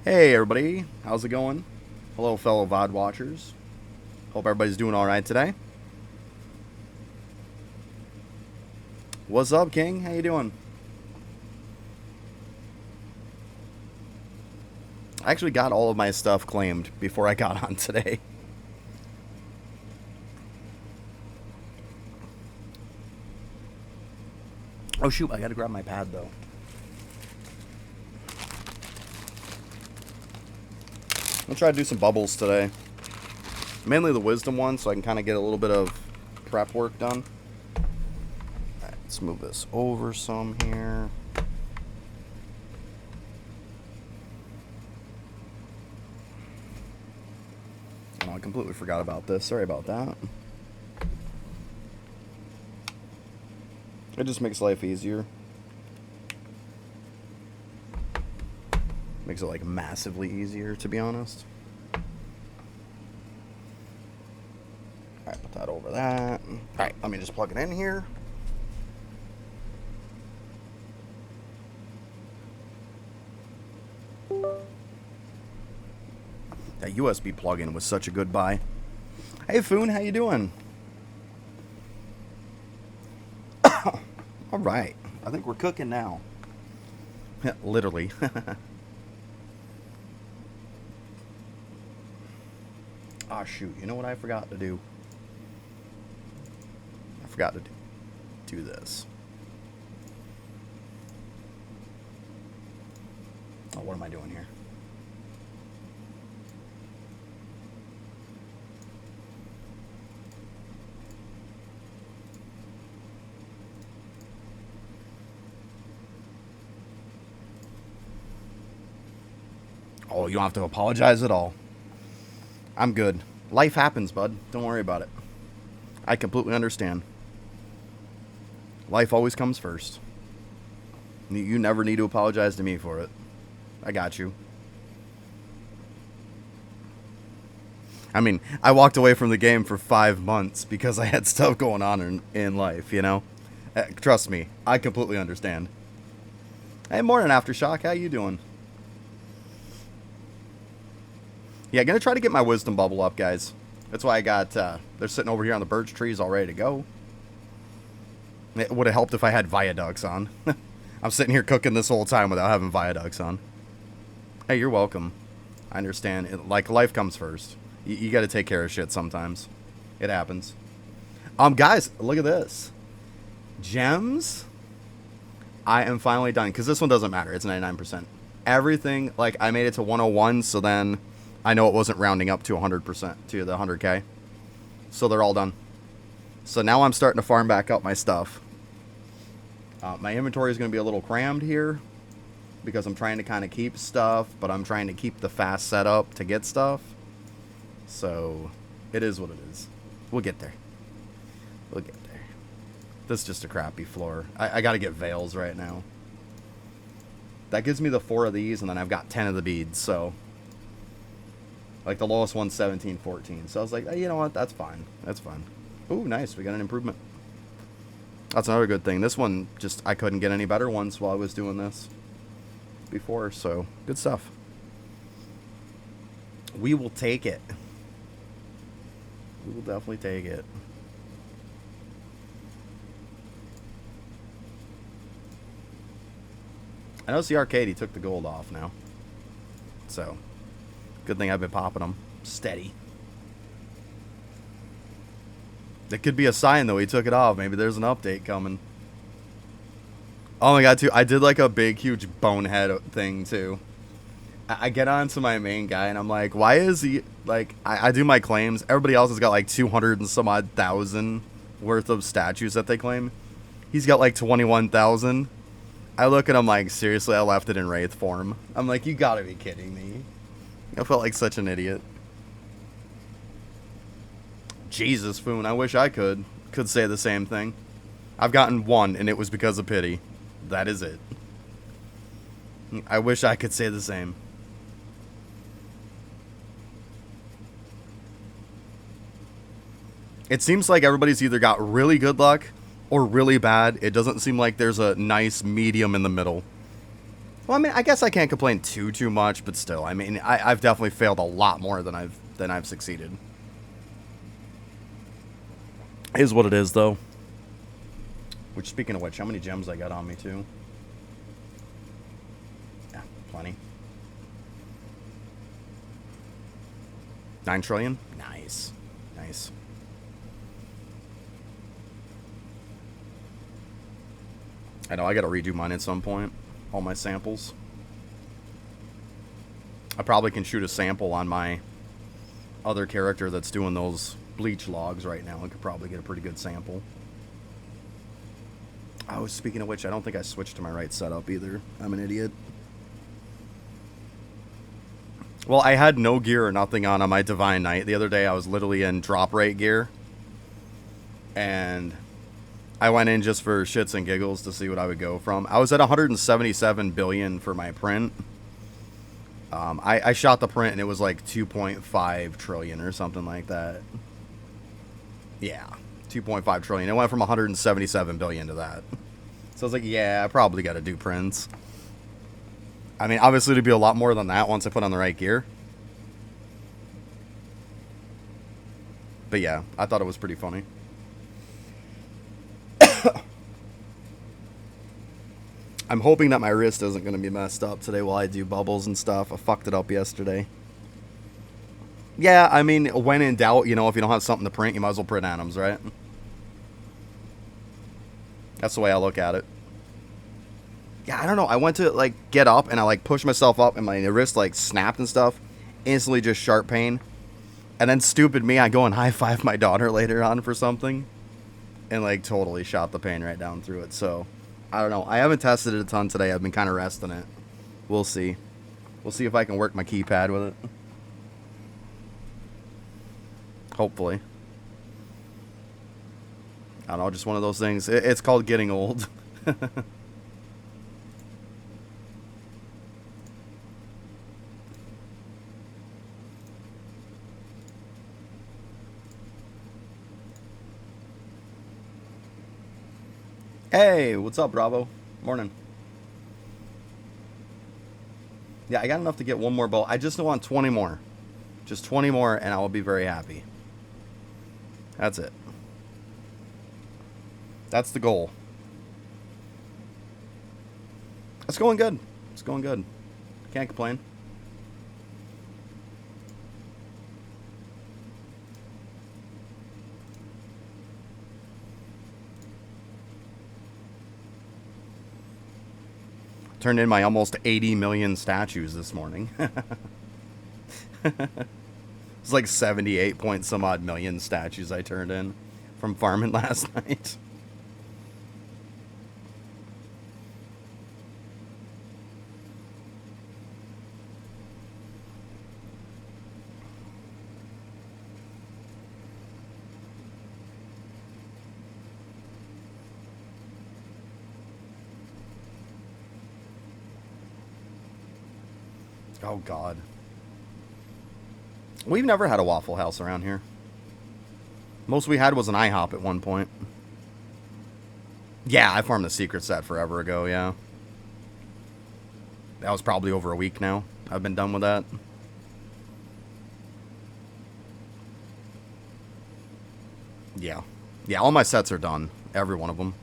Hey everybody, how's it going? Hello fellow VOD watchers. Hope everybody's doing alright today. What's up, King? How you doing? I actually got all of my stuff claimed before I got on today. Oh shoot, I gotta grab my pad though. I'll try to do some bubbles today. Mainly the wisdom one, so I can kind of get a little bit of prep work done. Alright, let's move this over some here. Oh, I completely forgot about this. Sorry about that. It just makes life easier. Makes it like massively easier, to be honest. Alright, put that over that. Alright, let me just plug it in here. That USB plug-in was such a good buy. Hey Foon, how you doing? Alright, I think we're cooking now. Literally. Ah, shoot. You know what I forgot to do? I forgot to do this. Oh, what am I doing here? Oh, you don't have to apologize at all. I'm good. Life happens, bud. Don't worry about it. I completely understand. Life always comes first. You never need to apologize to me for it. I got you. I mean, I walked away from the game for 5 months because I had stuff going on in life, you know? Trust me, I completely understand. Hey, morning, Aftershock. How you doing? Yeah, gonna try to get my wisdom bubble up, guys. That's why I got, they're sitting over here on the birch trees all ready to go. It would have helped if I had viaducts on. I'm sitting here cooking this whole time without having viaducts on. Hey, you're welcome. I understand. Like, life comes first. You gotta take care of shit sometimes. It happens. Guys, look at this. Gems? I am finally done. Because this one doesn't matter. It's 99%. Everything, like, I made it to 101, so then I know it wasn't rounding up to 100%, to the 100k. So they're all done. So now I'm starting to farm back up my stuff. My inventory is going to be a little crammed here because I'm trying to kind of keep stuff, but I'm trying to keep the fast setup to get stuff. So it is what it is. We'll get there. We'll get there. This is just a crappy floor. I got to get veils right now. That gives me the 4 of these, and then I've got 10 of the beads, so... Like, the lowest one's 17, 14. So I was like, hey, you know what? That's fine. That's fine. Ooh, nice. We got an improvement. That's another good thing. This one, just, I couldn't get any better ones while I was doing this before. So, good stuff. We will take it. We will definitely take it. I noticed the arcade, he took the gold off now. So... Good thing I've been popping them steady. That could be a sign, though. He took it off. Maybe there's an update coming. Oh my god, too. I did like a big, huge bonehead thing, too. I get on to my main guy, and I'm like, why is he... Like, I do my claims. Everybody else has got like 200 and some odd thousand worth of statues that they claim. He's got like 21,000. I look at him like, seriously, I left it in Wraith form. I'm like, you gotta be kidding me. I felt like such an idiot. Jesus, Foon, I wish I could say the same thing. I've gotten 1, and it was because of pity. That is it. I wish I could say the same. It seems like everybody's either got really good luck or really bad. It doesn't seem like there's a nice medium in the middle. Well, I mean, I guess I can't complain too much, but still, I mean, I've definitely failed a lot more than I've succeeded. Is what it is, though. Which, speaking of which, how many gems I got on me, too? Yeah, plenty. 9 trillion? Nice. Nice. I know, I gotta redo mine at some point. All my samples. I probably can shoot a sample on my other character that's doing those bleach logs right now. I could probably get a pretty good sample. Oh, speaking of which, I don't think I switched to my right setup either. I'm an idiot. Well, I had no gear or nothing on my Divine Knight. The other day I was literally in drop rate gear. And I went in just for shits and giggles to see what I would go from. I was at 177 billion for my print. I shot the print and it was like 2.5 trillion or something like that. Yeah, 2.5 trillion. It went from 177 billion to that. So I was like, yeah, I probably got to do prints. I mean, obviously it'd be a lot more than that once I put on the right gear. But yeah, I thought it was pretty funny. I'm hoping that my wrist isn't going to be messed up today while I do bubbles and stuff. I fucked it up yesterday. Yeah, I mean, when in doubt, you know, if you don't have something to print, you might as well print atoms, right? That's the way I look at it. Yeah, I don't know. I went to, like, get up, and I, like, pushed myself up, and my wrist, like, snapped and stuff. Instantly just sharp pain. And then stupid me, I go and high-five my daughter later on for something. And, like, totally shot the pain right down through it, so... I don't know. I haven't tested it a ton today. I've been kind of resting it. We'll see. We'll see if I can work my keypad with it. Hopefully. I don't know, just one of those things. It's called getting old. Hey, what's up, Bravo? Morning. Yeah, I got enough to get one more bow. I just want 20 more. Just 20 more, and I will be very happy. That's it. That's the goal. It's going good. It's going good. Can't complain. Turned in my almost 80 million statues this morning. It's like 78 point some odd million statues I turned in from farming last night. Oh, God. We've never had a Waffle House around here. Most we had was an IHOP at one point. Yeah, I farmed the secret set forever ago, yeah. That was probably over a week now. I've been done with that. Yeah. Yeah, all my sets are done. Every one of them.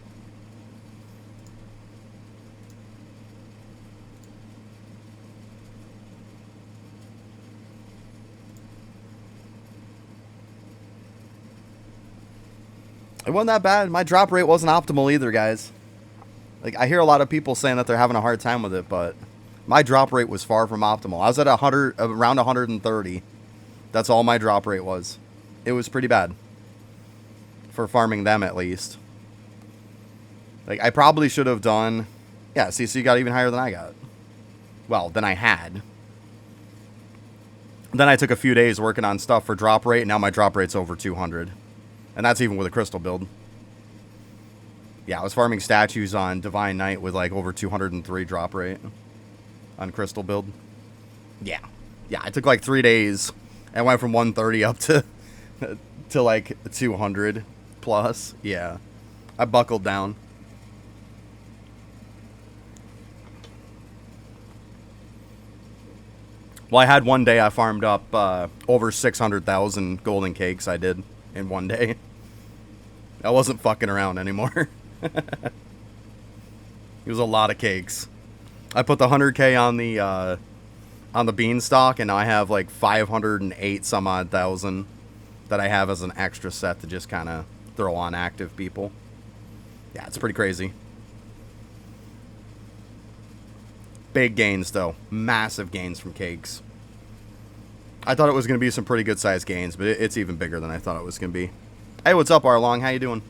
It wasn't that bad. My drop rate wasn't optimal either, guys. Like, I hear a lot of people saying that they're having a hard time with it, but my drop rate was far from optimal. I was at 100, around 130. That's all my drop rate was. It was pretty bad. For farming them, at least. Like, I probably should have done... Yeah, see, so you got even higher than I got. Well, than I had. Then I took a few days working on stuff for drop rate, and now my drop rate's over 200. And that's even with a crystal build. Yeah, I was farming statues on Divine Knight with like over 203 drop rate on crystal build. Yeah. Yeah, I took like 3 days and went from 130 up to like 200 plus. Yeah. I buckled down. Well, I had one day I farmed up over 600,000 golden cakes. I did in one day. I wasn't fucking around anymore. It was a lot of cakes. I put the 100K on the beanstalk, and now I have like 508 some odd thousand that I have as an extra set to just kind of throw on active people. Yeah, it's pretty crazy. Big gains, though. Massive gains from cakes. I thought it was going to be some pretty good sized gains, but it's even bigger than I thought it was going to be. Hey, what's up, Arlong? How you doing?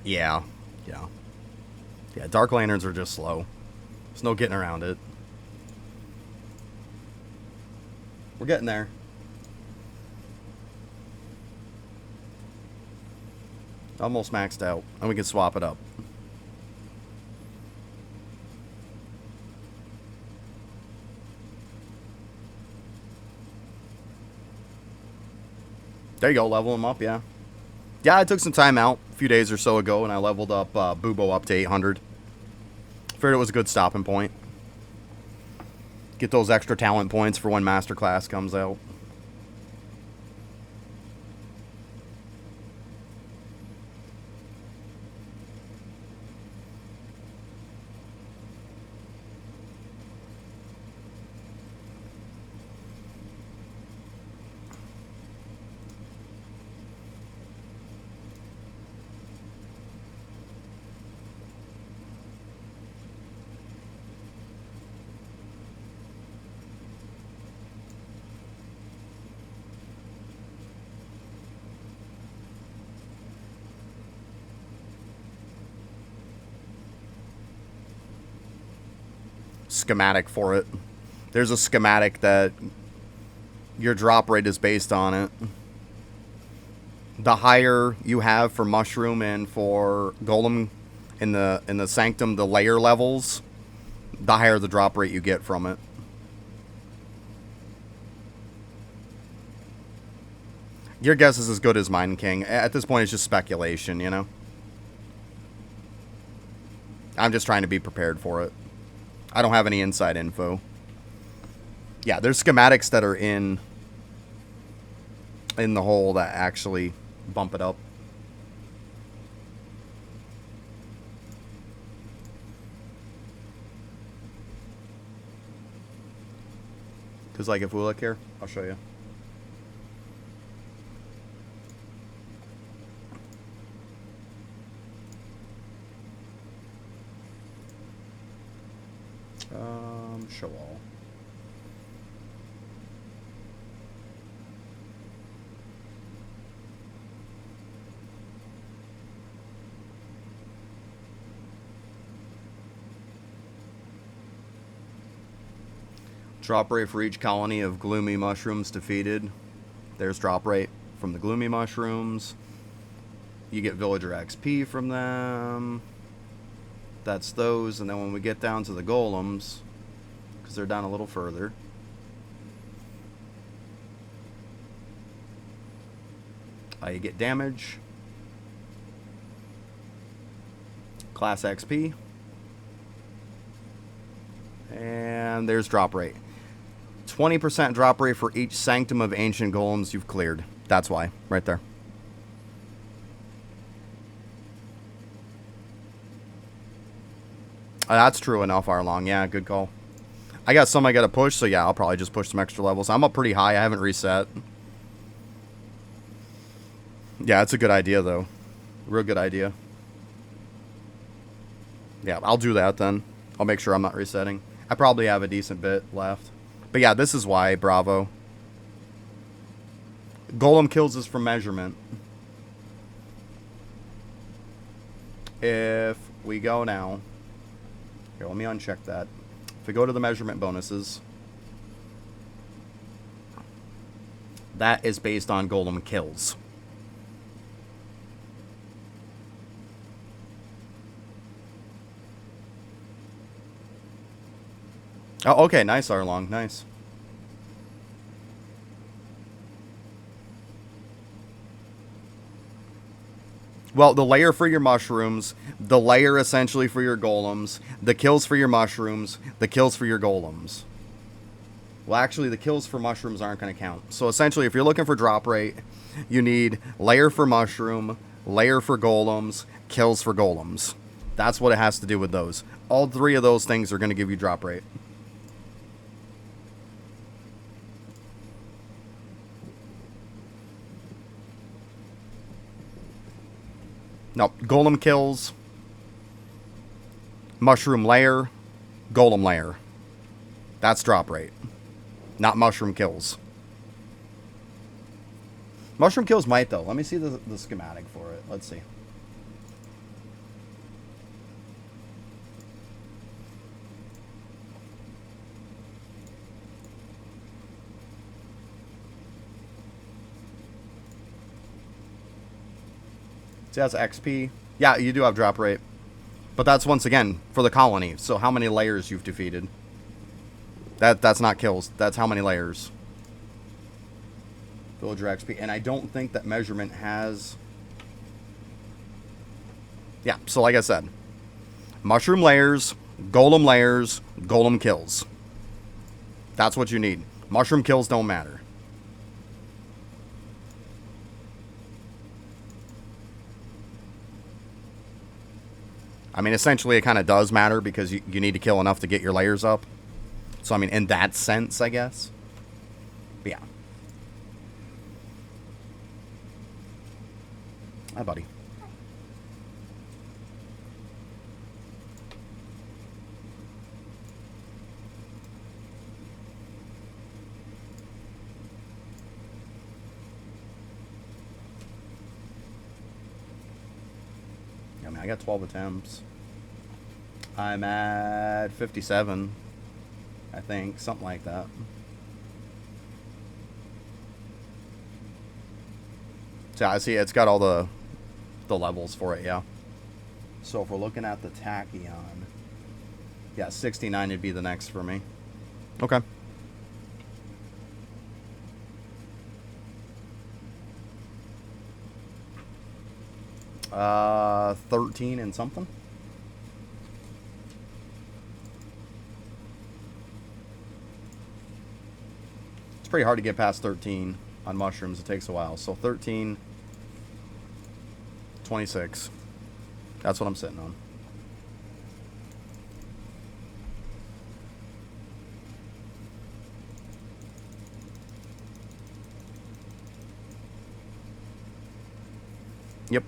Yeah. Yeah. Yeah, Dark Lanterns are just slow. There's no getting around it. We're getting there. Almost maxed out. And we can swap it up. There you go, level them up, yeah. Yeah, I took some time out a few days or so ago, and I leveled up Bubo up to 800. Figured it was a good stopping point. Get those extra talent points for when Masterclass comes out. Schematic for it. There's a schematic that your drop rate is based on it. The higher you have for mushroom and for golem in the sanctum, the layer levels, the higher the drop rate you get from it. Your guess is as good as mine, King. At this point, it's just speculation, you know? I'm just trying to be prepared for it. I don't have any inside info. Yeah, there's schematics that are in the hole that actually bump it up. Because, like, if we look here, I'll show you. Show all. Drop rate for each colony of gloomy mushrooms defeated. There's drop rate from the gloomy mushrooms. You get villager XP from them. That's those. And then when we get down to the golems, because they're down a little further, you get damage, class XP, and there's drop rate. 20% drop rate for each sanctum of ancient golems you've cleared. That's why, right there. That's true enough, Arlong. Yeah, good call. I got some I got to push, so yeah, I'll probably just push some extra levels. I'm up pretty high. I haven't reset. Yeah, it's a good idea, though. Real good idea. Yeah, I'll do that then. I'll make sure I'm not resetting. I probably have a decent bit left. But yeah, this is why, Bravo. Golem kills is from measurement. If we go now... Here, let me uncheck that. If we go to the measurement bonuses, that is based on golem kills. Oh, okay, nice, Arlong, nice. Well, the layer for your mushrooms, the layer essentially for your golems, the kills for your mushrooms, the kills for your golems. Well, actually, the kills for mushrooms aren't going to count. So essentially, if you're looking for drop rate, you need layer for mushroom, layer for golems, kills for golems. That's what it has to do with those. All three of those things are going to give you drop rate. No, golem kills, mushroom layer, golem layer. That's drop rate. Not mushroom kills. Mushroom kills might, though. Let me see the schematic for it. Let's see. See, that's XP. Yeah, you do have drop rate. But that's, once again, for the colony. So how many layers you've defeated. That's not kills. That's how many layers. Villager XP. And I don't think that measurement has... Yeah, so like I said. Mushroom layers, golem kills. That's what you need. Mushroom kills don't matter. I mean, essentially, it kind of does matter because you need to kill enough to get your layers up. So, I mean, in that sense, I guess. But yeah. Hi, buddy. I got 12 attempts. I'm at 57, I think, something like that. So I see it's got all the levels for it, yeah. So if we're looking at the Tachyon, yeah, 69 would be the next for me. Okay. 13 and something. It's pretty hard to get past 13 on mushrooms. It takes a while. So 13, 26. That's what I'm sitting on. Yep.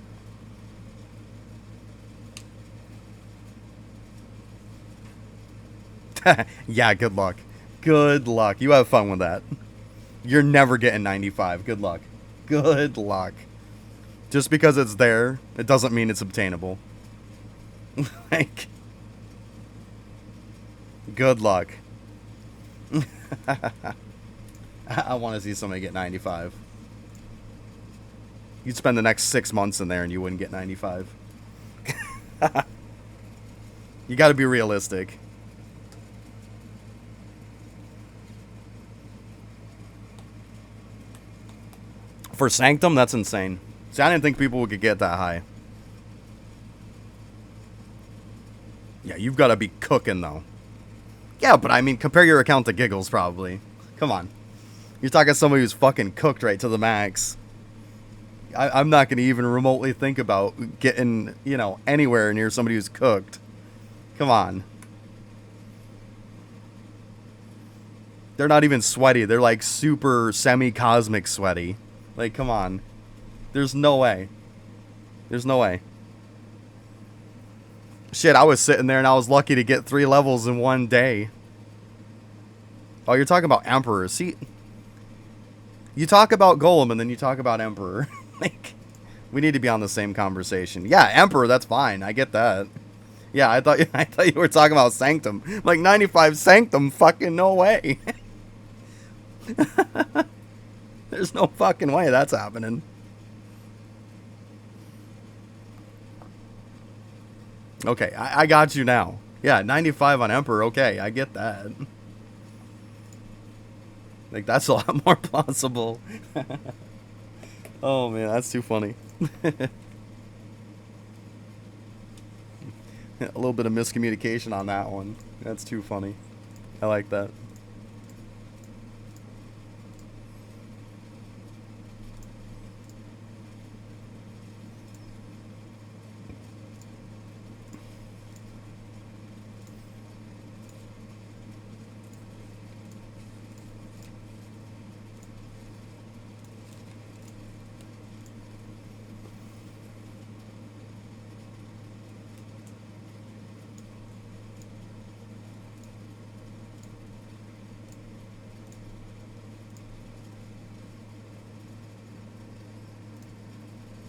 Yeah, good luck. Good luck. You have fun with that. You're never getting 95. Good luck. Good luck. Just because it's there, it doesn't mean it's obtainable. Like, good luck. I want to see somebody get 95. You'd spend the next 6 months in there and you wouldn't get 95. You got to be realistic. For Sanctum, that's insane. See, I didn't think people could get that high. Yeah, you've got to be cooking, though. Yeah, but I mean, compare your account to Giggles, probably. Come on. You're talking somebody who's fucking cooked right to the max. I'm not going to even remotely think about getting, you know, anywhere near somebody who's cooked. Come on. They're not even sweaty. They're like super semi-cosmic sweaty. Like, come on. There's no way. There's no way. Shit, I was sitting there and I was lucky to get 3 levels in one day. Oh, you're talking about Emperor. See, you talk about Golem and then you talk about Emperor. Like, we need to be on the same conversation. Yeah, Emperor, that's fine. I get that. Yeah, I thought you were talking about Sanctum. Like 95 Sanctum, fucking no way. There's no fucking way that's happening. Okay, I got you now. Yeah, 95 on Emperor, okay, I get that. Like, that's a lot more plausible. Oh, man, that's too funny. A little bit of miscommunication on that one. That's too funny. I like that.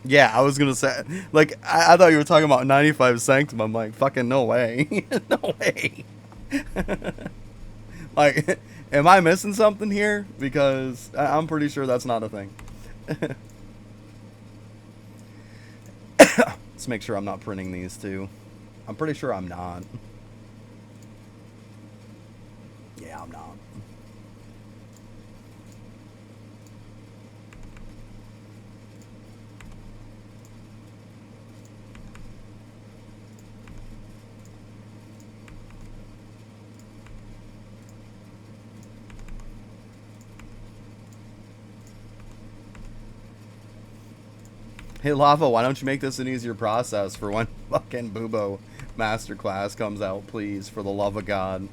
Yeah, I was gonna say, like, I thought you were talking about 95 Sanctum. I'm like, fucking no way. No way. Like, am I missing something here? Because I'm pretty sure that's not a thing. Let's make sure I'm not printing these too. I'm pretty sure I'm not. Yeah, I'm not. Hey Lava, why don't you make this an easier process for when fucking Bubo Masterclass comes out, please, for the love of God.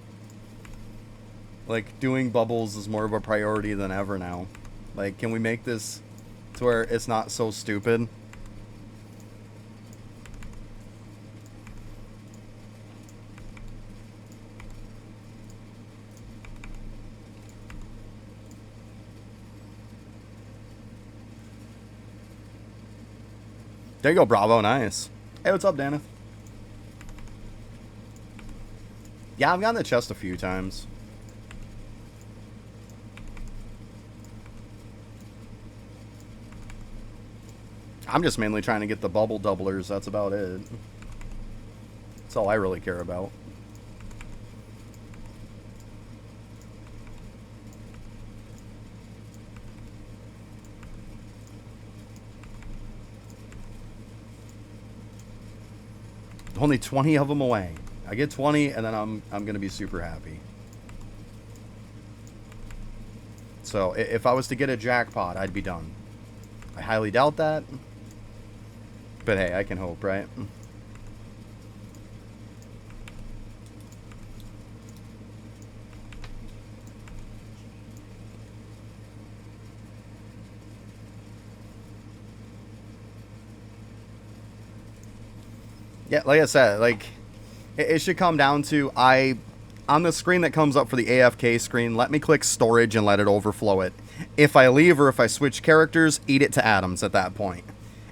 Like, doing bubbles is more of a priority than ever now. Like, can we make this to where it's not so stupid? There you go, Bravo, nice. Hey, what's up, Danith? Yeah, I've gotten the chest a few times. I'm just mainly trying to get the bubble doublers, that's about it. That's all I really care about. Only 20 of them away. I get 20 and then I'm going to be super happy. So if I was to get a jackpot, I'd be done. I highly doubt that. But hey, I can hope, right? Yeah, like I said, like, it should come down to, on the screen that comes up for the AFK screen, let me click storage and let it overflow it. If I leave or if I switch characters, eat it to atoms at that point.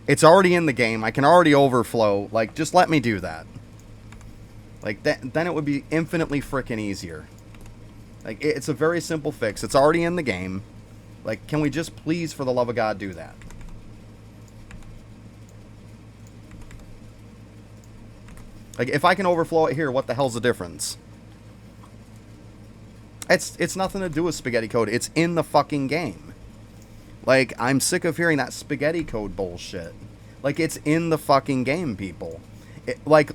It's already in the game. I can already overflow. Like, just let me do that. Like, then it would be infinitely freaking easier. Like, it's a very simple fix. It's already in the game. Like, can we just please, for the love of God, do that? Like, if I can overflow it here, what the hell's the difference? It's nothing to do with spaghetti code. It's in the fucking game. Like, I'm sick of hearing that spaghetti code bullshit. Like, it's in the fucking game, people. Like,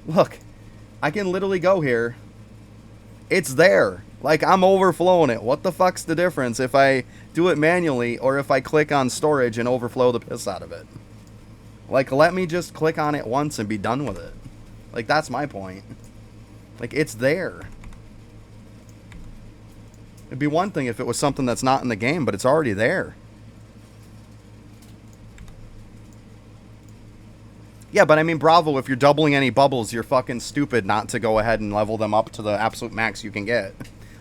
look, I can literally go here. It's there. Like, I'm overflowing it. What the fuck's the difference if I do it manually or if I click on storage and overflow the piss out of it? Like, let me just click on it once and be done with it. Like, that's my point. Like, it's there. It'd be one thing if it was something that's not in the game, but it's already there. Yeah, but I mean, Bravo, if you're doubling any bubbles, you're fucking stupid not to go ahead and level them up to the absolute max you can get.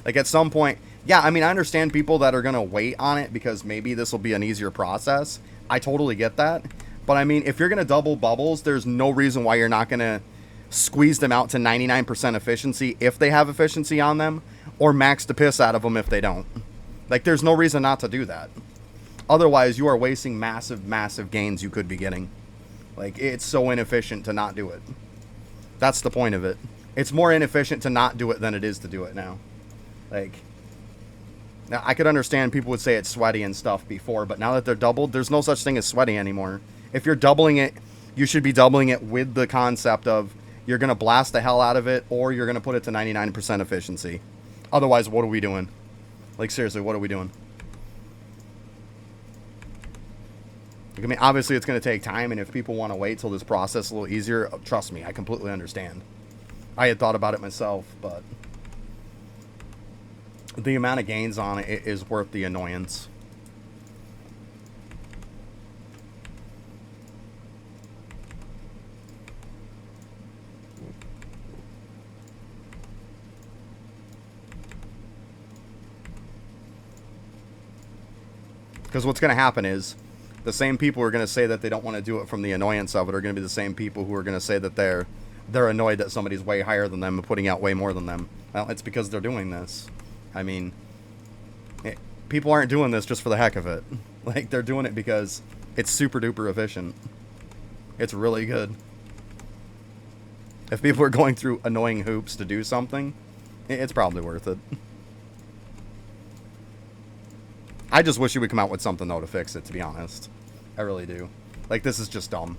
Like, at some point, yeah, I mean, I understand people that are going to wait on it because maybe this will be an easier process. I totally get that. But I mean, if you're going to double bubbles, there's no reason why you're not going to squeeze them out to 99% efficiency if they have efficiency on them, or max the piss out of them if they don't. Like, there's no reason not to do that. Otherwise, you are wasting massive, massive gains you could be getting. Like, it's so inefficient to not do it. That's the point of it. It's more inefficient to not do it than it is to do it now. Like, now I could understand people would say it's sweaty and stuff before, but now that they're doubled, there's no such thing as sweaty anymore. If you're doubling it, you should be doubling it with the concept of you're going to blast the hell out of it, or you're going to put it to 99% efficiency. Otherwise, what are we doing? Like, seriously, what are we doing? I mean, obviously, it's going to take time, and if people want to wait till this process is a little easier, trust me, I completely understand. I had thought about it myself, but the amount of gains on it is worth the annoyance. Because what's going to happen is the same people who are going to say that they don't want to do it from the annoyance of it are going to be the same people who are going to say that they're annoyed that somebody's way higher than them and putting out way more than them. Well, it's because they're doing this. I mean, people aren't doing this just for the heck of it. Like, they're doing it because it's super duper efficient. It's really good. If people are going through annoying hoops to do something, it's probably worth it. I just wish you would come out with something, though, to fix it, to be honest. I really do. Like, this is just dumb.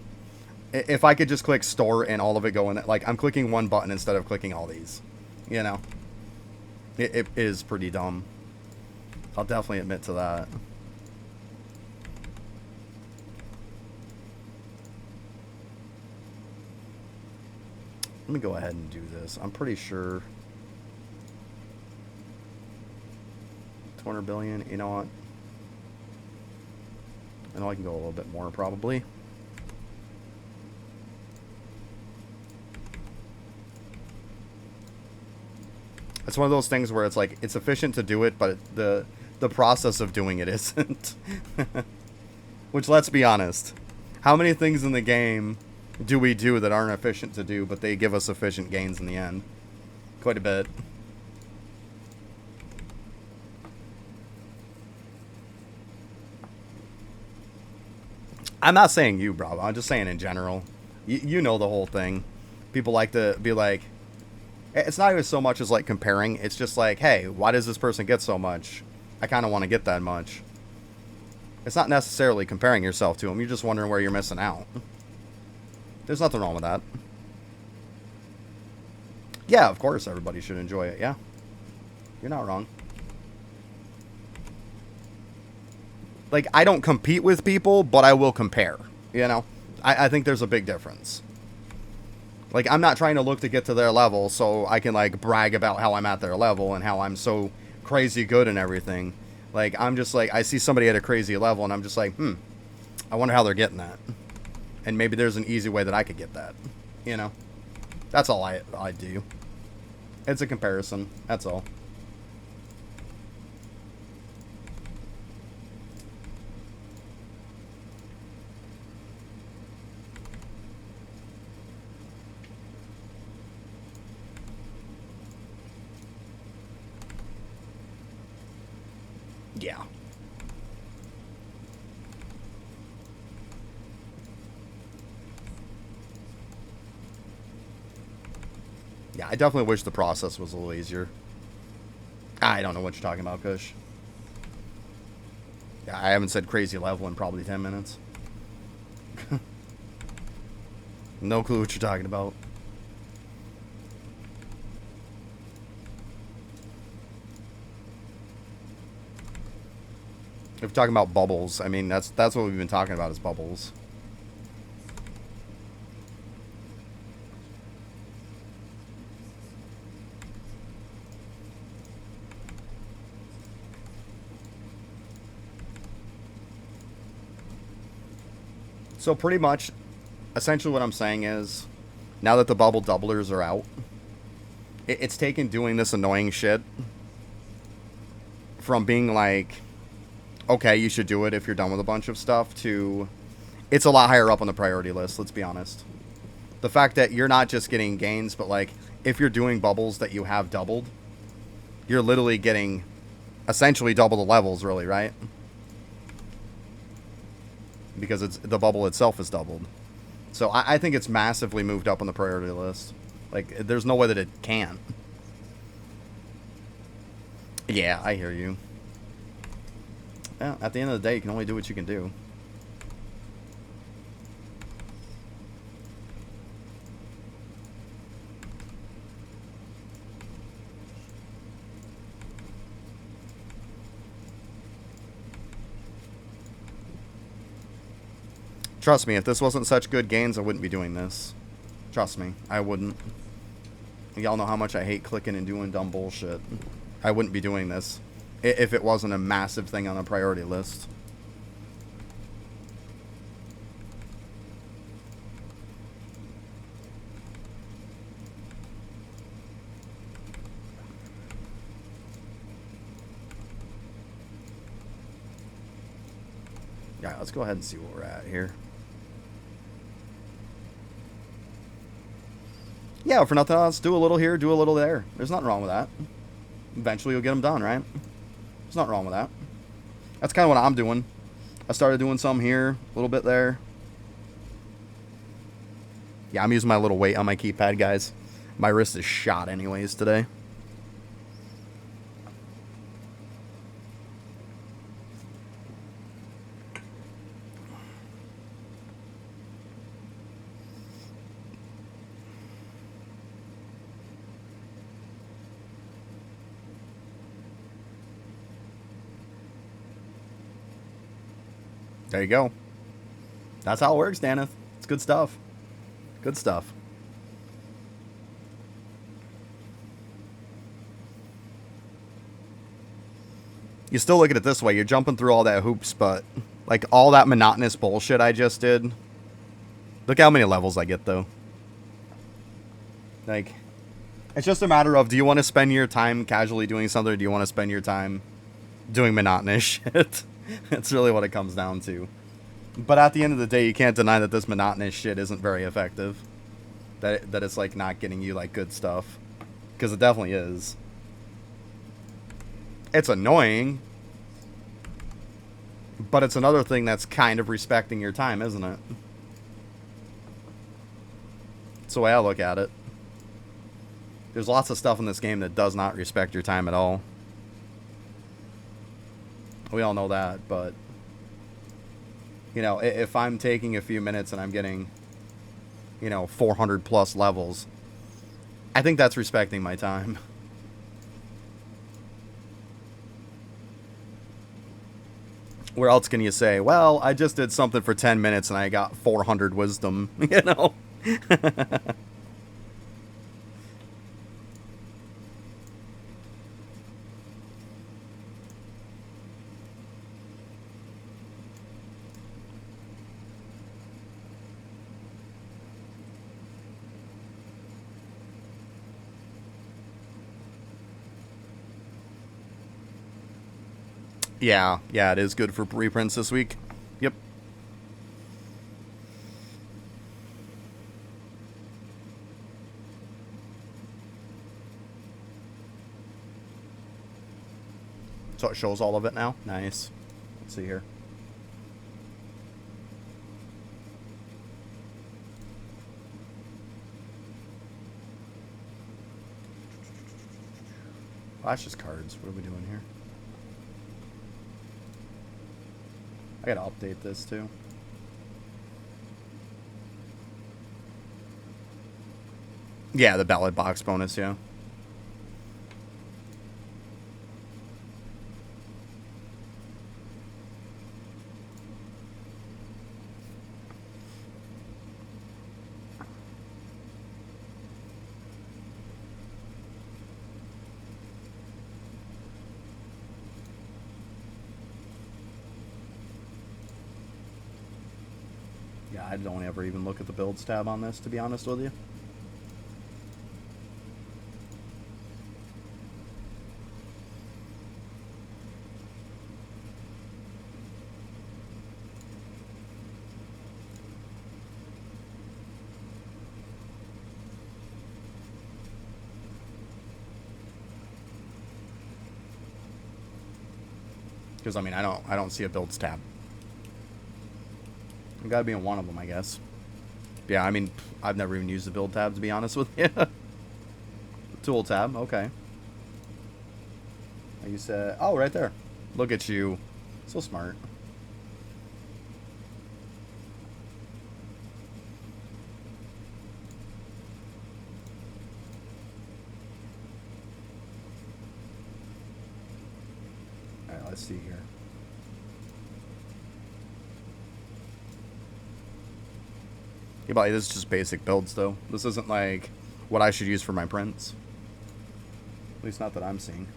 If I could just click store and all of it go in, like, I'm clicking one button instead of clicking all these. You know? It is pretty dumb. I'll definitely admit to that. Let me go ahead and do this. I'm pretty sure 200 billion, you know what? I know I can go a little bit more, probably. It's one of those things where it's like, it's efficient to do it, but the process of doing it isn't. Which, let's be honest, how many things in the game do we do that aren't efficient to do, but they give us efficient gains in the end? Quite a bit. I'm not saying you, bro. I'm just saying in general. You know the whole thing. People like to be like, it's not even so much as like comparing. It's just like, hey, why does this person get so much? I kind of want to get that much. It's not necessarily comparing yourself to them. You're just wondering where you're missing out. There's nothing wrong with that. Yeah, of course everybody should enjoy it. Yeah. You're not wrong. Like, I don't compete with people, but I will compare, you know? I think there's a big difference. Like, I'm not trying to look to get to their level so I can, like, brag about how I'm at their level and how I'm so crazy good and everything. Like, I'm just like, I see somebody at a crazy level and I'm just like, I wonder how they're getting that. And maybe there's an easy way that I could get that, you know? That's all I do. It's a comparison, that's all. Yeah. Yeah, I definitely wish the process was a little easier. I don't know what you're talking about, Kush. Yeah, I haven't said crazy level in probably 10 minutes. No clue what you're talking about. If we're talking about bubbles, I mean, that's what we've been talking about is bubbles. So pretty much, essentially what I'm saying is, now that the bubble doublers are out, it's taken doing this annoying shit from being like, okay, you should do it if you're done with a bunch of stuff, to it's a lot higher up on the priority list, let's be honest. The fact that you're not just getting gains, but like, if you're doing bubbles that you have doubled, you're literally getting essentially double the levels, really, right? Because it's the bubble itself is doubled. So I think it's massively moved up on the priority list. Like, there's no way that it can. Yeah, I hear you. Well, at the end of the day, you can only do what you can do. Trust me, if this wasn't such good gains, I wouldn't be doing this. Trust me, I wouldn't. Y'all know how much I hate clicking and doing dumb bullshit. I wouldn't be doing this if it wasn't a massive thing on the priority list. Yeah, let's go ahead and see where we're at here. Yeah, for nothing else, do a little here, do a little there. There's nothing wrong with that. Eventually you'll get them done, right? There's nothing wrong with that. That's kind of what I'm doing. I started doing some here, a little bit there. Yeah, I'm using my little weight on my keypad, guys. My wrist is shot anyways today. There you go. That's how it works, Daneth. It's good stuff. Good stuff. You still look at it this way. You're jumping through all that hoops, but like all that monotonous bullshit I just did. Look how many levels I get, though. Like, it's just a matter of, do you want to spend your time casually doing something, or do you want to spend your time doing monotonous shit? That's really what it comes down to. But at the end of the day, you can't deny that this monotonous shit isn't very effective. That it's, like, not getting you, like, good stuff. Because it definitely is. It's annoying. But it's another thing that's kind of respecting your time, isn't it? That's the way I look at it. There's lots of stuff in this game that does not respect your time at all. We all know that, but, you know, if I'm taking a few minutes and I'm getting, you know, 400 plus levels, I think that's respecting my time. Where else can you say, well, I just did something for 10 minutes and I got 400 wisdom, you know? Yeah, it is good for reprints this week. Yep. So it shows all of it now? Nice. Let's see here. Oh, that's just cards. What are we doing here? I gotta update this too. Yeah, the ballot box bonus, yeah. Yeah, I don't ever even look at the builds tab on this, to be honest with you. Because I mean, I don't see a builds tab. It gotta be in one of them, I guess. Yeah, I mean, I've never even used the build tab, to be honest with you. Tool tab, okay. You said, oh, right there. Look at you. So smart. Alright, let's see here. Yeah, but this is just basic builds, though. This isn't like what I should use for my prints. At least not that I'm seeing.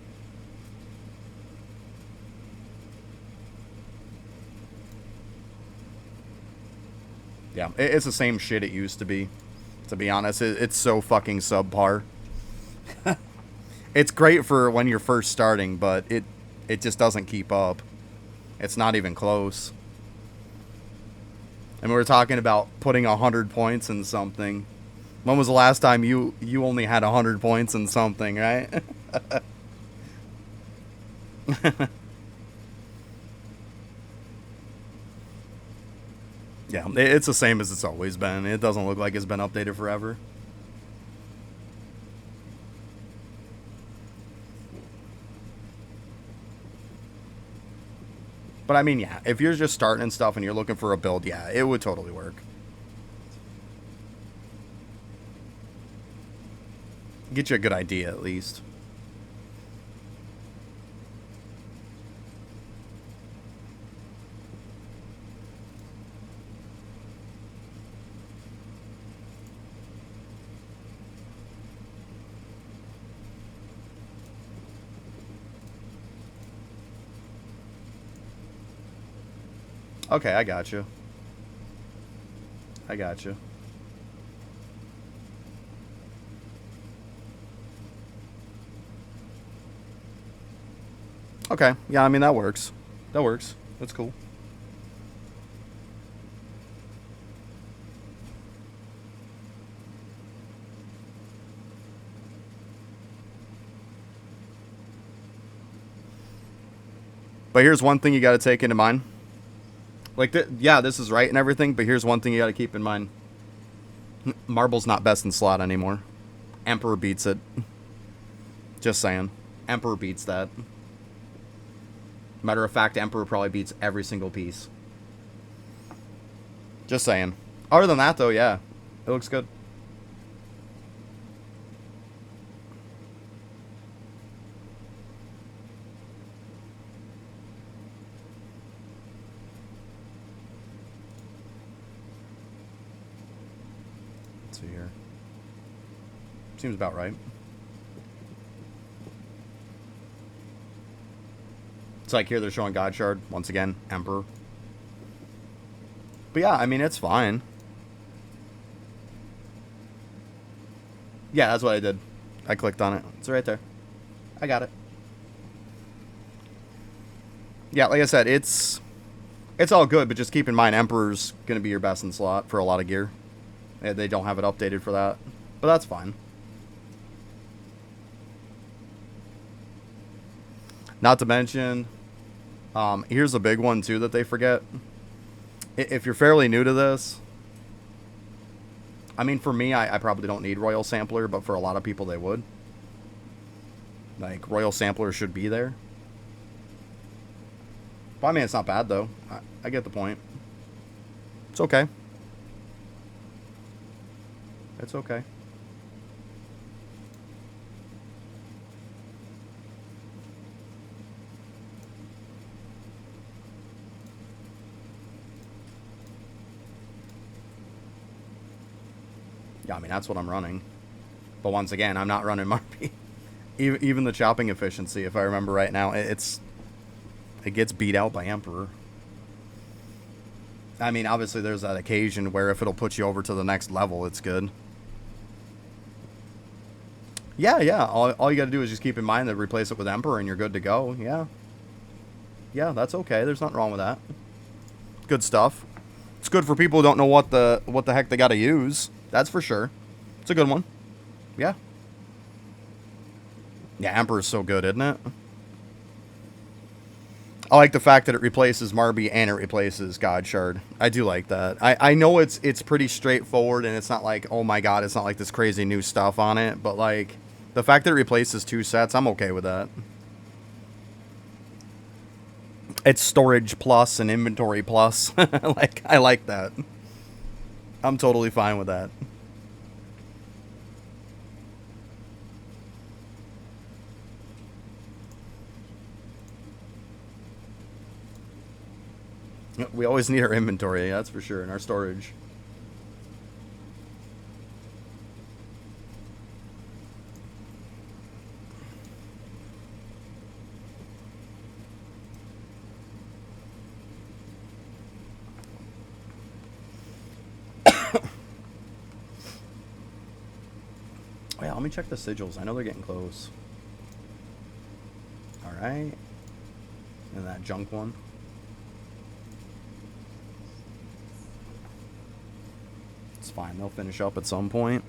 Yeah, it's the same shit it used to be. To be honest, it's so fucking subpar. It's great for when you're first starting, but it just doesn't keep up. It's not even close. And we were talking about putting 100 points in something. When was the last time you only had 100 points in something, right? Yeah, it's the same as it's always been. It doesn't look like it's been updated forever. But I mean, yeah, if you're just starting and stuff and you're looking for a build, yeah, it would totally work. Get you a good idea, at least. Okay, I got you. I got you. Okay, yeah, I mean, that works. That works. That's cool. But here's one thing you got to take into mind. Like, yeah, this is right and everything, but here's one thing you got to keep in mind. Marble's not best in slot anymore. Emperor beats it. Just saying. Emperor beats that. Matter of fact, Emperor probably beats every single piece. Just saying. Other than that, though, yeah. It looks good. Let's see here. Seems about right. It's like here they're showing God Shard. Once again, Emperor. But yeah, I mean, it's fine. Yeah, that's what I did. I clicked on it. It's right there. I got it. Yeah, like I said, it's all good, but just keep in mind Emperor's going to be your best in slot for a lot of gear. They don't have it updated for that. But that's fine. Not to mention, here's a big one, too, that they forget. If you're fairly new to this, I mean, for me, I probably don't need Royal Sampler, but for a lot of people, they would. Like, Royal Sampler should be there. But, I mean, it's not bad, though. I get the point. It's okay. It's okay. Yeah, I mean, that's what I'm running. But once again, I'm not running Marby. Even the chopping efficiency, if I remember right now, it gets beat out by Emperor. I mean, obviously there's that occasion where if it'll put you over to the next level, it's good. Yeah, yeah. All you got to do is just keep in mind that replace it with Emperor and you're good to go. Yeah. Yeah, that's okay. There's nothing wrong with that. Good stuff. It's good for people who don't know what the heck they got to use. That's for sure. It's a good one. Yeah. Yeah, Emperor's so good, isn't it? I like the fact that it replaces Marby and it replaces God Shard. I do like that. I know it's pretty straightforward and it's not like, oh my god, it's not like this crazy new stuff on it. But like, the fact that it replaces 2 sets, I'm okay with that. It's storage plus and inventory plus. Like, I like that. I'm totally fine with that. We always need our inventory, that's for sure, and our storage. me check the sigils. I know they're getting close. Alright. And that junk one. It's fine. They'll finish up at some point.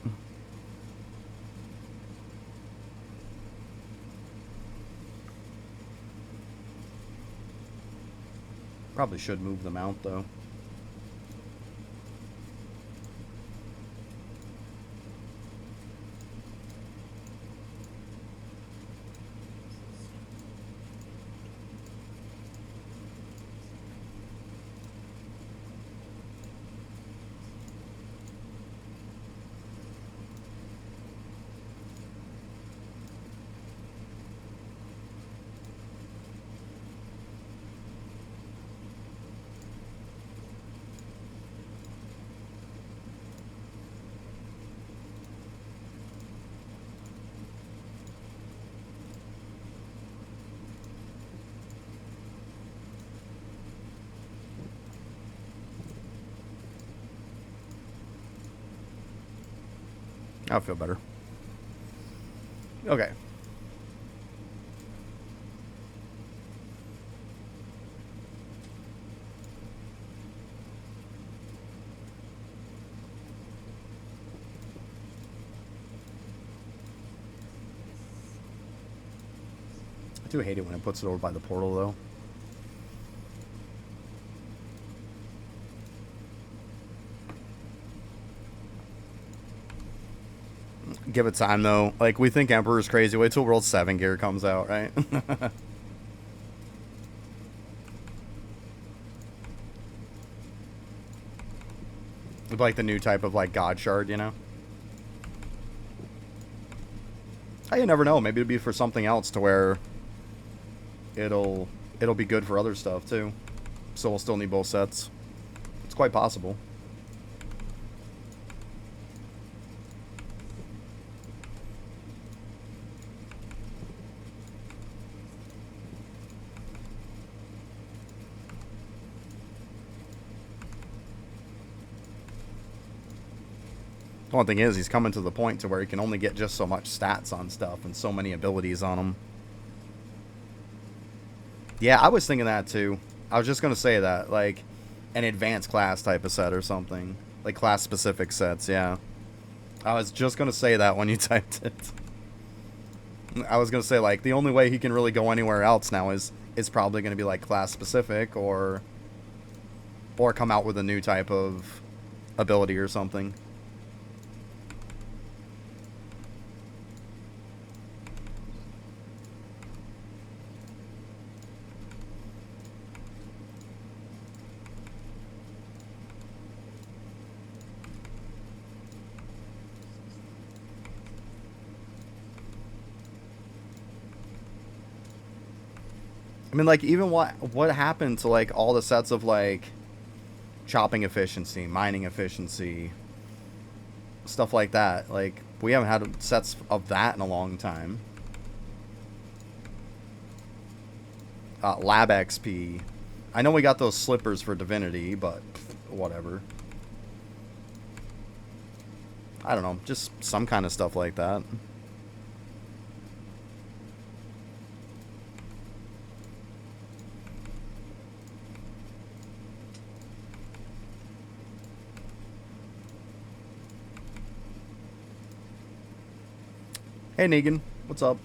Probably should move them out, though. I'll feel better. Okay. I do hate it when it puts it over by the portal, though. Give it time, though. Like, we think Emperor's crazy. Wait till World 7 gear comes out, right? With, like, the new type of, like, God Shard, you know? Oh, you never know. Maybe it'll be for something else to where it'll be good for other stuff, too. So we'll still need both sets. It's quite possible. The one thing is, he's coming to the point to where he can only get just so much stats on stuff and so many abilities on him. Yeah, I was thinking that too. I was just going to say that, like, an advanced class type of set or something. Like, class-specific sets, yeah. I was just going to say that when you typed it. I was going to say, like, the only way he can really go anywhere else now is probably going to be, like, class-specific or come out with a new type of ability or something. I mean, like, even what happened to, like, all the sets of, like, chopping efficiency, mining efficiency, stuff like that. Like, we haven't had sets of that in a long time. Lab XP. I know we got those slippers for Divinity, but whatever. I don't know, just some kind of stuff like that. Hey, Negan. What's up?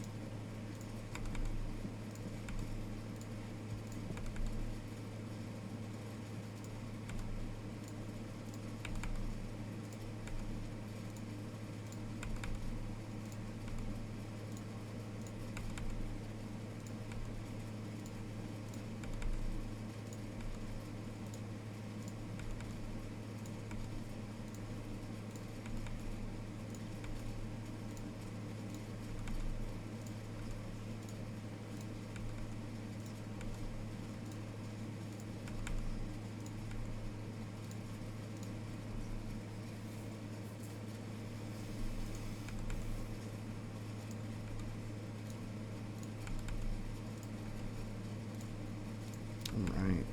Alright.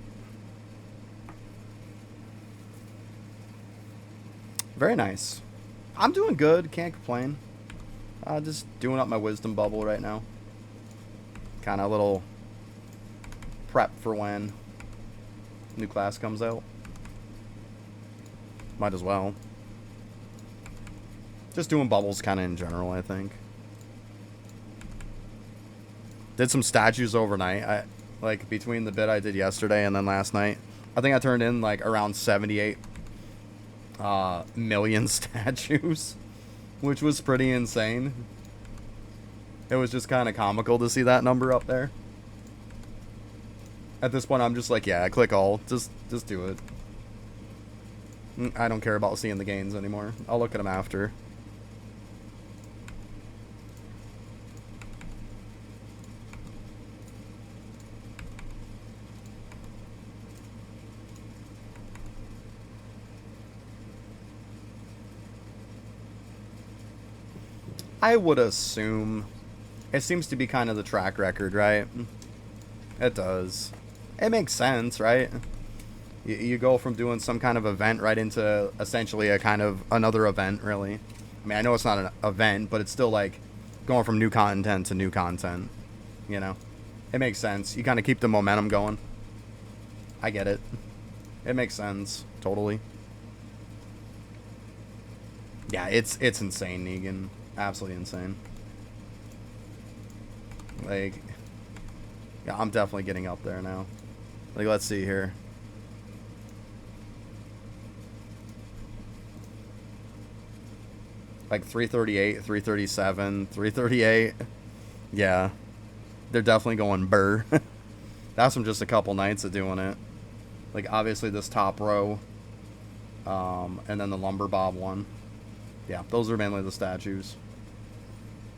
Very nice. I'm doing good. Can't complain. Just doing up my wisdom bubble right now. Kind of a little prep for when new class comes out. Might as well. Just doing bubbles kind of in general, I think. Did some statues overnight. Like between the bit I did yesterday and then last night, I think I turned in like around 78 million statues, which was pretty insane. It was just kind of comical to see that number up there. At this point, I'm just like, yeah, click all. Just do it. I don't care about seeing the gains anymore. I'll look at them after. I would assume it seems to be kind of the track record, right? It does. It makes sense, right? You go from doing some kind of event right into essentially a kind of another event, really. I mean, I know it's not an event, but it's still like going from new content to new content, you know? It makes sense. You kind of keep the momentum going. I get it. It makes sense. Totally. Yeah, it's insane, Negan. Absolutely insane. Like, yeah, I'm definitely getting up there now. Like, let's see here. Like 338, 337, 338. Yeah. They're definitely going burr. That's from just a couple nights of doing it. Like, obviously this top row. And then the lumber bob one. Yeah, those are mainly the statues.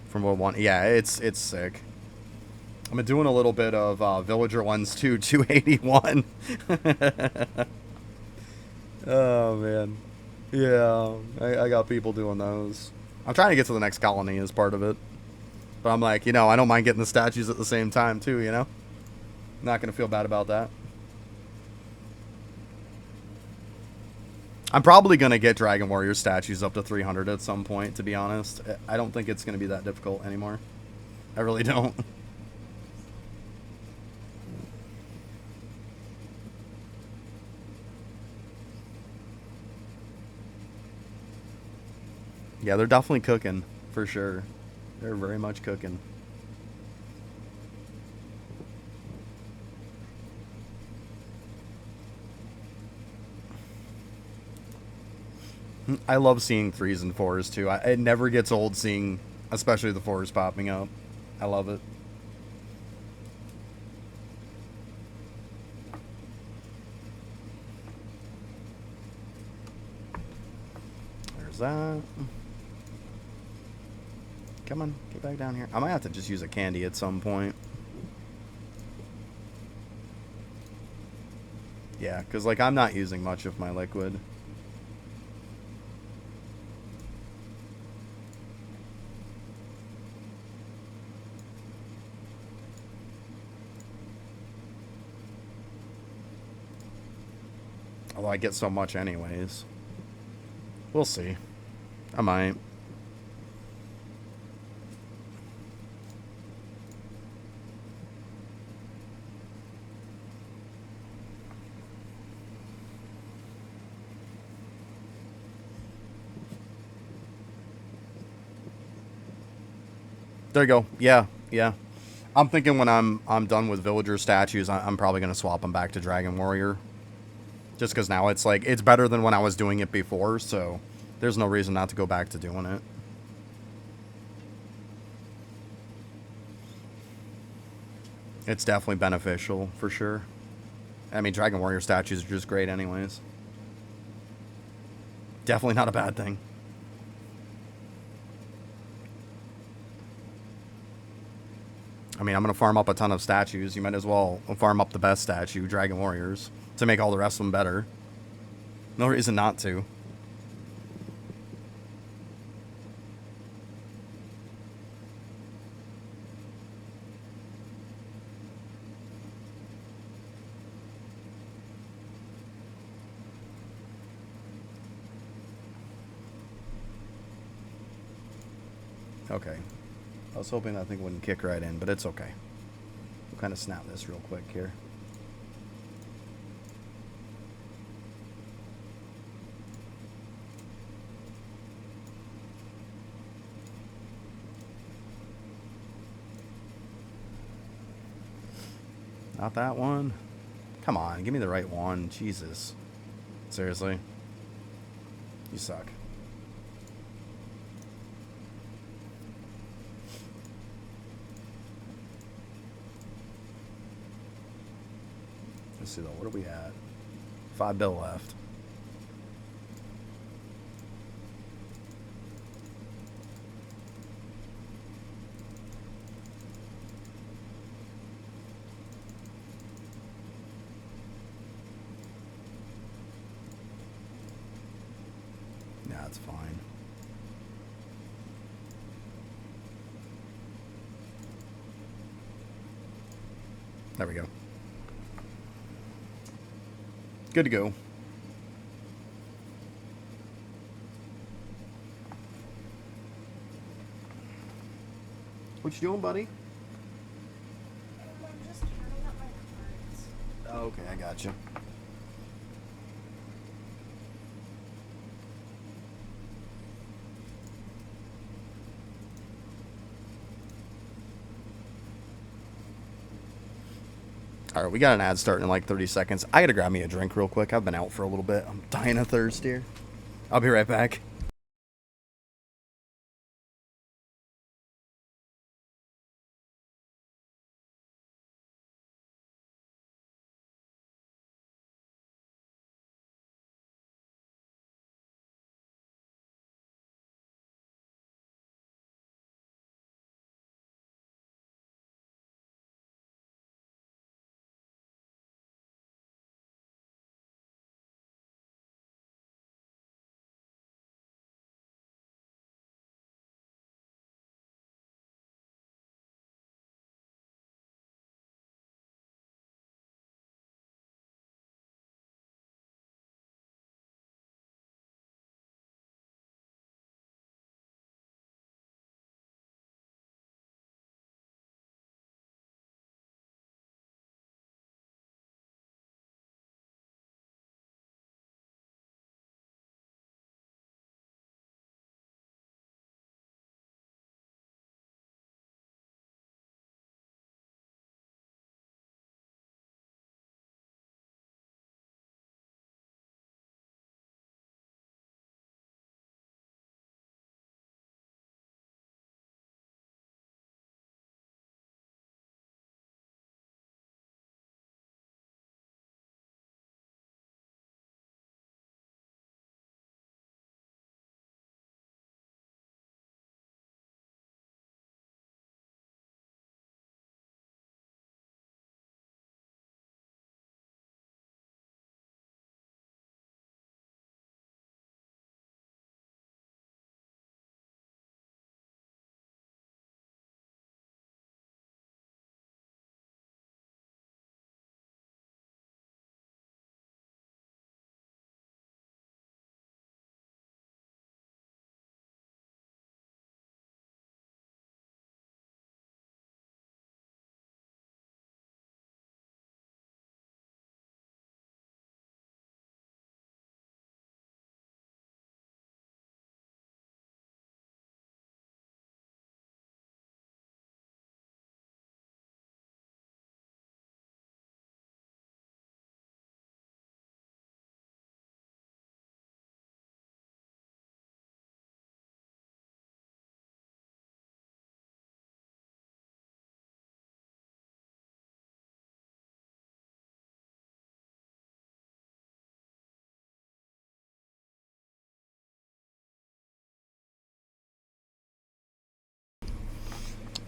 From World 1. Yeah, it's sick. I'm doing a little bit of Villager ones too, 281. Oh, man. Yeah, I got people doing those. I'm trying to get to the next colony as part of it. But I'm like, I don't mind getting the statues at the same time too, Not going to feel bad about that. I'm probably going to get Dragon Warrior statues up to 300 at some point, to be honest. I don't think it's going to be that difficult anymore. I really don't. Yeah, they're definitely cooking, for sure. They're very much cooking. I love seeing 3s and 4s, too. It never gets old seeing, especially the 4s popping up. I love it. There's that. Come on, get back down here. I might have to just use a candy at some point. Yeah, because, like, I'm not using much of my liquid. Although I get so much anyways. We'll see. I might. There you go. Yeah, yeah. I'm thinking when I'm done with villager statues, I'm probably going to swap them back to Dragon Warrior. Just because now it's like, it's better than when I was doing it before, so there's no reason not to go back to doing it. It's definitely beneficial, for sure. I mean, Dragon Warrior statues are just great anyways. Definitely not a bad thing. I mean, I'm going to farm up a ton of statues. You might as well farm up the best statue, Dragon Warriors, to make all the rest of them better. No reason not to. Okay. I was hoping that thing wouldn't kick right in, but it's okay. We'll kind of snap this real quick here. Not that one. Come on, give me the right one. Jesus. Seriously? You suck. Let's see though, what are we at? $5 left. Yeah, it's fine. There we go. Good to go. What you doing, buddy? I'm just turning up my cards. Oh, okay, I got you. All right, we got an ad starting in like 30 seconds. I gotta grab me a drink real quick. I've been out for a little bit. I'm dying of thirst here. I'll be right back.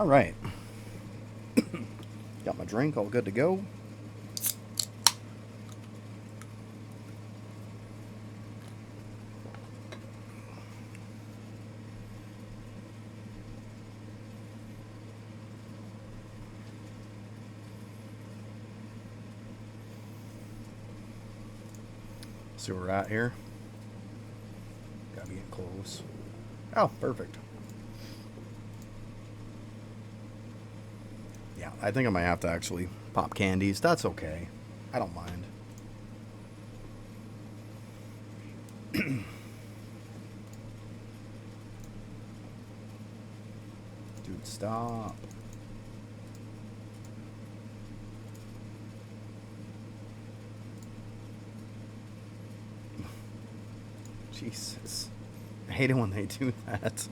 All right. Got my drink all good to go. See where we're at here. Gotta be getting close. Oh, perfect. I think I might have to actually pop candies. That's okay. I don't mind. Dude, stop. Jesus. I hate it when they do that.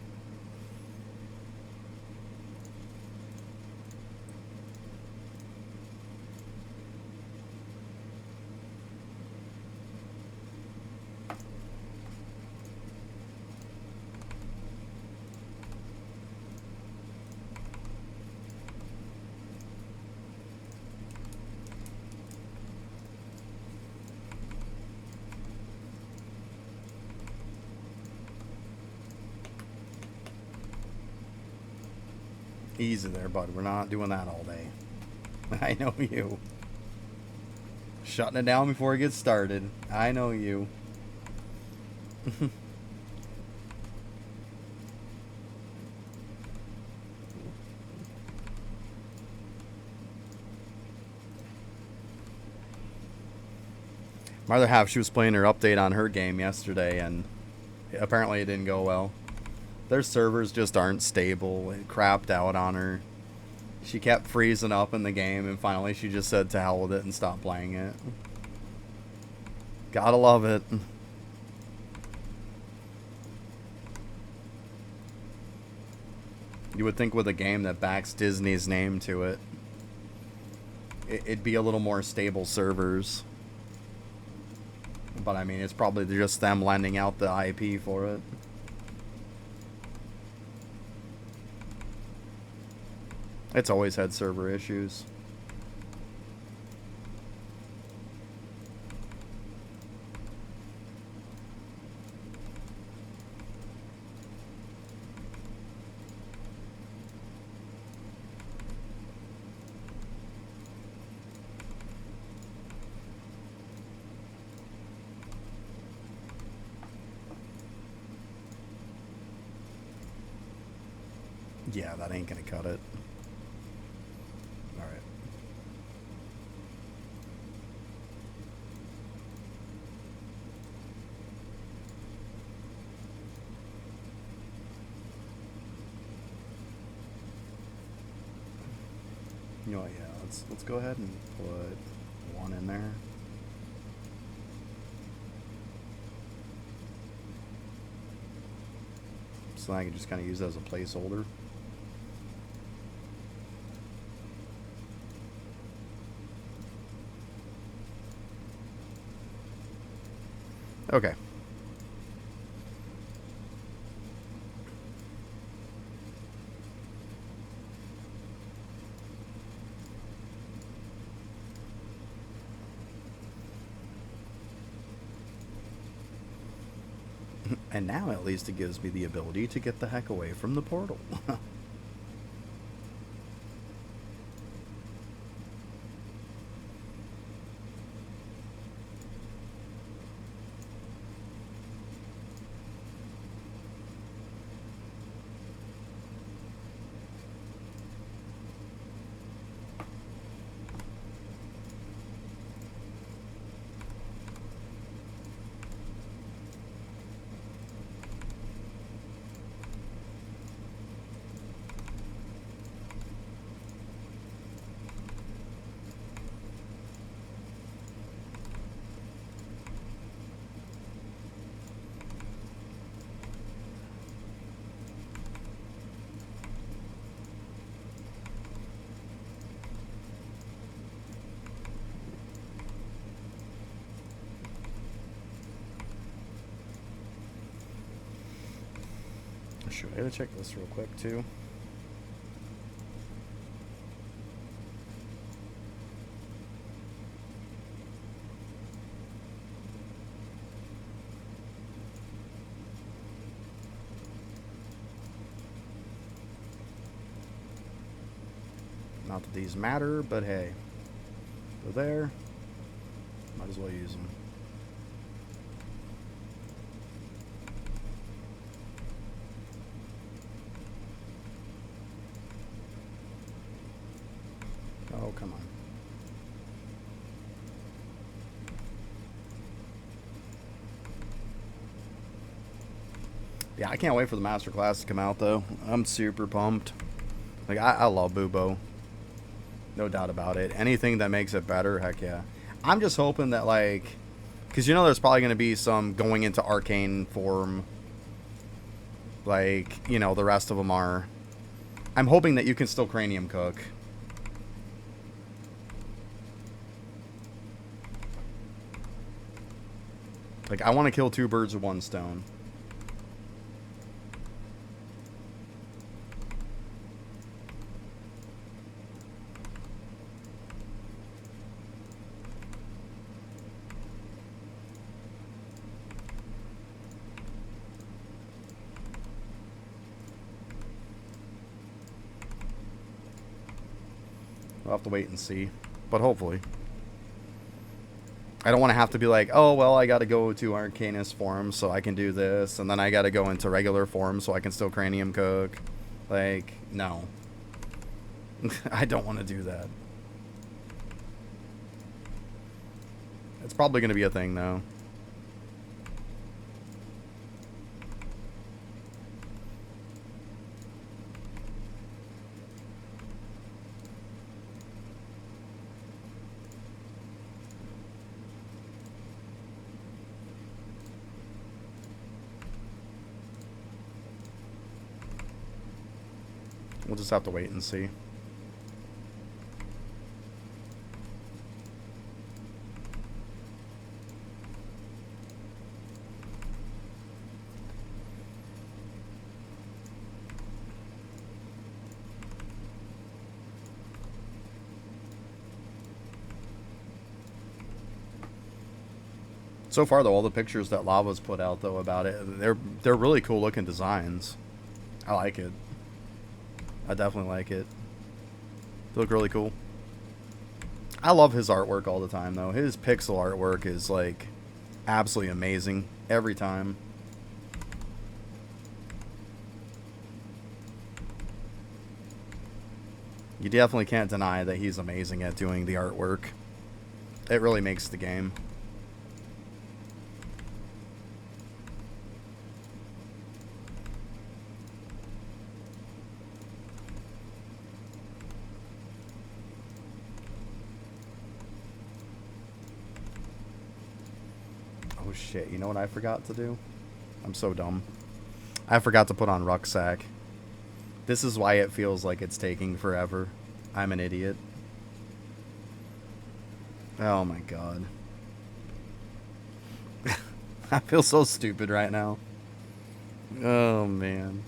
Easy there, bud. We're not doing that all day. I know you. Shutting it down before it gets started. I know you. My other half, she was playing her update on her game yesterday, and apparently it didn't go well. Their servers just aren't stable. It crapped out on her. She kept freezing up in the game, and finally she just said to hell with it and stopped playing it. Gotta love it. You would think with a game that backs Disney's name to it, it'd be a little more stable servers. But I mean, it's probably just them lending out the IP for it. It's always had server issues. Yeah, that ain't gonna cut it. Alright. You know what, yeah, let's go ahead and put one in there. So I can just kind of use it as a placeholder. Okay. And now at least it gives me the ability to get the heck away from the portal. Sure, I gotta check this real quick too. Not that these matter, but hey, they're there. Might as well use them. Yeah, I can't wait for the master class to come out though. I'm super pumped. Like I love Bubo. No doubt about it. Anything that makes it better, heck yeah. I'm just hoping that like, because you know there's probably going to be some going into arcane form. Like, you know, the rest of them are. I'm hoping that you can still cranium cook. Like, I want to kill 2 birds with 1 stone. We'll have to wait and see. But hopefully. I don't want to have to be like, oh, well, I got to go to Arcanist form so I can do this. And then I got to go into regular form so I can still cranium cook. Like, no. I don't want to do that. It's probably going to be a thing, though. We'll just have to wait and see. So far, though, all the pictures that Lava's put out, though, about it, they're really cool looking designs. I like it. I definitely like it. They look really cool. I love his artwork all the time, though. His pixel artwork is, like, absolutely amazing every time. You definitely can't deny that he's amazing at doing the artwork. It really makes the game. Oh shit, you know what I forgot to do? I'm so dumb. I forgot to put on rucksack. This is why it feels like it's taking forever. I'm an idiot. Oh my god. I feel so stupid right now. Oh man.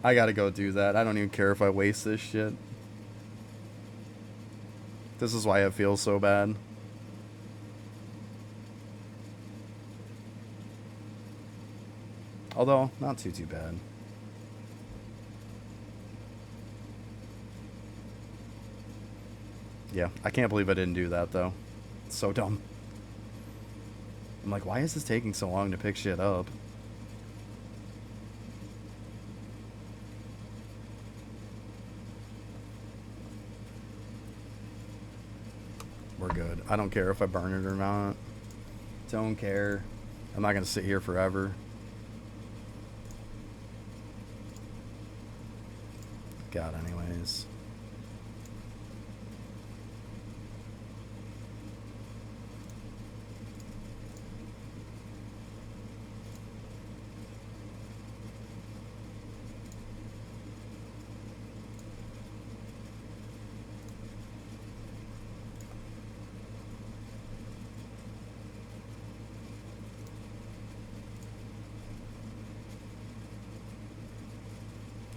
I gotta go do that. I don't even care if I waste this shit. This is why it feels so bad. Although, not too bad. Yeah, I can't believe I didn't do that, though. It's so dumb. I'm like, why is this taking so long to pick shit up? We're good. I don't care if I burn it or not. Don't care. I'm not going to sit here forever. God, anyways.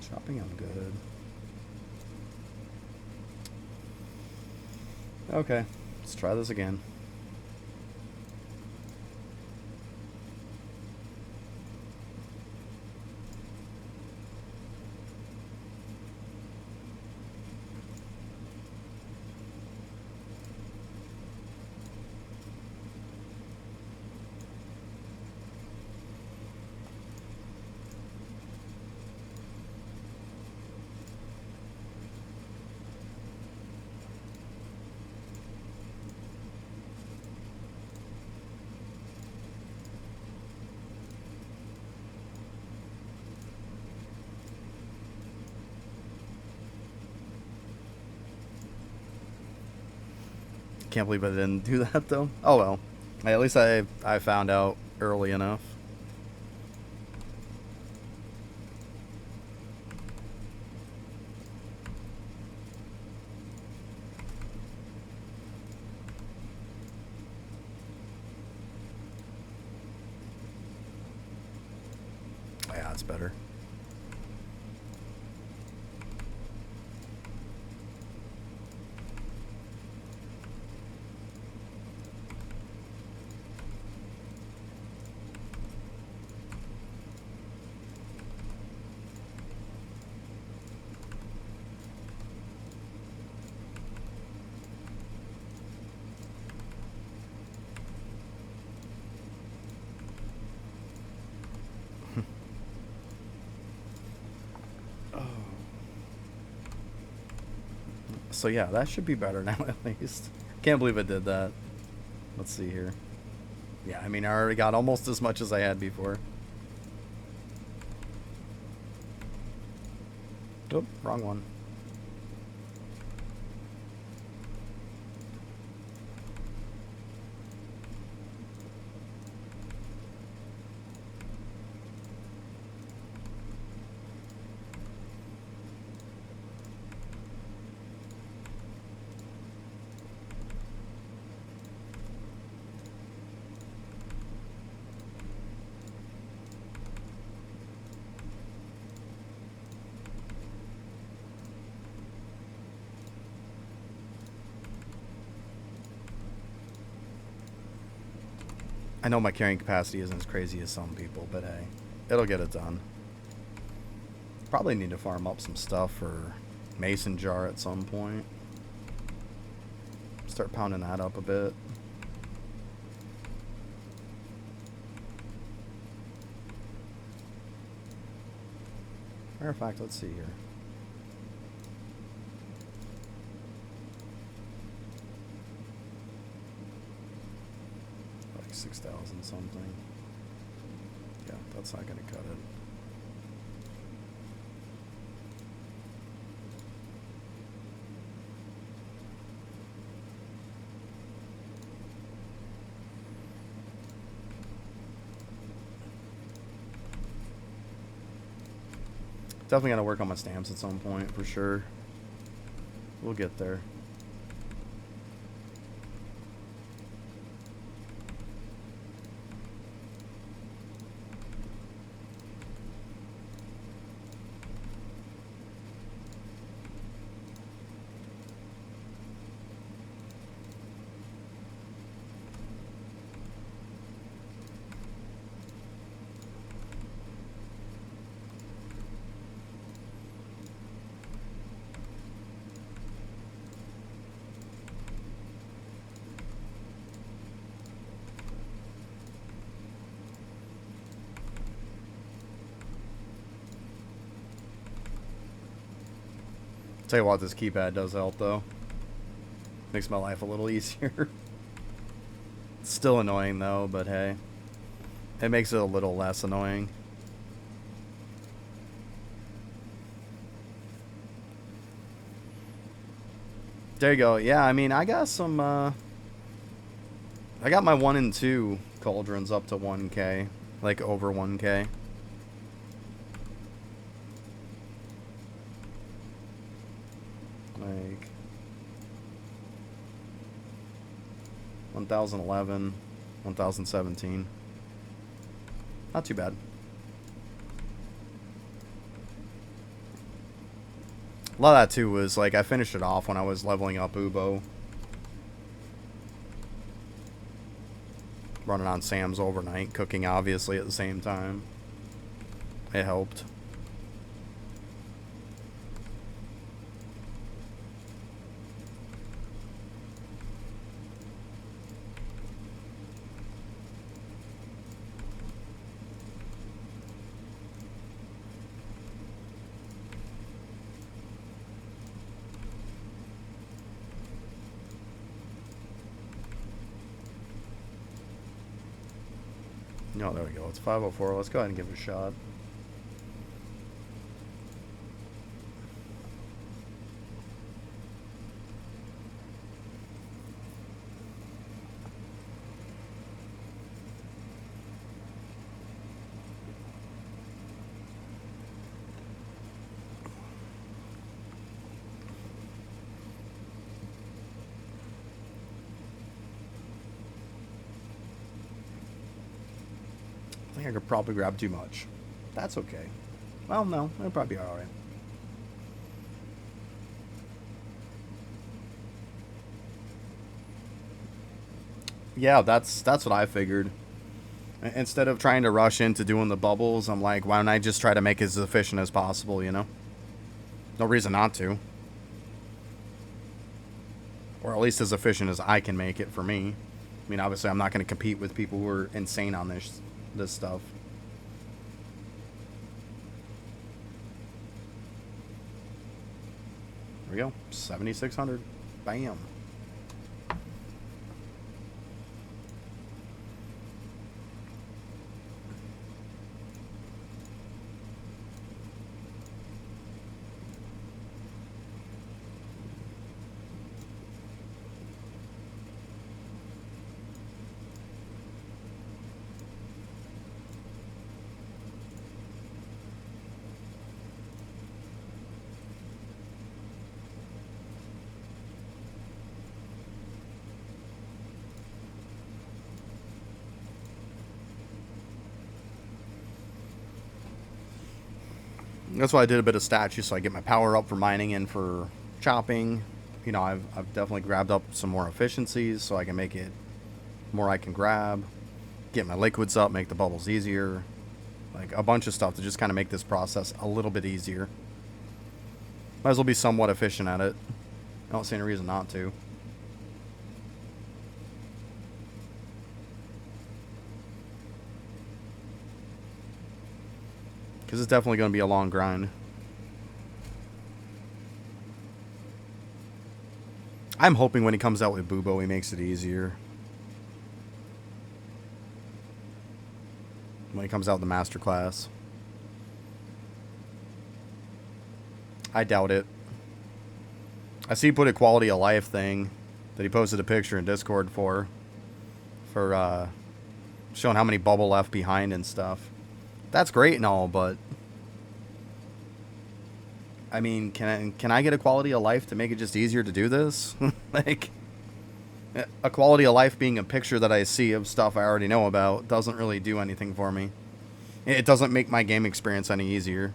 Chopping, I'm good. Okay, let's try this again. Can't believe I didn't do that though. Oh well. At least I found out early enough. Oh, yeah, it's better. So yeah, that should be better now at least. Can't believe I did that. Let's see here. Yeah, I mean, I already got almost as much as I had before. Oop, wrong one. I know my carrying capacity isn't as crazy as some people, but hey, it'll get it done. Probably need to farm up some stuff for mason jar at some point. Start pounding that up a bit. Matter of fact, let's see here. Like 6,000 something. Yeah, that's not gonna cut it. Definitely gotta work on my stamps at some point, for sure. We'll get there. Tell you what, this keypad does help though. Makes my life a little easier. It's still annoying though, but hey. It makes it a little less annoying. There you go. Yeah, I mean, I got some, I got my 1 and 2 cauldrons up to 1K. Like, over 1K. Like 1011, 1017. Not too bad. A lot of that too was like I finished it off when I was leveling up Bubo. Running on Sam's overnight, cooking obviously at the same time. It helped. No, there we go. It's 5:04. Let's go ahead and give it a shot. think I could probably grab too much. That's okay. Well, no, it'll probably be alright. Yeah, that's what I figured. Instead of trying to rush into doing the bubbles, I'm like, why don't I just try to make it as efficient as possible, you know? No reason not to. Or at least as efficient as I can make it for me. I mean, obviously, I'm not going to compete with people who are insane on this stuff. There we go. 7,600. Bam. That's why I did a bit of statues, so I get my power up for mining and for chopping. You know, I've definitely grabbed up some more efficiencies so I can make it more I can grab. Get my liquids up, make the bubbles easier. Like a bunch of stuff to just kind of make this process a little bit easier. Might as well be somewhat efficient at it. I don't see any reason not to. Because it's definitely going to be a long grind. I'm hoping when he comes out with Bubo, he makes it easier. When he comes out with the Masterclass. I doubt it. I see he put a quality of life thing that he posted a picture in Discord for showing how many bubble left behind and stuff. That's great and all, but I mean, can I get a quality of life to make it just easier to do this? Like, a quality of life being a picture that I see of stuff I already know about doesn't really do anything for me. It doesn't make my game experience any easier.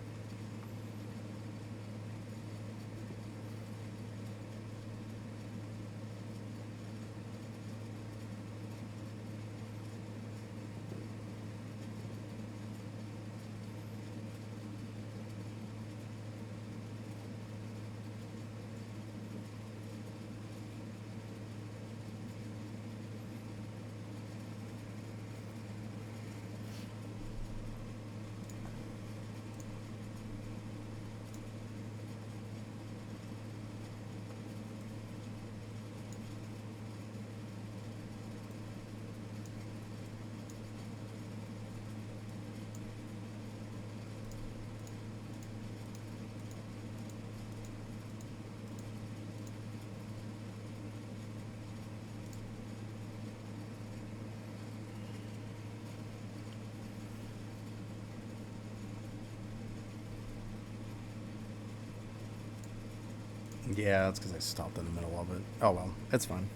Yeah, that's because I stopped in the middle of it. Oh well, it's fine.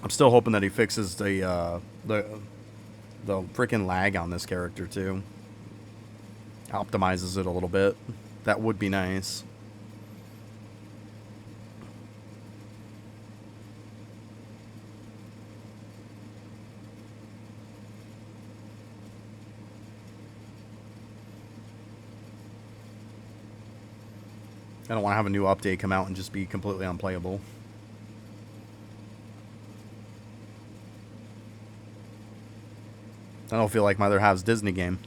I'm still hoping that he fixes the freaking lag on this character too. Optimizes it a little bit. That would be nice. I don't want to have a new update come out and just be completely unplayable. I don't feel like my other half's Disney game.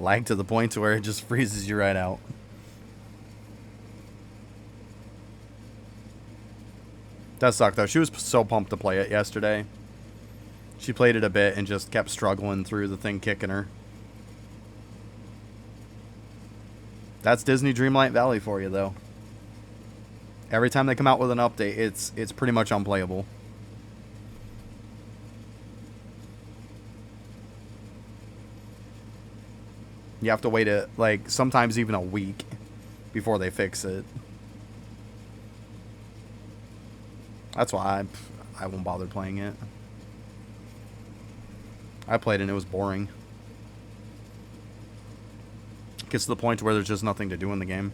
Lag to the point to where it just freezes you right out. Does suck though. She was so pumped to play it yesterday. She played it a bit and just kept struggling through the thing kicking her. That's Disney Dreamlight Valley for you, though. Every time they come out with an update, it's pretty much unplayable. You have to wait like sometimes even a week before they fix it. That's why I won't bother playing it. I played it and it was boring. It gets to the point where there's just nothing to do in the game.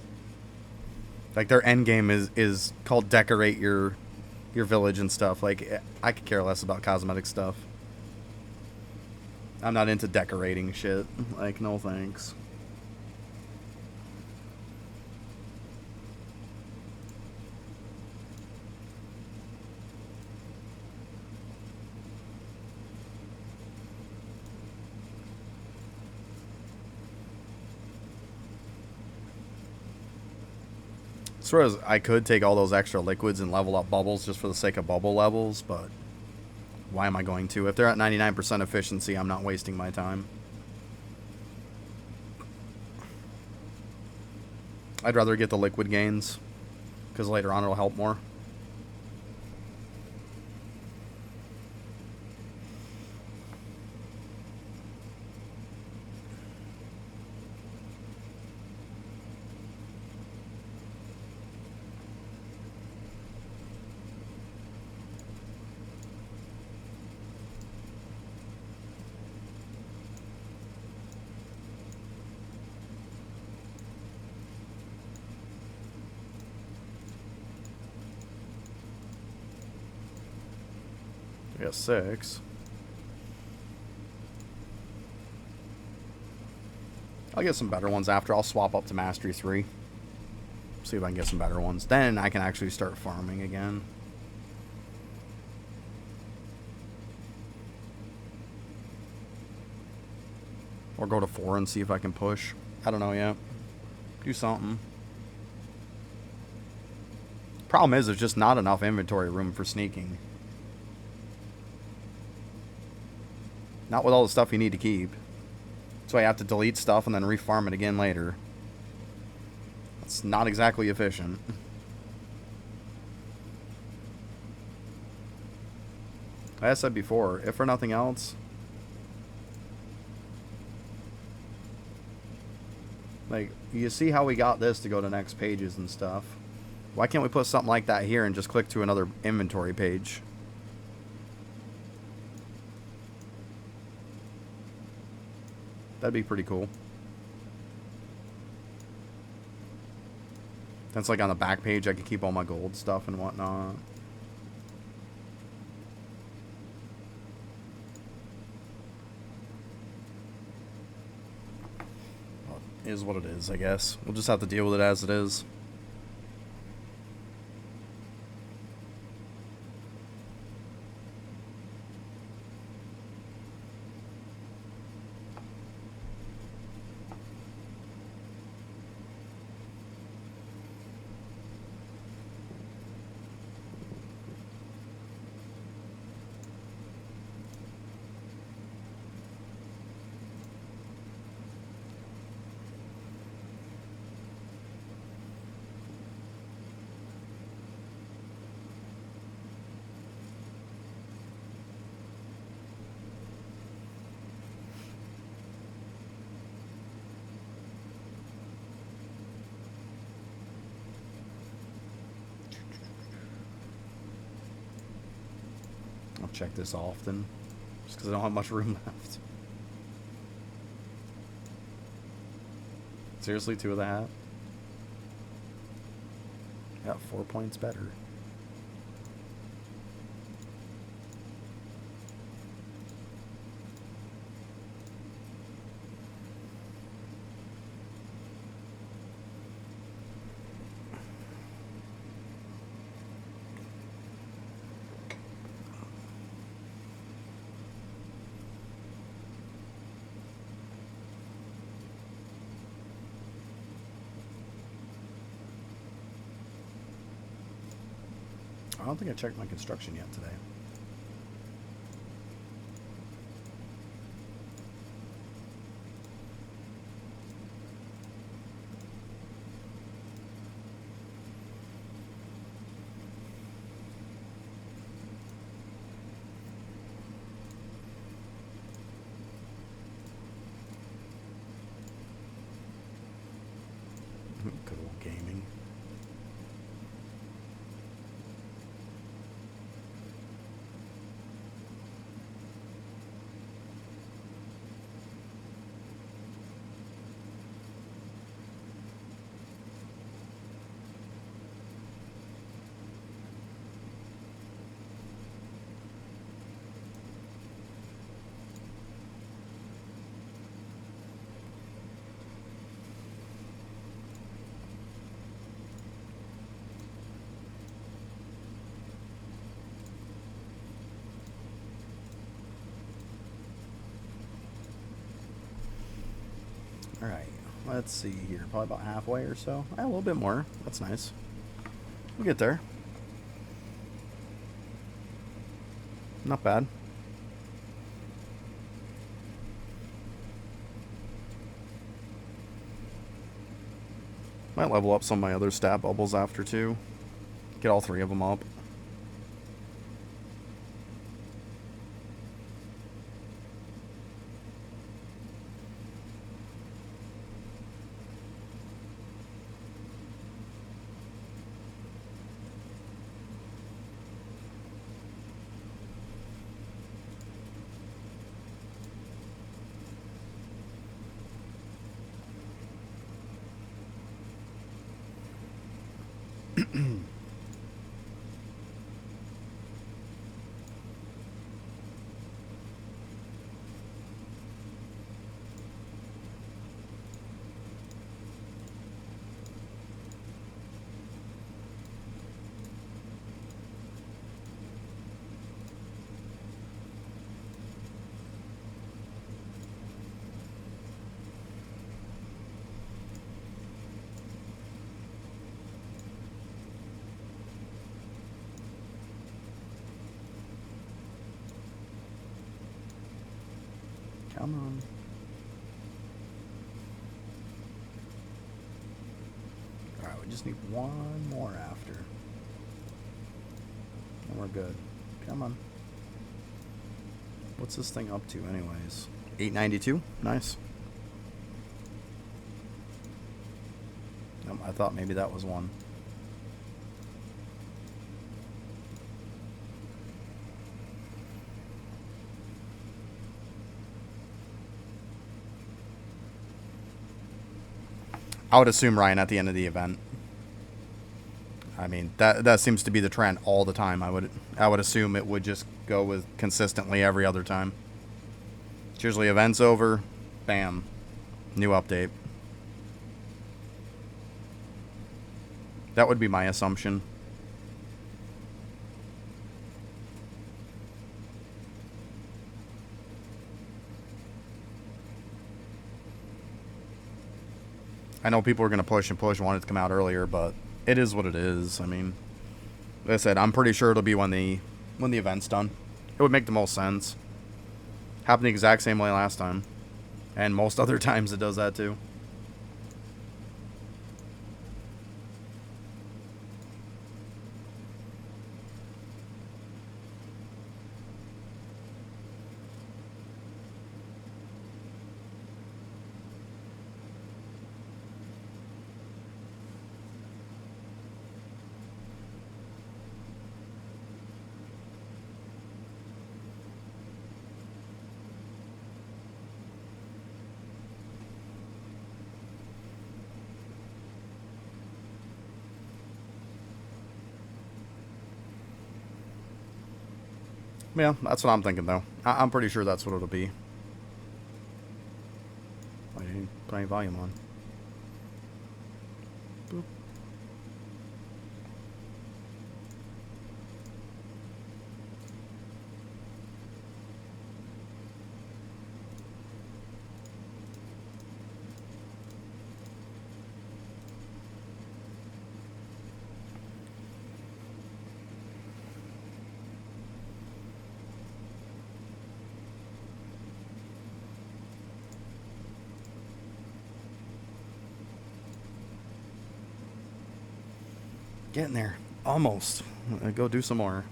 Like their end game is called decorate your village and stuff. Like I could care less about cosmetic stuff. I'm not into decorating shit. Like no thanks. Whereas I could take all those extra liquids and level up bubbles just for the sake of bubble levels, but why am I going to? If they're at 99% efficiency, I'm not wasting my time. I'd rather get the liquid gains, because later on it'll help more. We got 6. I'll get some better ones after. I'll swap up to Mastery 3. See if I can get some better ones. Then I can actually start farming again. Or go to 4 and see if I can push. I don't know yet. Do something. Problem is, there's just not enough inventory room for sneaking. Not with all the stuff you need to keep. So I have to delete stuff and then refarm it again later. That's not exactly efficient. Like I said before, if for nothing else, like, you see how we got this to go to next pages and stuff. Why can't we put something like that here and just click to another inventory page? That'd be pretty cool. That's like on the back page, I could keep all my gold stuff and whatnot. Well, it is what it is, I guess. We'll just have to deal with it as it is. I'll check this often, just because I don't have much room left. Seriously, 2 of the hat? Yeah, 4 points better. I don't think I checked my construction yet today. let's see here. Probably about halfway or so. A little bit more. That's nice. We'll get there. Not bad. Might level up some of my other stat bubbles after too. Get all 3 of them up. Come on. Alright, we just need one more after. And we're good. Come on. What's this thing up to anyways? 892? Nice. I thought maybe that was one. I would assume Ryan at the end of the event. I mean, that seems to be the trend all the time. I would assume it would just go with consistently every other time. It's usually event's over, bam, new update. That would be my assumption. I know people are going to push and push, want it to come out earlier, but it is what it is. I mean, like I said, I'm pretty sure it'll be when the event's done. It would make the most sense. Happened the exact same way last time. And most other times it does that too. Yeah, that's what I'm thinking, though. I'm pretty sure that's what it'll be. I didn't put any volume on. Boop. Getting there. Almost. Go do some more.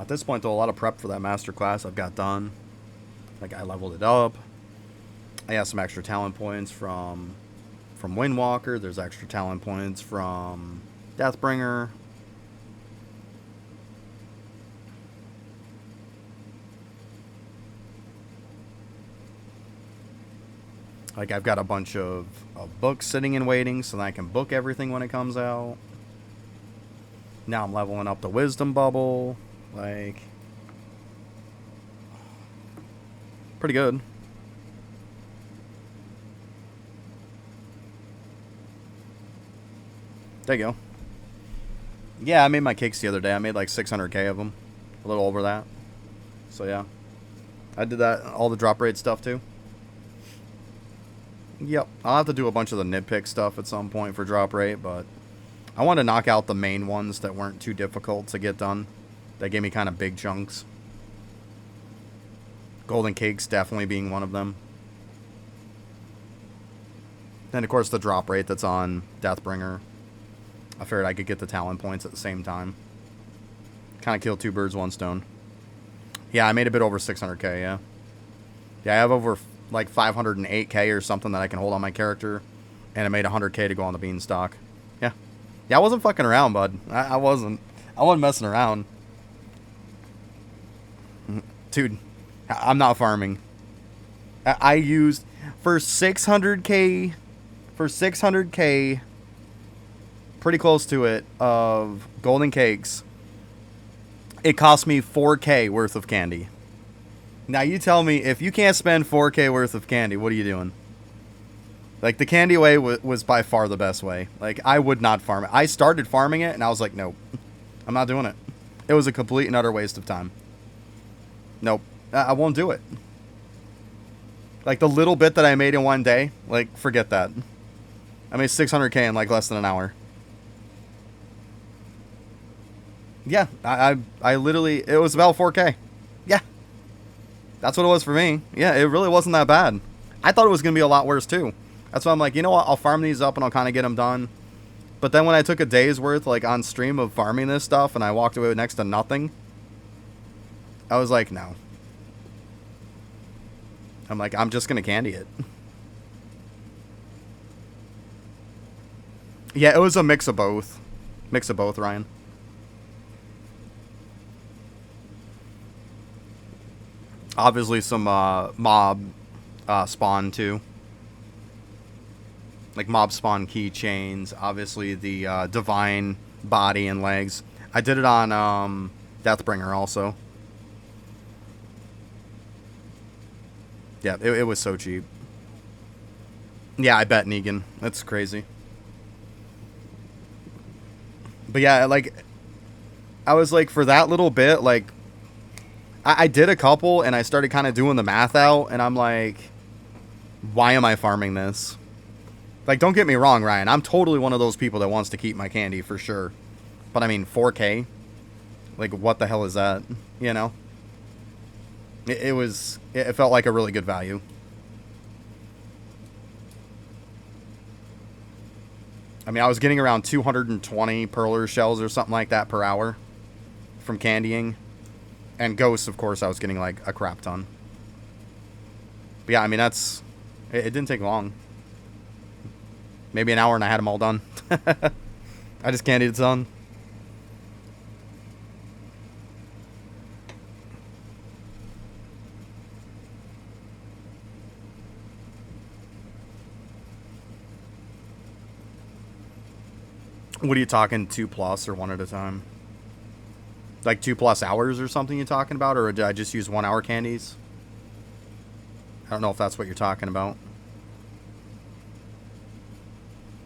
At this point, though, a lot of prep for that master class I've got done. Like, I leveled it up. I got some extra talent points from Windwalker. There's extra talent points from Deathbringer. Like, I've got a bunch of books sitting and waiting so that I can book everything when it comes out. Now I'm leveling up the wisdom bubble. Like, pretty good. There you go. Yeah, I made my cakes the other day. I made like 600k of them. A little over that. So yeah. I did that, all the drop rate stuff too. Yep. I'll have to do a bunch of the nitpick stuff at some point for drop rate, but I want to knock out the main ones that weren't too difficult to get done. That gave me kind of big chunks. Golden cakes definitely being one of them. Then, of course, the drop rate that's on Deathbringer. I figured I could get the talent points at the same time. Kind of kill two birds, one stone. Yeah, I made a bit over 600k, yeah. Yeah, I have over, like, 508k or something that I can hold on my character. And I made 100k to go on the beanstalk. Yeah. Yeah, I wasn't fucking around, bud. I wasn't. I wasn't messing around. Dude, I'm not farming. I used, for 600k... For 600k, pretty close to it, of golden cakes, it cost me 4k worth of candy. Now you tell me, if you can't spend 4k worth of candy, what are you doing? Like, the candy way was by far the best way. Like, I would not farm it. I started farming it, and I was like, nope, I'm not doing it. It was a complete and utter waste of time. Nope, I won't do it. Like, the little bit that I made in one day, like, forget that. I made 600k in like less than an hour. Yeah, I literally, it was about 4k. Yeah. That's what it was for me. Yeah, it really wasn't that bad. I thought it was going to be a lot worse too. That's why I'm like, you know what, I'll farm these up and I'll kind of get them done. But then when I took a day's worth, like, on stream of farming this stuff and I walked away with next to nothing, I was like, no. I'm like, I'm just going to candy it. Yeah, it was a mix of both. Mix of both, Ryan. Obviously some mob spawn too. Like mob spawn keychains. Obviously the divine body and legs. I did it on Deathbringer also. Yeah, it was so cheap. Yeah, I bet Negan. That's crazy. But yeah, like, I was like, for that little bit, like, I did a couple, and I started kind of doing the math out, and I'm like, why am I farming this? Like, don't get me wrong, Ryan. I'm totally one of those people that wants to keep my candy, for sure. But, I mean, 4K? Like, what the hell is that? You know? It felt like a really good value. I mean, I was getting around 220 perler shells or something like that per hour from candying. And ghosts, of course, I was getting like a crap ton. But yeah, I mean, that's... It didn't take long. Maybe an hour and I had them all done. I just candied it done. What are you talking, 2+ or one at a time? Like 2+ hours or something you're talking about? Or did I just use 1 hour candies? I don't know if that's what you're talking about.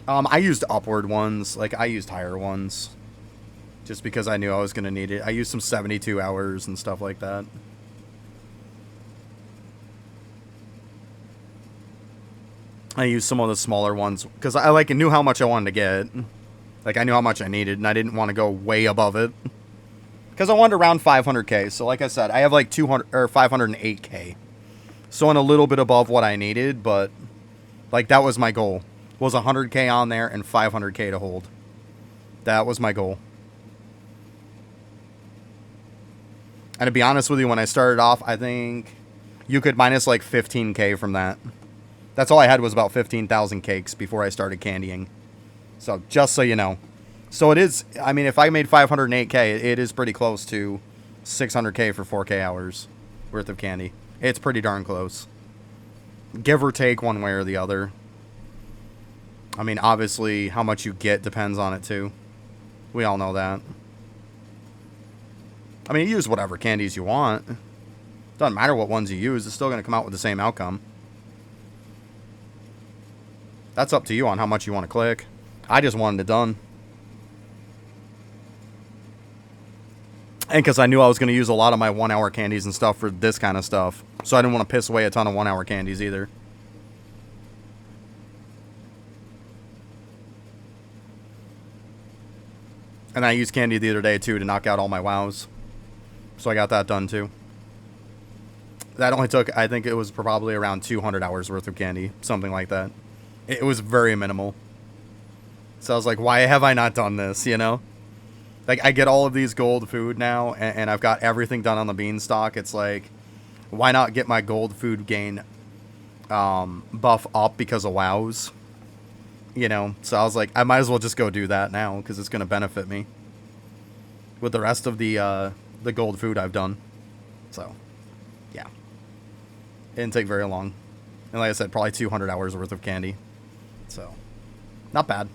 I used upward ones. Like, I used higher ones. Just because I knew I was going to need it. I used some 72 hours and stuff like that. I used some of the smaller ones. Because I knew how much I wanted to get. Like, I knew how much I needed, and I didn't want to go way above it. Because I wanted around 500k. So, like I said, I have like 200 or 508k. So, I'm a little bit above what I needed, but, like, that was my goal. Was 100k on there and 500k to hold. That was my goal. And to be honest with you, when I started off, I think you could minus like 15k from that. That's all I had was about 15,000 cakes before I started candying. So, just so you know. So, it is, I mean, if I made 508k, it is pretty close to 600k for 4k hours worth of candy. It's pretty darn close. Give or take one way or the other. I mean, obviously, how much you get depends on it, too. We all know that. I mean, you use whatever candies you want. Doesn't matter what ones you use. It's still going to come out with the same outcome. That's up to you on how much you want to click. I just wanted it done. And because I knew I was going to use a lot of my 1 hour candies and stuff for this kind of stuff. So I didn't want to piss away a ton of 1 hour candies either. And I used candy the other day too to knock out all my wows. So I got that done too. That only took, I think it was probably around 200 hours worth of candy. Something like that. It was very minimal. So I was like, why have I not done this, you know? Like, I get all of these gold food now, and I've got everything done on the beanstalk. It's like, why not get my gold food gain buff up because of wows? You know? So I was like, I might as well just go do that now, because it's going to benefit me. With the rest of the gold food I've done. So, yeah. It didn't take very long. And like I said, probably 200 hours worth of candy. So, not bad.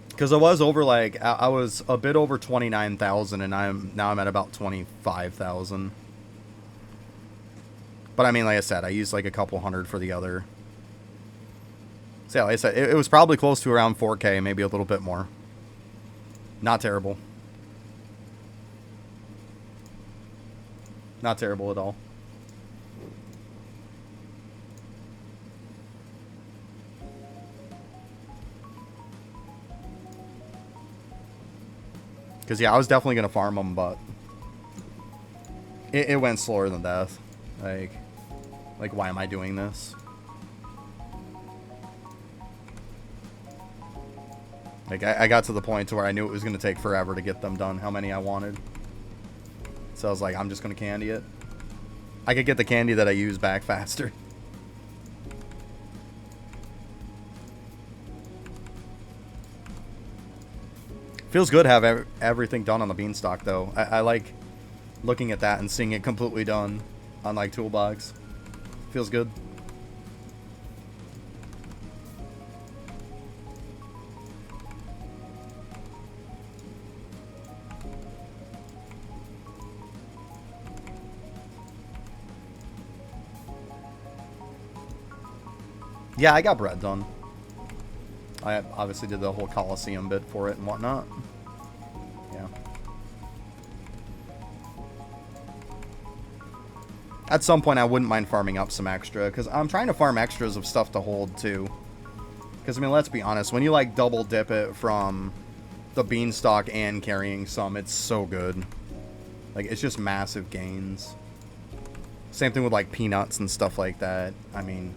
Because I was over, like, I was a bit over 29,000, and now I'm at about 25,000. But I mean, like I said, I used like a couple hundred for the other. So yeah, like I said, it was probably close to around 4K, maybe a little bit more. Not terrible. Not terrible at all. Because, yeah, I was definitely going to farm them, but it went slower than death. Like, why am I doing this? Like, I got to the point to where I knew it was going to take forever to get them done, how many I wanted. So I was like, I'm just going to candy it. I could get the candy that I use back faster. Feels good to have everything done on the beanstalk, though. I like looking at that and seeing it completely done on, like, Toolbox. Feels good. Yeah, I got bread done. I obviously did the whole Coliseum bit for it and whatnot. Yeah. At some point, I wouldn't mind farming up some extra, because I'm trying to farm extras of stuff to hold, too. Because, I mean, let's be honest, when you, like, double dip it from the beanstalk and carrying some, it's so good. Like, it's just massive gains. Same thing with, like, peanuts and stuff like that. I mean,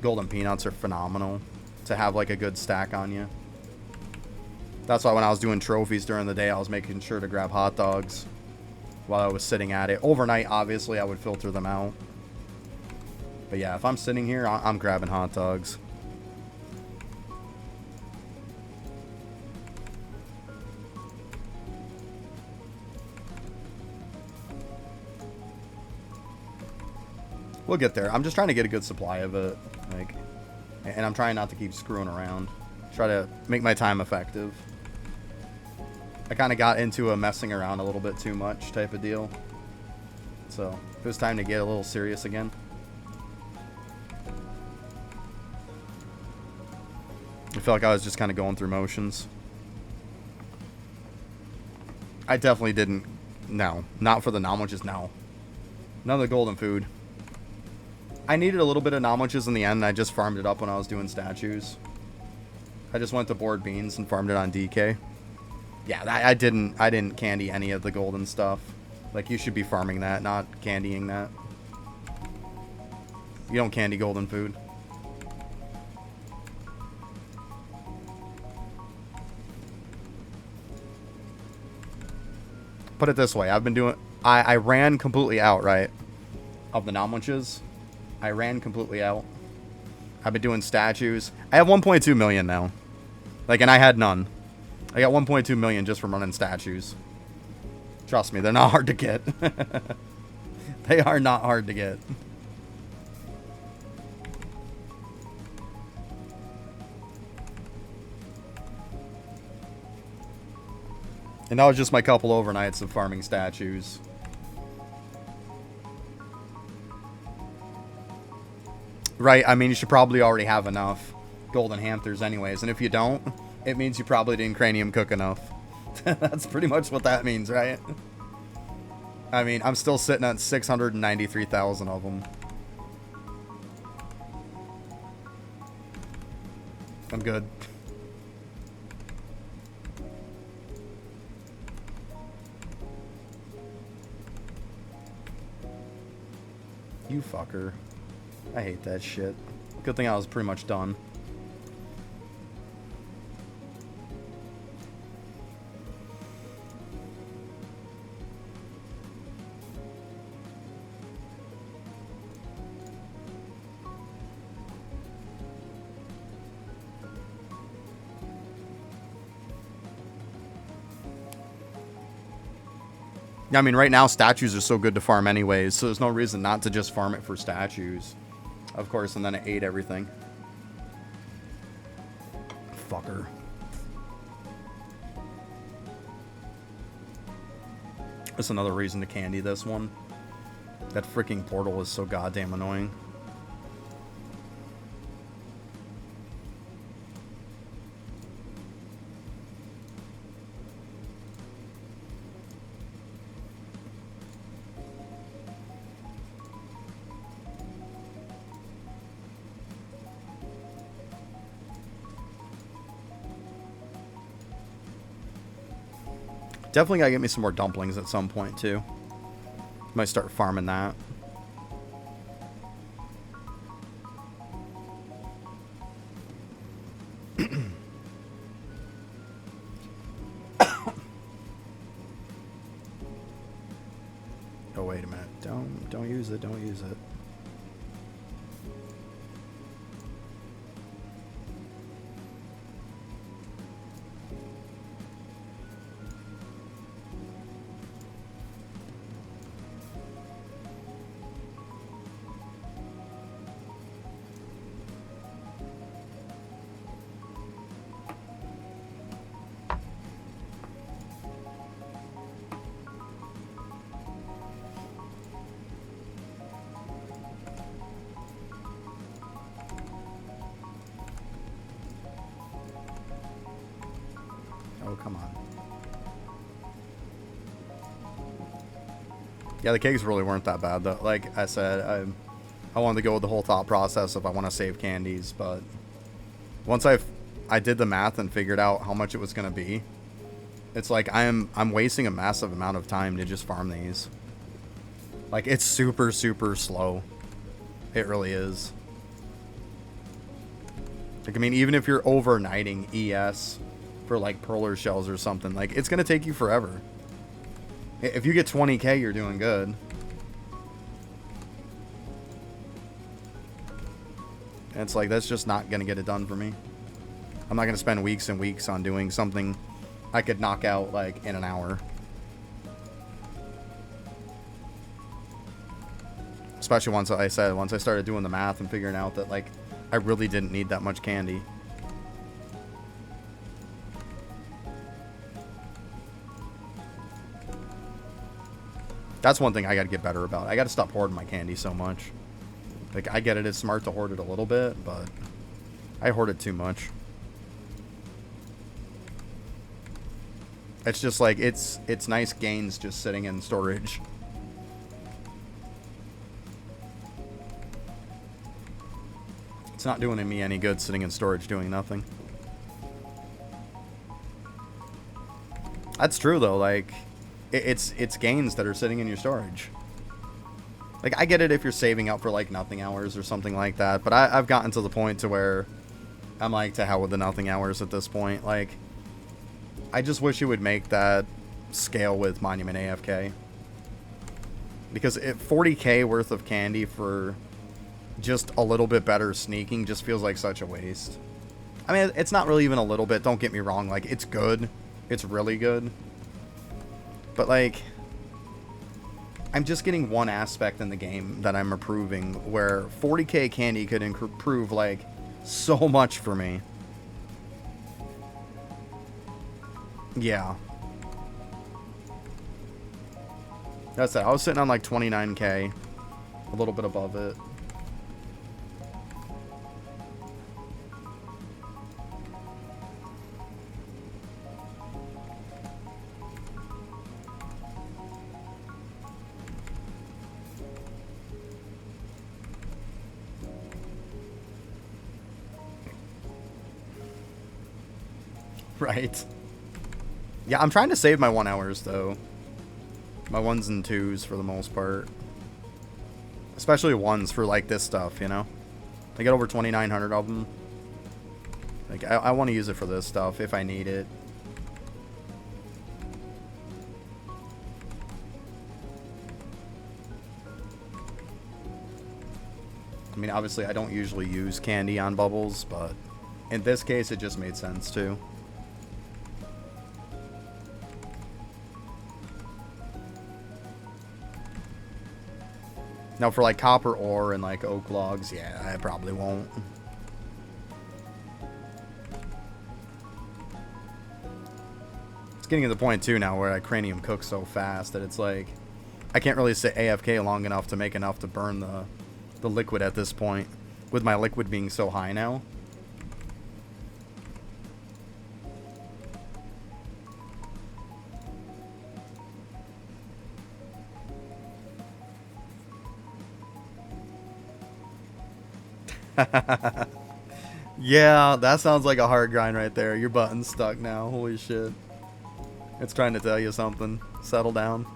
golden peanuts are phenomenal to have, like, a good stack on you. That's why when I was doing trophies during the day, I was making sure to grab hot dogs while I was sitting at it. Overnight, obviously, I would filter them out. But yeah, if I'm sitting here, I'm grabbing hot dogs. We'll get there. I'm just trying to get a good supply of it. Like, and I'm trying not to keep screwing around. Try to make my time effective. I kind of got into a messing around a little bit too much type of deal. So, it was time to get a little serious again. I felt like I was just kind of going through motions. I definitely didn't. No. Not for the knowledges, no. None of the golden food. I needed a little bit of knowledges in the end, and I just farmed it up when I was doing statues. I just went to board beans and farmed it on DK. Yeah, I didn't candy any of the golden stuff. Like, you should be farming that, not candying that. You don't candy golden food. Put it this way, I've been doing... I ran completely out, right? Of the knowledges. I ran completely out. I've been doing statues. I have 1.2 million now. Like, and I had none. I got 1.2 million just from running statues. Trust me, they're not hard to get. They are not hard to get. And that was just my couple overnights of farming statues. Right, I mean, you should probably already have enough golden hamsters anyways. And if you don't, it means you probably didn't cranium cook enough. That's pretty much what that means, right? I mean, I'm still sitting at 693,000 of them. I'm good. You fucker. I hate that shit. Good thing I was pretty much done. I mean, right now, statues are so good to farm anyways, so there's no reason not to just farm it for statues. Of course, and then it ate everything. Fucker. That's another reason to candy this one. That freaking portal is so goddamn annoying. Definitely gotta get me some more dumplings at some point, too. Might start farming that. Oh, wait a minute. Don't use it. Don't use it. Oh, come on. Yeah, the cakes really weren't that bad, though. Like I said, I wanted to go with the whole thought process of I want to save candies, but once I did the math and figured out how much it was going to be, it's like I'm wasting a massive amount of time to just farm these. Like, it's super, super slow. It really is. Like, I mean, even if you're overnighting ES for, like, perler shells or something, like, it's going to take you forever. If you get 20k, you're doing good. And it's like, that's just not going to get it done for me. I'm not going to spend weeks and weeks on doing something I could knock out, like, in an hour. Especially once I started doing the math and figuring out that, like, I really didn't need that much candy. That's one thing I got to get better about. I got to stop hoarding my candy so much. Like, I get it, it's smart to hoard it a little bit, but I hoard it too much. It's just like, it's nice gains just sitting in storage. It's not doing me any good sitting in storage doing nothing. That's true though, like, it's gains that are sitting in your storage. Like, I get it if you're saving up for, like, nothing hours or something like that, but I've gotten to the point to where I'm like, to hell with the nothing hours at this point. Like, I just wish it would make that scale with Monument AFK. Because 40k worth of candy for just a little bit better sneaking just feels like such a waste. I mean, it's not really even a little bit, don't get me wrong. Like, it's good. It's really good. But, like, I'm just getting one aspect in the game that I'm improving, where 40k candy could improve, like, so much for me. Yeah. That's it. I was sitting on, like, 29k. A little bit above it. Right. Yeah, I'm trying to save my 1 hours, though. My 1s and 2s for the most part. Especially 1s for, like, this stuff, you know? I get over 2,900 of them. Like, I want to use it for this stuff if I need it. I mean, obviously, I don't usually use candy on bubbles, but in this case, it just made sense, too. Now, for, like, copper ore and, like, oak logs, yeah, I probably won't. It's getting to the point, too, now where cranium cooks so fast that it's like, I can't really sit AFK long enough to make enough to burn the liquid at this point, with my liquid being so high now. Yeah, that sounds like a hard grind right there. Your button's stuck now. Holy shit. It's trying to tell you something. Settle down.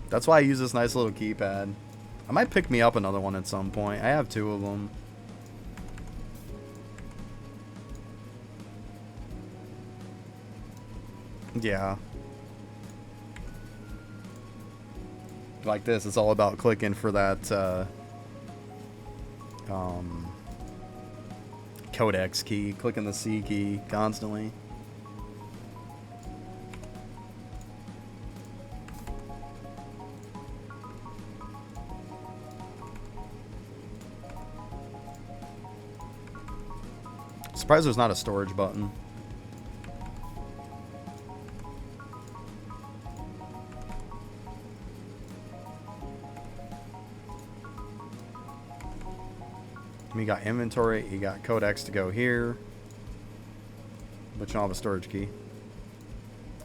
That's why I use this nice little keypad. I might pick me up another one at some point. I have 2 of them. Yeah. Like this, it's all about clicking for that codex key, clicking the C key constantly. Surprised there's not a storage button. You got inventory, you got codex to go here, but you don't have a storage key.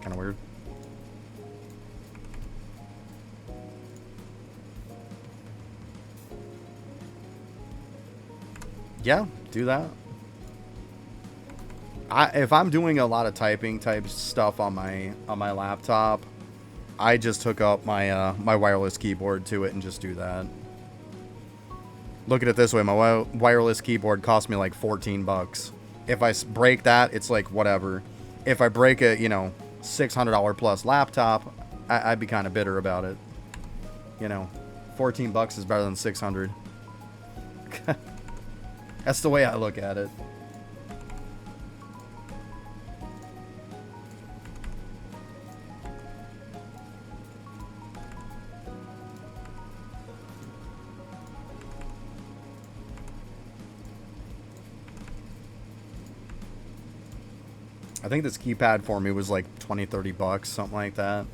Kind of weird. Yeah, do that. If I'm doing a lot of typing type stuff on my laptop, I just hook up my my wireless keyboard to it and just do that. Look at it this way, my wireless keyboard cost me like 14 bucks. If I break that, it's like whatever. If I break a, you know, $600 plus laptop, I'd be kind of bitter about it. You know, 14 bucks is better than 600. That's the way I look at it. I think this keypad for me was like 20, 30 bucks, something like that.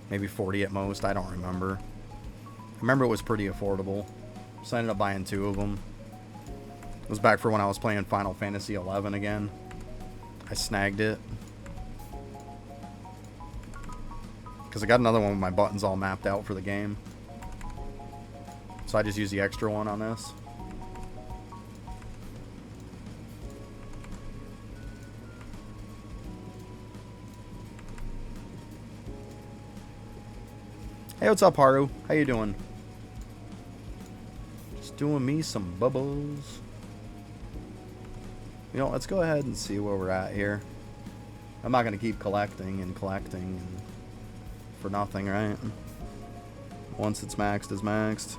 Maybe 40 at most, I don't remember. I remember it was pretty affordable. So I ended up buying 2 of them. It was back for when I was playing Final Fantasy 11 again. I snagged it. Because I got another one with my buttons all mapped out for the game. So I just used the extra one on this. Hey, what's up, Haru? How you doing? Just doing me some bubbles. You know, let's go ahead and see where we're at here. I'm not going to keep collecting and for nothing, right? Once it's maxed, it's maxed.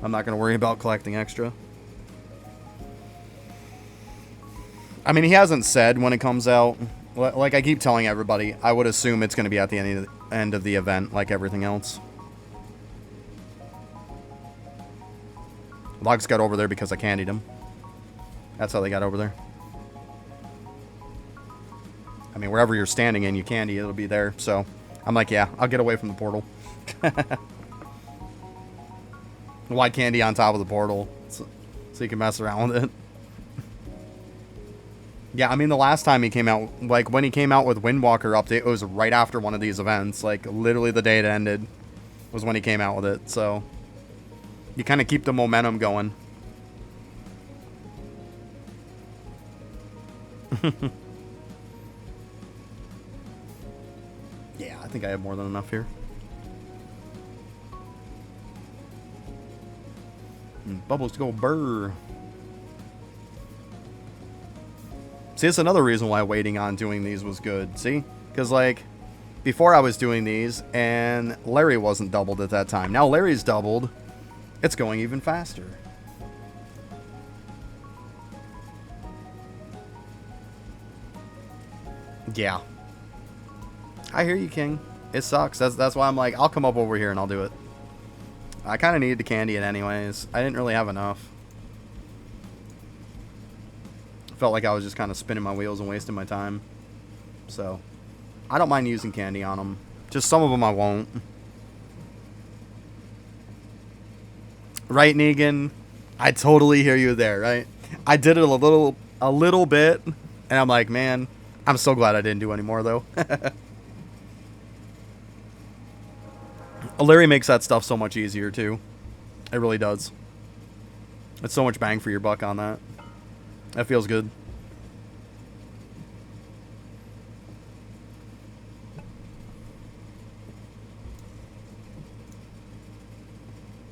I'm not going to worry about collecting extra. I mean, he hasn't said when it comes out. Like I keep telling everybody, I would assume it's going to be at the end of the event, like everything else. Logs got over there because I candied him. That's how they got over there. I mean, wherever you're standing in, you candy, it'll be there. So I'm like, yeah, I'll get away from the portal. Why candy on top of the portal? So you can mess around with it. Yeah, I mean, the last time he came out, like when he came out with Windwalker update, it was right after one of these events. Like literally the day it ended was when he came out with it. So You kind of keep the momentum going. Yeah, I think I have more than enough here. Bubbles go burr. See, it's another reason why waiting on doing these was good. See? Because, like, before I was doing these, and Larry wasn't doubled at that time. Now Larry's doubled. It's going even faster. Yeah. I hear you, King. It sucks. That's why I'm like, I'll come up over here and I'll do it. I kind of needed to candy it anyways. I didn't really have enough. Felt like I was just kind of spinning my wheels and wasting my time. So, I don't mind using candy on them. Just some of them I won't. Right, Negan? I totally hear you there, right? I did it a little bit, and I'm like, man, I'm so glad I didn't do any more, though. Larry makes that stuff so much easier, too. It really does. It's so much bang for your buck on that. That feels good.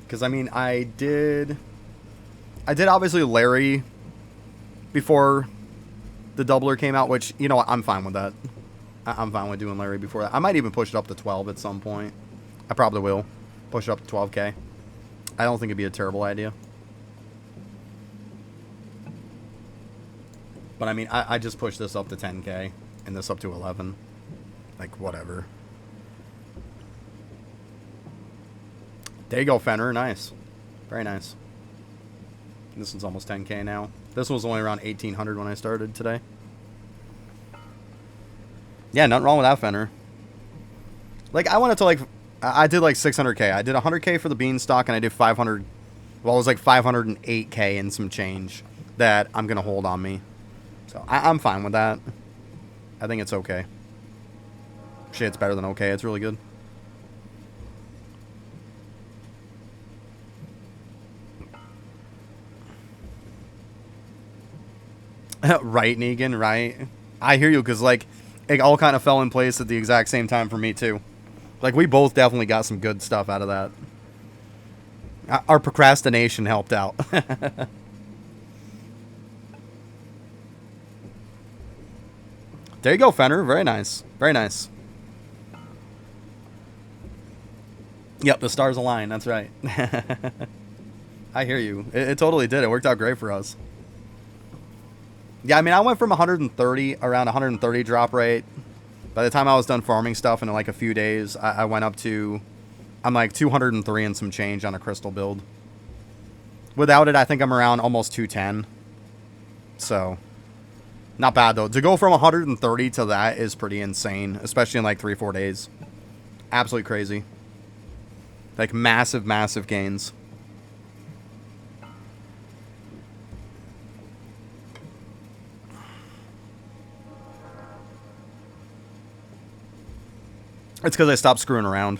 Because, I mean, I did obviously Larry before the doubler came out, which, you know what, I'm fine with that. I'm fine with doing Larry before that. I might even push it up to 12 at some point. I probably will. Push it up to 12K. I don't think it'd be a terrible idea. But, I mean, I just pushed this up to 10K and this up to 11. Like, whatever. There you go, Fenrir. Nice. Very nice. This one's almost 10K now. This one was only around 1,800 when I started today. Yeah, nothing wrong with that, Fenrir. Like, I wanted to, like... I did, like, 600K. I did 100K for the Beanstalk, and I did 500... Well, it was, like, 508K and some change that I'm going to hold on me. So, I'm fine with that. I think it's okay. Shit, it's better than okay. It's really good. Right, Negan, right? I hear you, because, like, it all kind of fell in place at the exact same time for me, too. Like, we both definitely got some good stuff out of that. Our procrastination helped out. There you go, Fenrir. Very nice. Very nice. Yep, the stars align. That's right. I hear you. It totally did. It worked out great for us. Yeah, I mean, I went from 130, around 130 drop rate. By the time I was done farming stuff in like a few days, I went up to, I'm like 203 and some change on a crystal build. Without it, I think I'm around almost 210. So, not bad though. To go from 130 to that is pretty insane, especially in like 3-4 days. Absolutely crazy. Like massive, massive gains. It's because I stopped screwing around.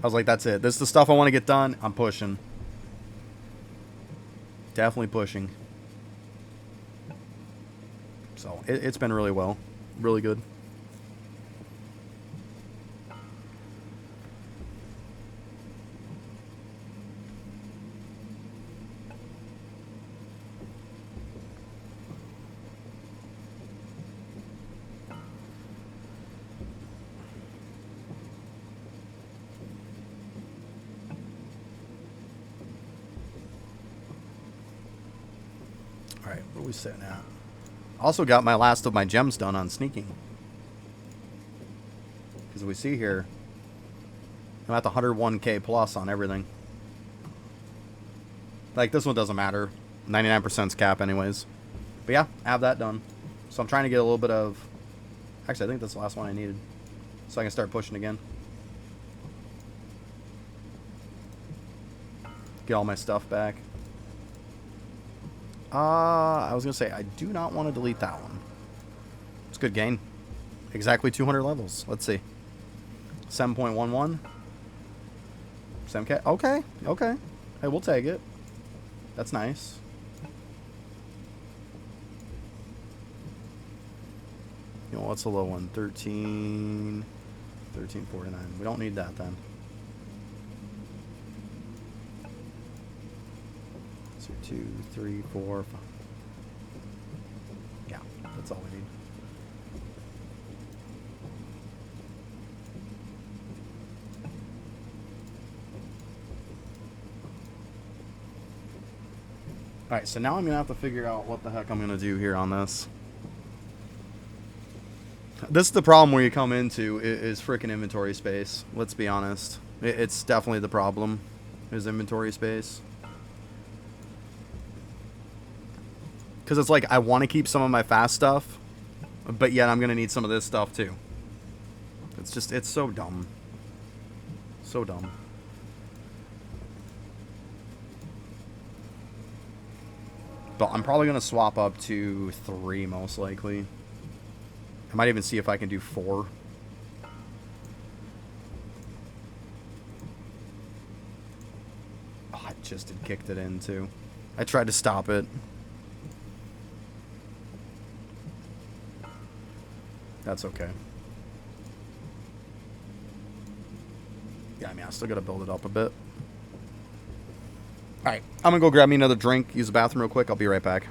I was like, that's it. This is the stuff I want to get done. I'm pushing. Definitely pushing. So, it's been really well. Really good. Alright, what are we sitting at? Also got my last of my gems done on sneaking. Because we see here, I'm at the 101k plus on everything. Like, this one doesn't matter. 99%'s cap anyways. But yeah, I have that done. So I'm trying to get a little bit of... Actually, I think that's the last one I needed. So I can start pushing again. Get all my stuff back. I was going to say, I do not want to delete that one. It's a good gain. Exactly 200 levels. Let's see. 7.11. 7K. Okay. Okay. Hey, we'll take it. That's nice. You know, what's a low one? 13.49. We don't need that then. So 2, 3, 4, 5. Yeah, that's all we need. Alright, so now I'm going to have to figure out what the heck I'm going to do here on this. This is the problem where you come into is freaking inventory space. Let's be honest. It's definitely the problem, is inventory space. Because it's like, I want to keep some of my fast stuff, but yet I'm going to need some of this stuff too. It's just, it's so dumb. So dumb. But I'm probably going to swap up to 3 most likely. I might even see if I can do 4. Oh, I just had kicked it in too. I tried to stop it. That's okay. Yeah, I mean, I still got to build it up a bit. Alright, I'm going to go grab me another drink, use the bathroom real quick. I'll be right back.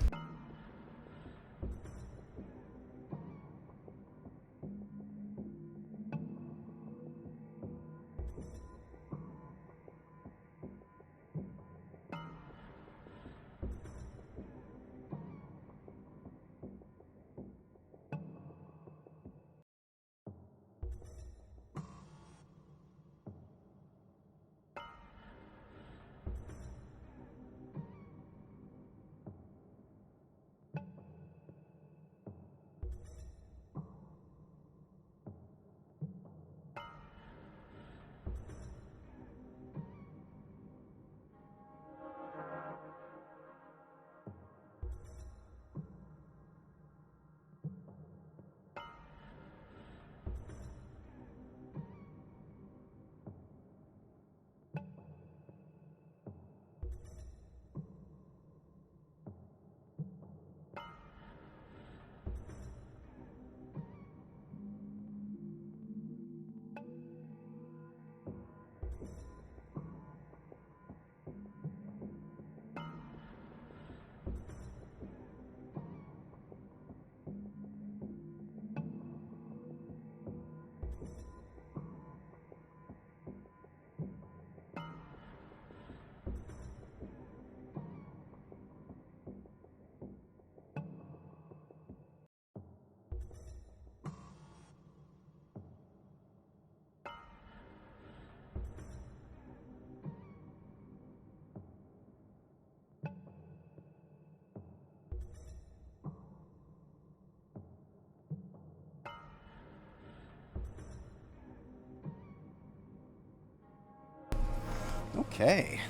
Okay.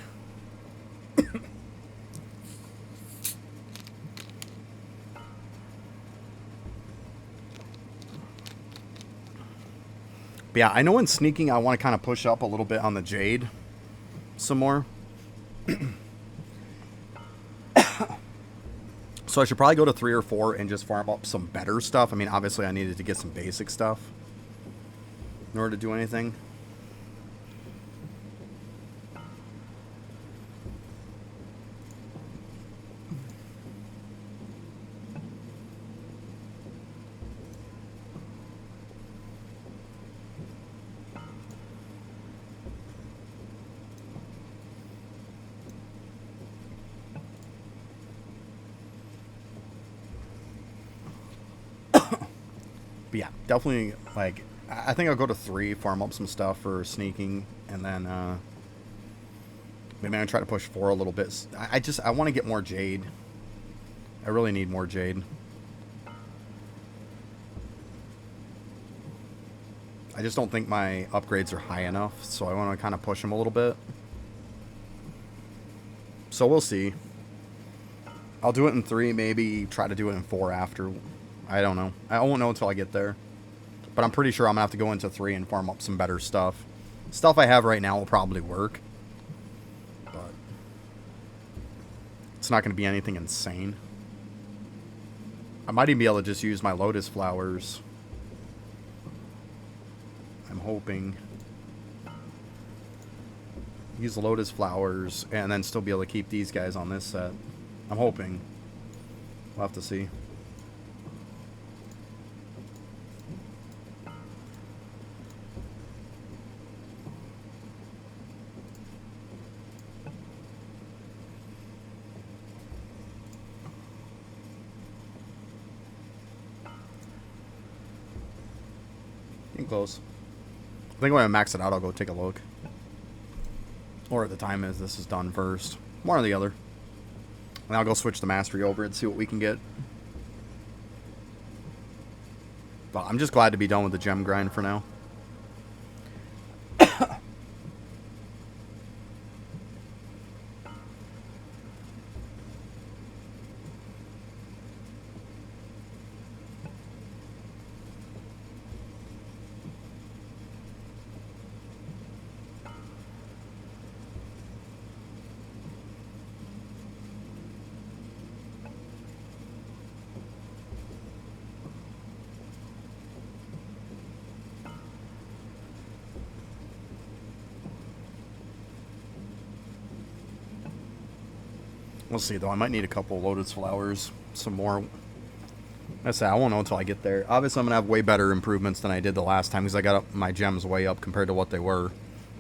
But yeah, I know in sneaking I want to kind of push up a little bit on the Jade some more. So I should probably go to 3 or 4 and just farm up some better stuff. I mean, obviously I needed to get some basic stuff in order to do anything. But yeah, definitely, like, I think I'll go to 3, farm up some stuff for sneaking, and then, maybe I'll try to push 4 a little bit. I want to get more Jade. I really need more Jade. I just don't think my upgrades are high enough, so I want to kind of push them a little bit. So we'll see. I'll do it in 3, maybe try to do it in 4 after. I don't know. I won't know until I get there. But I'm pretty sure I'm going to have to go into 3 and farm up some better stuff. Stuff I have right now will probably work. But It's not going to be anything insane. I might even be able to just use my lotus flowers. I'm hoping. Use the lotus flowers and then still be able to keep these guys on this set. I'm hoping. We'll have to see. Getting close. I think when I max it out, I'll go take a look. Or at the time as this is done first. One or the other. And I'll go switch the mastery over and see what we can get. But I'm just glad to be done with the gem grind for now. We'll see, though. I might need a couple lotus flowers. Some more. I say I won't know until I get there. Obviously, I'm going to have way better improvements than I did the last time because I got up my gems way up compared to what they were.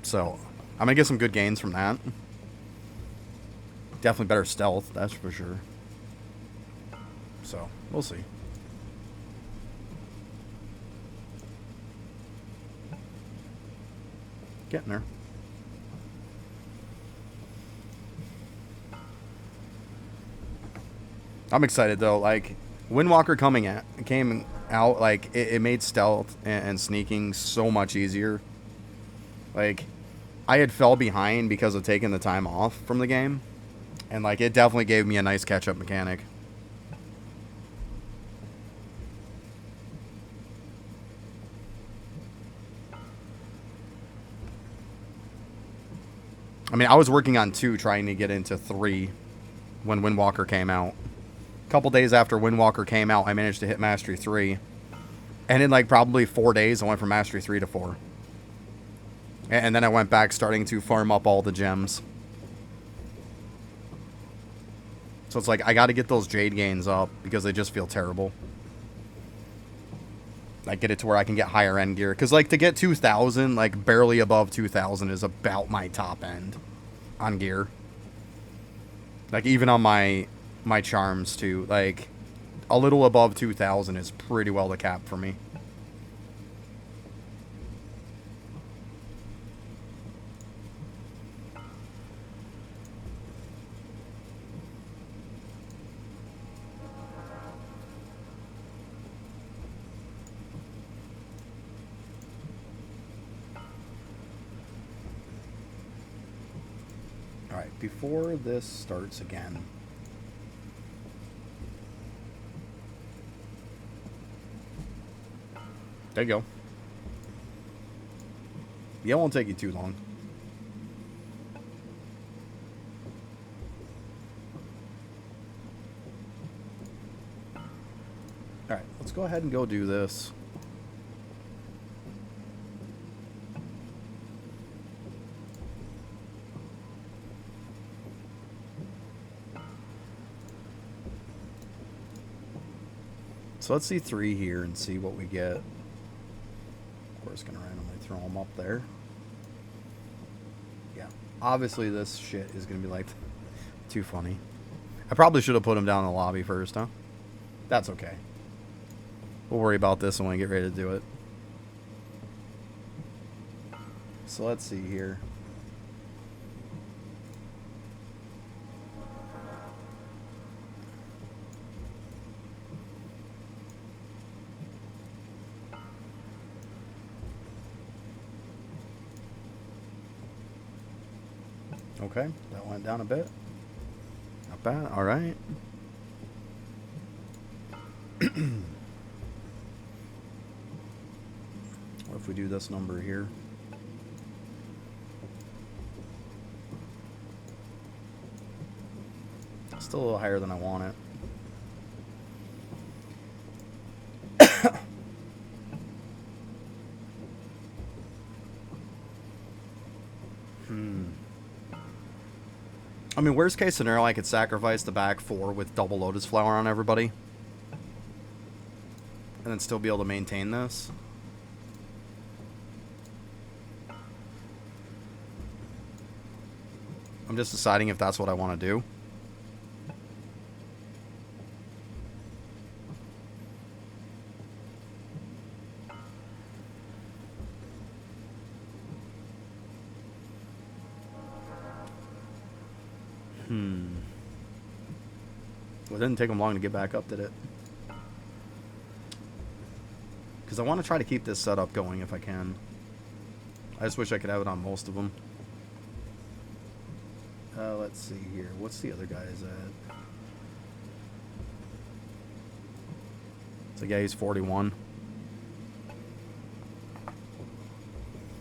So, I'm going to get some good gains from that. Definitely better stealth, that's for sure. So, we'll see. Getting there. I'm excited though. Like Windwalker came out, like it made stealth and sneaking so much easier. Like I had fell behind because of taking the time off from the game, and like it definitely gave me a nice catch-up mechanic. I mean, I was working on 2 trying to get into 3 when Windwalker came out. A couple days after Windwalker came out, I managed to hit Mastery 3. And in like probably 4 days, I went from Mastery 3 to 4. And then I went back starting to farm up all the gems. So it's like, I got to get those Jade gains up because they just feel terrible. Like, get it to where I can get higher end gear. Because, like, to get 2,000, like, barely above 2,000 is about my top end on gear. Like, even on my charms, too. Like, a little above 2,000 is pretty well the cap for me. Alright, before this starts again... There you go. Yeah, it won't take you too long. Alright, let's go ahead and go do this. So let's see 3 here and see what we get. We're just going to randomly throw them up there. Yeah. Obviously, this shit is going to be, like, too funny. I probably should have put them down in the lobby first, huh? That's okay. We'll worry about this when we get ready to do it. So let's see here. Okay, that went down a bit. Not bad, alright. What if we do this number here? Still a little higher than I want it. I mean, worst case scenario, I could sacrifice the back 4 with double lotus flower on everybody. And then still be able to maintain this. I'm just deciding if that's what I want to do. Well, it didn't take them long to get back up, did it? Because I want to try to keep this setup going if I can. I just wish I could have it on most of them. Let's see here. What's the other guy's at? So yeah, he's 41.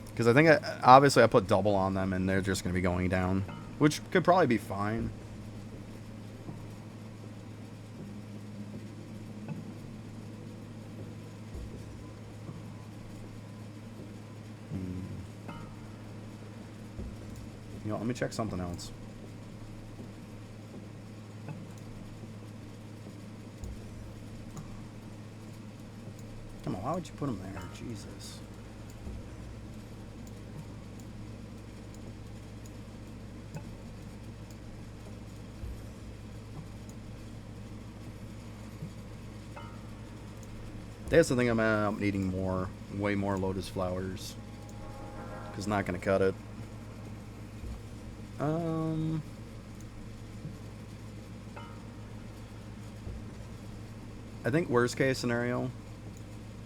Because I think, obviously, I put double on them, and they're just going to be going down. Which could probably be fine. You know, let me check something else. Come on, why would you put him there? Jesus. That's the thing, I'm needing more, way more lotus flowers. Because not going to cut it. I think worst case scenario,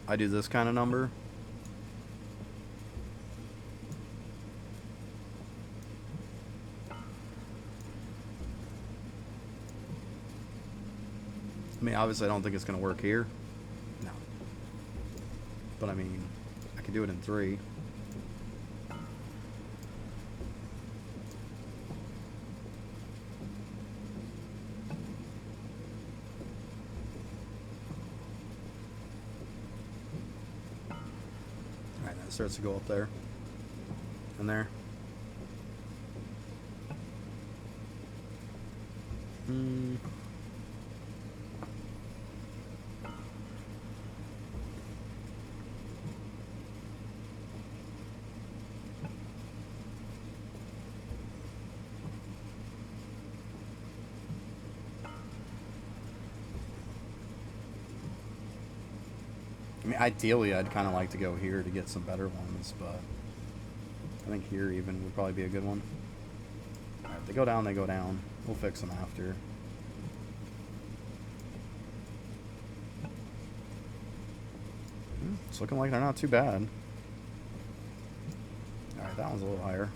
I do this kind of number. I mean, obviously I don't think it's going to work here. No. But I mean, I could do it in 3. Starts to go up there and there. I mean, ideally, I'd kind of like to go here to get some better ones, but I think here even would probably be a good one. Alright, if they go down, they go down. We'll fix them after. It's looking like they're not too bad. Alright, that one's a little higher.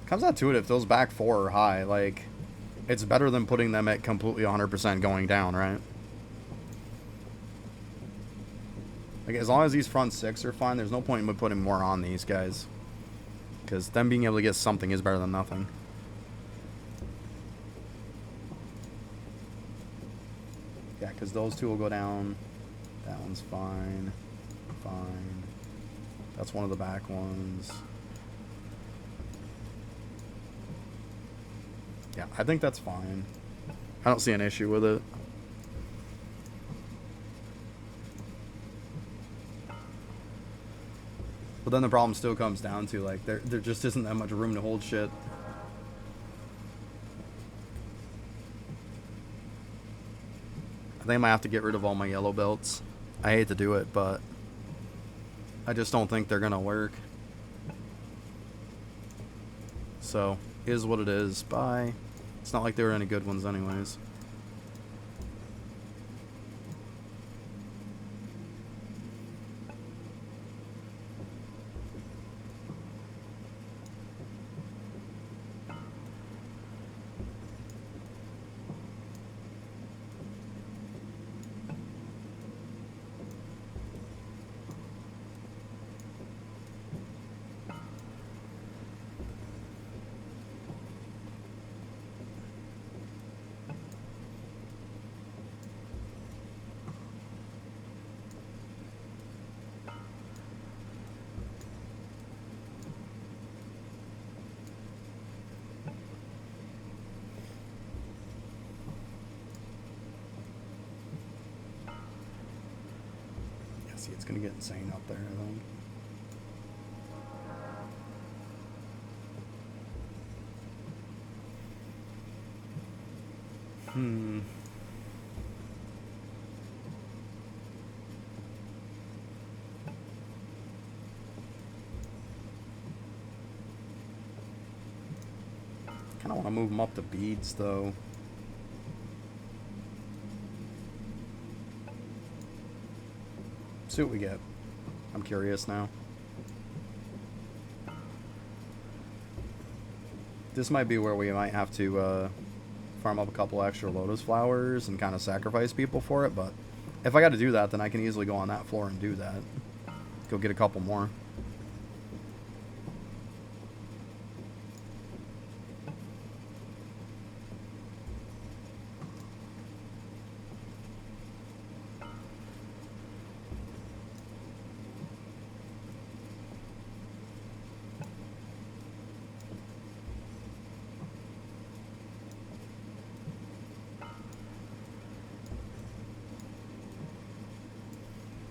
Comes out to it, if those back 4 are high, like, it's better than putting them at completely 100% going down, right? Like, as long as these front 6 are fine, there's no point in putting more on these guys. Because them being able to get something is better than nothing. Yeah, because those 2 will go down. That one's fine. Fine. That's one of the back ones. Yeah, I think that's fine. I don't see an issue with it. But then the problem still comes down to, like, there just isn't that much room to hold shit. I think I might have to get rid of all my yellow belts. I hate to do it, but I just don't think they're gonna work. So, is what it is. Bye. It's not like there were any good ones anyways. See, it's gonna get insane up there, I think. Kind of want to move them up to beads, though. See what we get. I'm curious now. This might be where we might have to farm up a couple extra lotus flowers and kind of sacrifice people for it, but if I got to do that, then I can easily go on that floor and do that. Go get a couple more.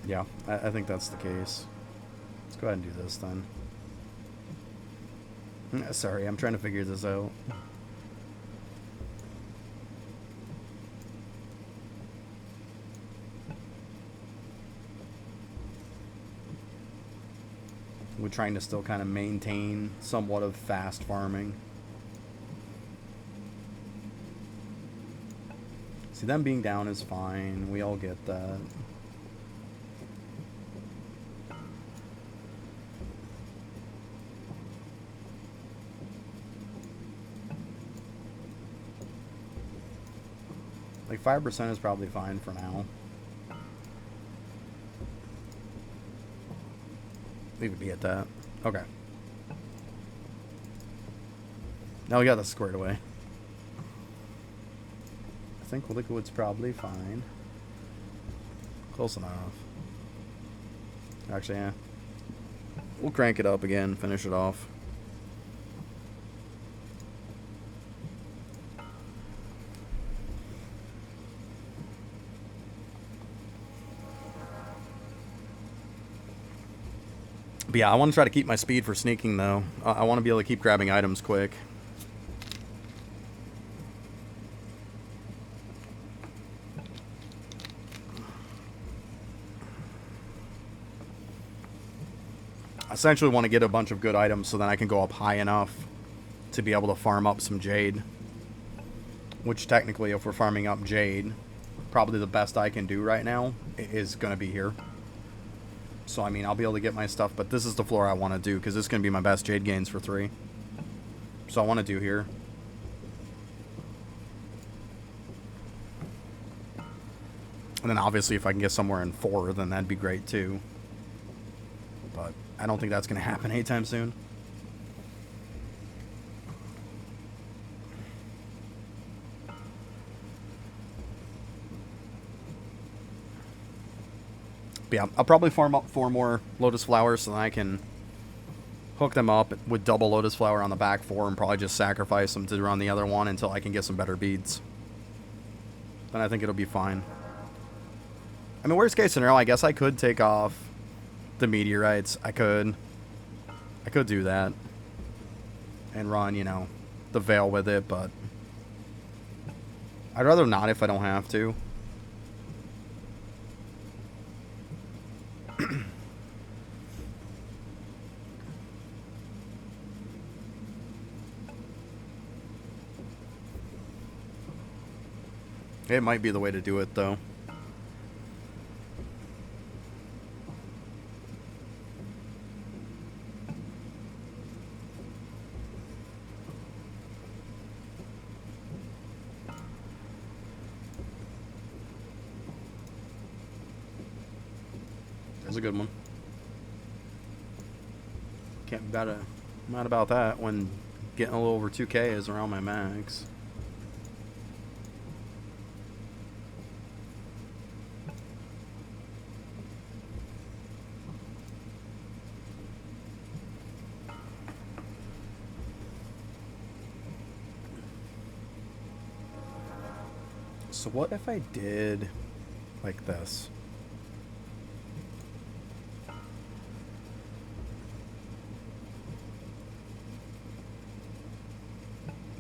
Yeah, I think that's the case. Let's go ahead and do this then. Sorry, I'm trying to figure this out. We're trying to still kind of maintain somewhat of fast farming. See, them being down is fine. We all get that. Like 5% is probably fine for now. Leave it be at that. Okay. Now we got this squared away. I think liquid's probably fine. Close enough. Actually, yeah. We'll crank it up again, finish it off. But yeah, I want to try to keep my speed for sneaking, though. I want to be able to keep grabbing items quick. I essentially want to get a bunch of good items so then I can go up high enough to be able to farm up some jade. Which technically, if we're farming up jade, probably the best I can do right now is going to be here. So, I mean, I'll be able to get my stuff, but this is the floor I want to do, because this is going to be my best jade gains for 3. So I want to do here. And then, obviously, if I can get somewhere in 4, then that'd be great, too. But I don't think that's going to happen anytime soon. But yeah, I'll probably farm up 4 more lotus flowers so that I can hook them up with double lotus flower on the back 4 and probably just sacrifice them to run the other one until I can get some better beads. Then I think it'll be fine. I mean, worst case scenario, I guess I could take off the meteorites. I could do that and run, you know, the veil with it, but I'd rather not if I don't have to. It might be the way to do it, though. That's a good one. Can't be mad about that when getting a little over 2K is around my max. So what if I did like this?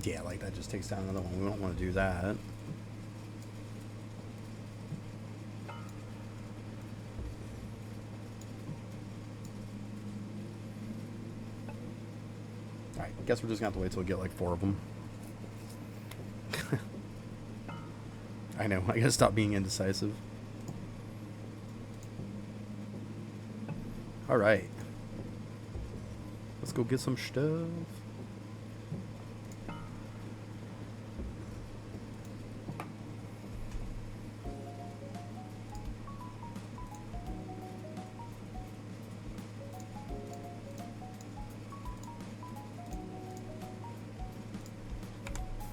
Yeah, like that just takes down another one. We don't want to do that. Alright, guess we're just going to have to wait till we get like 4 of them. I know, I gotta stop being indecisive. Alright. Let's go get some stuff.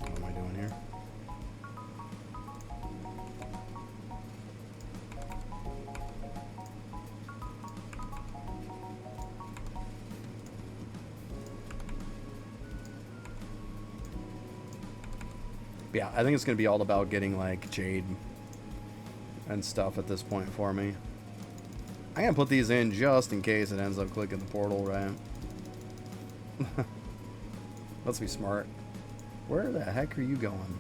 What am I doing here? Yeah, I think it's going to be all about getting, like, jade and stuff at this point for me. I'm going to put these in just in case it ends up clicking the portal, right? Let's be smart. Where the heck are you going?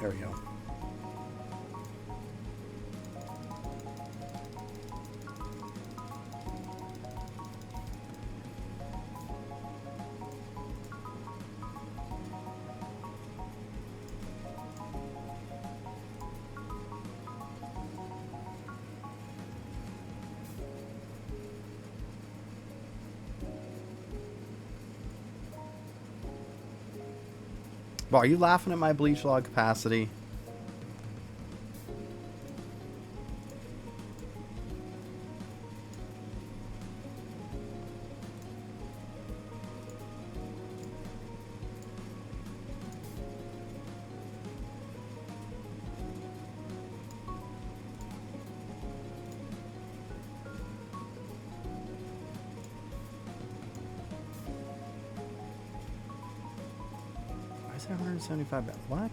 There we go. Well, are you laughing at my bleach log capacity? Why is it 175? What?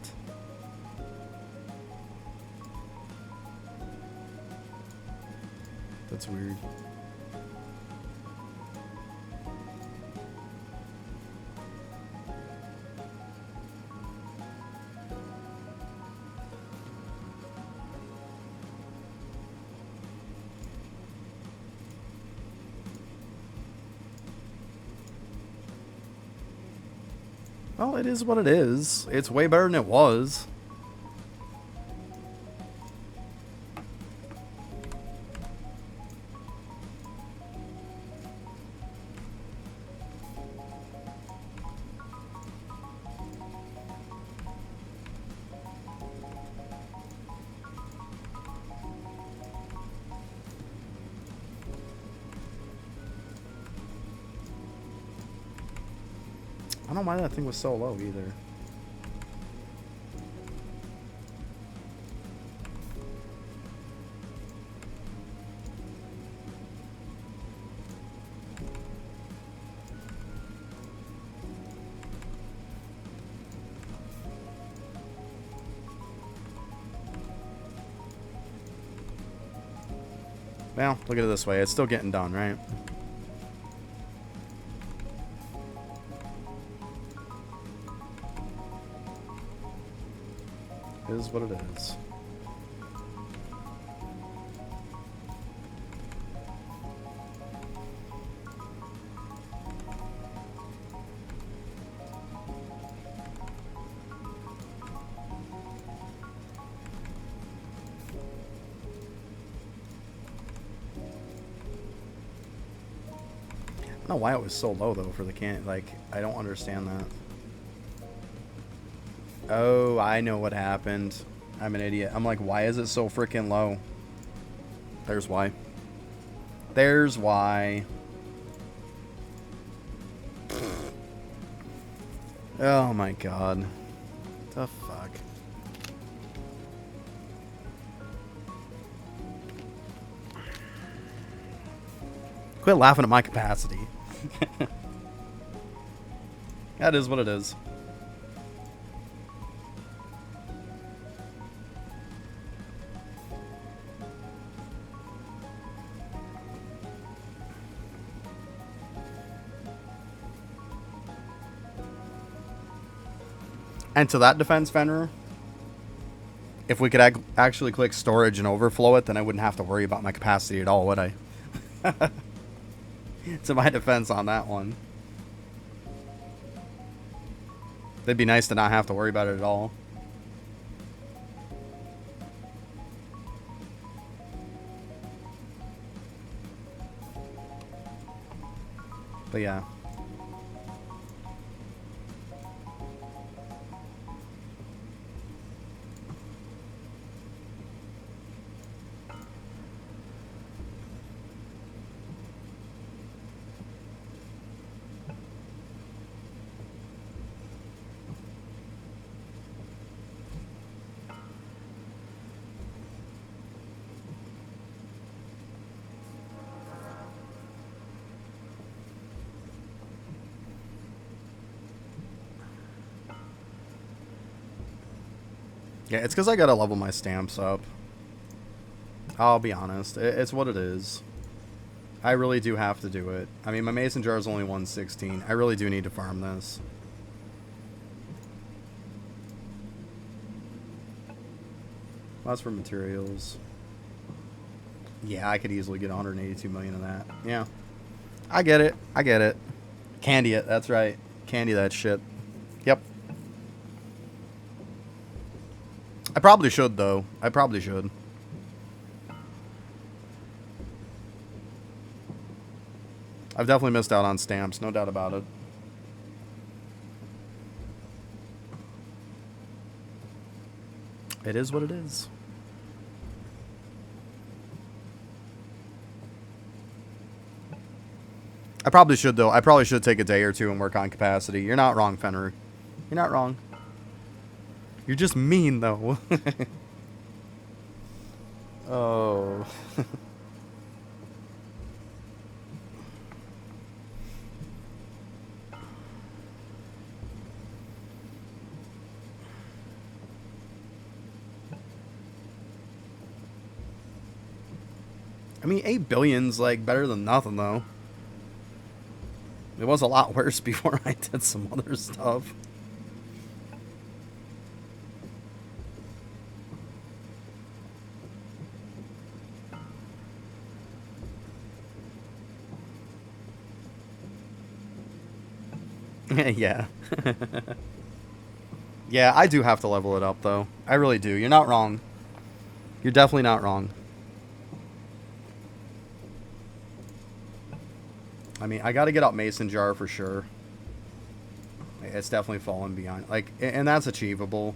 That's weird. Well, it is what it is. It's way better than it was. I don't know why that thing was so low either. Well, look at it this way. It's still getting done, right? It is what it is. I don't know why it was so low though for the can. Like, I don't understand that. Oh, I know what happened. I'm an idiot. I'm like, why is it so freaking low? There's why. There's why. Oh my god. The fuck. Quit laughing at my capacity. That is what it is. And to that defense, Fenrir, if we could actually click storage and overflow it, then I wouldn't have to worry about my capacity at all, would I? To my defense on that one. It'd be nice to not have to worry about it at all. But yeah. Yeah, it's because I gotta level my stamps up. I'll be honest. It's what it is. I really do have to do it. I mean, my mason jar is only 116. I really do need to farm this. That's for materials. Yeah, I could easily get 182 million of that. Yeah. I get it. I get it. Candy it. That's right. Candy that shit. Yep. I probably should, though. I probably should. I've definitely missed out on stamps, no doubt about it. It is what it is. I probably should, though. I probably should take a day or two and work on capacity. You're not wrong, Fenrir. You're not wrong. You're just mean, though. Oh. I mean, 8 billion's, like, better than nothing, though. It was a lot worse before I did some other stuff. Yeah. Yeah, I do have to level it up, though. I really do. You're not wrong. You're definitely not wrong. I mean, I got to get up Mason Jar for sure. It's definitely fallen beyond. Like, and that's achievable.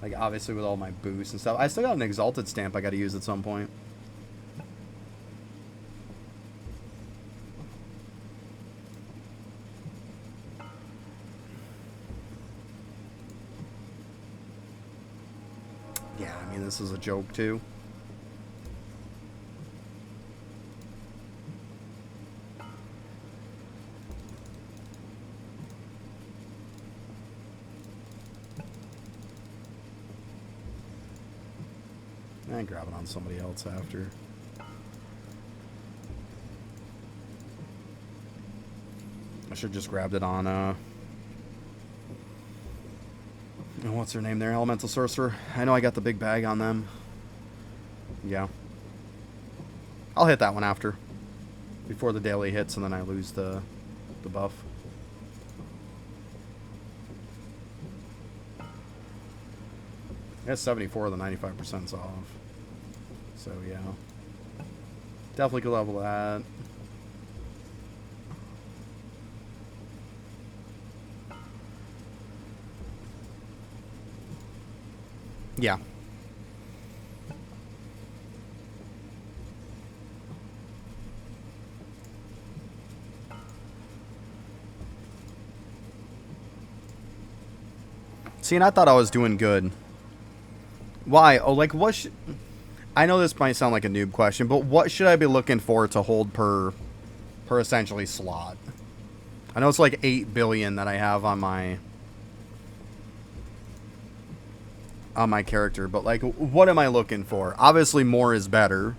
Like, obviously with all my boosts and stuff. I still got an Exalted stamp I got to use at some point. Yeah, I mean, this is a joke, too. And grab it on somebody else after. I should just grabbed it on, what's her name there? Elemental Sorcerer. I know I got the big bag on them. Yeah. I'll hit that one after. Before the daily hits, and then I lose the buff. That's 74 of the 95%'s off. So, yeah. Definitely could level that. Yeah. See, and I thought I was doing good. Why? Oh, like, what I know this might sound like a noob question, but what should I be looking for to hold per essentially slot? I know it's like 8 billion that I have on my character, but like, what am I looking for? Obviously, more is better.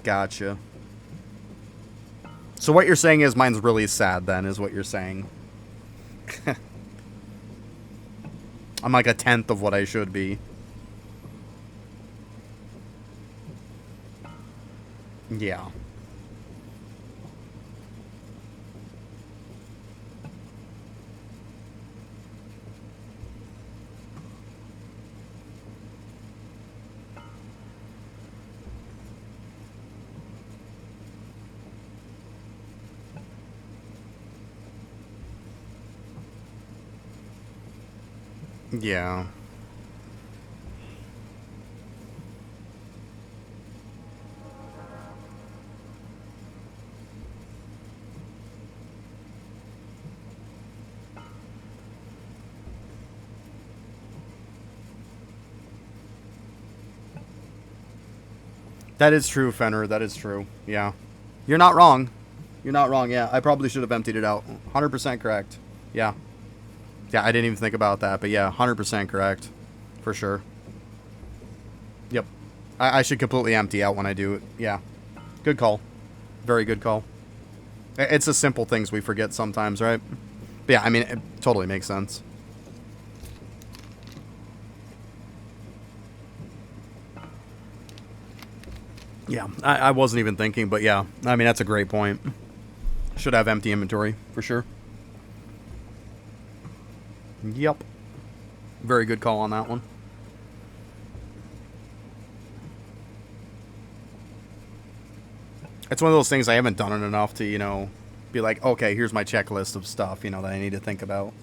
Gotcha. So what you're saying is mine's really sad then, is what you're saying. I'm like a tenth of what I should be. Yeah. Yeah. That is true, Fenrir. That is true. Yeah. You're not wrong. You're not wrong. Yeah, I probably should have emptied it out. 100% correct. Yeah. Yeah, I didn't even think about that, but yeah, 100% correct. For sure. Yep. I should completely empty out when I do it. Yeah. Good call. Very good call. It's the simple things we forget sometimes, right? But yeah, I mean, it totally makes sense. Yeah, I wasn't even thinking, but yeah. I mean, that's a great point. Should have empty inventory, for sure. Yep. Very good call on that one. It's one of those things I haven't done it enough to, you know, be like, okay, here's my checklist of stuff, you know, that I need to think about.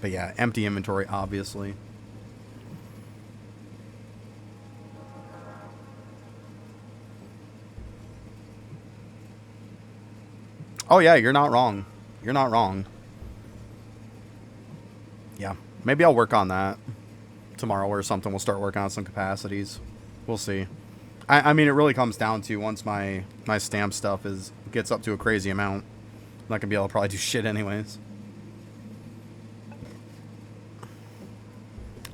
But yeah, empty inventory, obviously. Oh yeah, you're not wrong. You're not wrong. Yeah, maybe I'll work on that tomorrow or something. We'll start working on some capacities. We'll see. I mean, it really comes down to once my stamp stuff gets up to a crazy amount, I'm not gonna be able to probably do shit anyways.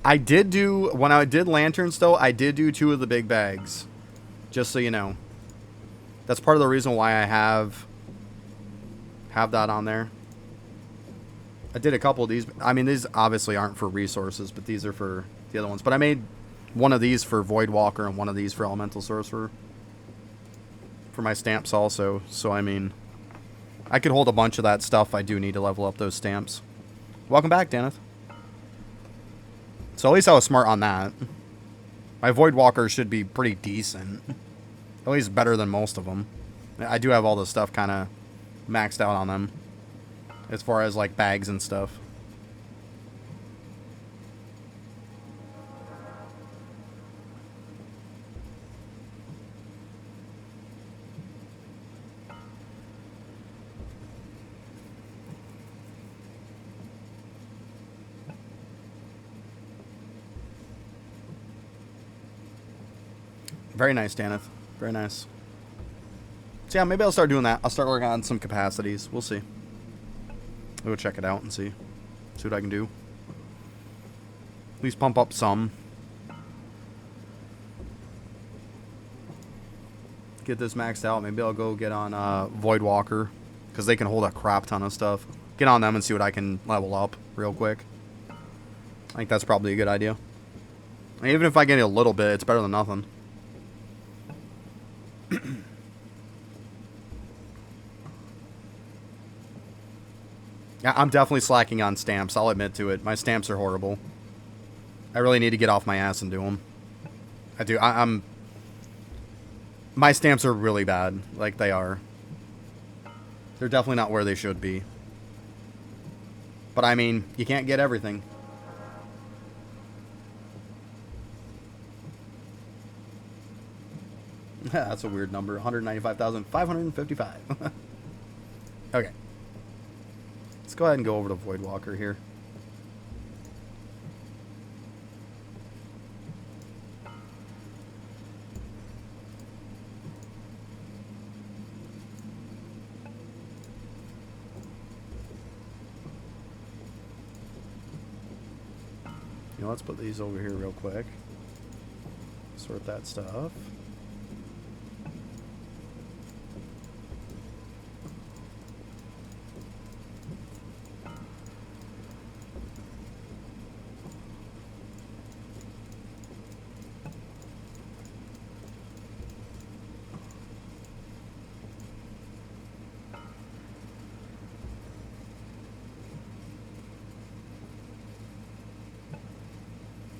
I did do, when I did lanterns though, I did do 2 of the big bags, just so you know. That's part of the reason why I have that on there. I did a couple of these. I mean, these obviously aren't for resources, but these are for the other ones. But I made one of these for Voidwalker and one of these for Elemental Sorcerer for my stamps also. So, I mean, I could hold a bunch of that stuff. I do need to level up those stamps. Welcome back, Daneth. So at least I was smart on that. My Voidwalker should be pretty decent. At least better than most of them. I do have all the stuff kind of maxed out on them. As far as, like, bags and stuff. Very nice, Daneth. Very nice. So yeah, maybe I'll start doing that. I'll start working on some capacities. We'll see. We'll check it out and see what I can do. At least pump up some. Get this maxed out. Maybe I'll go get on Voidwalker, because they can hold a crap ton of stuff. Get on them and see what I can level up real quick. I think that's probably a good idea. And even if I get a little bit, it's better than nothing. Yeah, I'm definitely slacking on stamps. I'll admit to it. My stamps are horrible. I really need to get off my ass and do them. I do. I'm... My stamps are really bad. Like, they are. They're definitely not where they should be. But, I mean, you can't get everything. That's a weird number. 195,555. Okay. Let's go ahead and go over to Voidwalker here. You know, let's put these over here real quick. Sort that stuff.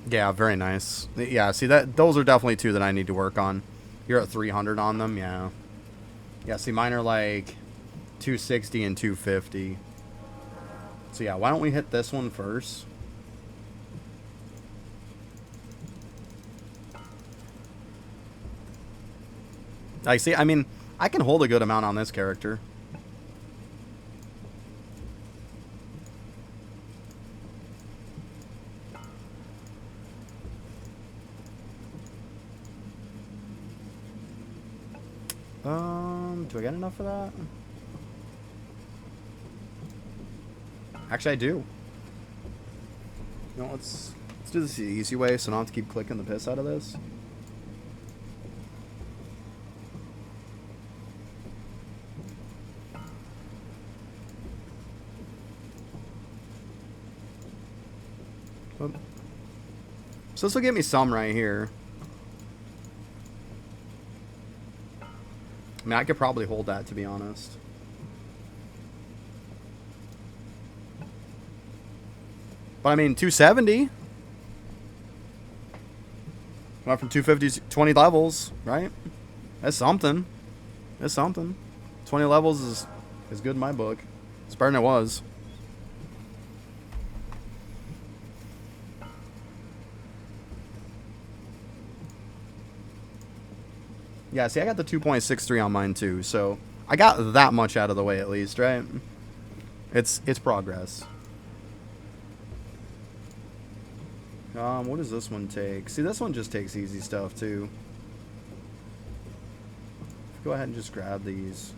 Yeah, very nice. Yeah, see that those are definitely two that I need to work on. You're at 300 on them, yeah. Yeah, see mine are like 260 and 250. So yeah, why don't we hit this one first? I see. I mean, I can hold a good amount on this character. Do I get enough for that? Actually, I do. You know, let's do this the easy way, so I don't have to keep clicking the piss out of this. Oop. So this will get me some right here. I mean, I could probably hold that, to be honest. But I mean, 270. Went from 250 to 20 levels, right? That's something. That's something. 20 levels is good in my book. It's better than it was. Yeah, see, I got the 2.63 on mine too, so I got that much out of the way at least, right? It's progress. What does this one take? See, this one just takes easy stuff too. Go ahead and just grab these.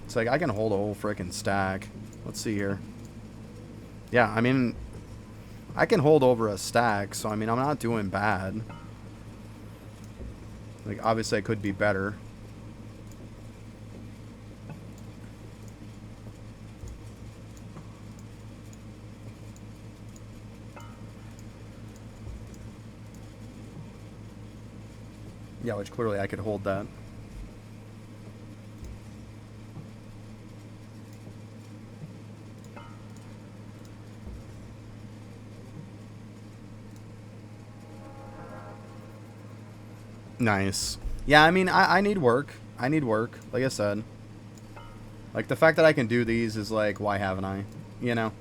It's like I can hold a whole freaking stack. Let's see here. Yeah, I mean, I can hold over a stack, so I mean, I'm not doing bad. Like, obviously I could be better. Yeah, which clearly I could hold that. Nice. Yeah, I mean, I need work. I need work, like I said. Like, the fact that I can do these is like, why haven't I? You know?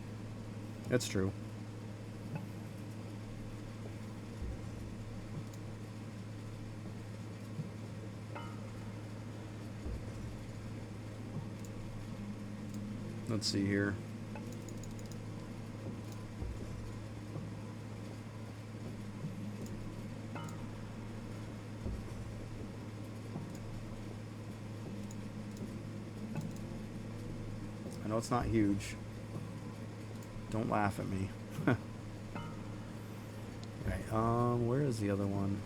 It's true. Let's see here. I know it's not huge. Don't laugh at me. Okay, where is the other one?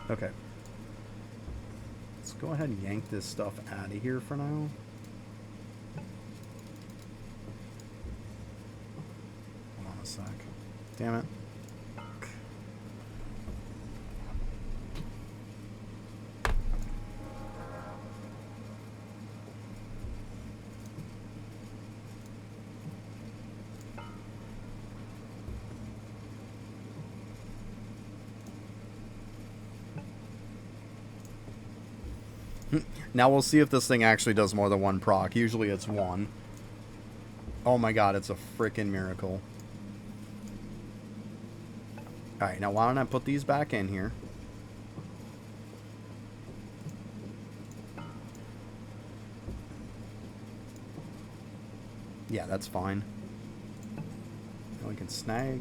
Okay. Let's go ahead and yank this stuff out of here for now. Hold on a sec. Damn it. Now we'll see if this thing actually does more than one proc. Usually it's one. Oh my god, it's a freaking miracle. Alright, now why don't I put these back in here? Yeah, that's fine. Now we can snag.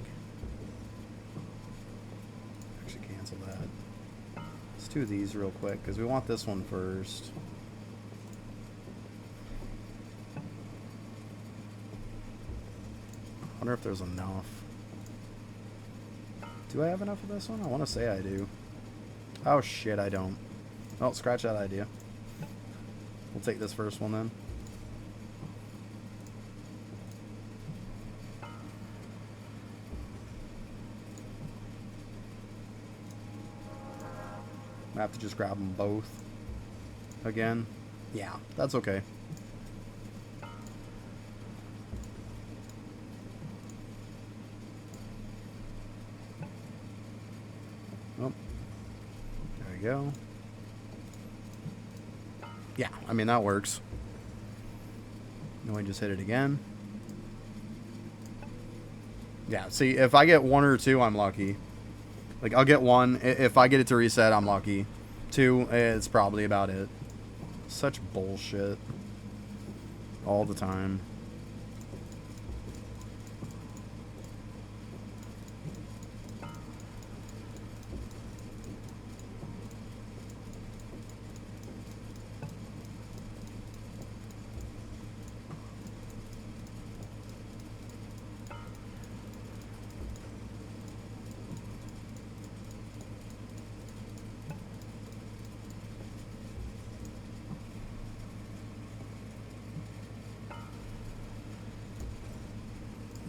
Actually cancel that. Let's do these real quick, because we want this one first. I wonder if there's enough. Do I have enough of this one? I want to say I do. Oh shit, I don't. Oh, scratch that idea. We'll take this first one then. I have to just grab them both again. Yeah, that's okay. Oh, there we go. Yeah, I mean, that works. No, I just hit it again. Yeah, see, if I get 1 or 2, I'm lucky. Like, I'll get 1. If I get it to reset, I'm lucky. 2, it's probably about it. Such bullshit. All the time.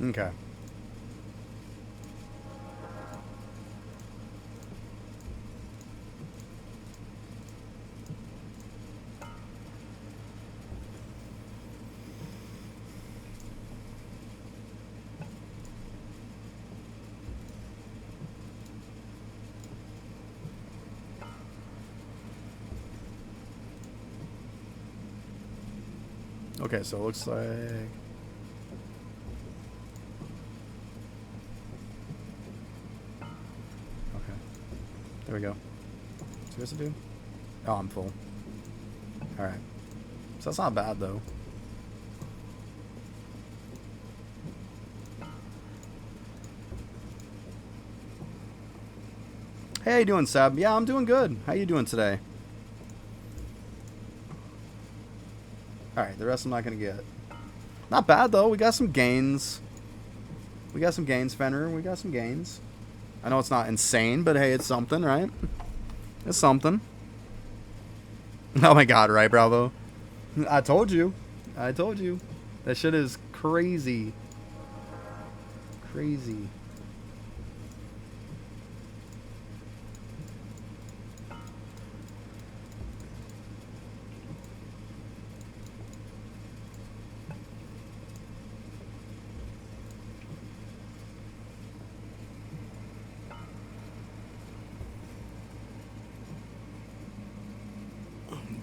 Okay. Okay, so it looks like... Okay. There we go. So what's it do? Oh, I'm full. Alright. So that's not bad, though. Hey, how you doing, Seb? Yeah, I'm doing good. How you doing today? Alright, the rest I'm not going to get. Not bad, though. We got some gains. We got some gains, Fenrir. We got some gains. I know it's not insane, but hey, it's something, right? It's something. Oh my god, right, Bravo? I told you. I told you. That shit is crazy. Crazy.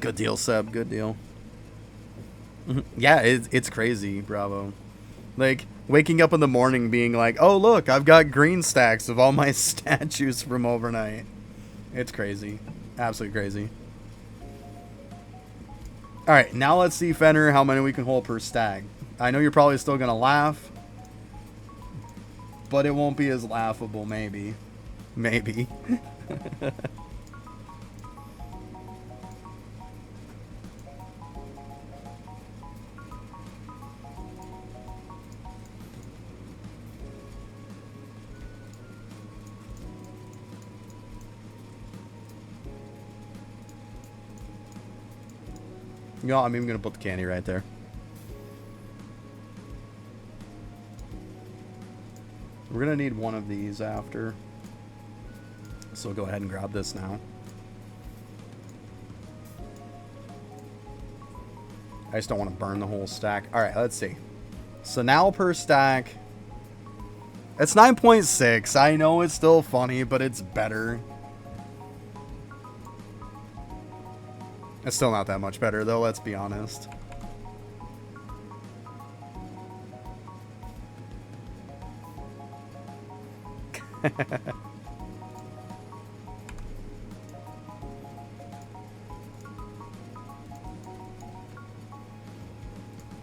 Good deal, Seb. Good deal. Yeah, it's crazy, Bravo. Like, waking up in the morning being like, oh, look, I've got green stacks of all my statues from overnight. It's crazy. Absolutely crazy. Alright, now let's see, Fenrir, how many we can hold per stack. I know you're probably still going to laugh, but it won't be as laughable, maybe. Maybe. You know, I'm even going to put the candy right there. We're going to need one of these after. So go ahead and grab this now. I just don't want to burn the whole stack. Alright, let's see. So now per stack, it's 9.6. I know it's still funny, but it's better. It's still not that much better, though, let's be honest.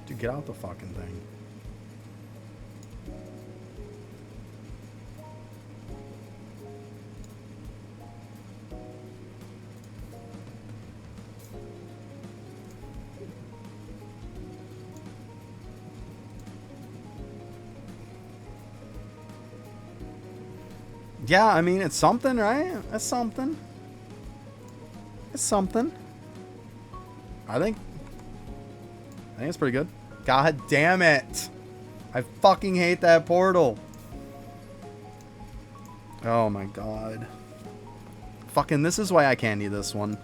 Dude, get out the fucking thing. Yeah, I mean, it's something, right? It's something. It's something. I think it's pretty good. God damn it. I fucking hate that portal. Oh my god. Fucking, this is why I candy this one.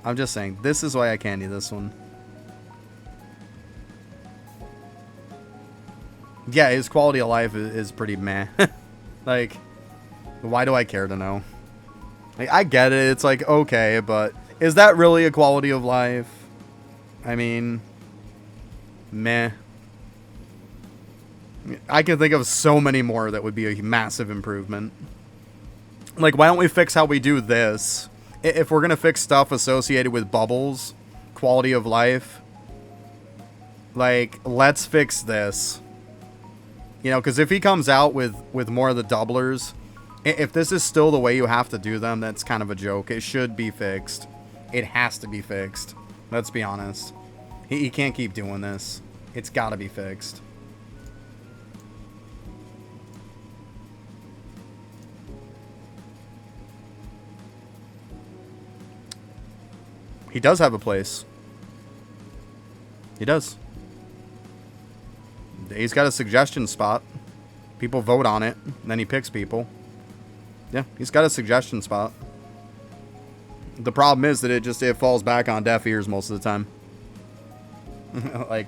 I'm just saying, this is why I candy this one. Yeah, his quality of life is pretty meh. Like, why do I care to know? Like, I get it, it's like, okay, but is that really a quality of life? I mean, meh. I can think of so many more that would be a massive improvement. Like, why don't we fix how we do this? If we're going to fix stuff associated with bubbles, quality of life, like, let's fix this. You know, because if he comes out with more of the doublers, if this is still the way you have to do them, that's kind of a joke. It should be fixed. It has to be fixed. Let's be honest. He can't keep doing this. It's got to be fixed. He does have a place. He does. He's got a suggestion spot. People vote on it, and then he picks people. Yeah, he's got a suggestion spot. The problem is that it falls back on deaf ears most of the time. Like,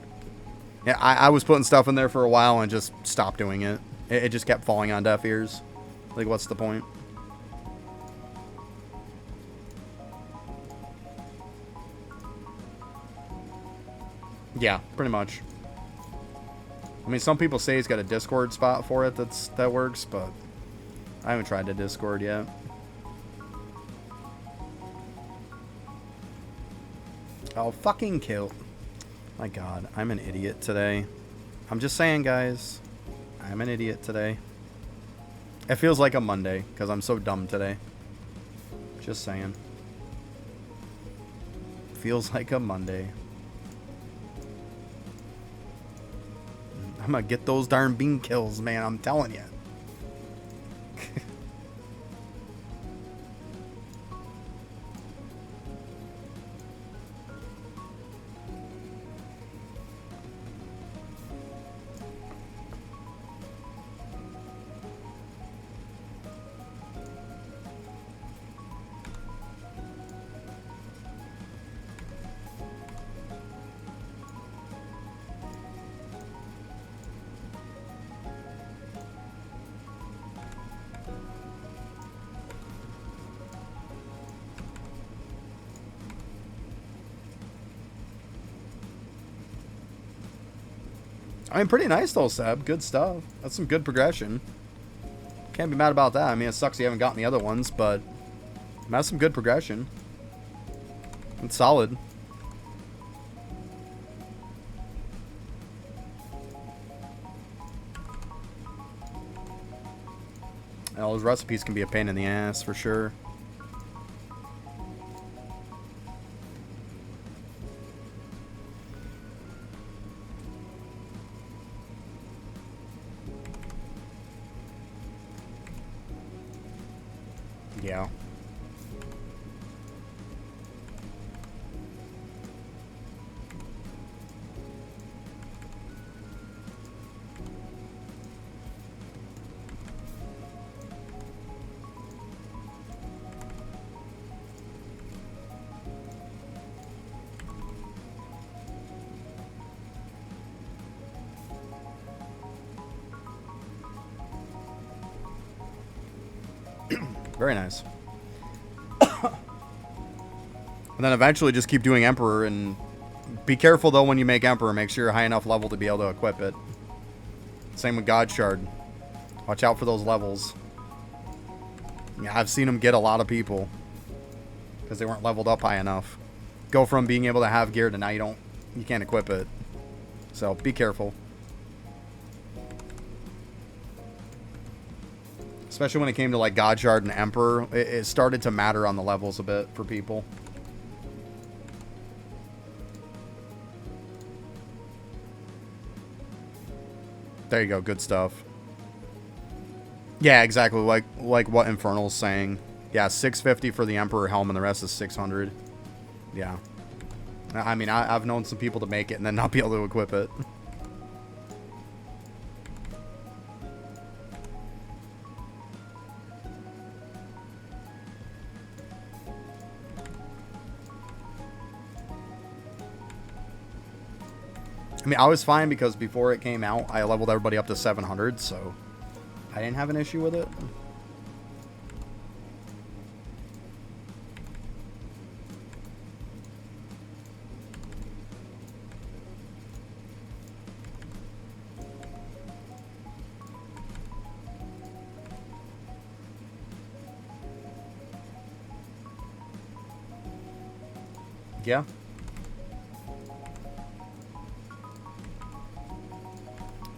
yeah, I was putting stuff in there for a while and just stopped doing it. It just kept falling on deaf ears. Like, what's the point? Yeah, pretty much. I mean, some people say he's got a Discord spot for it that works, but I haven't tried the Discord yet. Oh, fucking kill. My god, I'm an idiot today. I'm just saying, guys. I'm an idiot today. It feels like a Monday, because I'm so dumb today. Just saying. Feels like a Monday. I'm gonna get those darn bean kills, man. I'm telling you. I mean, pretty nice though, Seb. Good stuff. That's some good progression. Can't be mad about that. I mean, it sucks you haven't gotten the other ones, but that's some good progression. It's solid. All those recipes can be a pain in the ass for sure. Yeah. Very nice. And then eventually just keep doing Emperor, and be careful though when you make Emperor. Make sure you're high enough level to be able to equip it. Same with God Shard. Watch out for those levels. Yeah, I've seen them get a lot of people because they weren't leveled up high enough. Go from being able to have gear to now you can't equip it. So be careful. Especially when it came to like God Shard and Emperor, it started to matter on the levels a bit for people. There you go, good stuff. Yeah, exactly, like what Infernal's saying. Yeah, 650 for the Emperor helm and the rest is 600. Yeah. I mean, I've known some people to make it and then not be able to equip it. I mean, I was fine because before it came out, I leveled everybody up to 700, so I didn't have an issue with it. Yeah.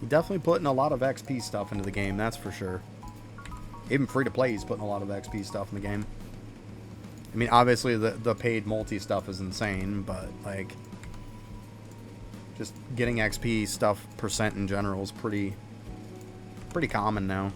Definitely putting a lot of XP stuff into the game, that's for sure. Even free to play, he's putting a lot of XP stuff in the game. I mean, obviously the paid multi stuff is insane, but like just getting XP stuff percent in general is pretty common now.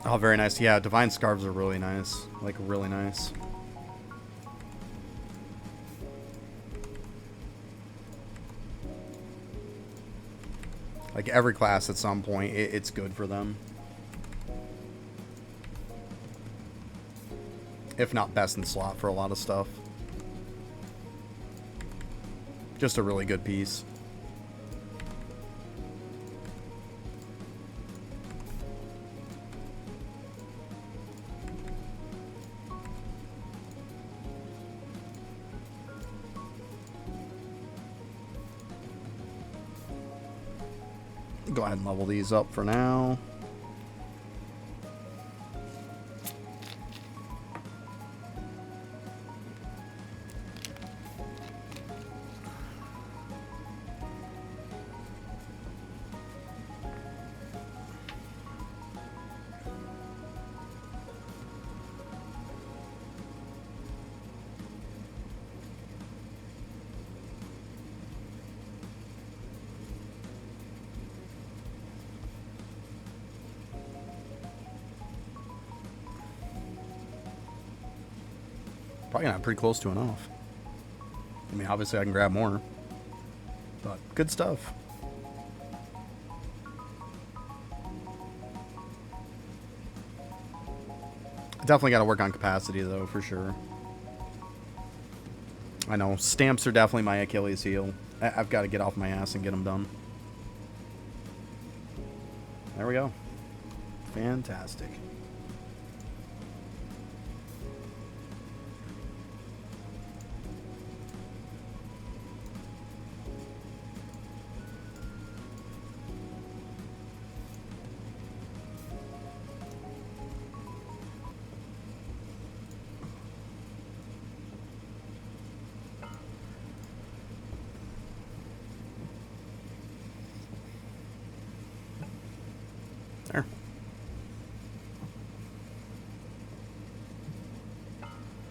Oh, very nice. Yeah, Divine Scarves are really nice. Like, really nice. Like, every class at some point, it's good for them. If not best in slot for a lot of stuff. Just a really good piece. Go ahead and level these up for now. Probably not pretty close to enough. I mean, obviously I can grab more. But good stuff. Definitely got to work on capacity, though, for sure. I know. Stamps are definitely my Achilles heel. I've got to get off my ass and get them done. There we go. Fantastic. There.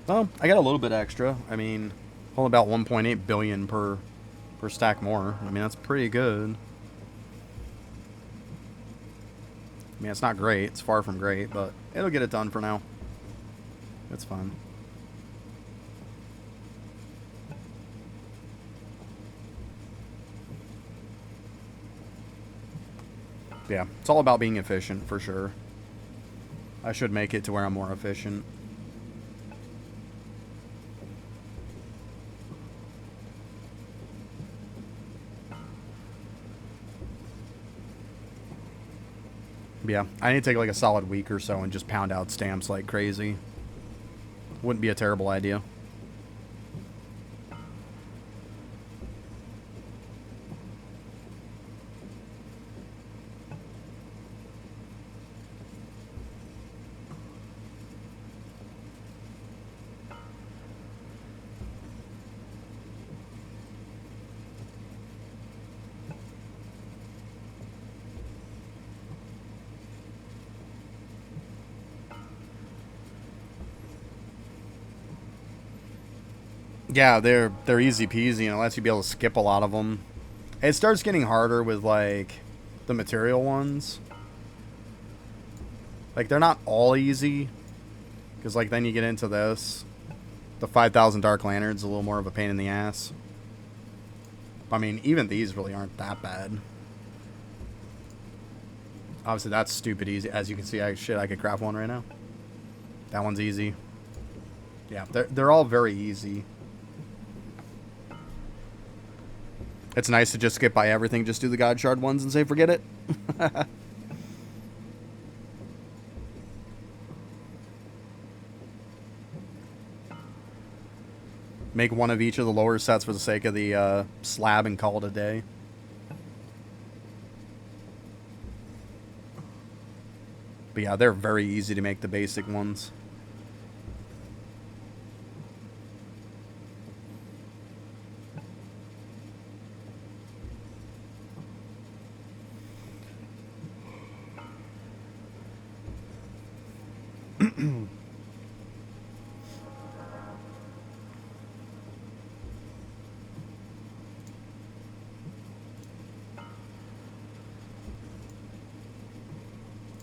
Well, I got a little bit extra. I mean, only about 1.8 billion per stack more. I mean, that's pretty good. I mean, it's not great. It's far from great, but it'll get it done for now. It's fine. Yeah, it's all about being efficient, for sure. I should make it to where I'm more efficient. Yeah, I need to take like a solid week or so and just pound out stamps like crazy. Wouldn't be a terrible idea. Yeah, they're easy peasy and it lets you be able to skip a lot of them. It starts getting harder with like the material ones. Like they're not all easy, because like then you get into this. The 5,000 Dark Lanterns a little more of a pain in the ass. I mean, even these really aren't that bad. Obviously, that's stupid easy. As you can see, I could craft one right now. That one's easy. Yeah, they're all very easy. It's nice to just skip by everything, just do the God Shard ones and say forget it. Make one of each of the lower sets for the sake of the slab and call it a day. But yeah, they're very easy to make, the basic ones.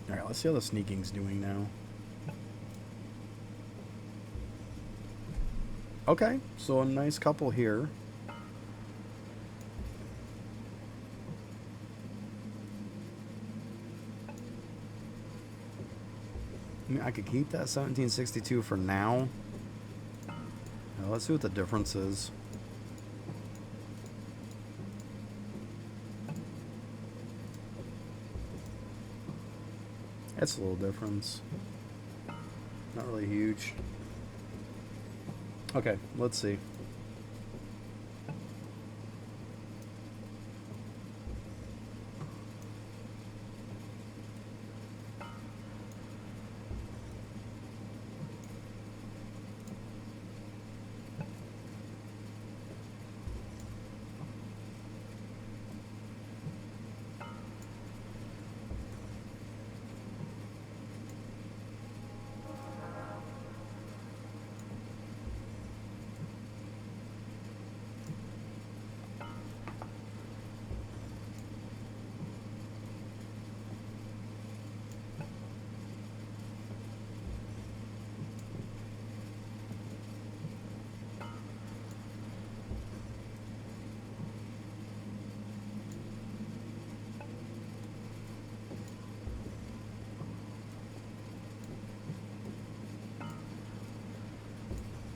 Alright, let's see how the sneaking's doing now. Okay, so a nice couple here. I mean, I could keep that 1762 for now. Now, let's see what the difference is. It's a little difference. Not really huge. Okay, let's see.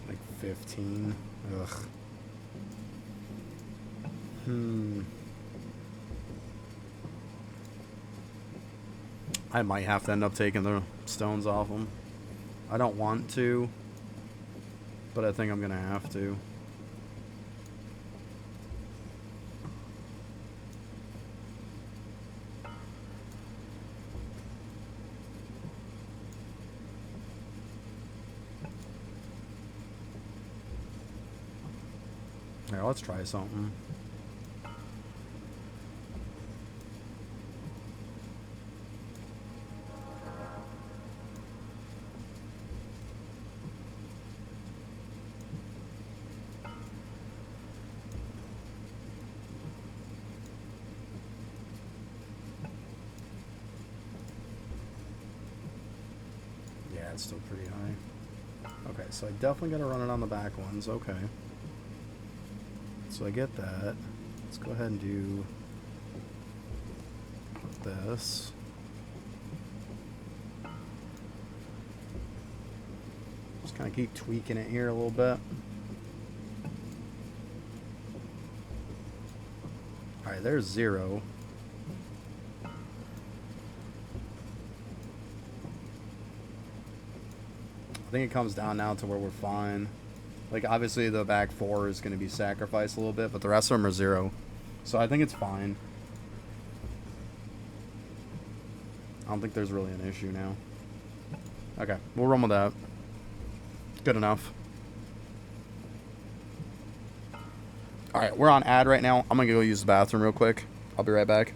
Like 15. Ugh. I might have to end up taking the stones off them. I don't want to, but I think I'm gonna have to. Here, let's try something. Yeah, it's still pretty high. Okay, so I definitely gotta run it on the back ones. Okay. So I get that. Let's go ahead and do this. Just kind of keep tweaking it here a little bit. Alright, there's 0. I think it comes down now to where we're fine. Like, obviously the back 4 is going to be sacrificed a little bit, but the rest of them are 0. So I think it's fine. I don't think there's really an issue now. Okay, we'll run with that. Good enough. Alright, we're on ad right now. I'm going to go use the bathroom real quick. I'll be right back.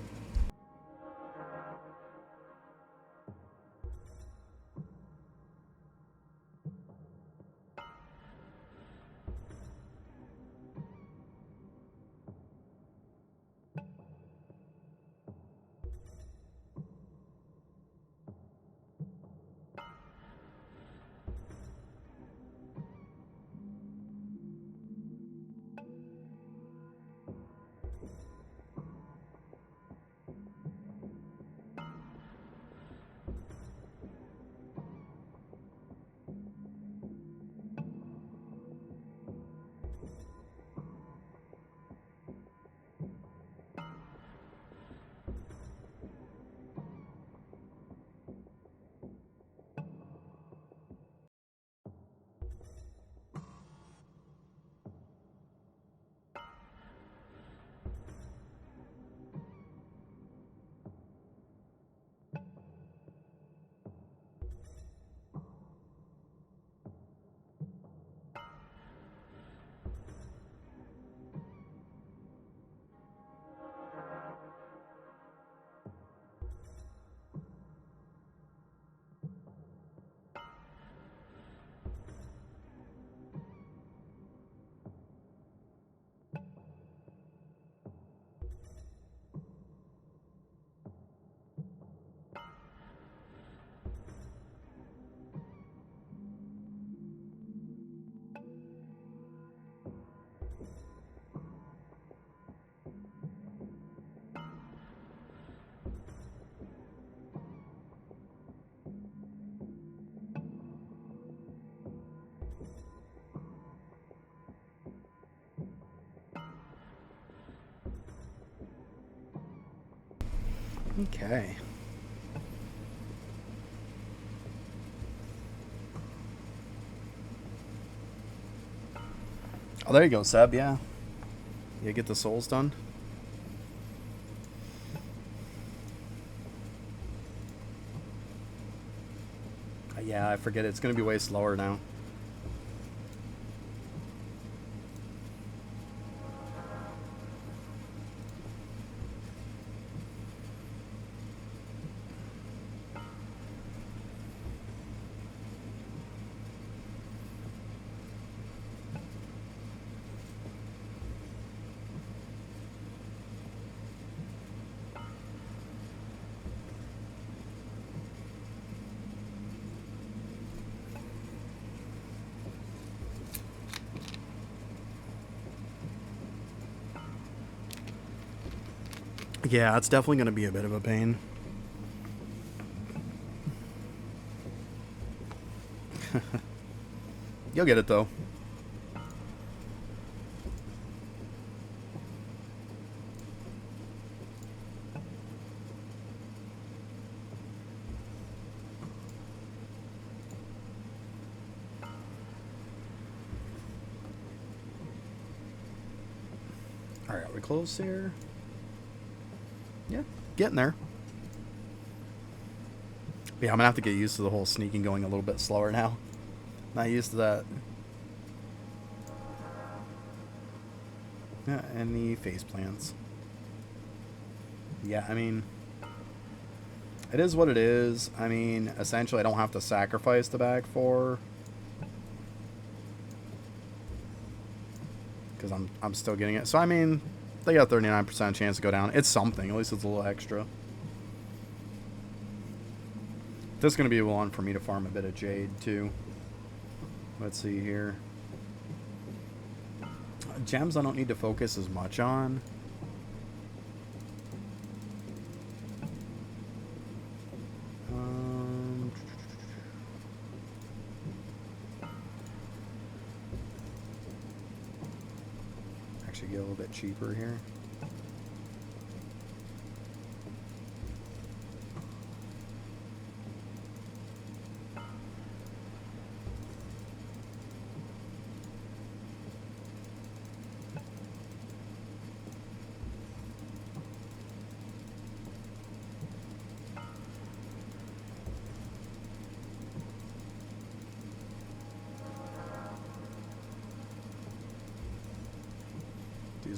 Okay. Oh, there you go, Seb. Yeah. Yeah, get the souls done. Yeah, I forget. It's going to be way slower now. Yeah, it's definitely going to be a bit of a pain. You'll get it, though. Alright, are we close here? Yeah, getting there. Yeah, I'm going to have to get used to the whole sneaking going a little bit slower now. Not used to that. Yeah, any face plants. Yeah, I mean, it is what it is. I mean, essentially, I don't have to sacrifice the back four. Because I'm still getting it. So, I mean, they got a 39% chance to go down. It's something. At least it's a little extra. This is going to be one for me to farm a bit of jade, too. Let's see here. Gems I don't need to focus as much on. Actually get a little bit cheaper here.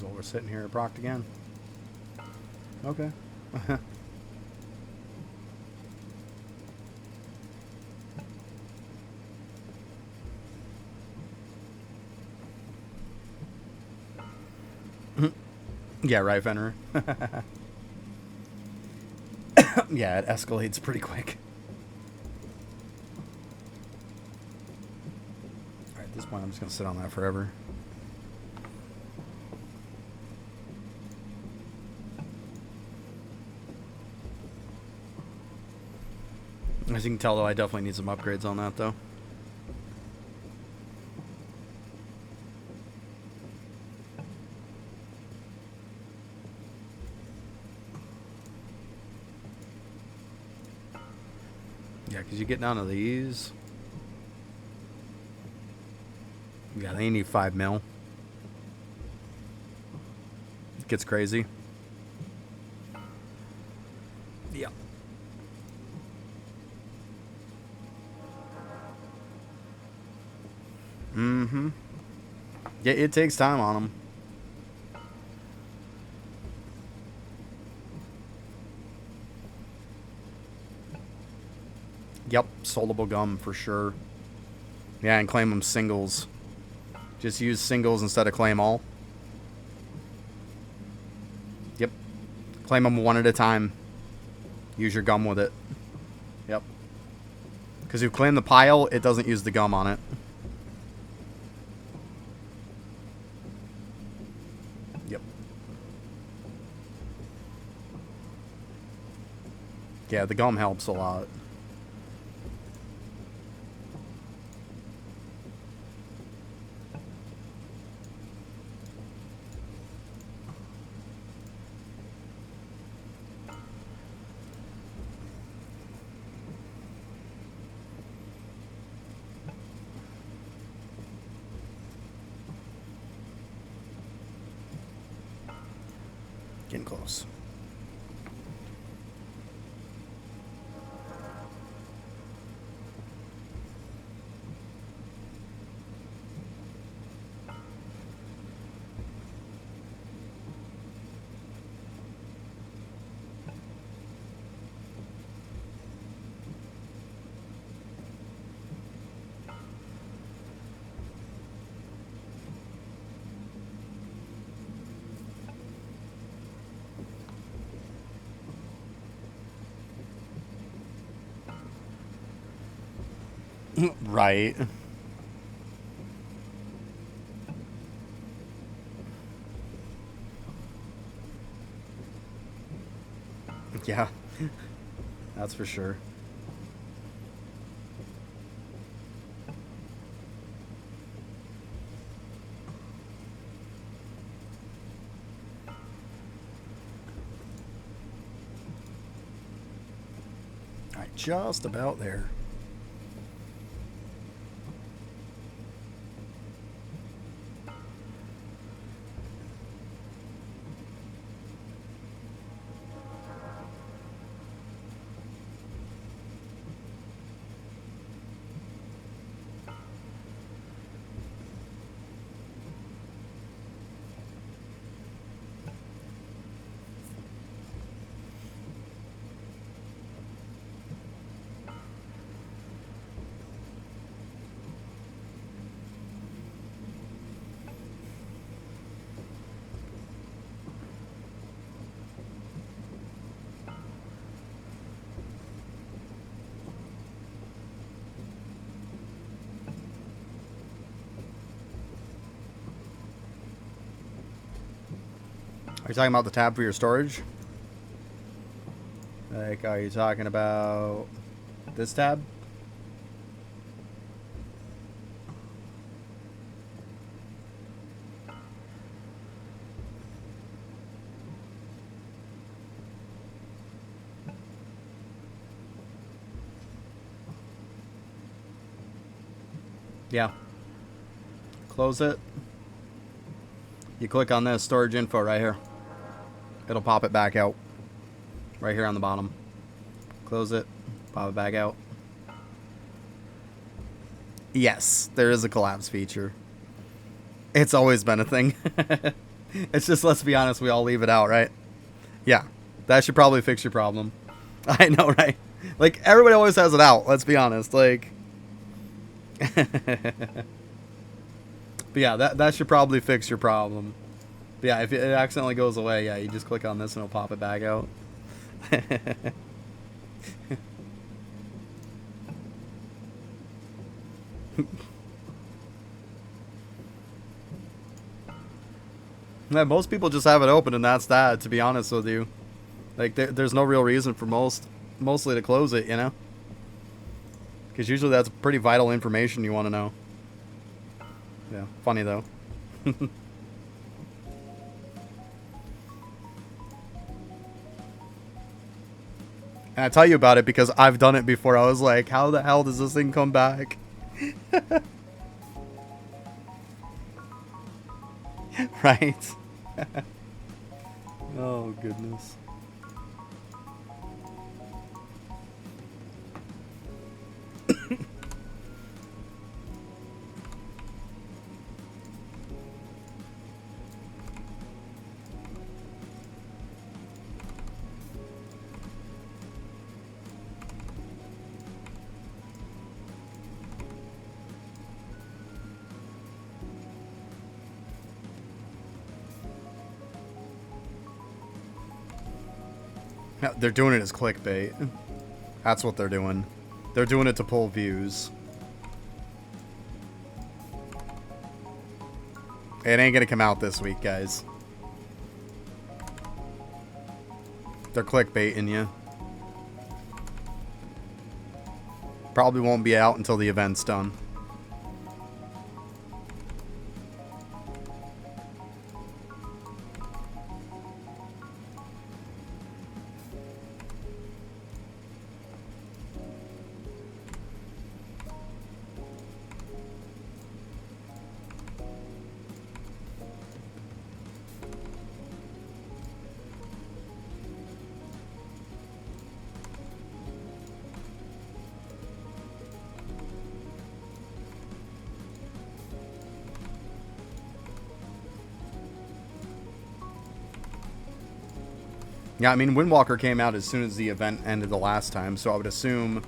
While we're sitting here procced again. Okay. Yeah, right, Fenrir. Yeah, it escalates pretty quick. Alright, at this point I'm just gonna sit on that forever. As you can tell, though, I definitely need some upgrades on that, though. Yeah, because you get down to these. Yeah, they need 5 mil. It gets crazy. Yeah. Mm-hmm. Yeah, it takes time on them. Yep, soluble gum for sure. Yeah, and claim them singles. Just use singles instead of claim all. Yep. Claim them one at a time. Use your gum with it. Yep. Because if you claim the pile, it doesn't use the gum on it. Yep. Yeah, the gum helps a lot. Getting close. Right. Yeah. That's for sure. All right, just about there. Are you talking about the tab for your storage? Like, are you talking about this tab? Yeah. Close it. You click on this storage info right here. It'll pop it back out. Right here on the bottom. Close it. Pop it back out. Yes, there is a collapse feature. It's always been a thing. It's just, let's be honest, we all leave it out, right? Yeah. That should probably fix your problem. I know, right? Like, everybody always has it out, let's be honest. Like... But yeah, that should probably fix your problem. But yeah, if it accidentally goes away, yeah, you just click on this and it'll pop it back out. Yeah, most people just have it open and that's that, to be honest with you. Like, there's no real reason for mostly to close it, you know? Because usually that's pretty vital information you want to know. Yeah, funny though. And I tell you about it because I've done it before. I was like, how the hell does this thing come back? Right? Oh, goodness. No, they're doing it as clickbait. That's what they're doing. They're doing it to pull views. It ain't gonna come out this week, guys. They're clickbaiting you. Probably won't be out until the event's done. Yeah, I mean, Windwalker came out as soon as the event ended the last time, so I would assume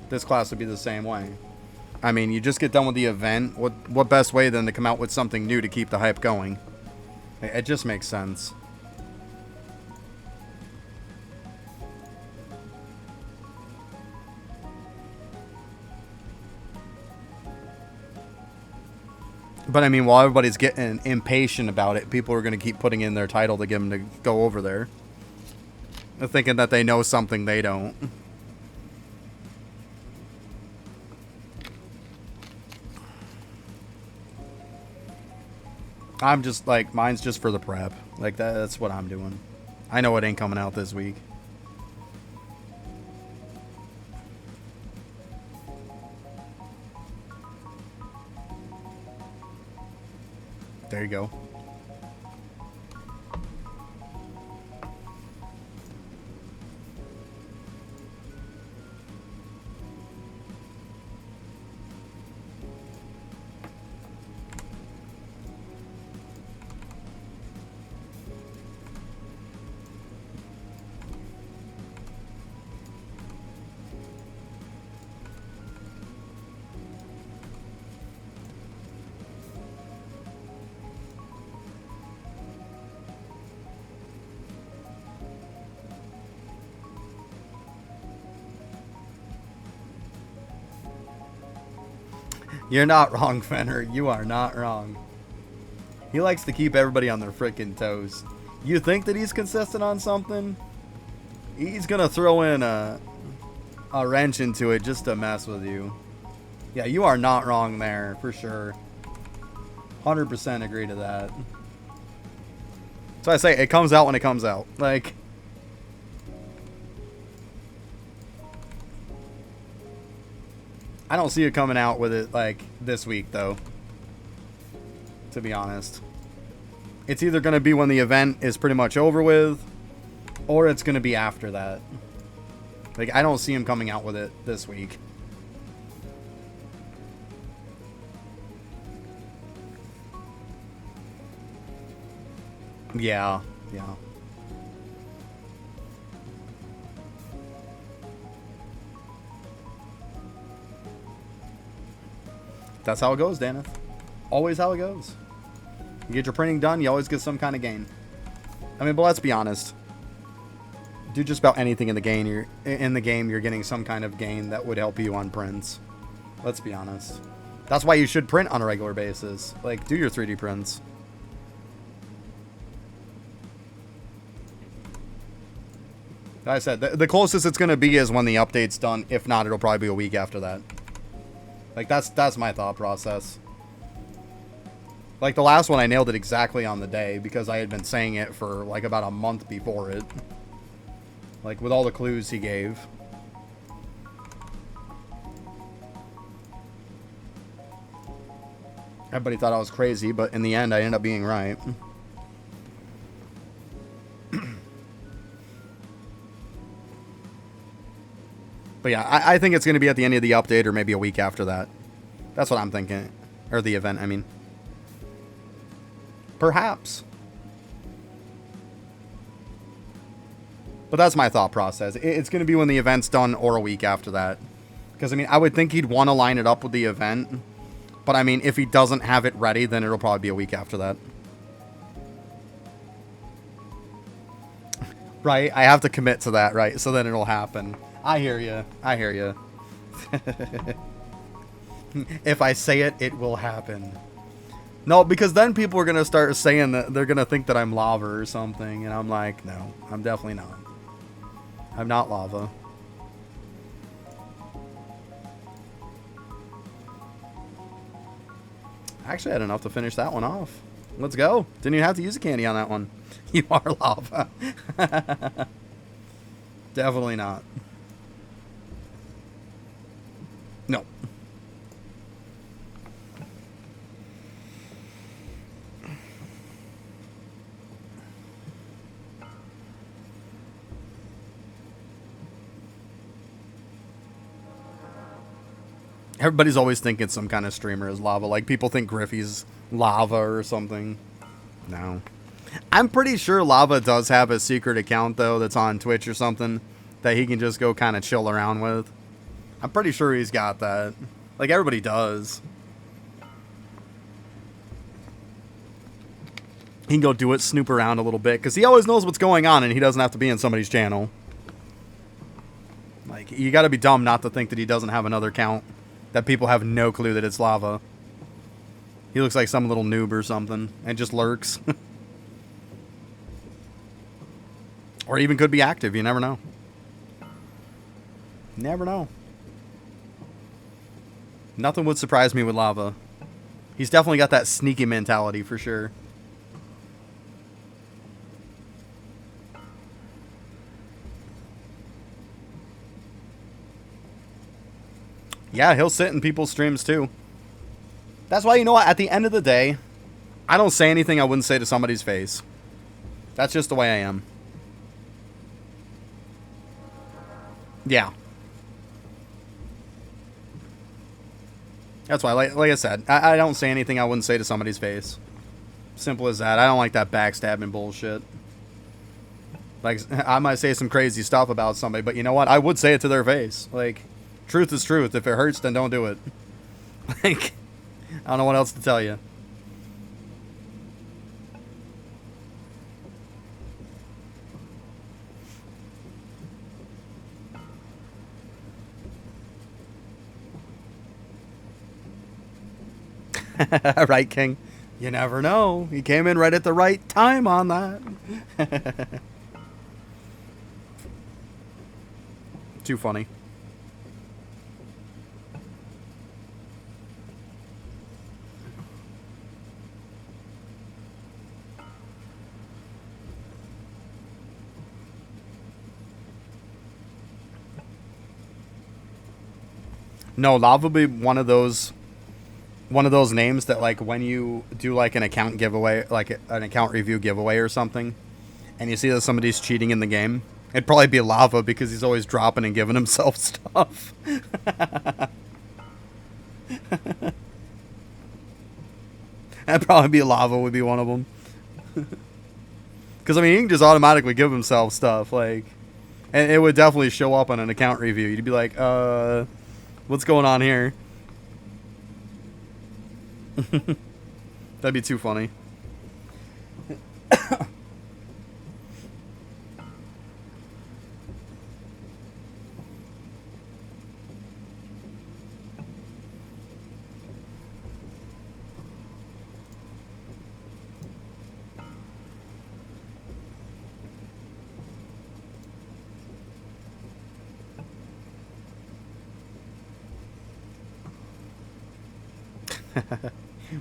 this class would be the same way. I mean, you just get done with the event. What best way than to come out with something new to keep the hype going? It just makes sense. But I mean, while everybody's getting impatient about it, people are going to keep putting in their title to get them to go over there. They're thinking that they know something they don't. I'm just like, mine's just for the prep. Like that's what I'm doing. I know it ain't coming out this week. There you go. You're not wrong, Fenner. You are not wrong. He likes to keep everybody on their freaking toes. You think that he's consistent on something? He's gonna throw in a wrench into it just to mess with you. Yeah, you are not wrong there, for sure. 100% agree to that. So I say, it comes out when it comes out. Like... I don't see it coming out with it, like, this week, though. To be honest. It's either going to be when the event is pretty much over with, or it's going to be after that. Like, I don't see him coming out with it this week. Yeah, yeah. That's how it goes, Daneth. Always how it goes. You get your printing done, you always get some kind of gain. I mean, but let's be honest. Do just about anything in the game, you're getting some kind of gain that would help you on prints. Let's be honest. That's why you should print on a regular basis. Like, do your 3D prints. Like I said, the closest it's going to be is when the update's done. If not, it'll probably be a week after that. Like, that's my thought process. Like, the last one, I nailed it exactly on the day because I had been saying it for, like, about a month before it. Like, with all the clues he gave. Everybody thought I was crazy, but in the end, I ended up being right. But yeah, I think it's going to be at the end of the update or maybe a week after that. That's what I'm thinking. Or the event, I mean. Perhaps. But that's my thought process. It's going to be when the event's done or a week after that. Because, I mean, I would think he'd want to line it up with the event. But, I mean, if he doesn't have it ready, then it'll probably be a week after that. Right? I have to commit to that, right? So then it'll happen. I hear you. I hear you. If I say it, it will happen. No, because then people are going to start saying that they're going to think that I'm lava or something. And I'm like, no, I'm definitely not. I'm not lava. I actually had enough to finish that one off. Let's go. Didn't even have to use a candy on that one. You are lava. Definitely not. No. Everybody's always thinking some kind of streamer is lava. Like, people think Griffey's lava or something. No. I'm pretty sure Lava does have a secret account, though, that's on Twitch or something that he can just go kind of chill around with. I'm pretty sure he's got that. Like, everybody does. He can go do it, snoop around a little bit, because he always knows what's going on and he doesn't have to be in somebody's channel. Like, you gotta be dumb not to think that he doesn't have another account, that people have no clue that it's Lava. He looks like some little noob or something, and just lurks. Or even could be active, you never know. Never know. Nothing would surprise me with Lava. He's definitely got that sneaky mentality for sure. Yeah, he'll sit in people's streams too. That's why, you know what, at the end of the day, I don't say anything I wouldn't say to somebody's face. That's just the way I am. Yeah. That's why, like I said, I don't say anything I wouldn't say to somebody's face. Simple as that. I don't like that backstabbing bullshit. Like, I might say some crazy stuff about somebody, but you know what? I would say it to their face. Like, truth is truth. If it hurts, then don't do it. Like, I don't know what else to tell you. Right, King? You never know. He came in right at the right time on that. Too funny. No, Lava will be one of those names that, like, when you do like an account giveaway, like an account review giveaway or something, and you see that somebody's cheating in the game, it'd probably be Lava because he's always dropping and giving himself stuff. That'd probably be Lava would be one of them. Because, I mean, he can just automatically give himself stuff, like, and it would definitely show up on an account review. You'd be like, what's going on here? That'd be too funny.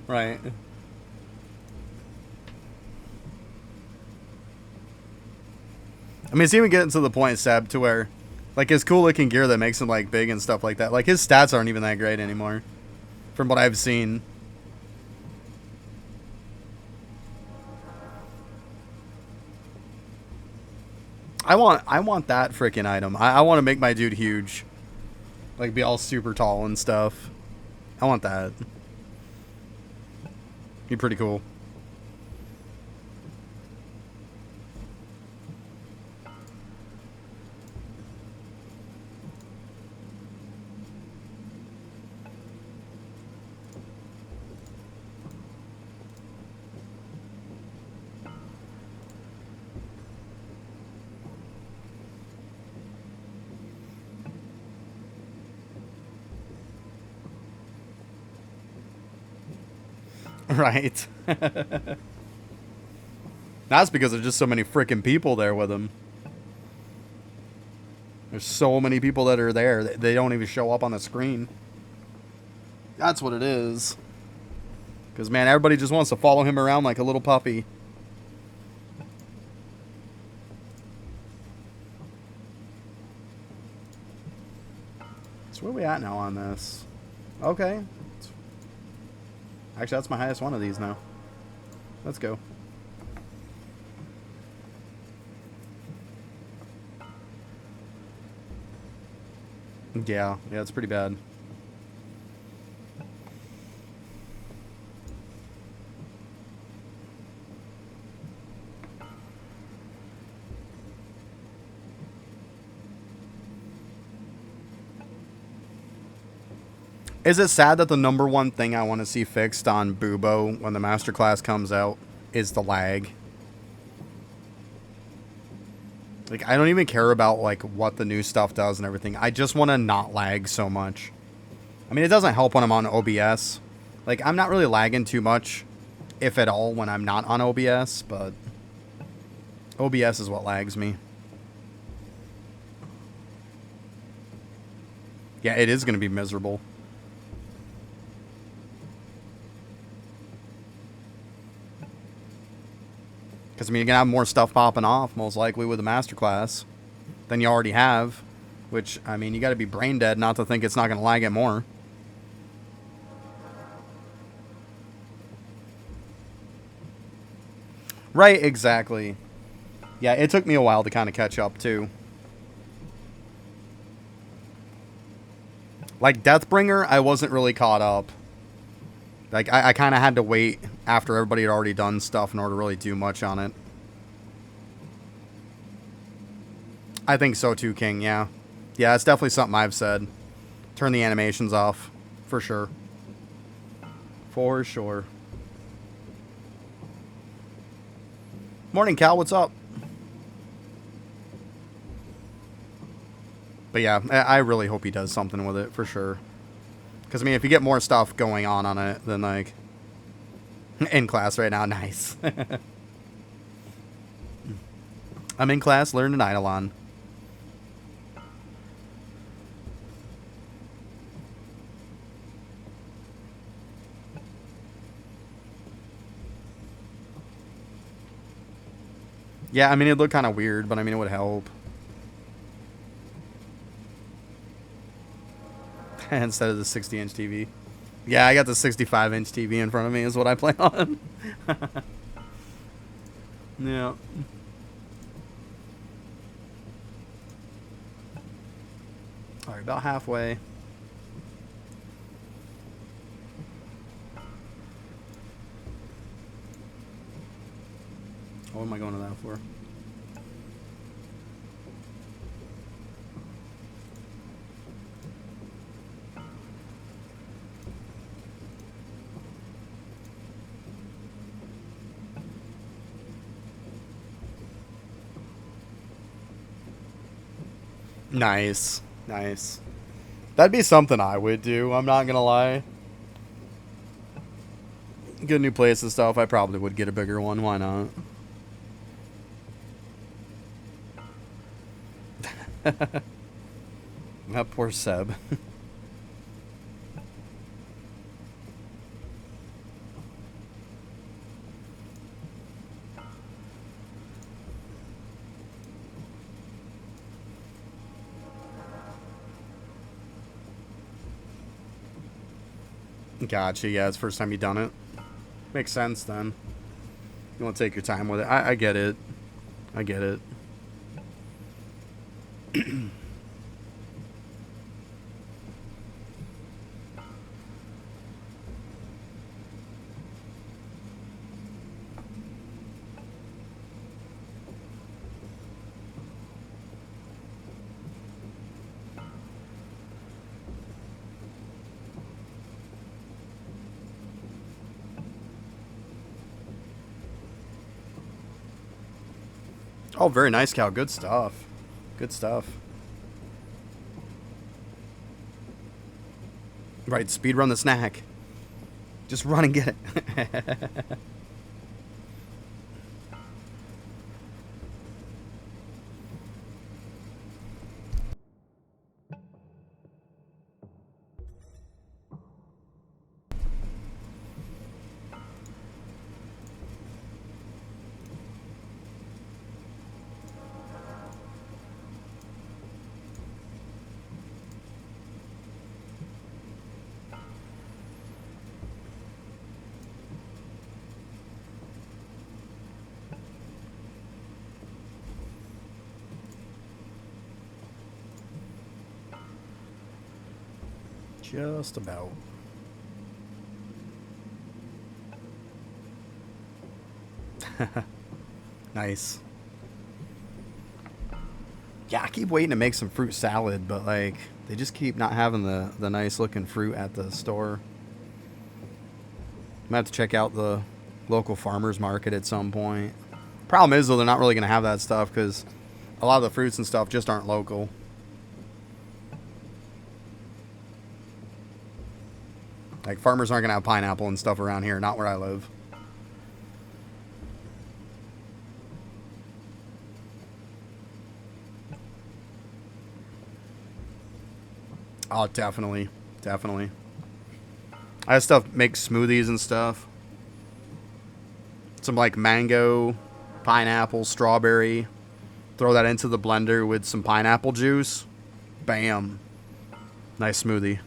Right. I mean, it's even getting to the point, Seb, to where, like, his cool looking gear that makes him, like, big and stuff like that, like, his stats aren't even that great anymore, from what I've seen. I want that freaking item. I want to make my dude huge. Like, be all super tall and stuff. I want that. Be pretty cool. Right. That's because there's just so many freaking people there with him. There's so many people that are there. They don't even show up on the screen. That's what it is. Because, man, everybody just wants to follow him around like a little puppy. So where are we at now on this? Okay. Actually, that's my highest one of these now. Let's go. Yeah, it's pretty bad. Is it sad that the number one thing I want to see fixed on Bubo when the masterclass comes out is the lag? Like, I don't even care about, like, what the new stuff does and everything. I just want to not lag so much. I mean, it doesn't help when I'm on OBS. Like, I'm not really lagging too much, if at all, when I'm not on OBS, but OBS is what lags me. Yeah, it is going to be miserable. Because, I mean, you're going to have more stuff popping off, most likely, with the masterclass than you already have. Which, I mean, you got to be brain dead not to think it's not going to lag it more. Right, exactly. Yeah, it took me a while to kind of catch up, too. Like, Deathbringer, I wasn't really caught up. Like, I kind of had to wait after everybody had already done stuff in order to really do much on it. I think so too, King, yeah. Yeah, it's definitely something I've said. Turn the animations off. For sure. For sure. Morning, Cal, what's up? But yeah, I really hope he does something with it, for sure. Because, I mean, if you get more stuff going on it, then, like... In class right now, nice. I'm in class learning Eidolon. Yeah, I mean, it'd look kind of weird, but I mean, it would help. Instead of the 60-inch TV. Yeah, I got the 65-inch TV in front of me is what I play on. Yeah. Alright, about halfway. What am I going to that for? Nice. Nice. That'd be something I would do, I'm not gonna lie. Get a new place and stuff, I probably would get a bigger one, why not? That poor Seb. Gotcha, yeah, it's the first time you've done it. Makes sense then. You want to take your time with it. I get it. I get it. Oh, very nice, Cal. Good stuff. Good stuff. Right, speed run the snack. Just run and get it. Just about. Nice. Yeah, I keep waiting to make some fruit salad, but like They just keep not having the nice looking fruit at the store. I'm gonna have to check out the local farmers market at some point. Problem is though, they're not really gonna have that stuff because a lot of the fruits and stuff just aren't local. Like farmers aren't gonna have pineapple and stuff around here, not where I live. Oh, definitely. Definitely. I have stuff, make smoothies and stuff. Some like mango, pineapple, strawberry. Throw that into the blender with some pineapple juice. Bam. Nice smoothie.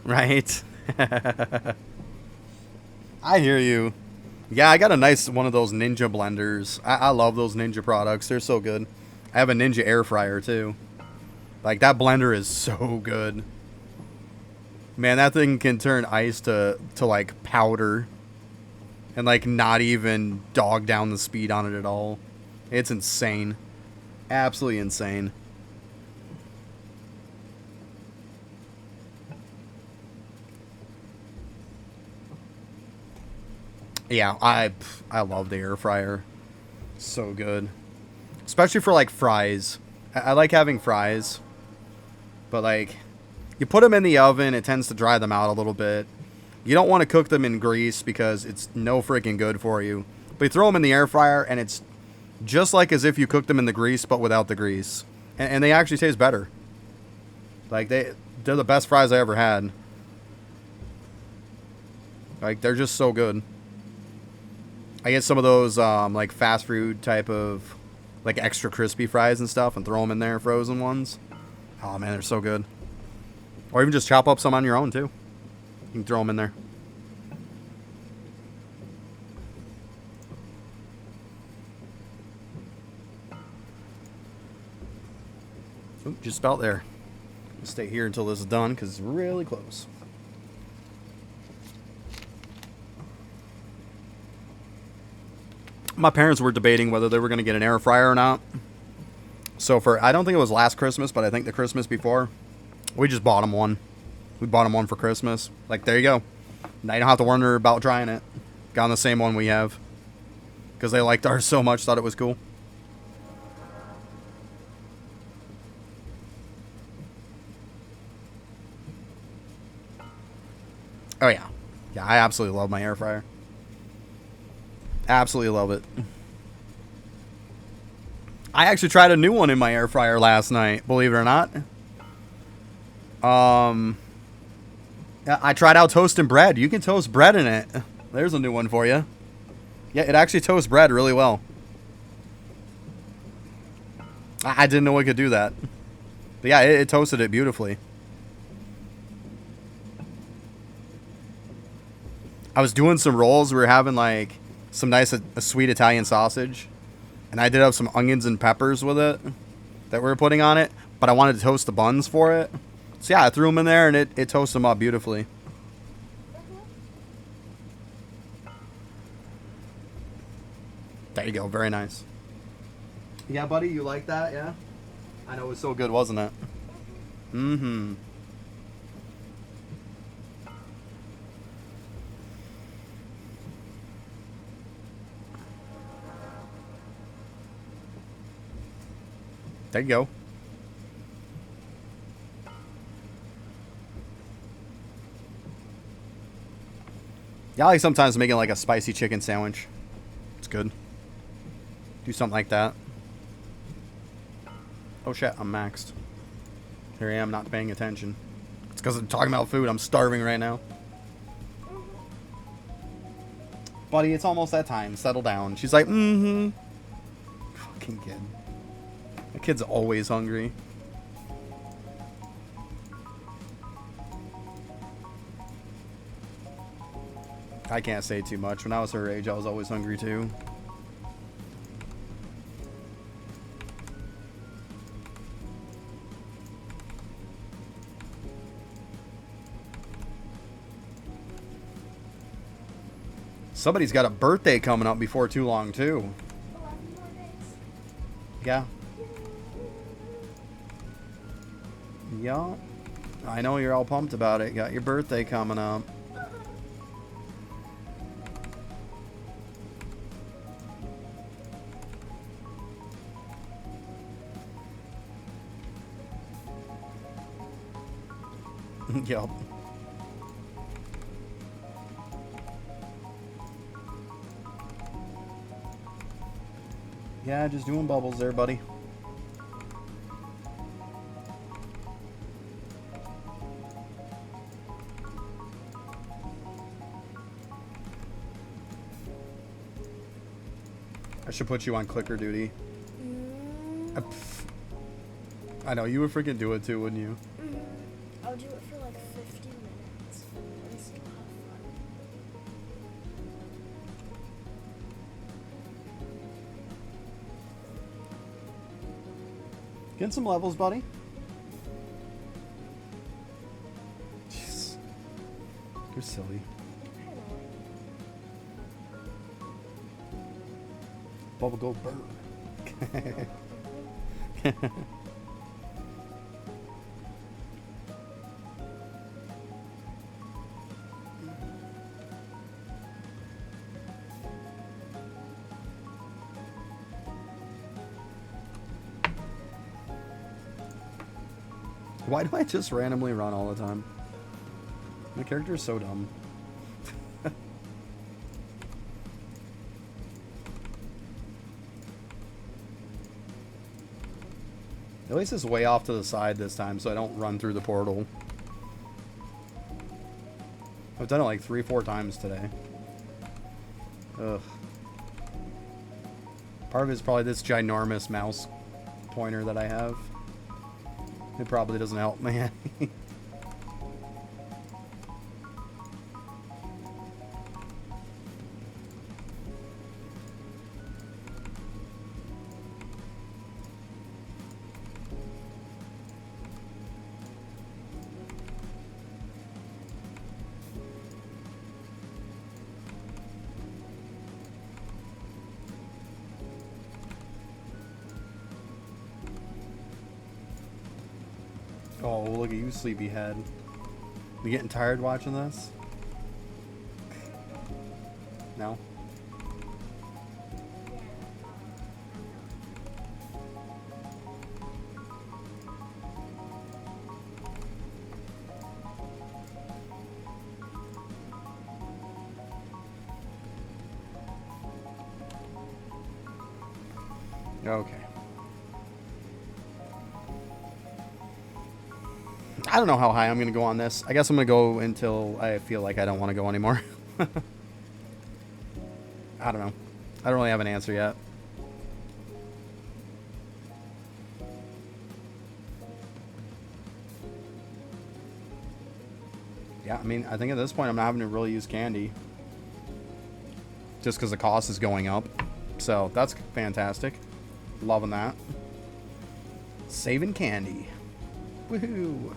Right? I hear you. Yeah, I got a nice one of those Ninja blenders. I love those Ninja products. They're so good. I have a Ninja air fryer too. Like that blender is so good. Man, that thing can turn ice to like powder. And like not even dog down the speed on it at all. It's insane. Absolutely insane. Yeah, I love the air fryer. So good. Especially for like fries. I like having fries. But like you put them in the oven, it tends to dry them out a little bit. You don't want to cook them in grease because it's no freaking good for you. But you throw them in the air fryer and it's just like as if you cooked them in the grease but without the grease. And they actually taste better. Like they're the best fries I ever had. Like they're just so good. I get some of those like fast food type of like extra crispy fries and stuff and throw them in there, frozen ones. Oh man, they're so good. Or even just chop up some on your own too. You can throw them in there. Ooh, just about there. I'll stay here until this is done because it's really close. My parents were debating whether they were going to get an air fryer or not. So for, I don't think it was last Christmas, but I think the Christmas before, we just bought them one. We bought them one for Christmas. Like, there you go. Now you don't have to wonder about trying it. Got on the same one we have. Because they liked ours so much, thought it was cool. Oh, yeah. Yeah, I absolutely love my air fryer. Absolutely love it. I actually tried a new one in my air fryer last night, believe it or not. I tried out toasting bread. You can toast bread in it. There's a new one for you. Yeah, it actually toasts bread really well. I didn't know it could do that. But yeah, it toasted it beautifully. I was doing some rolls. We were having like some nice a sweet Italian sausage. And I did have some onions and peppers with it that we were putting on it. But I wanted to toast the buns for it. So yeah, I threw them in there and it toasted them up beautifully. There you go. Very nice. Yeah, buddy, you like that? Yeah? I know it was so good, wasn't it? Mm-hmm. There you go. Yeah, I like sometimes making like a spicy chicken sandwich. It's good. Do something like that. Oh shit, I'm maxed. Here I am not paying attention. It's because I'm talking about food. I'm starving right now. Buddy, it's almost that time. Settle down. She's like, mm-hmm. Fucking kid. The kid's always hungry. I can't say too much. When I was her age, I was always hungry too. Somebody's got a birthday coming up before too long, too. 11 more days. Yeah. Yeah. I know you're all pumped about it. Got your birthday coming up. Yup. Yeah, just doing bubbles there, buddy. I should put you on clicker duty. I know, you would freaking do it too, wouldn't you? I'll do it for like 50 minutes and still have fun. Getting some levels, buddy. Jeez. You're silly. Bubble go burn. Why do I just randomly run all the time? My character is so dumb. At least it's way off to the side this time, so I don't run through the portal. I've done it like 3-4 times today. Ugh. Part of it is probably this ginormous mouse pointer that I have. It probably doesn't help me. Oh, look at you, sleepyhead. You getting tired watching this? No? Okay. I don't know how high I'm going to go on this. I guess I'm going to go until I feel like I don't want to go anymore. I don't know. I don't really have an answer yet. Yeah, I mean, I think at this point I'm not having to really use candy. Just because the cost is going up. So, that's fantastic. Loving that. Saving candy. Woohoo!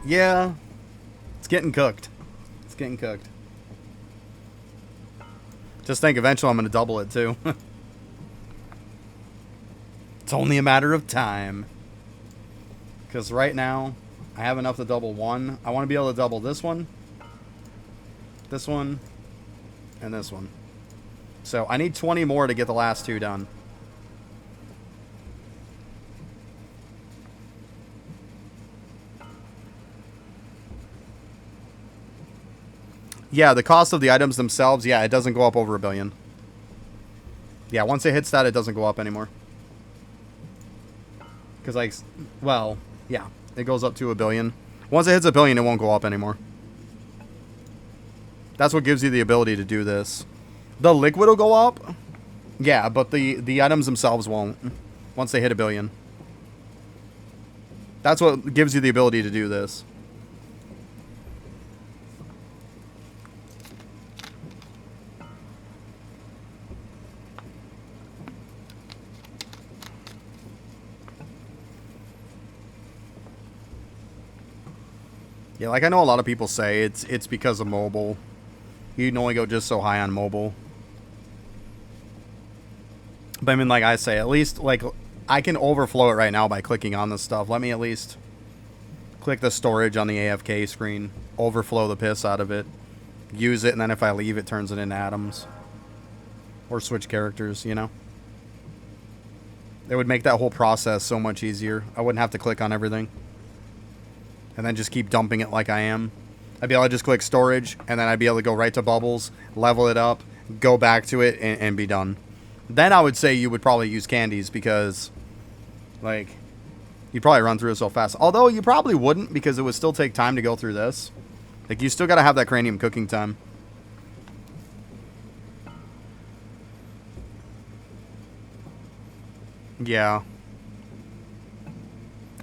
Yeah, it's getting cooked. It's getting cooked. Just think eventually I'm going to double it too. It's only a matter of time. Because right now, I have enough to double one. I want to be able to double this one, and this one. So I need 20 more to get the last two done. Yeah, the cost of the items themselves, yeah, it doesn't go up over $1 billion. Yeah, once it hits that, it doesn't go up anymore. Because, like, well, yeah. It goes up to 1 billion. Once it hits 1 billion, it won't go up anymore. That's what gives you the ability to do this. The liquid will go up. Yeah, but the items themselves won't. Once they hit 1 billion. That's what gives you the ability to do this. Yeah, like I know a lot of people say it's because of mobile. You can only go just so high on mobile. But I mean, like I say, at least, like, I can overflow it right now by clicking on this stuff. Let me at least click the storage on the AFK screen, overflow the piss out of it, use it, and then if I leave, it turns it into atoms. Or switch characters, you know? It would make that whole process so much easier. I wouldn't have to click on everything. And then just keep dumping it like I am. I'd be able to just click storage, and then I'd be able to go right to bubbles, level it up, go back to it, and be done. Then I would say you would probably use candies because, like, you'd probably run through it so fast. Although you probably wouldn't because it would still take time to go through this. Like, you still got to have that cranium cooking time. Yeah.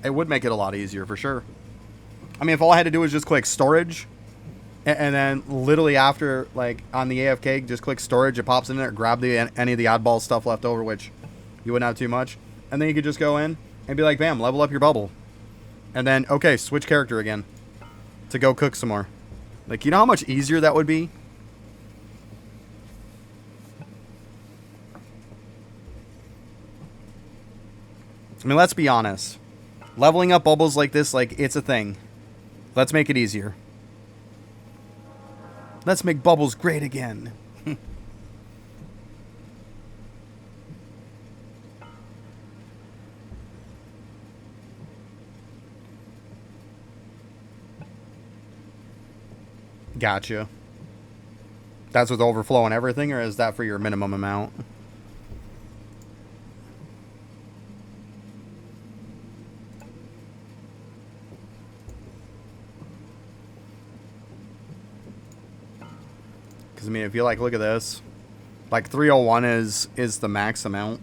It would make it a lot easier for sure. I mean, if all I had to do was just click storage, and then literally after, like, on the AFK, just click storage, it pops in there, grab any of the oddball stuff left over, which you wouldn't have too much, and then you could just go in and be like, bam, level up your bubble. And then, okay, switch character again to go cook some more. Like, you know how much easier that would be? I mean, let's be honest. Leveling up bubbles like this, like, it's a thing. Let's make it easier. Let's make bubbles great again. Gotcha. That's with overflow and everything, or is that for your minimum amount? Because, I mean, if you, like, look at this. Like, 301 is the max amount.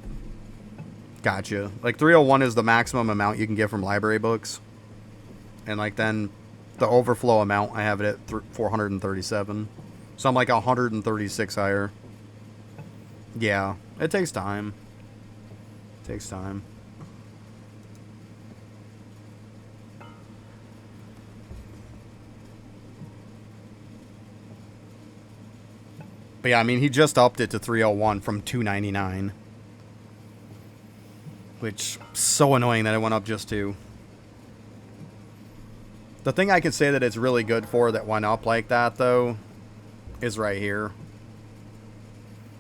Gotcha. Like, 301 is the maximum amount you can get from library books. And, like, then the overflow amount, I have it at 437. So I'm, like, 136 higher. Yeah. It takes time. It takes time. But yeah, I mean, he just upped it to 301 from 299. Which, so annoying that it went up just 2. The thing I can say that it's really good for that went up like that, though, is right here.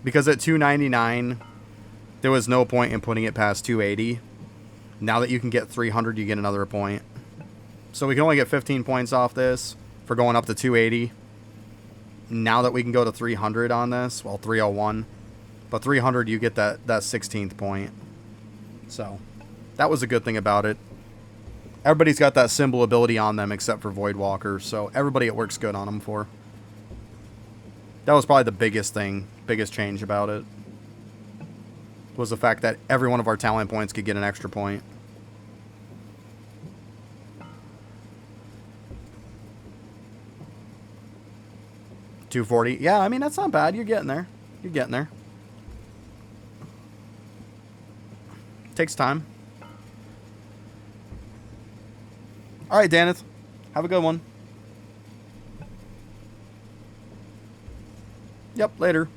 Because at 299, there was no point in putting it past 280. Now that you can get 300, you get another point. So we can only get 15 points off this for going up to 280. Now that we can go to 300 on this, well, 301. But 300, you get that 16th point. So, that was a good thing about it. Everybody's got that symbol ability on them except for Voidwalker, so everybody it works good on them for. That was probably the biggest thing, biggest change about it. Was the fact that every one of our talent points could get an extra point. $240. Yeah, I mean, that's not bad. You're getting there. You're getting there. Takes time. All right, Danith. Have a good one. Yep, later.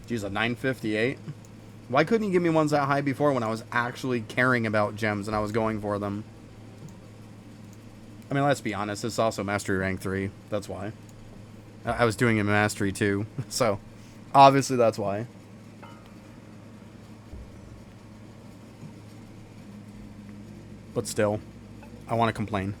Geez, a 958. Why couldn't you give me ones that high before when I was actually caring about gems and I was going for them? I mean, let's be honest. It's also Mastery Rank 3. That's why. I was doing it in Mastery 2. So, obviously that's why. But still, I want to complain.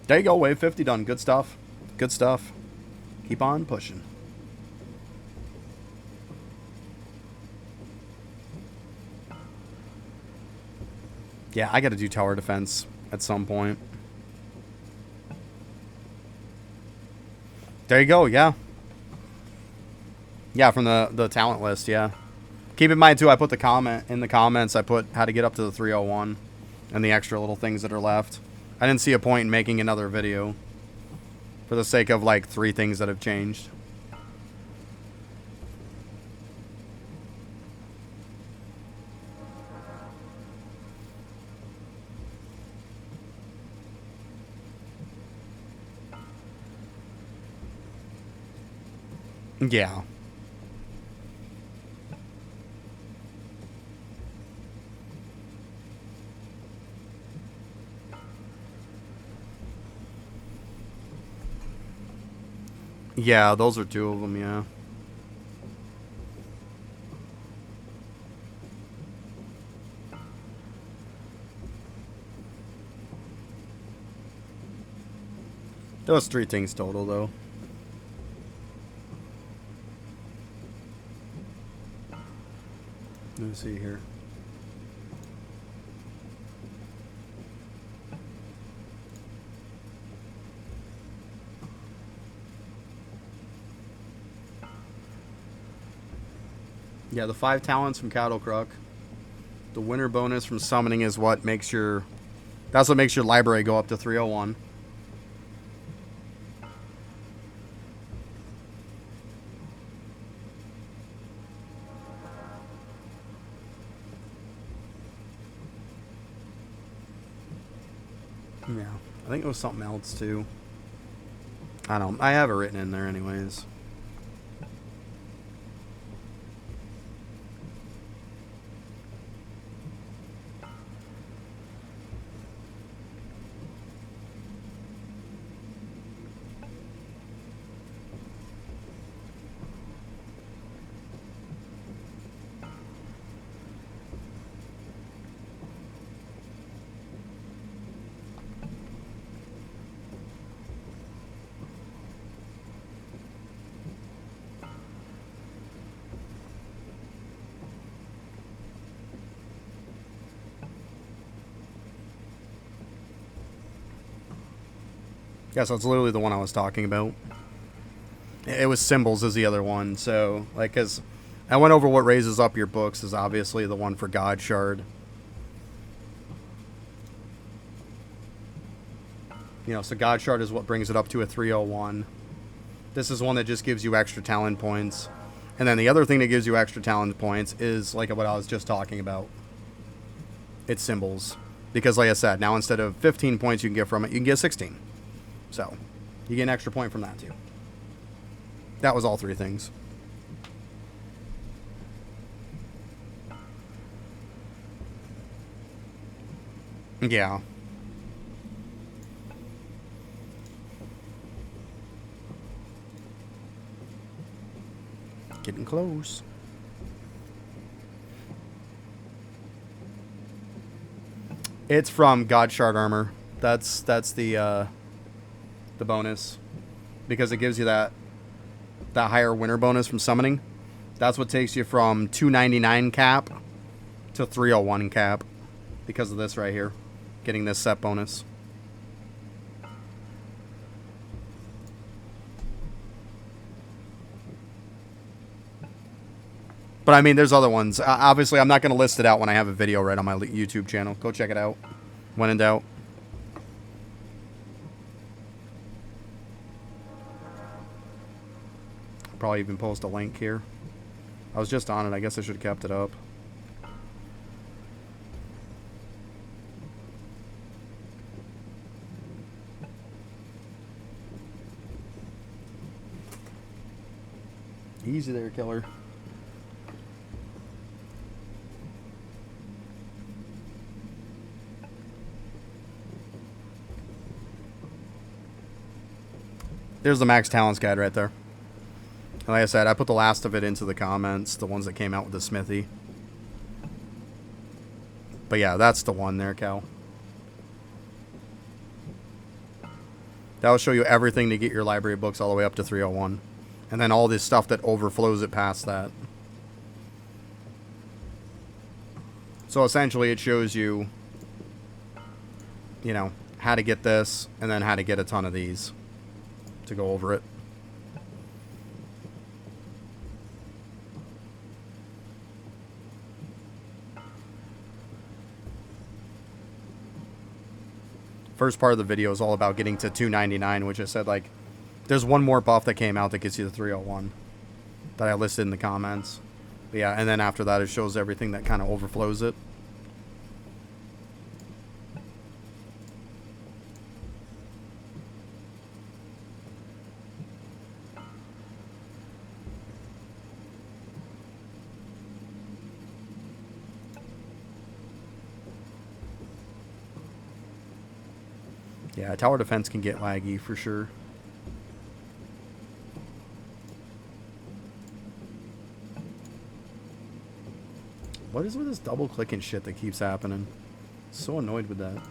There you go, wave 50 done. Good stuff. Good stuff. Keep on pushing. Yeah, I got to do tower defense at some point. There you go, yeah. Yeah, from the talent list, yeah. Keep in mind, too, I put the comment in the comments. I put how to get up to the 301 and the extra little things that are left. I didn't see a point in making another video for the sake of, like, 3 things that have changed. Yeah. Yeah, those are 2 of them, yeah. There was 3 things total, though. Let me see here. Yeah, the 5 talents from Cattle Crook. The winter bonus from summoning is what makes your... That's what makes your library go up to 301. Yeah, I think it was something else, too. I don't... I have it written in there anyways. Yeah, so it's literally the one I was talking about. It was symbols as the other one, so, like, because I went over what raises up your books is obviously the one for God Shard. You know, so God Shard is what brings it up to a 301. This is one that just gives you extra talent points. And then the other thing that gives you extra talent points is, like, what I was just talking about. It's symbols. Because, like I said, now instead of 15 points you can get from it, you can get 16. So, you get an extra point from that, too. That was all 3 things. Yeah. Getting close. It's from God Shard Armor. That's the bonus, because it gives you that higher winter bonus from summoning. That's what takes you from 299 cap to 301 cap because of this right here, getting this set bonus. But I mean, there's other ones. Obviously, I'm not going to list it out when I have a video right on my YouTube channel. Go check it out when in doubt. Probably even post a link here. I was just on it. I guess I should have kept it up. Easy there, killer. There's the max talents guide right there. Like I said, I put the last of it into the comments, the ones that came out with the smithy. But yeah, that's the one there, Cal. That'll show you everything to get your library books all the way up to 301. And then all this stuff that overflows it past that. So essentially it shows you, you know, how to get this and then how to get a ton of these to go over it. First part of the video is all about getting to 299, which I said, like, there's one more buff that came out that gets you the 301 that I listed in the comments. But yeah, and then after that it shows everything that kind of overflows it. Yeah, tower defense can get laggy for sure. What is with this double clicking shit that keeps happening? So annoyed with that.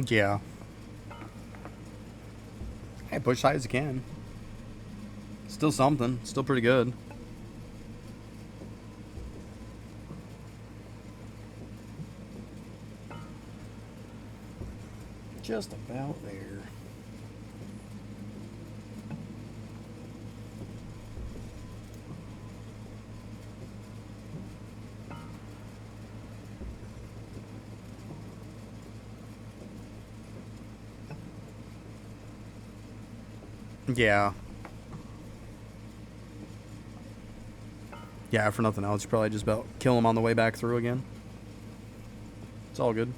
Yeah. Hey, push high as you can. Still something. Still pretty good. Just about there. Yeah. Yeah, for nothing else, you probably just about kill him on the way back through again. It's all good.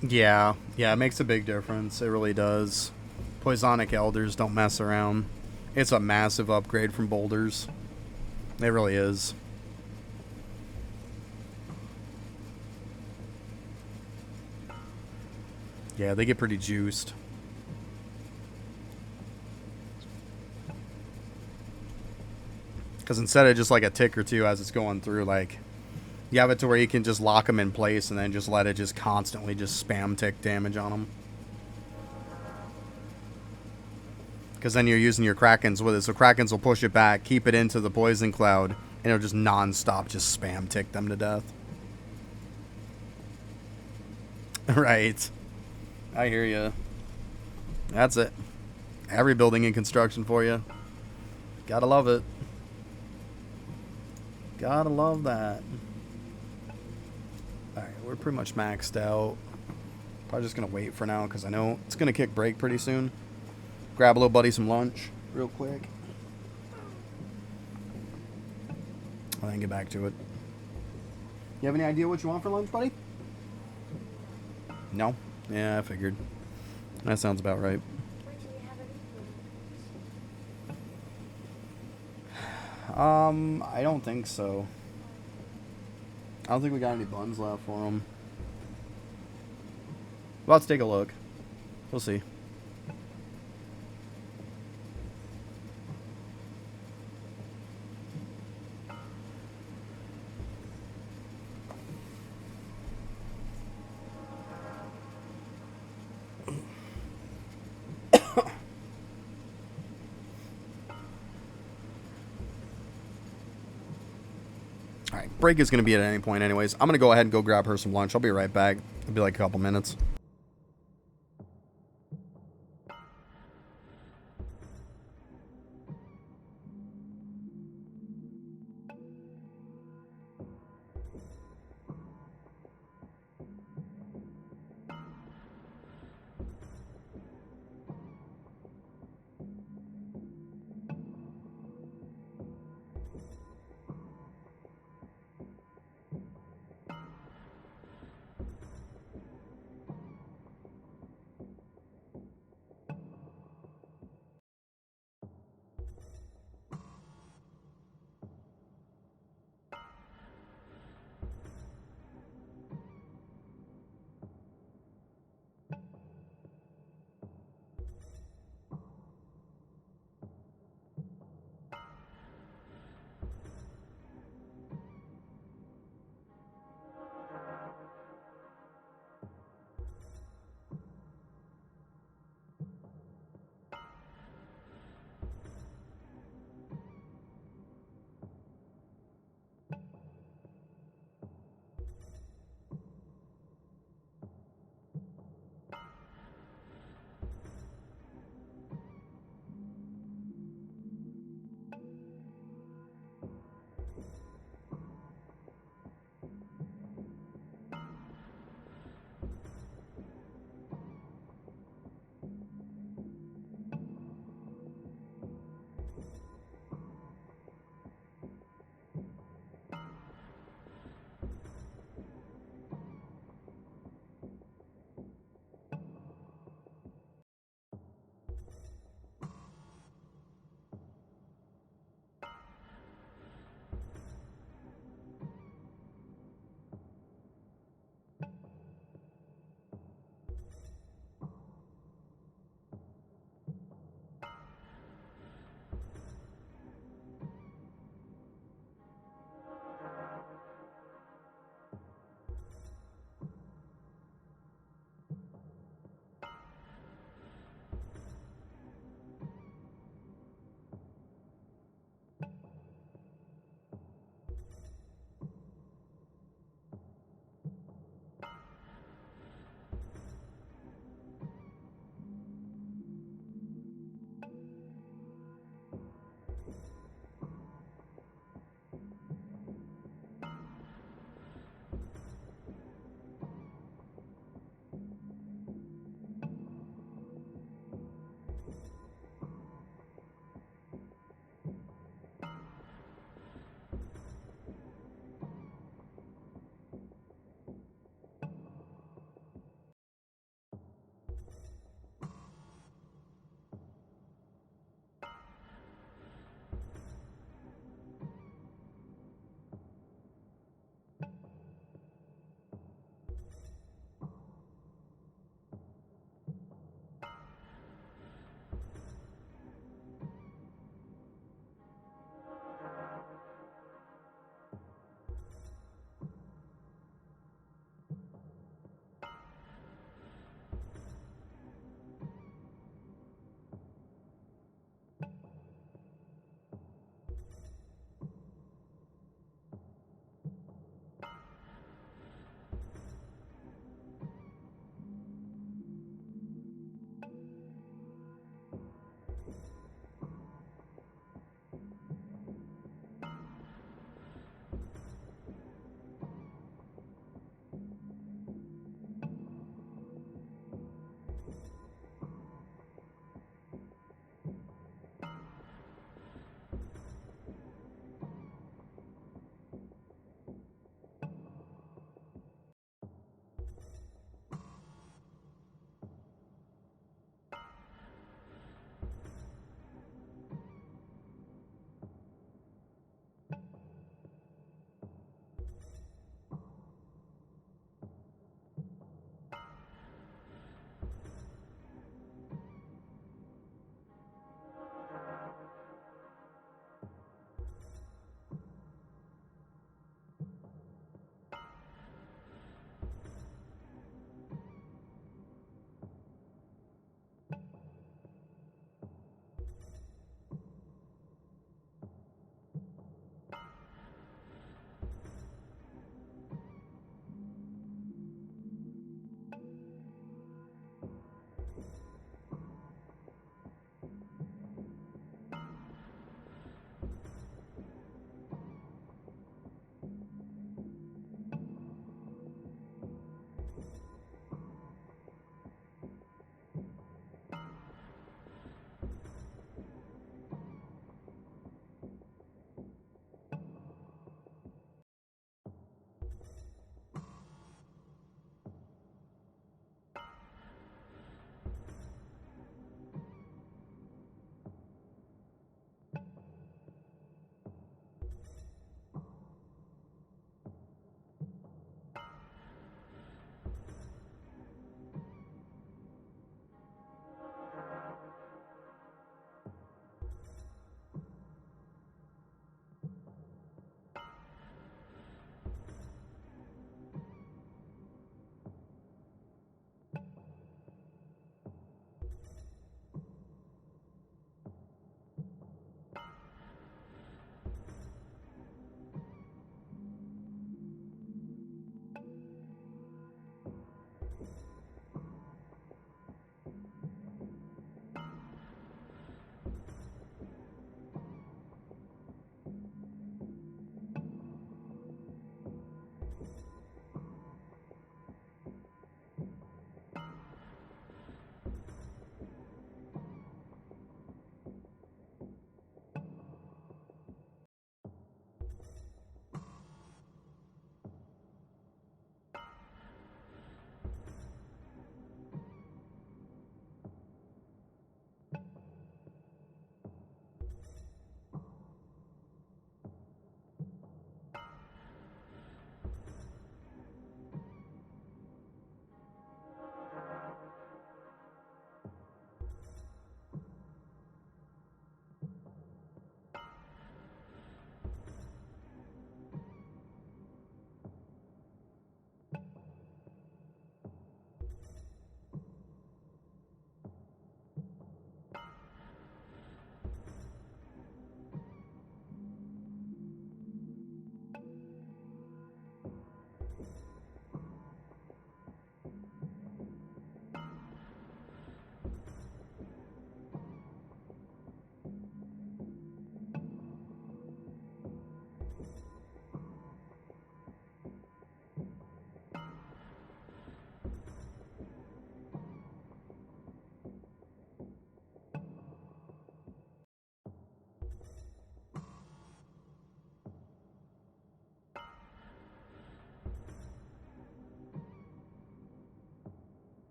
Yeah, it makes a big difference. It really does. Poisonic Elders don't mess around. It's a massive upgrade from Boulders. It really is. Yeah, they get pretty juiced. Because instead of just like a tick or two as it's going through, like, you have it to where you can just lock them in place and then just let it just constantly just spam tick damage on them. Because then you're using your Krakens with it. So Krakens will push it back, keep it into the poison cloud, and it'll just non-stop just spam tick them to death. Right. I hear you. That's it. Every building in construction for you. Gotta love it. Gotta love that. Alright, we're pretty much maxed out. Probably just gonna wait for now because I know it's gonna kick break pretty soon. Grab a little buddy some lunch real quick. And then get back to it. You have any idea what you want for lunch, buddy? No? Yeah, I figured. That sounds about right. I don't think so. I don't think we got any buns left for them. Well, let's take a look. We'll see. Alright, break is going to be at any point anyways. I'm going to go ahead and go grab her some lunch. I'll be right back. It'll be like a couple minutes.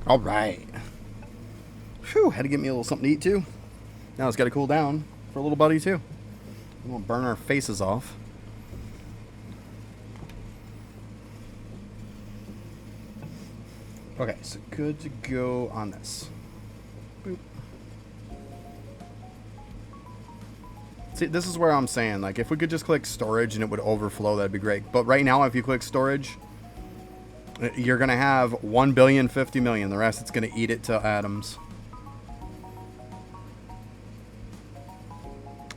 All right. Whew, had to get me a little something to eat too. Now it's got to cool down for a little buddy too. We won't burn our faces off. Okay, so good to go on this. Boop. See, this is where I'm saying, like, if we could just click storage and it would overflow, that'd be great. But right now, if you click storage, you're going to have 1,050,000,000. The rest, it's going to eat it to atoms.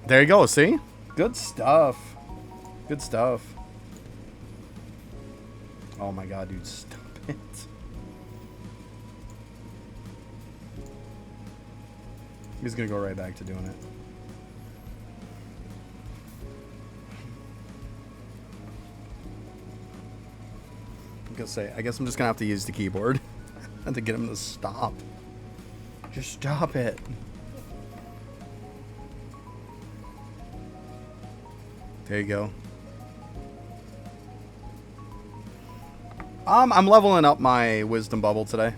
There you go, see? Good stuff. Good stuff. Oh my god, dude, stop it. He's going to go right back to doing it. I'm gonna say, I guess I'm just gonna have to use the keyboard to get him to stop. Just stop it. There you go. I'm leveling up my wisdom bubble today.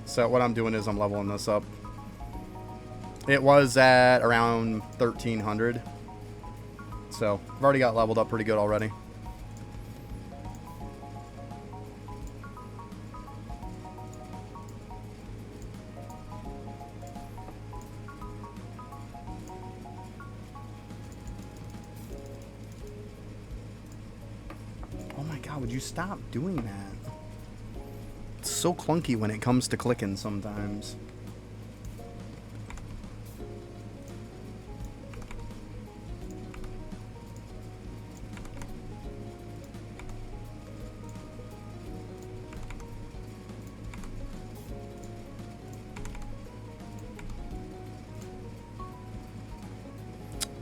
So what I'm doing is I'm leveling this up. It was at around 1,300. So I've already got leveled up pretty good already. Would you stop doing that? It's so clunky when it comes to clicking sometimes.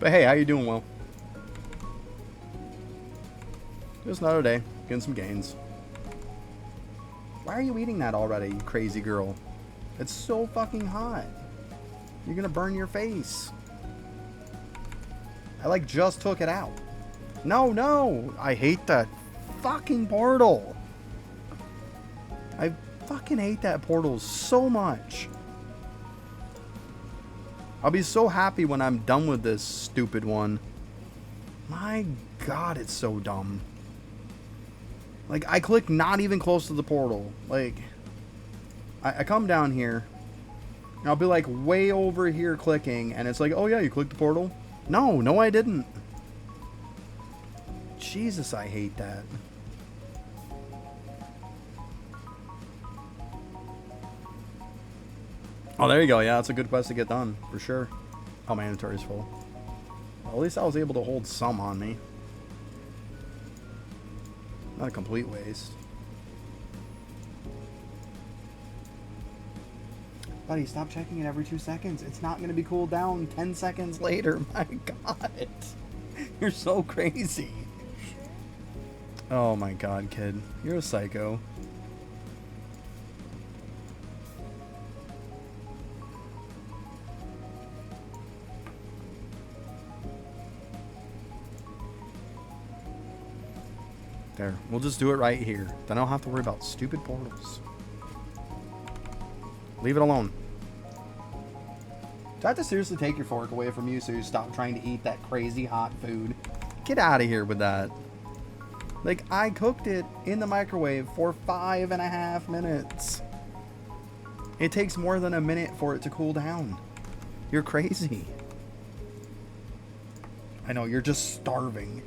But hey, how you doing, Will? Just another day. Getting some gains. Why are you eating that already, you crazy girl? It's so fucking hot. You're gonna burn your face. I like just took it out. No, no. I hate that fucking portal. I fucking hate that portal so much. I'll be so happy when I'm done with this stupid one. My god, it's so dumb. Like, I click not even close to the portal. Like, I come down here, and I'll be, like, way over here clicking, and it's like, oh, yeah, you clicked the portal? No, no, I didn't. Jesus, I hate that. Oh, there you go. Yeah, that's a good quest to get done, for sure. Oh, my inventory's full. Well, at least I was able to hold some on me. Not a complete waste. Buddy, stop checking it every 2 seconds. It's not going to be cooled down 10 seconds later. My god. You're so crazy. Oh my god, kid. You're a psycho. There. We'll just do it right here. Then I don't have to worry about stupid portals. Leave it alone. Do I have to seriously take your fork away from you so you stop trying to eat that crazy hot food? Get out of here with that. Like, I cooked it in the microwave for 5.5 minutes. It takes more than a minute for it to cool down. You're crazy. I know, you're just starving.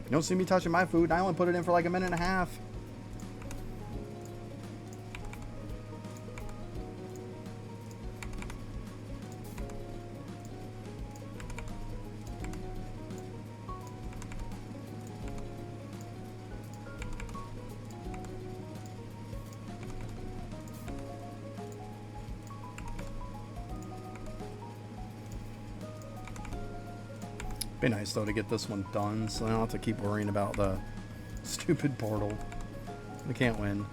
You don't see me touching my food. I only put it in for like 1.5 minutes. Be nice though to get this one done, so I don't have to keep worrying about the stupid portal. We can't win.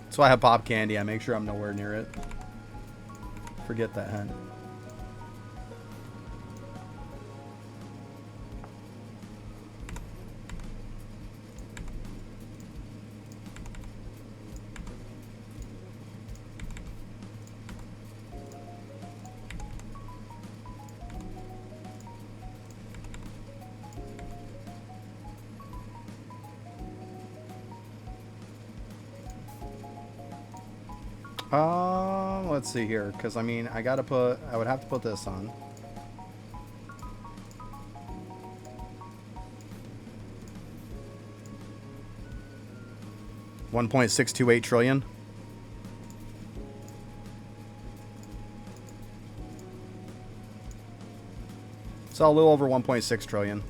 So I have pop candy. I make sure I'm nowhere near it. Forget that, hun. Let's see here, because I mean, I would have to put this on. $1.628 trillion. So a little over 1.6 trillion.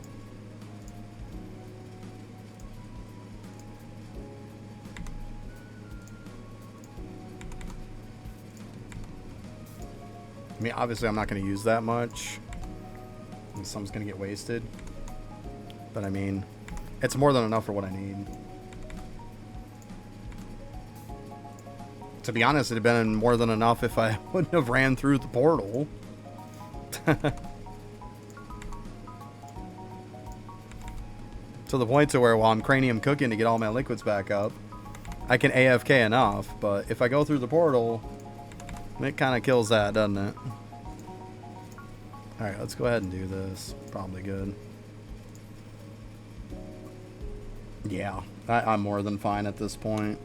I mean, obviously I'm not going to use that much. And some's going to get wasted. But I mean, it's more than enough for what I need. To be honest, it'd have been more than enough if I wouldn't have ran through the portal. To the point to where while I'm cranium cooking to get all my liquids back up, I can AFK enough, but if I go through the portal, it kind of kills that, doesn't it? Alright, let's go ahead and do this. Probably good. Yeah, I'm more than fine at this point.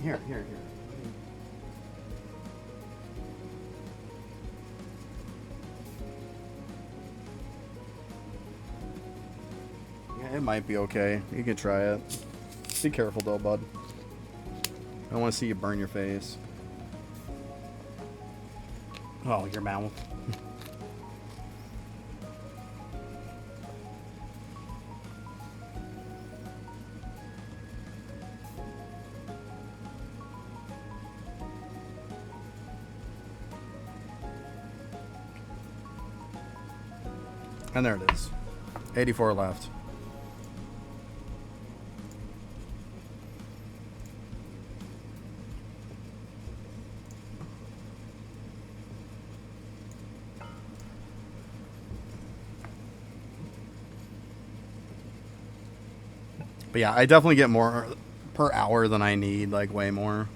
Here. Yeah, it might be okay. You can try it. Be careful though, bud. I don't want to see you burn your face. Oh, your mouth. And there it is. 84 left. But yeah, I definitely get more per hour than I need, like way more.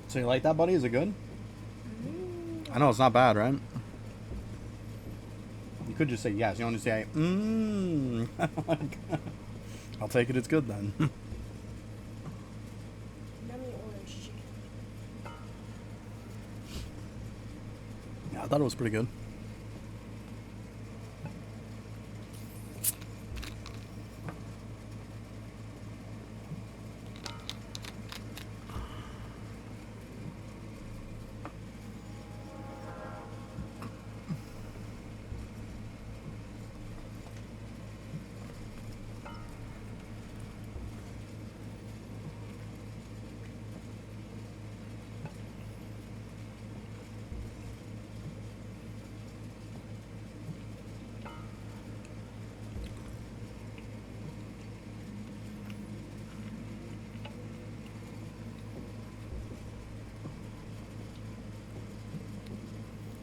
So you like that, buddy? Is it good? I know it's not bad, right? You could just say yes. You don't just say, I'll take it. It's good then. Yummy orange chicken. Yeah, I thought it was pretty good.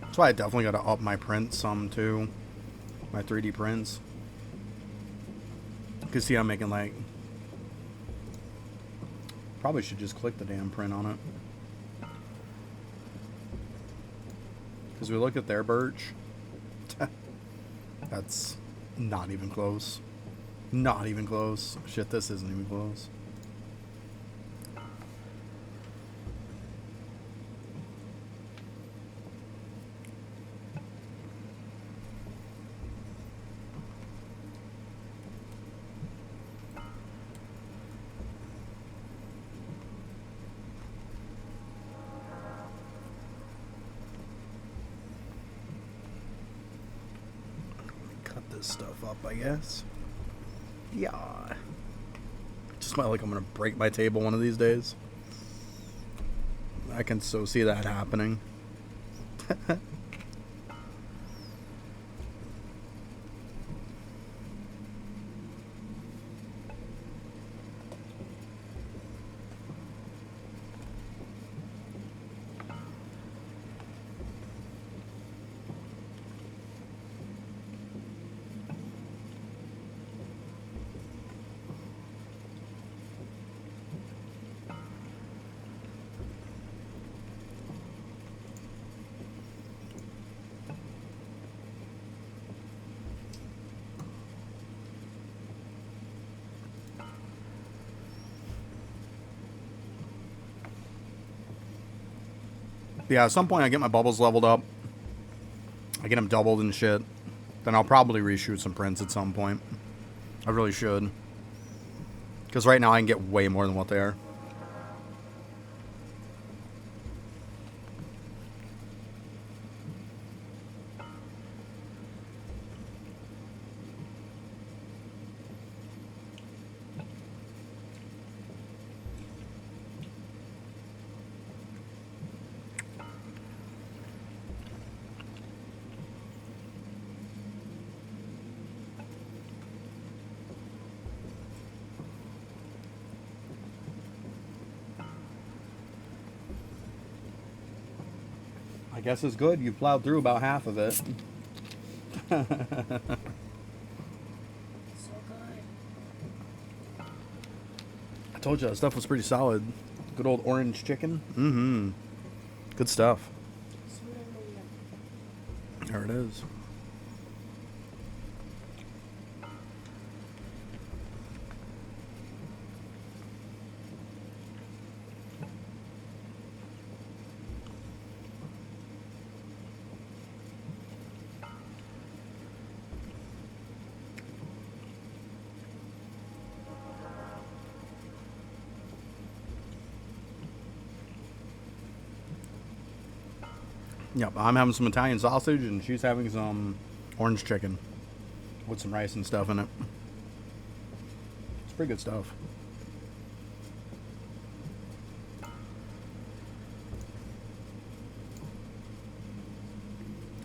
That's why I definitely got to up my prints some too. My 3D prints. You can see I'm making like... Probably should just click the damn print on it. Because we look at their birch. That's not even close. Not even close. Shit, this isn't even close. this stuff up, I guess. Yeah. Just smell like I'm going to break my table one of these days. I can so see that happening. Yeah, at some point I get my bubbles leveled up. I get them doubled and shit. Then I'll probably reshoot some prints at some point. I really should. Because right now I can get way more than what they are. I guess it's good. You plowed through about half of it. So good. I told you that stuff was pretty solid. Good old orange chicken. Mm-hmm. Good stuff. There it is. Yep, I'm having some Italian sausage and she's having some orange chicken with some rice and stuff in it. It's pretty good stuff.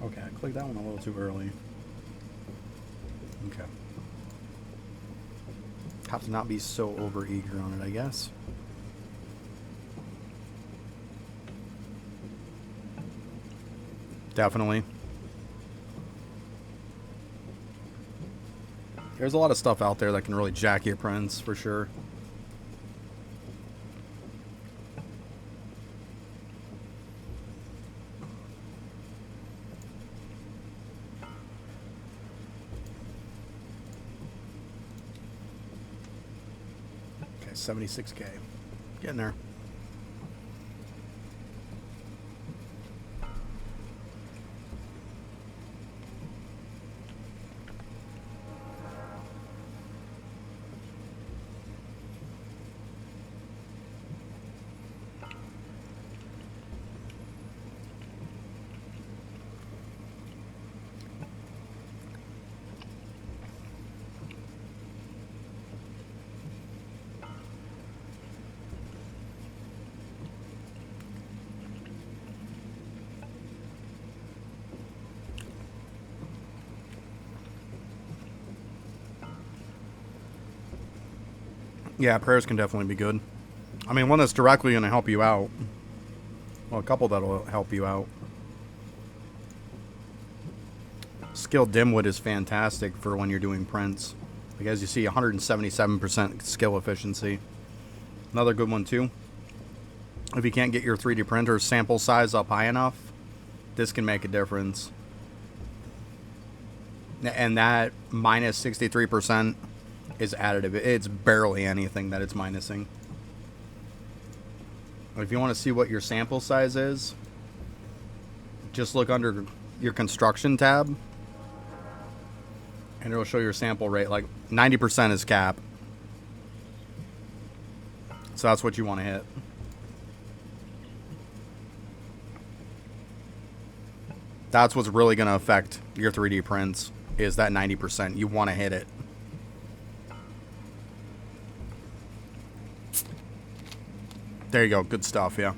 Okay, I clicked that one a little too early. Okay. Have to not be so over-eager on it, I guess. Definitely. There's a lot of stuff out there that can really jack your prints, for sure. Okay, 76K. Getting there. Yeah, prayers can definitely be good. I mean, one that's directly going to help you out. Well, a couple that'll help you out. Skilled dimwit is fantastic for when you're doing prints. Like, as you see, 177% skill efficiency. Another good one, too. If you can't get your 3D printer sample size up high enough, this can make a difference. And that minus 63% is additive. It's barely anything that it's minusing. If you want to see what your sample size is, just look under your construction tab and it'll show your sample rate. Like 90% is cap. So that's what you want to hit. That's what's really going to affect your 3D prints. is that 90%. You want to hit it. There you go. Good stuff, yeah.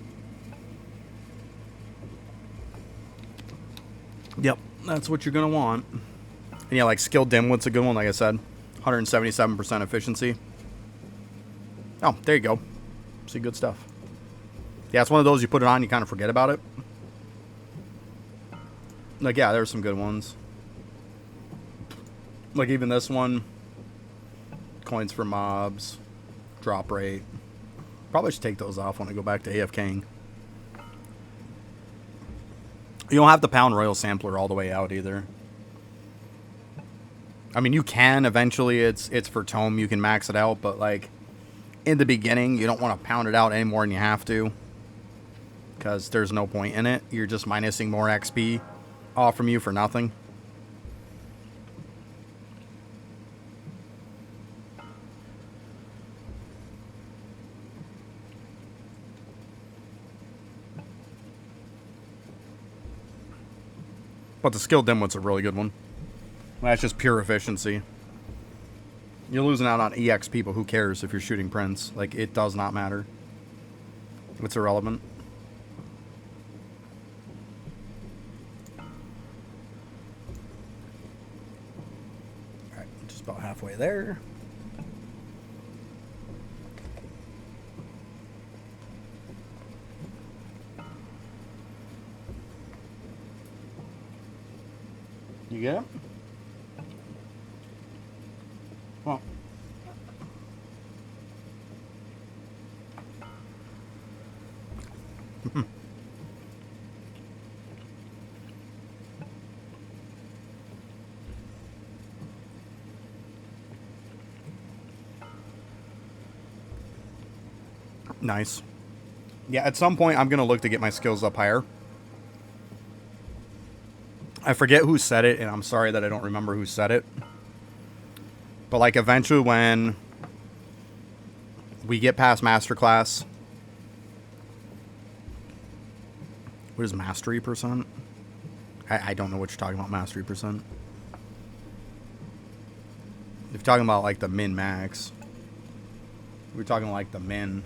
Yep, that's what you're going to want. And yeah, like Skill Dimwit's a good one, like I said. 177% efficiency. Oh, there you go. See, good stuff. Yeah, it's one of those you put it on, you kind of forget about it. Like, yeah, there's some good ones. Like, even this one. Coins for mobs. Drop rate. Probably should take those off when I go back to AFKing. You don't have to pound Royal Sampler all the way out either. I mean, you can eventually. It's for Tome. You can max it out. But, like, in the beginning, you don't want to pound it out any more than you have to. Because there's no point in it. You're just minusing more XP off from you for nothing. But the Skill Dimwit's a really good one. That's just pure efficiency. You're losing out on EX people. Who cares if you're shooting Prince? Like, it does not matter. It's irrelevant. Alright, just about halfway there. You get it? Well. Nice. Yeah, at some point I'm going to look to get my skills up higher. I forget who said it, and I'm sorry that I don't remember who said it. But, like, eventually when we get past Masterclass... What is Mastery percent? I don't know what you're talking about, Mastery percent. If you're talking about, like, the min-max... We're talking, like, the min...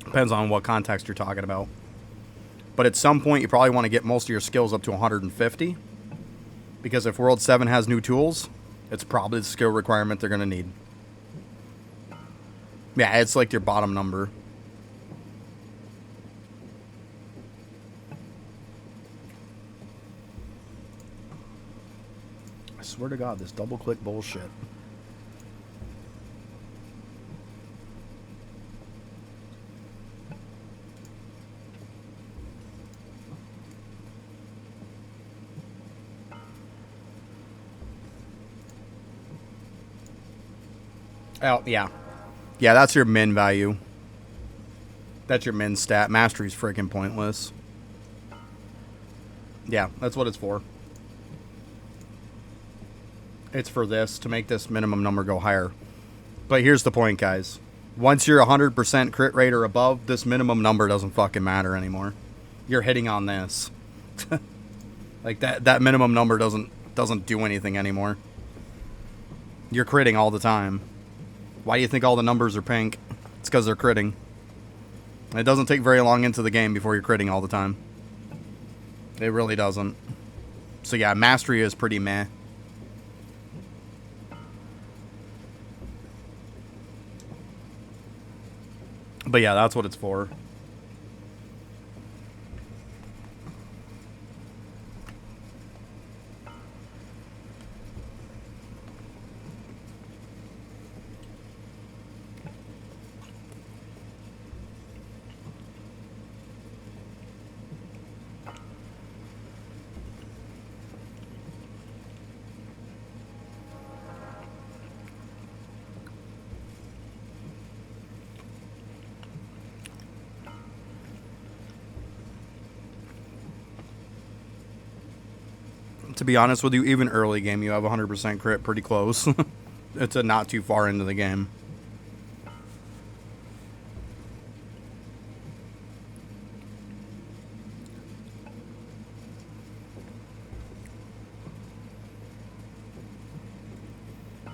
Depends on what context you're talking about. But at some point, you probably want to get most of your skills up to 150. Because if World 7 has new tools, it's probably the skill requirement they're going to need. Yeah, it's like your bottom number. I swear to God, this double-click bullshit. Oh, yeah. Yeah, that's your min value. That's your min stat. Mastery's freaking pointless. Yeah, that's what it's for. It's for this, to make this minimum number go higher. But here's the point, guys. Once you're 100% crit rate or above, this minimum number doesn't fucking matter anymore. You're hitting on this. Like, that minimum number doesn't do anything anymore. You're critting all the time. Why do you think all the numbers are pink? It's because they're critting. It doesn't take very long into the game before you're critting all the time. It really doesn't. So yeah, Mastery is pretty meh. But yeah, that's what it's for. To be honest with you, even early game, you have 100% crit pretty close. It's a not too far into the game.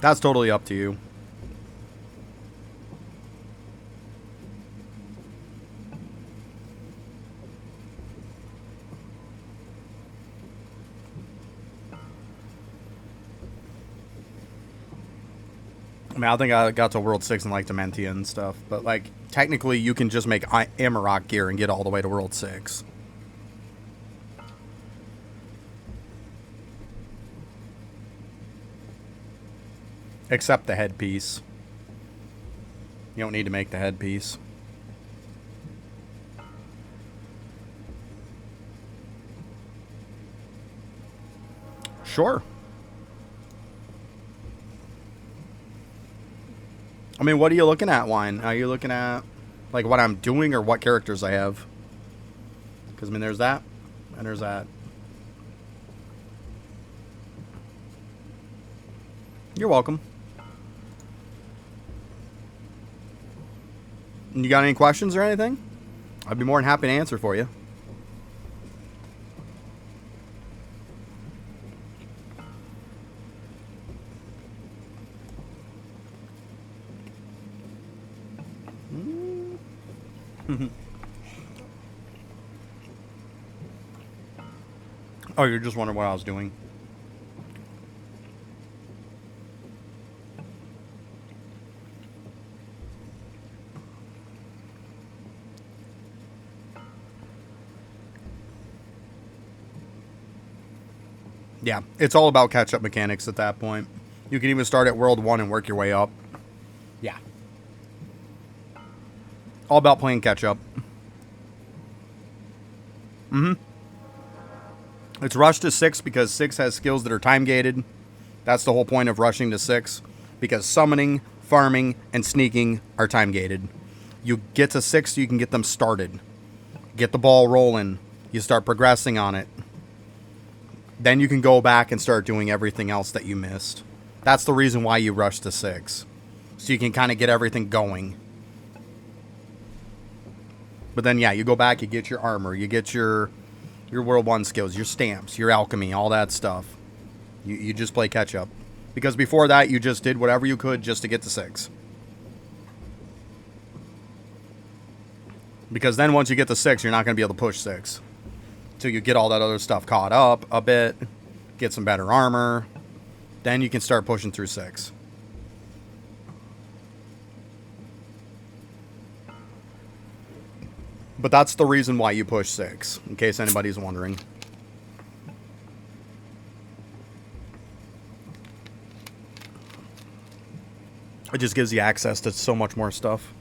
That's totally up to you. I mean, I think I got to World 6 in, like, Dementia and stuff. But, like, technically, you can just make Amarok gear and get all the way to World 6. Except the headpiece. You don't need to make the headpiece. Sure. I mean, what are you looking at, Wine? Are you looking at, like, what I'm doing or what characters I have? Because, I mean, there's that, and there's that. You're welcome. You got any questions or anything? I'd be more than happy to answer for you. Oh, you're just wondering what I was doing. Yeah, it's all about catch-up mechanics at that point. You can even start at World 1 and work your way up. Yeah. All about playing catch-up. It's rushed to 6 because 6 has skills that are time-gated. That's the whole point of rushing to 6. Because summoning, farming, and sneaking are time-gated. You get to 6 so you can get them started. Get the ball rolling. You start progressing on it. Then you can go back and start doing everything else that you missed. That's the reason why you rush to 6. So you can kind of get everything going. But then, yeah, you go back, you get your armor, you get your World 1 skills, your stamps, your alchemy, all that stuff. You just play catch-up. Because before that, you just did whatever you could just to get to 6. Because then once you get to 6, you're not going to be able to push 6. So you get all that other stuff caught up a bit, get some better armor, then you can start pushing through 6. But that's the reason why you push 6, in case anybody's wondering. It just gives you access to so much more stuff.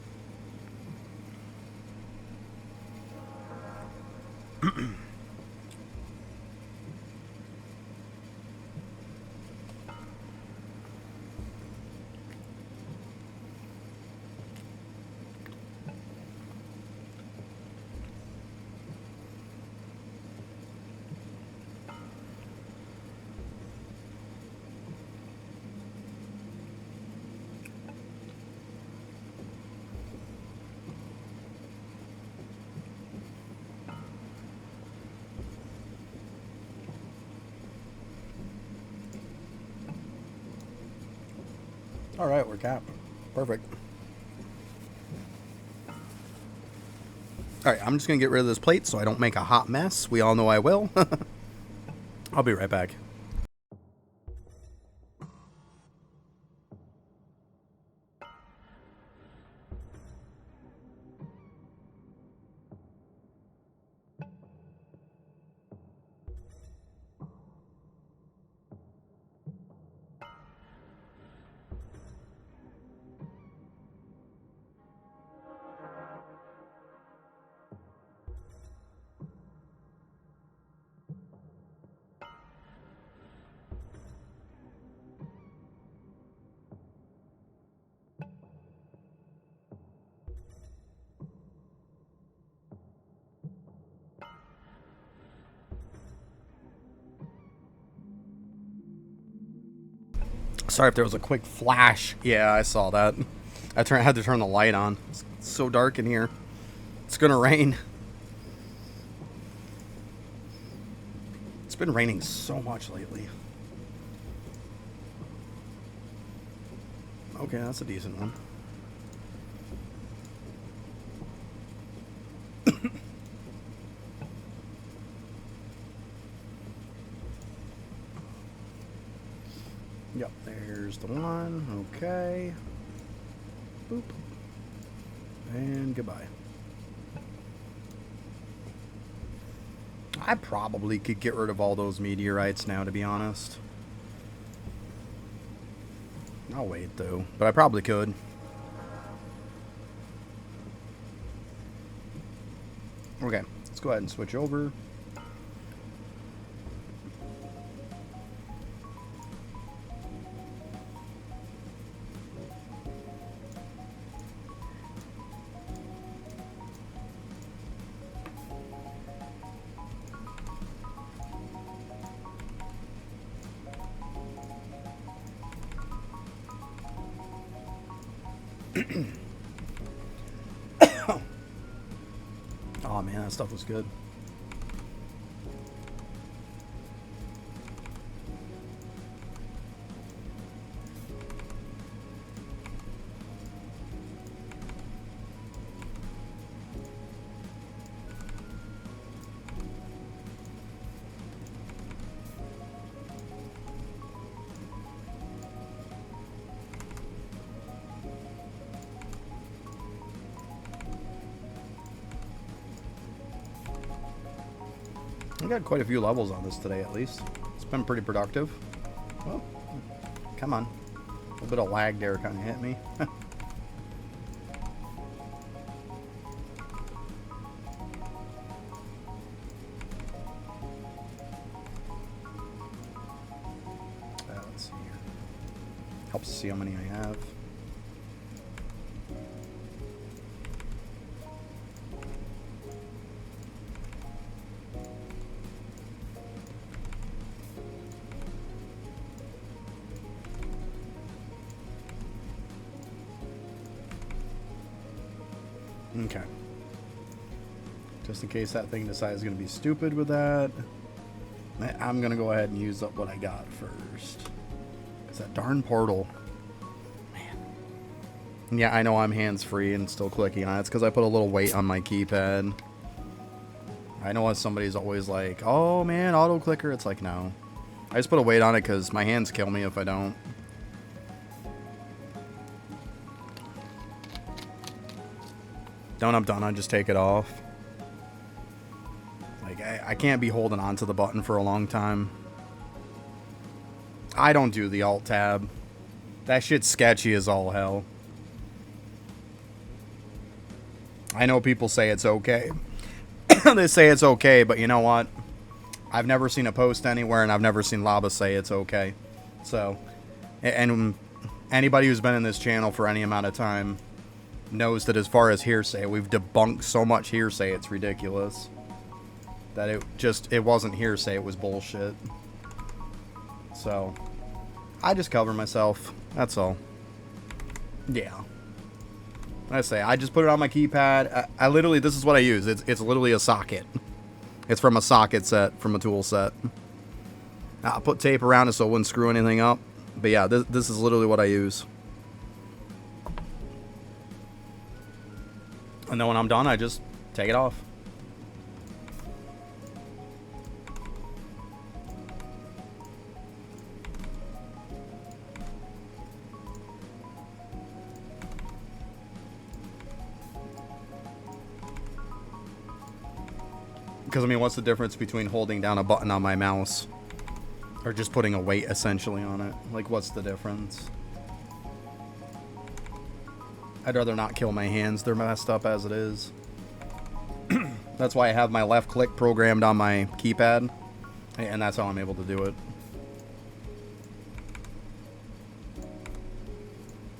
All right, we're capped. Perfect. All right, I'm just going to get rid of this plate so I don't make a hot mess. We all know I will. I'll be right back. Sorry if there was a quick flash. Yeah, I saw that. I had to turn the light on. It's so dark in here. It's gonna rain. It's been raining so much lately. Okay, that's a decent one. Yep, there's the one. Okay. Boop. And goodbye. I probably could get rid of all those meteorites now, to be honest. I'll wait, though. But I probably could. Okay, let's go ahead and switch over. Oh man, that stuff was good. I got quite a few levels on this today, at least. It's been pretty productive. Well, come on. A little bit of lag there kind of hit me. Let's see here. Helps to see how many I have. Okay. Just in case that thing decides going to be stupid with that, I'm going to go ahead and use up what I got first. Because that darn portal. Man. Yeah, I know I'm hands-free and still clicking on it. It's because I put a little weight on my keypad. I know somebody's always like, oh man, auto-clicker. It's like, no. I just put a weight on it because my hands kill me if I don't. When I'm done, I just take it off. Like, I can't be holding on to the button for a long time. I don't do the alt tab. That shit's sketchy as all hell. I know people say it's okay. They say it's okay, but you know what? I've never seen a post anywhere, and I've never seen Laba say it's okay. So, and anybody who's been in this channel for any amount of time knows that as far as hearsay, we've debunked so much hearsay, it's ridiculous. That it wasn't hearsay, it was bullshit. So, I just cover myself. That's all. Yeah. I say, I just put it on my keypad. I literally, this is what I use. It's literally a socket. It's from a socket set, from a tool set. I put tape around it so it wouldn't screw anything up. But yeah, this is literally what I use. And then when I'm done, I just take it off. Because, I mean, what's the difference between holding down a button on my mouse or just putting a weight essentially on it? Like, what's the difference? I'd rather not kill my hands. They're messed up as it is. That's why I have my left click programmed on my keypad. And that's how I'm able to do it.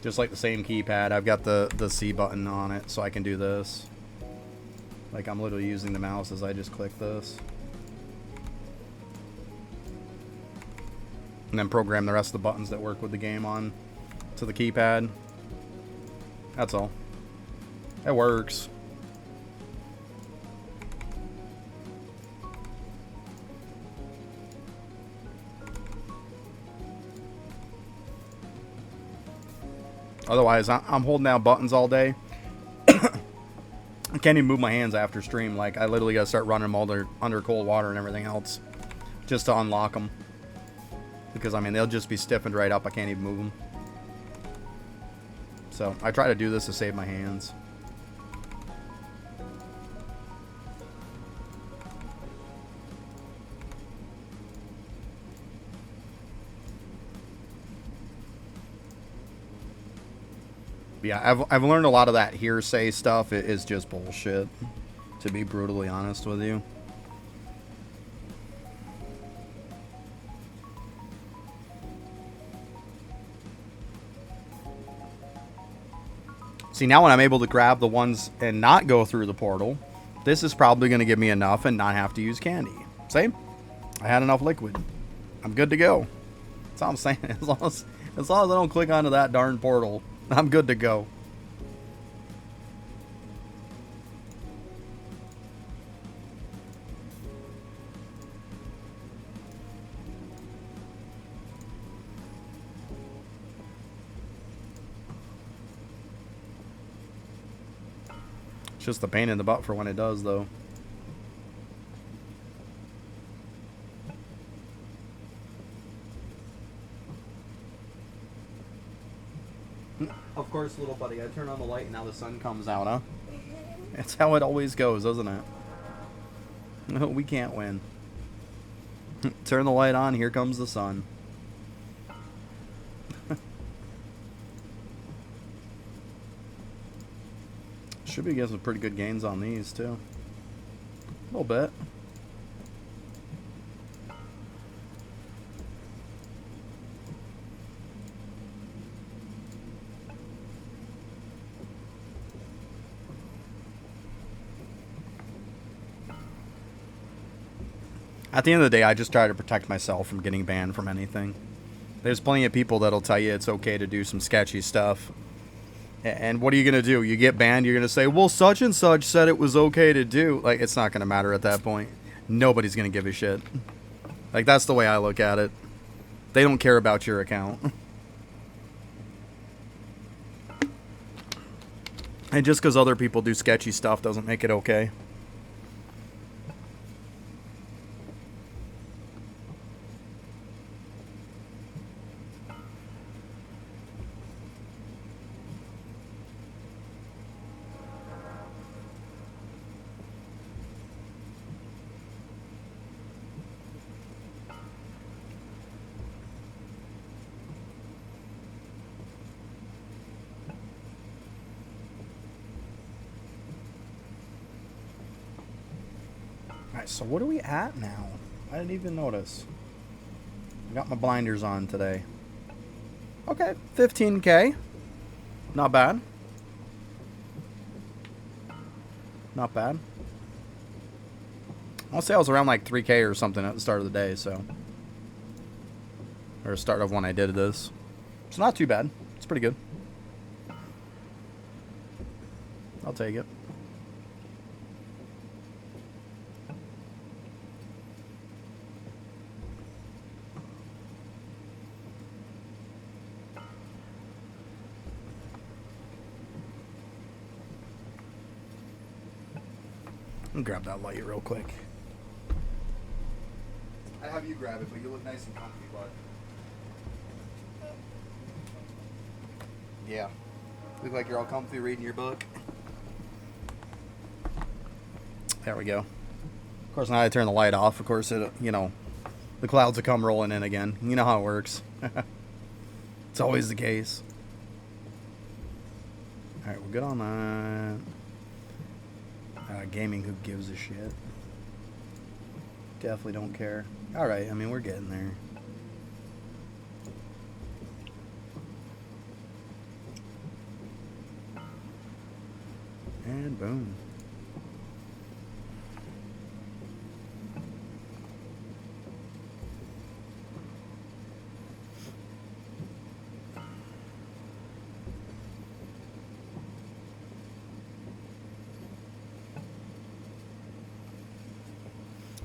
Just like the same keypad, I've got the C button on it, so I can do this. Like, I'm literally using the mouse as I just click this. And then program the rest of the buttons that work with the game on to the keypad. That's all. It works. Otherwise, I'm holding down buttons all day. I can't even move my hands after stream. Like, I literally gotta start running them all under cold water and everything else just to unlock them. Because, I mean, they'll just be stiffened right up. I can't even move them. So, I try to do this to save my hands. Yeah, I've learned a lot of that hearsay stuff. It is just bullshit, to be brutally honest with you. See, now when I'm able to grab the ones and not go through the portal, this is probably going to give me enough and not have to use candy. See? I had enough liquid. I'm good to go. That's all I'm saying. As long as I don't click onto that darn portal, I'm good to go. It's just the pain in the butt for when it does, though. Of course, little buddy, I turn on the light and now the sun comes out, huh? That's how it always goes, isn't it? No, we can't win. Turn the light on, here comes the sun. Should be getting some pretty good gains on these, too. A little bit. At the end of the day, I just try to protect myself from getting banned from anything. There's plenty of people that'll tell you it's okay to do some sketchy stuff. And what are you going to do? You get banned, you're going to say, well, such and such said it was okay to do. Like, it's not going to matter at that point. Nobody's going to give a shit. Like, that's the way I look at it. They don't care about your account. And just because other people do sketchy stuff doesn't make it okay. So what are we at now? I didn't even notice. I got my blinders on today. Okay, 15K. Not bad. Not bad. I'll say I was around like 3K or something at the start of the day, so. Or start of when I did this. It's not too bad. It's pretty good. I'll take it. Let me grab that light real quick. I'd have you grab it, but you look nice and comfy, bud. Yeah. Look like you're all comfy reading your book. There we go. Of course, now I turn the light off. Of course, it, you know, the clouds will come rolling in again. You know how it works. It's always the case. Alright, we're good on that. Gaming, who gives a shit? Definitely don't care. Alright, I mean, we're getting there. And boom.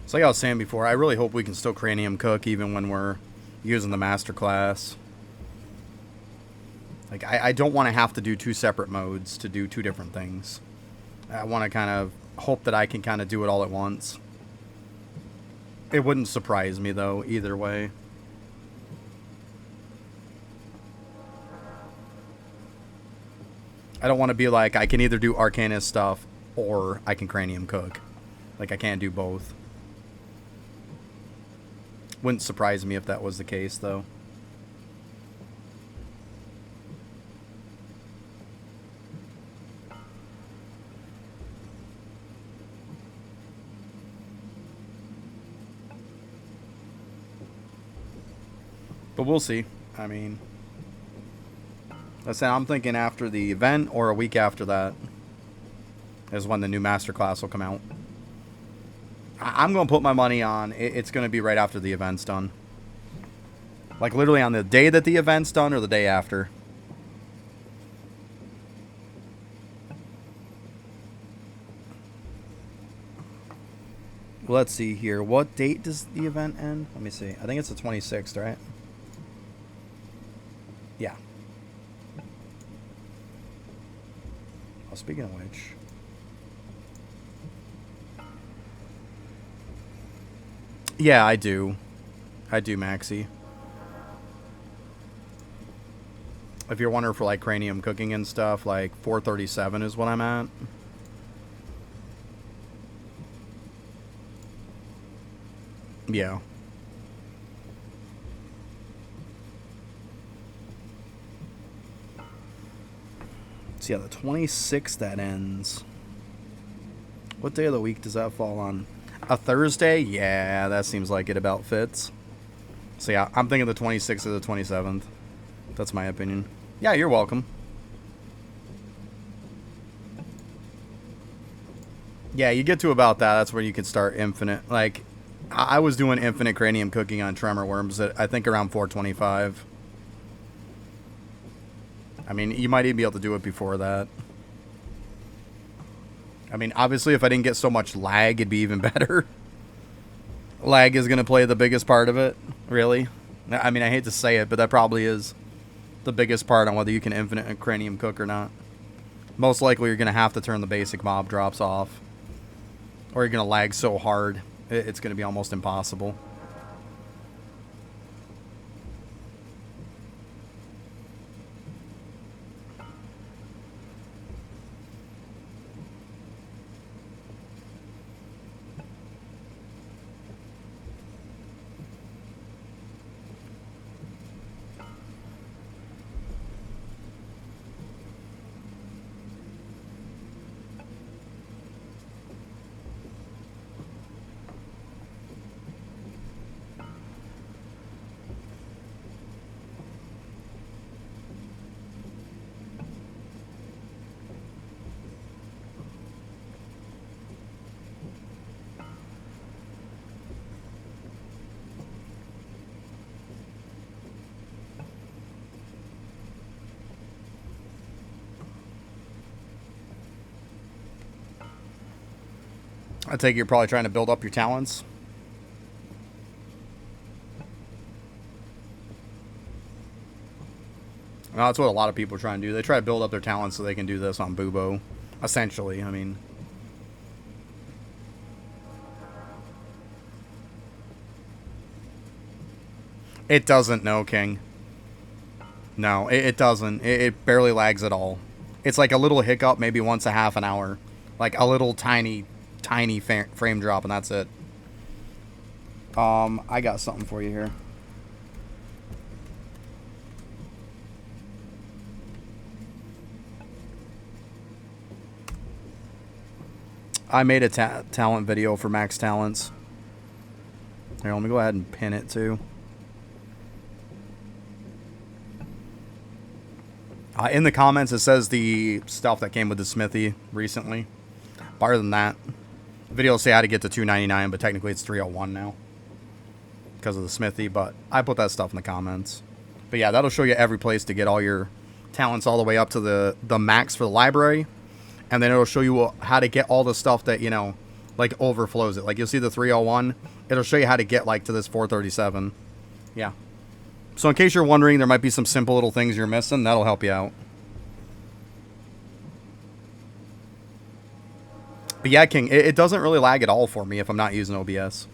So like I was saying before, I really hope we can still cranium cook even when we're using the master class. Like, I don't want to have to do 2 separate modes to do 2 different things. I want to kind of hope that I can kind of do it all at once. It wouldn't surprise me, though, either way. I don't want to be like, I can either do Arcanist stuff or I can Cranium Cook. Like, I can't do both. Wouldn't surprise me if that was the case, though. But we'll see. I mean, let's say I'm thinking after the event or a week after that is when the new masterclass will come out. I'm going to put my money on it's going to be right after the event's done. Like literally on the day that the event's done or the day after. Let's see here. What date does the event end? Let me see. I think it's the 26th, right? Yeah. Oh, speaking of which. Yeah, I do. I do, Maxi. If you're wondering for like cranium cooking and stuff, like 437 is what I'm at. Yeah. So yeah, the 26th that ends. What day of the week does that fall on? A Thursday? Yeah, that seems like it about fits. So yeah, I'm thinking the 26th or the 27th. That's my opinion. Yeah, you're welcome. Yeah, you get to about that. That's where you can start infinite. Like, I was doing infinite cranium cooking on tremor worms at, I think, around 425. I mean, you might even be able to do it before that. I mean, obviously, if I didn't get so much lag, it'd be even better. Lag is going to play the biggest part of it, really. I mean, I hate to say it, but that probably is the biggest part on whether you can infinite cranium cook or not. Most likely, you're going to have to turn the basic mob drops off. Or you're going to lag so hard, it's going to be almost impossible. I take it you're probably trying to build up your talents. Well, that's what a lot of people are trying to do. They try to build up their talents so they can do this on Bubo. Essentially, I mean. It doesn't, no, King. No, it doesn't. It barely lags at all. It's like a little hiccup maybe once a half an hour. Like a little tiny frame drop, and that's it. I got something for you here. I made a talent video for Max Talents. Here, let me go ahead and pin it too. In the comments, it says the stuff that came with the smithy recently. Other than that, the video will say how to get to 299, but technically it's 301 now because of the smithy. But I put that stuff in the comments. But yeah, that'll show you every place to get all your talents all the way up to the max for the library. And then it'll show you how to get all the stuff that, you know, like overflows it. Like you'll see the 301. It'll show you how to get like to this 437. Yeah. So in case you're wondering, there might be some simple little things you're missing. That'll help you out. But yeah, King, it doesn't really lag at all for me if I'm not using OBS.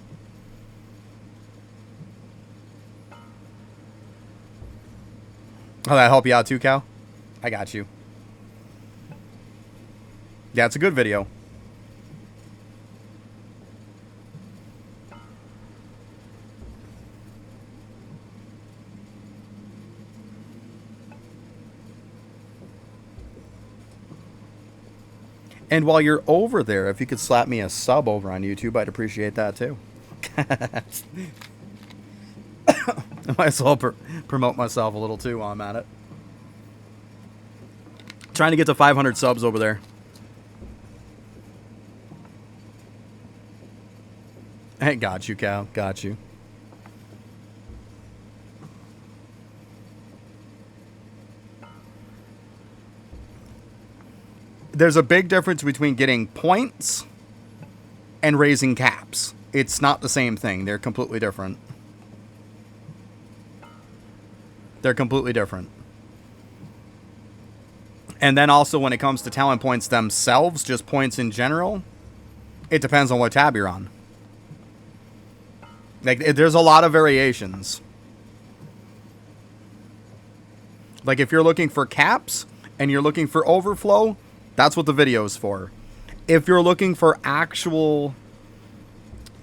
Oh, that help you out too, Cal? I got you. Yeah, it's a good video. And while you're over there, if you could slap me a sub over on YouTube, I'd appreciate that too. I might as well promote myself a little too while I'm at it. Trying to get to 500 subs over there. Hey, got you, Cal. Got you. There's a big difference between getting points and raising caps. It's not the same thing. They're completely different. They're completely different. And then also when it comes to talent points themselves, just points in general, it depends on what tab you're on. Like, there's a lot of variations. Like, if you're looking for caps and you're looking for overflow, that's what the video is for. If you're looking for actual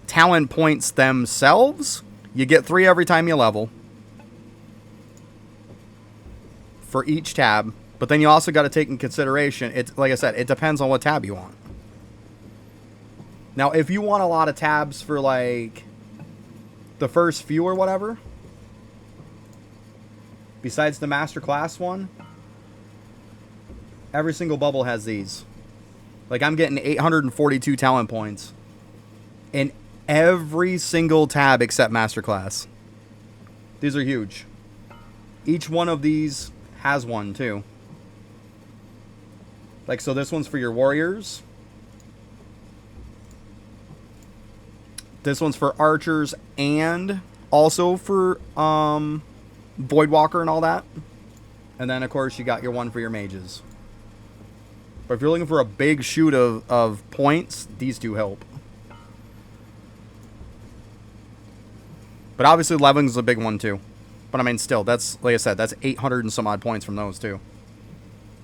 talent points themselves, you get 3 every time you level. For each tab. But then you also got to take in consideration, it's like I said, it depends on what tab you want. Now, if you want a lot of tabs for, like, the first few or whatever, besides the masterclass one, every single bubble has these. Like, I'm getting 842 talent points in every single tab except masterclass. These are huge. Each one of these has one, too. Like, so this one's for your warriors. This one's for archers and also for Voidwalker and all that. And then, of course, you got your one for your mages. But if you're looking for a big shoot of points, these two help. But obviously, leveling's a big one, too. But, I mean, still, that's, like I said, that's 800 and some odd points from those, too.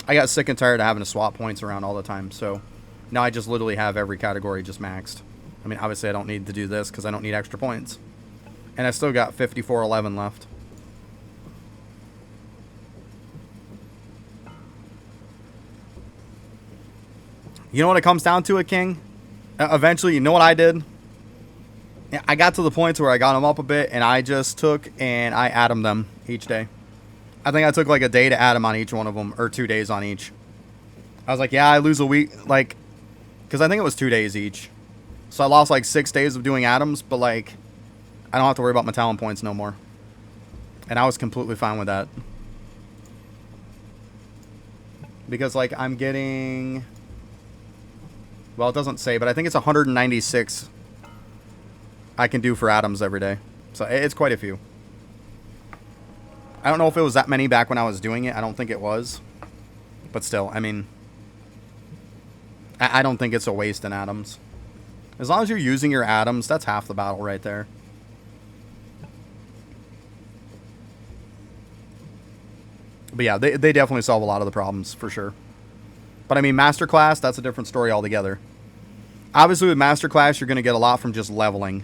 I got sick and tired of having to swap points around all the time, so now I just literally have every category just maxed. I mean, obviously, I don't need to do this because I don't need extra points. And I still got 5411 left. You know what it comes down to, King? Eventually, you know what I did? I got to the point where I got them up a bit, and I just took and I added them each day. I think I took like a day to add them on each one of them, or 2 days on each. I was like, yeah, I lose a week, like, because I think it was 2 days each. So I lost like 6 days of doing atoms, but like, I don't have to worry about my talent points no more. And I was completely fine with that. Because like, I'm getting, well, it doesn't say, but I think it's 196 I can do for atoms every day. So it's quite a few. I don't know if it was that many back when I was doing it. I don't think it was. But still, I mean, I don't think it's a waste in atoms. As long as you're using your atoms, that's half the battle right there. But yeah, they definitely solve a lot of the problems, for sure. But I mean, Masterclass, that's a different story altogether. Obviously, with Masterclass, you're going to get a lot from just leveling.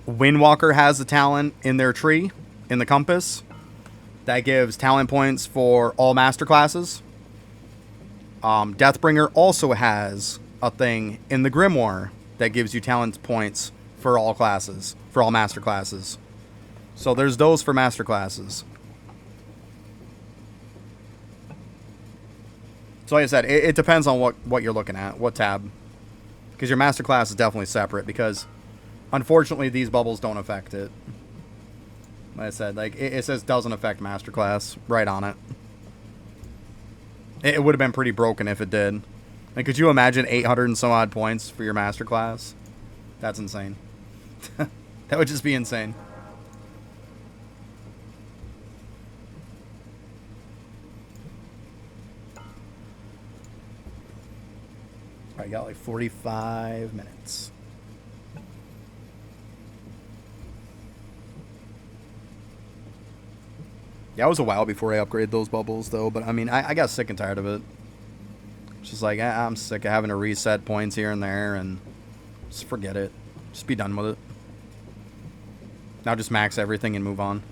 Windwalker has the talent in their tree, in the compass, that gives talent points for all Masterclasses. Deathbringer also has a thing in the Grimoire that gives you talent points for all classes, for all Masterclasses. So there's those for Masterclasses. So like I said, it depends on what you're looking at, what tab. Because your Masterclass is definitely separate, because unfortunately these bubbles don't affect it. Like I said, like it says doesn't affect Masterclass right on it. It would have been pretty broken if it did. Like, could you imagine 800 and some odd points for your Masterclass? That's insane. That would just be insane. I got like 45 minutes. Yeah, it was a while before I upgraded those bubbles, though. But, I mean, I got sick and tired of it. It's just like, I'm sick of having to reset points here and there, and just forget it. Just be done with it. Now just max everything and move on.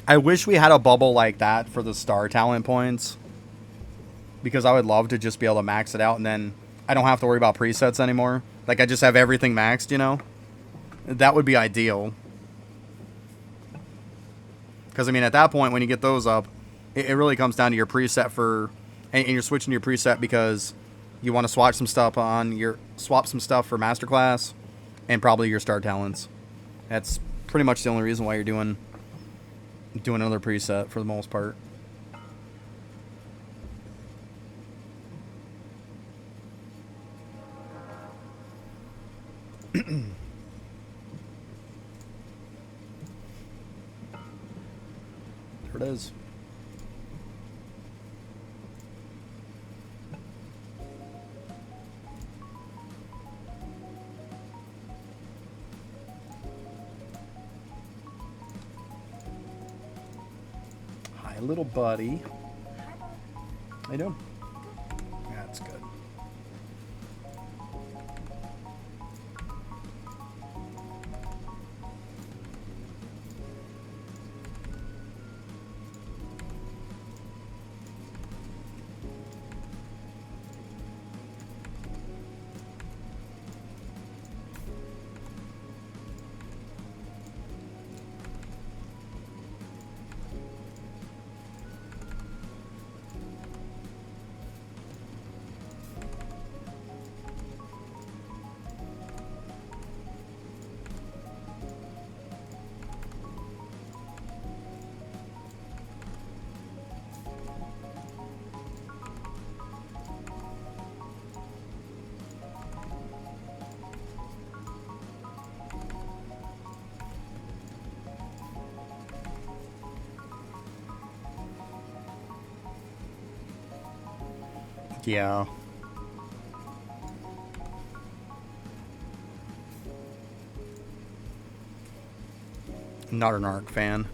I wish we had a bubble like that for the star talent points. Because I would love to just be able to max it out, and then I don't have to worry about presets anymore. Like, I just have everything maxed, you know? That would be ideal. Because, I mean, at that point, when you get those up, it really comes down to your preset for... And you're switching your preset because you want to swap some stuff for Masterclass and probably your star talents. That's pretty much the only reason why you're doing another preset for the most part. There it is. Hi, little buddy. How you doing? That's good. Yeah. Not an ARC fan.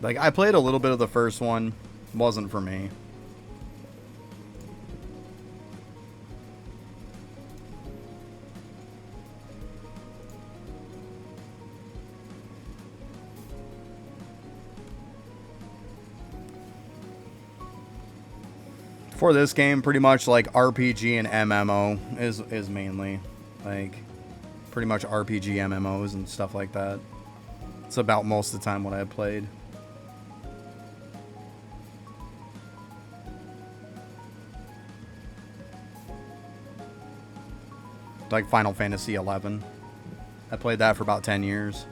Like, I played a little bit of the first one. Wasn't for me. For this game, pretty much like RPG and MMO is mainly like pretty much RPG MMOs and stuff like that. It's about most of the time what I played. Like Final Fantasy 11. I played that for about 10 years.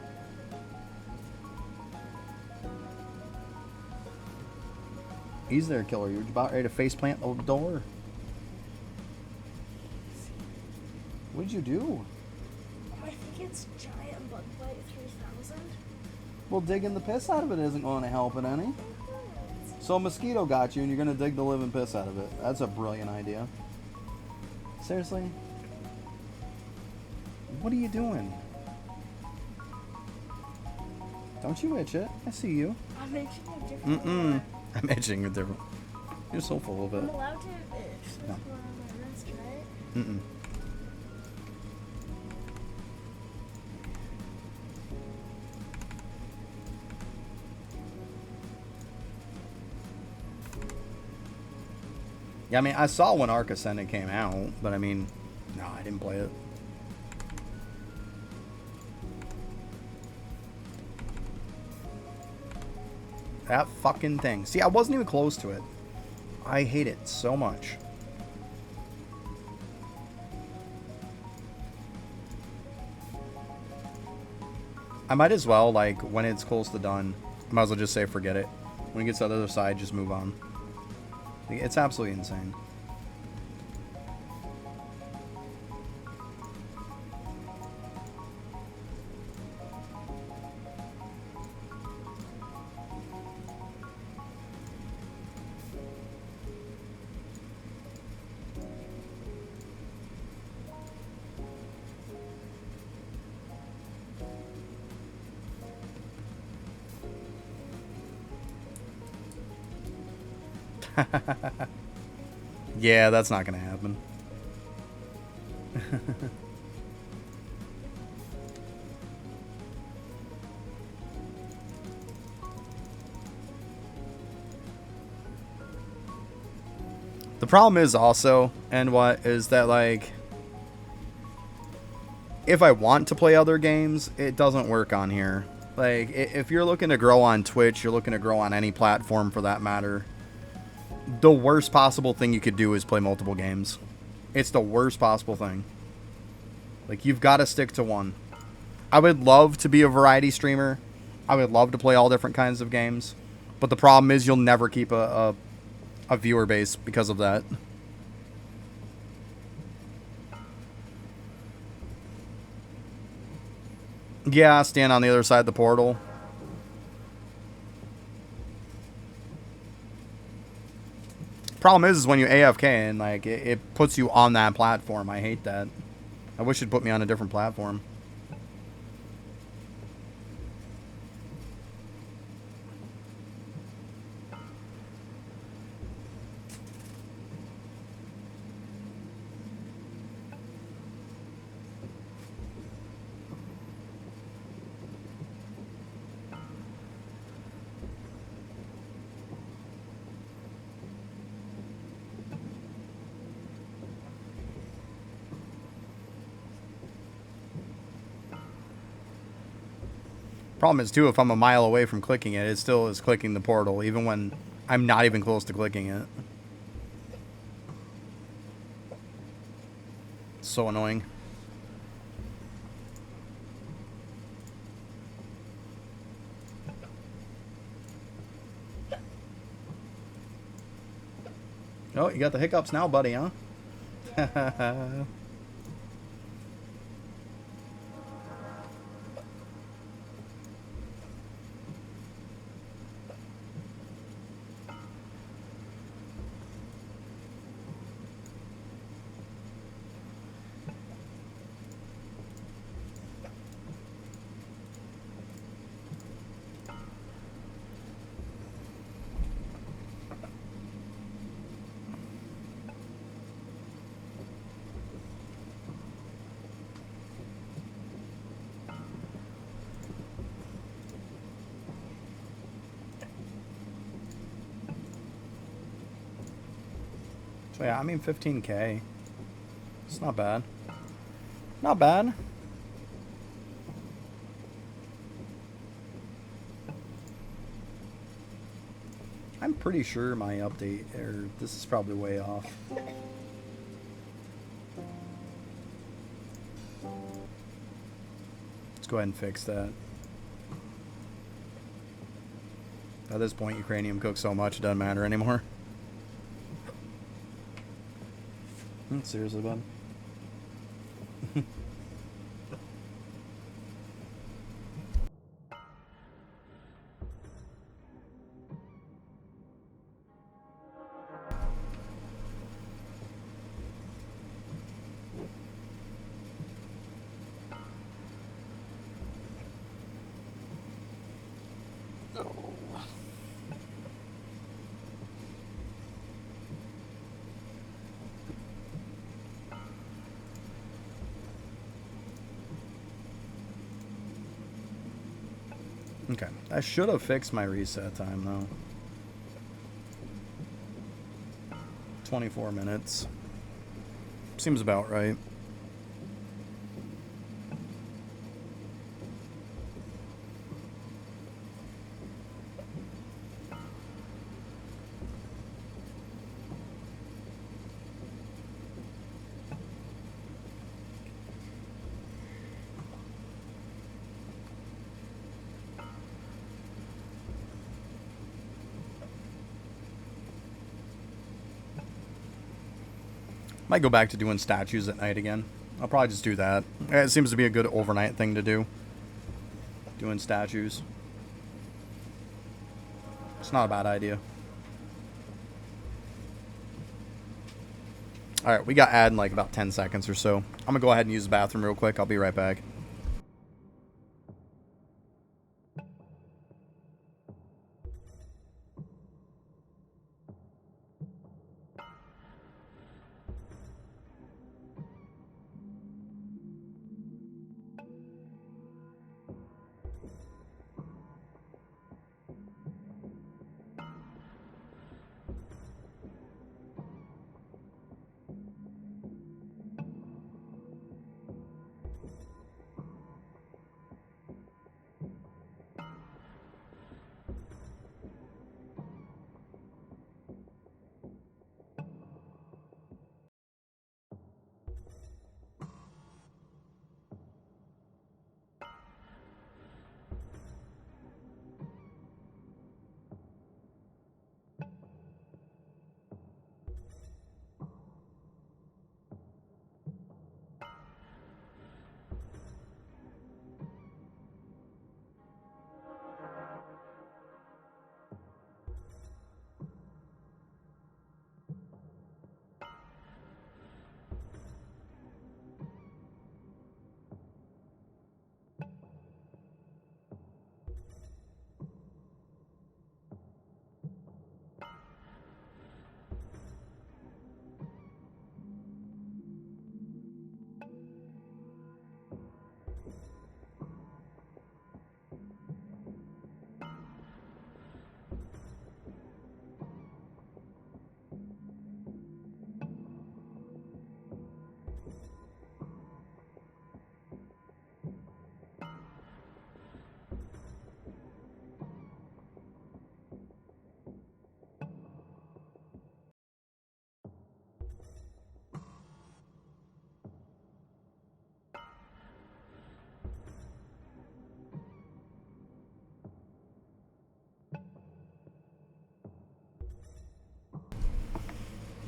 Easy there, killer. You're about ready to faceplant the door. What did you do? I think it's giant bug bite 3000. Well, digging the piss out of it isn't going to help it any. So a mosquito got you and you're going to dig the living piss out of it. That's a brilliant idea. Seriously? What are you doing? Don't you itch it. I see you. I'm itching a different one. I'm itching a different... You're so full of it. I'm allowed to itch this one on my wrist, right? Yeah, I mean, I saw when Ark Ascended came out, but I mean, no, I didn't play it. That fucking thing. See, I wasn't even close to it. I hate it so much. I might as well, like, when it's close to done, I might as well just say forget it. When it gets to the other side, just move on. It's absolutely insane. Yeah, that's not gonna happen. The problem is also, and what is that, like, if I want to play other games, it doesn't work on here. Like, if you're looking to grow on Twitch, you're looking to grow on any platform for that matter, the worst possible thing you could do is play multiple games. It's the worst possible thing. Like, you've got to stick to one. I would love to be a variety streamer. I would love to play all different kinds of games. But the problem is you'll never keep a viewer base because of that. Yeah, stand on the other side of the portal. Problem is when you AFK and like it puts you on that platform. I hate that. I wish it'd put me on a different platform. Problem is, too, if I'm a mile away from clicking it, it still is clicking the portal, even when I'm not even close to clicking it. It's so annoying. Oh, you got the hiccups now, buddy, huh? Yeah. So yeah, I mean 15K. It's not bad. Not bad. I'm pretty sure my update, or this is probably way off. Let's go ahead and fix that. At this point, Ukrainium cooks so much it doesn't matter anymore. Seriously, bud. Okay, I should have fixed my reset time though. 24 minutes. Seems about right. Might go back to doing statues at night again. I'll probably just do that. It seems to be a good overnight thing to do. Doing statues. It's not a bad idea. Alright, we got ad in like about 10 seconds or so. I'm gonna go ahead and use the bathroom real quick. I'll be right back.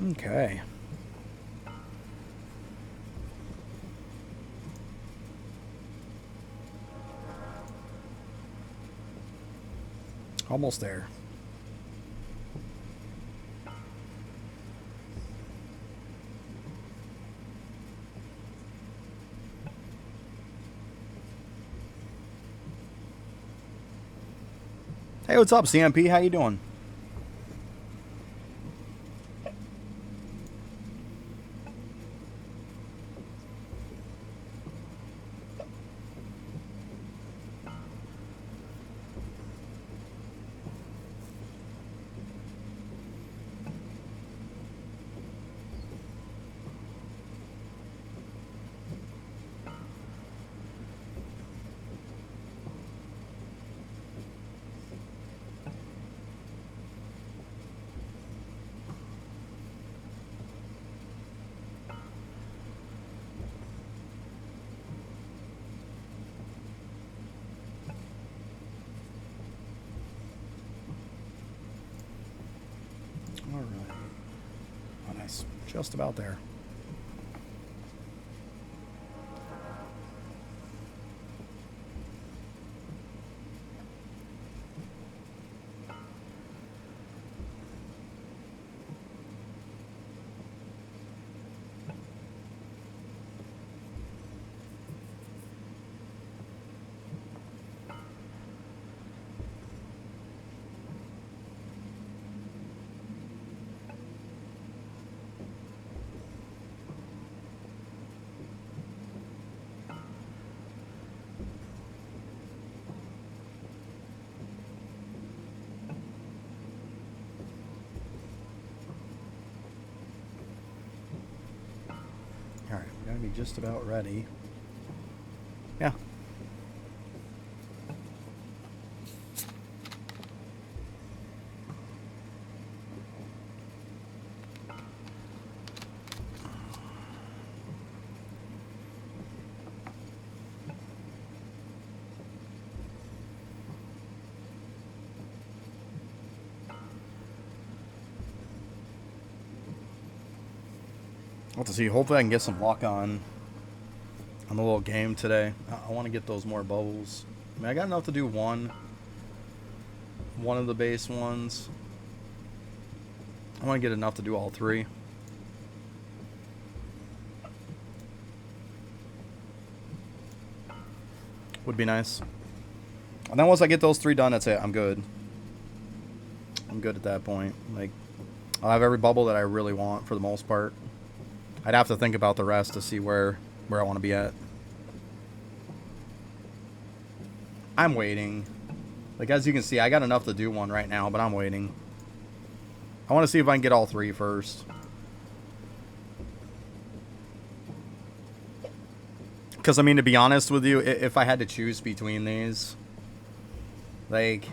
Okay. Almost there. Hey, what's up, CMP? How you doing? All right. Oh, nice. Just about there. All right, we're gonna be just about ready. Yeah. Well, to see. Hopefully, I can get some luck on the little game today. I want to get those more bubbles. I mean, I got enough to do one of the base ones. I want to get enough to do all three. Would be nice. And then once I get those three done, that's it. I'm good. I'm good at that point. Like, I'll have every bubble that I really want for the most part. I'd have to think about the rest to see where I want to be at. I'm waiting. Like, as you can see, I got enough to do one right now, but I'm waiting. I want to see if I can get all three first. Because, I mean, to be honest with you, if I had to choose between these, like,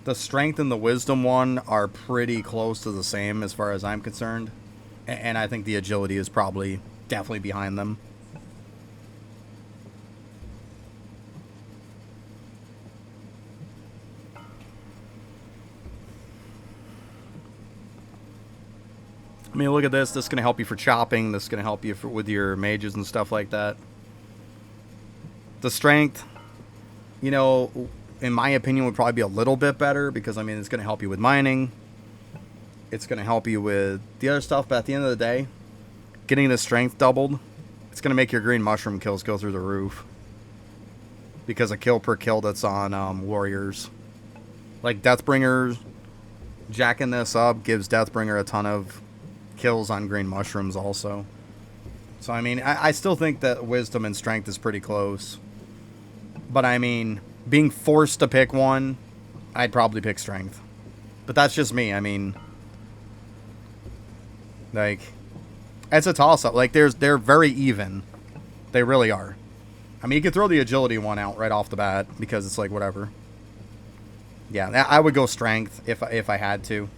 the strength and the wisdom one are pretty close to the same as far as I'm concerned. And I think the agility is probably definitely behind them. I mean, look at this. This is going to help you for chopping. This is going to help you with your mages and stuff like that. The strength, you know, in my opinion, would probably be a little bit better because, I mean, it's going to help you with mining. It's going to help you with the other stuff. But at the end of the day, getting the strength doubled, it's going to make your green mushroom kills go through the roof. Because a kill per kill that's on warriors. Like, Deathbringer, jacking this up gives Deathbringer a ton of kills on green mushrooms also. So, I mean, I still think that wisdom and strength is pretty close. But, I mean, being forced to pick one, I'd probably pick strength. But that's just me. I mean, like, it's a toss-up. Like, they're very even. They really are. I mean, you could throw the agility one out right off the bat because it's like, whatever. Yeah, I would go strength if I had to.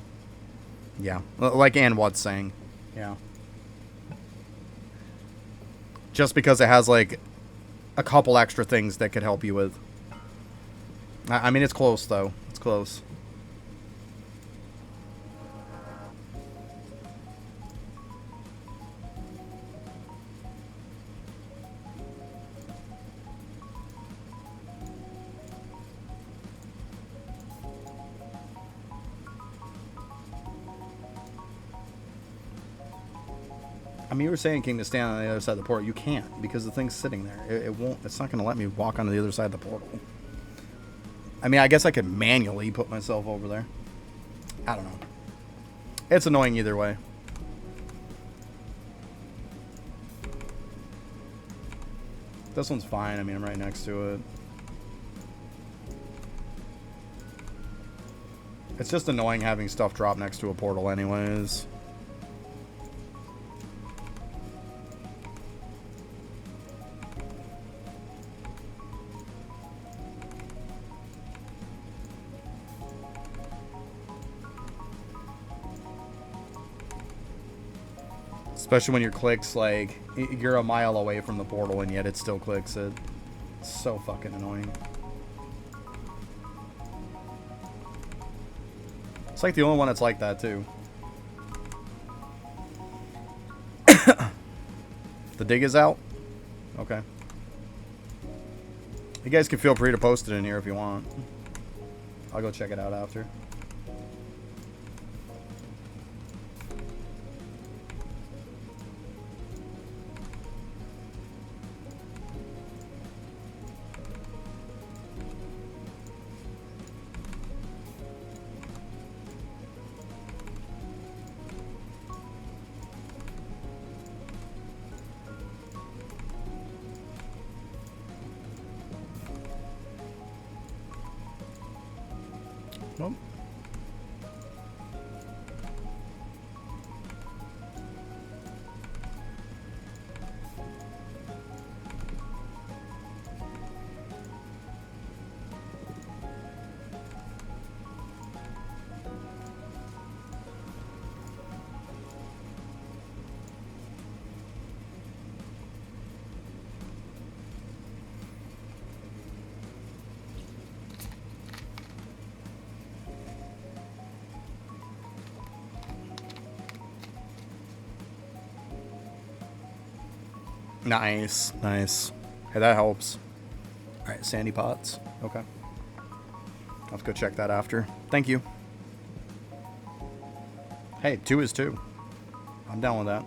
Yeah, like Ann What's saying. Yeah. Just because it has, like, a couple extra things that could help you with. I mean, it's close, though. It's close. I mean, you were saying, King, to stand on the other side of the portal. You can't, because the thing's sitting there. It won't. It's not going to let me walk onto the other side of the portal. I mean, I guess I could manually put myself over there. I don't know. It's annoying either way. This one's fine. I mean, I'm right next to it. It's just annoying having stuff drop next to a portal anyways. Especially when your clicks, like, you're a mile away from the portal and yet it still clicks it. It's so fucking annoying. It's like the only one that's like that, too. The dig is out? Okay. You guys can feel free to post it in here if you want. I'll go check it out after. Well. Nice, nice. Hey, that helps. Alright, sandy pots. Okay. I'll have to go check that after. Thank you. Hey, 2 is 2. I'm down with that.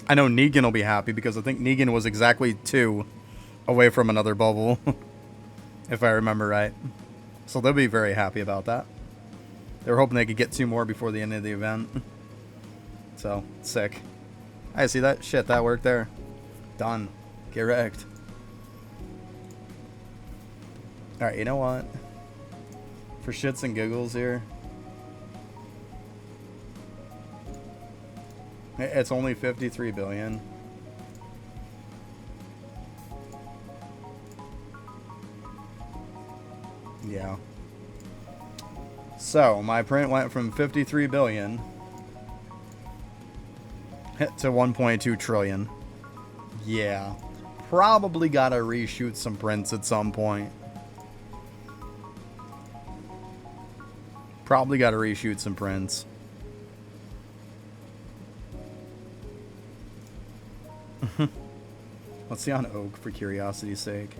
I know Negan will be happy because I think Negan was exactly 2 away from another bubble. If I remember right. So they'll be very happy about that. They were hoping they could get 2 more before the end of the event. So, sick. I see that. Shit, that worked there. Done. Get wrecked. Alright, you know what? For shits and giggles here. It's only 53 billion. Yeah. So, my print went from 53 billion to 1.2 trillion. Yeah. Probably gotta reshoot some prints at some point. Probably gotta reshoot some prints. Let's see on Oak for curiosity's sake.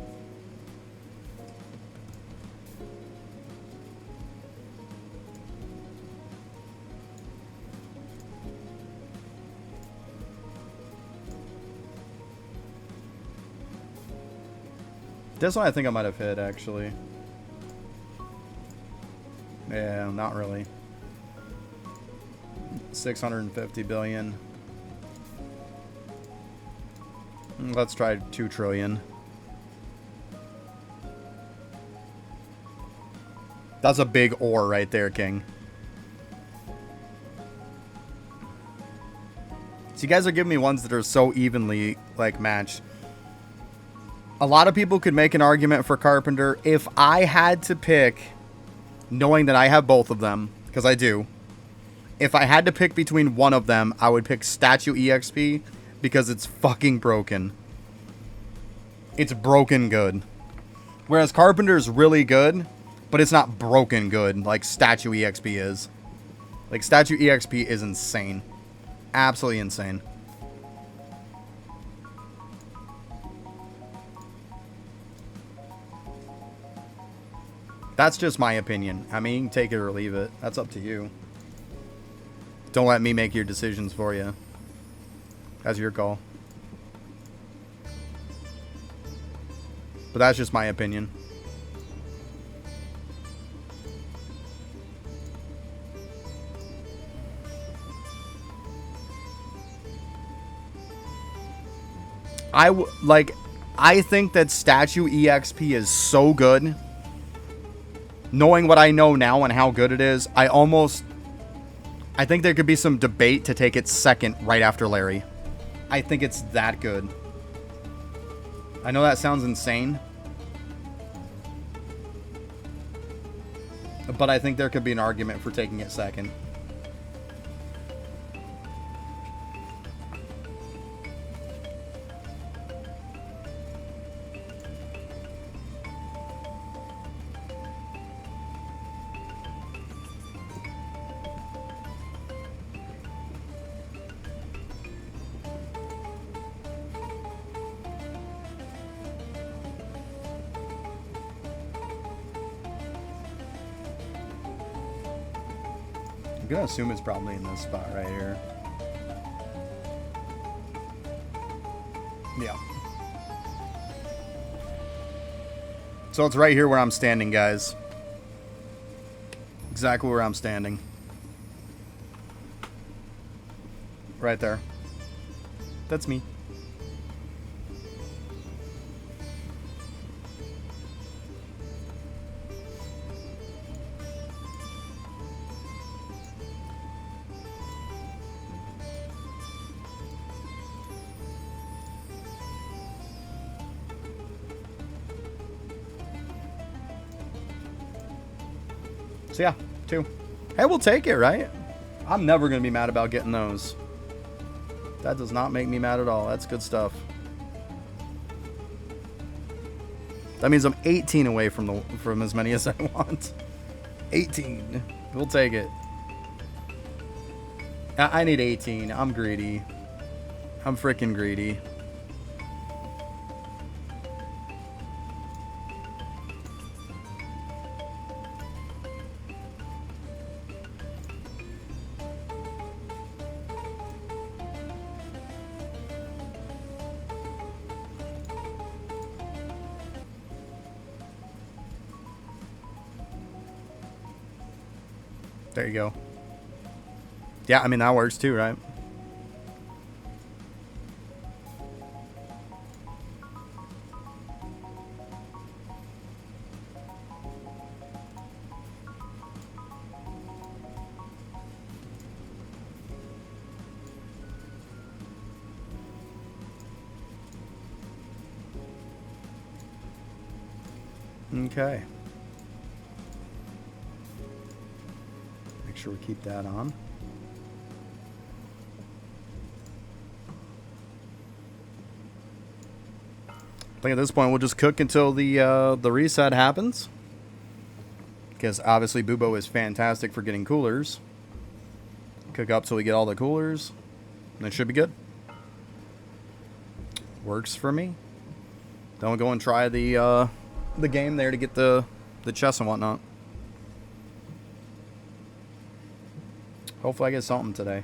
This one I think I might have hit, actually. Yeah, not really. 650 billion. Let's try 2 trillion. That's a big ore right there, King. So you guys are giving me ones that are so evenly, like, matched. A lot of people could make an argument for Carpenter. If I had to pick, knowing that I have both of them, because I do, if I had to pick between one of them, I would pick Statue EXP, because it's fucking broken. It's broken good. Whereas Carpenter's really good, but it's not broken good like Statue EXP is. Like, Statue EXP is insane. Absolutely insane. That's just my opinion. I mean, you can take it or leave it. That's up to you. Don't let me make your decisions for you. That's your call. But that's just my opinion. I think that statue EXP is so good. Knowing what I know now and how good it is, I think there could be some debate to take it second right after Larry. I think it's that good. I know that sounds insane. But I think there could be an argument for taking it second. I'm gonna assume it's probably in this spot right here. Yeah. So it's right here where I'm standing, guys. Exactly where I'm standing. Right there. That's me. So yeah, 2. Hey, we'll take it, right? I'm never going to be mad about getting those. That does not make me mad at all. That's good stuff. That means I'm 18 away from as many as I want. 18. We'll take it. I need 18. I'm greedy. I'm freaking greedy. There you go. Yeah, I mean, that works too, right? Okay. Make sure we keep that on. I think at this point we'll just cook until the reset happens. Because obviously Bubo is fantastic for getting coolers. Cook up till we get all the coolers. And it should be good. Works for me. Then we'll go and try the game there to get the chests and whatnot. Hopefully I get something today.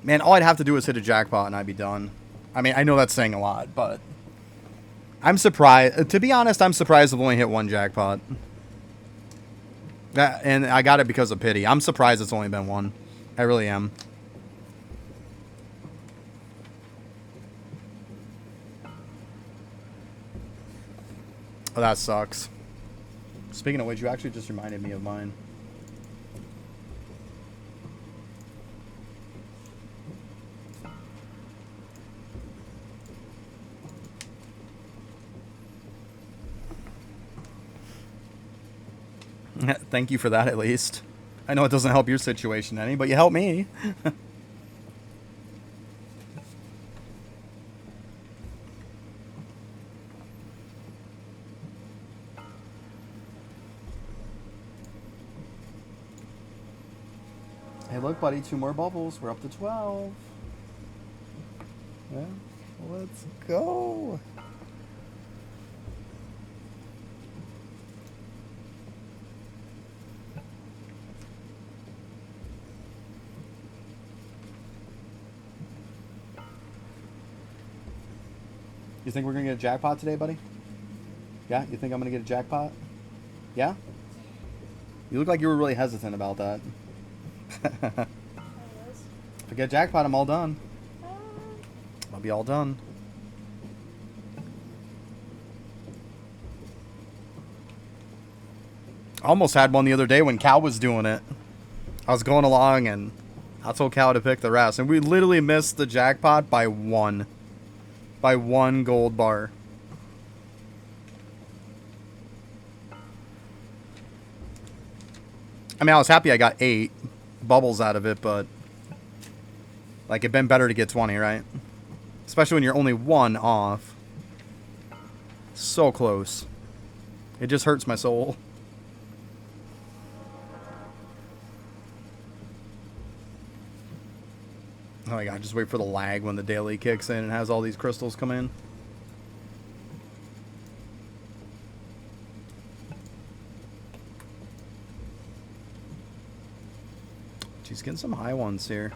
Man, all I'd have to do is hit a jackpot and I'd be done. I mean, I know that's saying a lot, but I'm surprised. To be honest, I'm surprised I've only hit one jackpot. And I got it because of pity. I'm surprised it's only been one. I really am. Oh, that sucks. Speaking of which, you actually just reminded me of mine. Thank you for that, at least. I know it doesn't help your situation any, but you help me. Hey, look, buddy, 2 more bubbles. We're up to 12. Yeah, let's go. You think we're gonna get a jackpot today, buddy? Yeah? You think I'm gonna get a jackpot? Yeah? You look like you were really hesitant about that. If I get a jackpot, I'm all done. I'll be all done. I almost had one the other day when Cal was doing it. I was going along and I told Cal to pick the rest. And we literally missed the jackpot by one. By one gold bar. I mean, I was happy I got 8 bubbles out of it, but like, it'd been better to get 20, right? Especially when you're only 1 off. So close. It just hurts my soul. Oh my god, just wait for the lag when the daily kicks in and has all these crystals come in. She's getting some high ones here.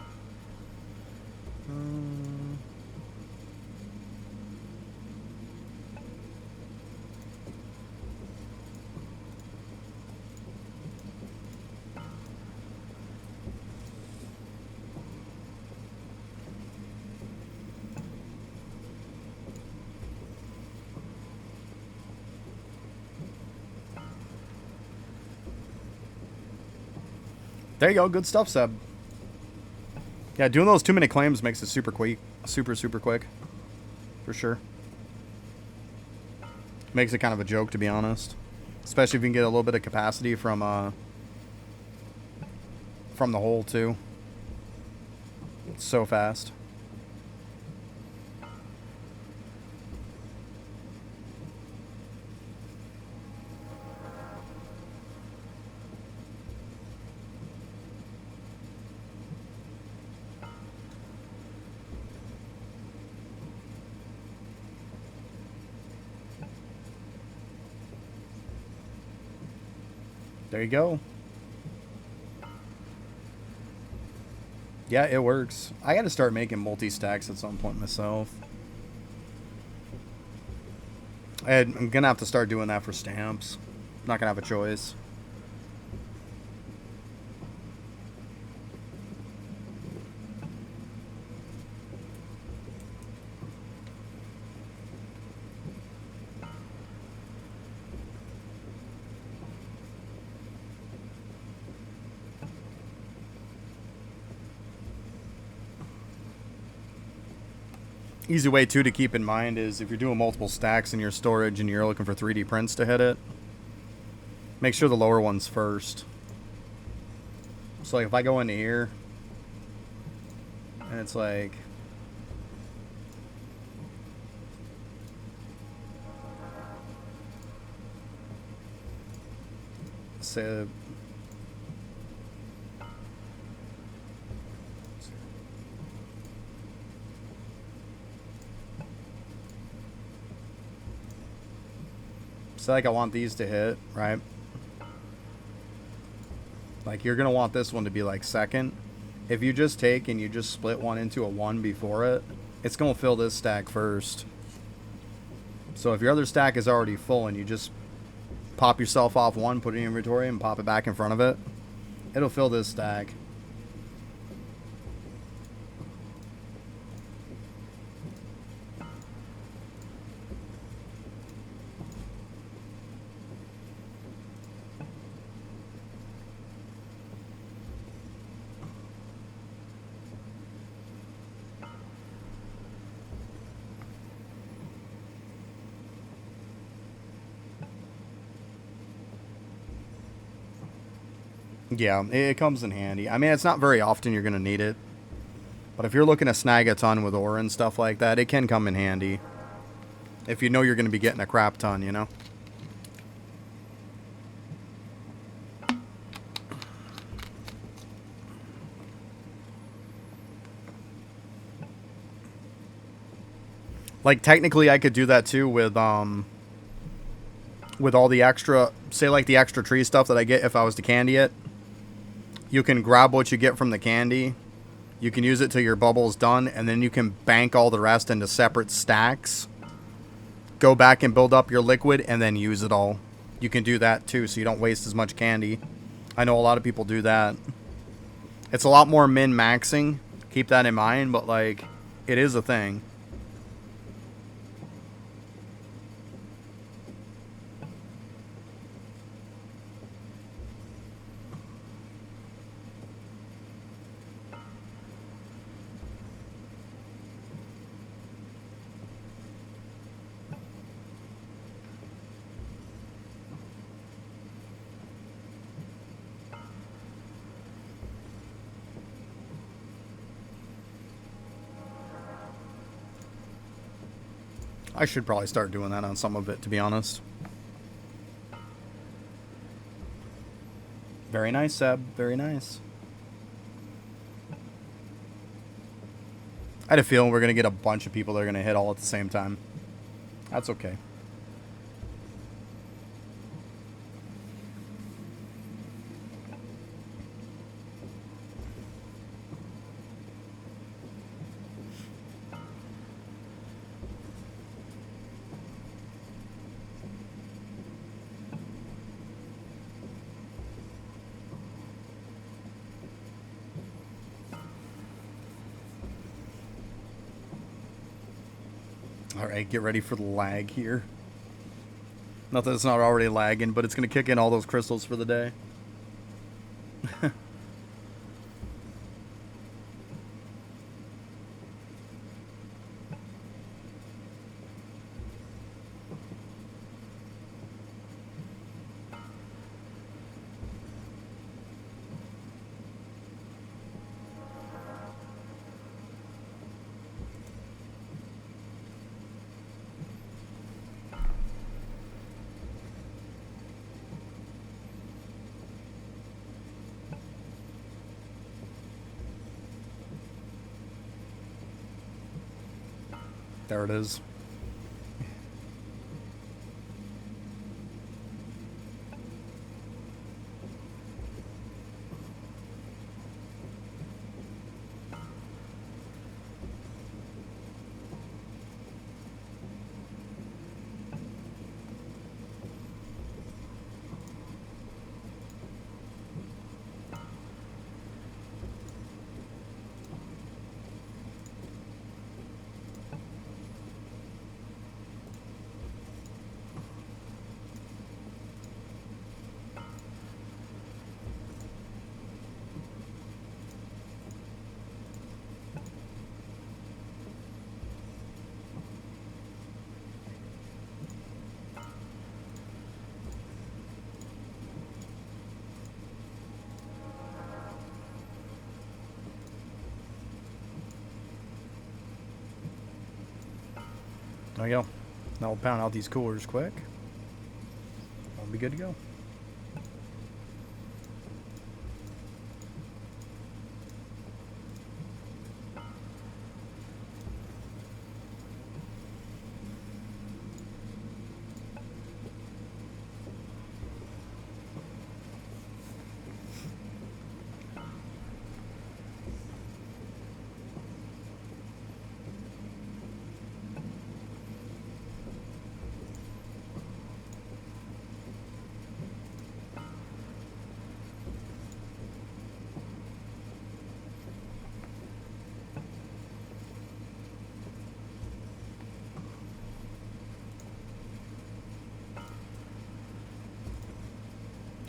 There you go. Good stuff, Seb. Yeah, doing those 2-minute claims makes it super quick. Super quick. For sure. Makes it kind of a joke, to be honest. Especially if you can get a little bit of capacity from the hole, too. It's so fast. There you go. Yeah, it works. I got to start making multi-stacks at some point myself. I'm going to have to start doing that for stamps. I'm not going to have a choice. Easy way, too, to keep in mind is if you're doing multiple stacks in your storage and you're looking for 3D prints to hit it, make sure the lower one's first. So, like, if I go into here, and it's like... say... Say like I want these to hit, right? Like you're gonna want this one to be like second. If you just take and you just split one into a 1 before it, it's gonna fill this stack first. So if your other stack is already full and you just pop yourself off 1, put it in inventory and pop it back in front of it, it'll fill this stack. Yeah, it comes in handy. I mean, it's not very often you're going to need it. But if you're looking to snag a ton with ore and stuff like that, it can come in handy. If you know you're going to be getting a crap ton, you know? Like, technically, I could do that, too, with all the extra... Say, like, the extra tree stuff that I get if I was to candy it. You can grab what you get from the candy. You can use it till your bubble's done. And then you can bank all the rest into separate stacks. go back and build up your liquid and then use it all. You can do that too, so you don't waste as much candy. I know a lot of people do that. It's a lot more min-maxing. Keep that in mind, but like, it is a thing. I should probably start doing that on some of it, to be honest. Very nice, Seb. Very nice. I had a feeling we're going to get a bunch of people that are going to hit all at the same time. That's okay. Alright, get ready for the lag here. Not that it's not already lagging, but it's going to kick in all those crystals for the day. There it is. There we go. Now we'll pound out these coolers quick. We'll be good to go.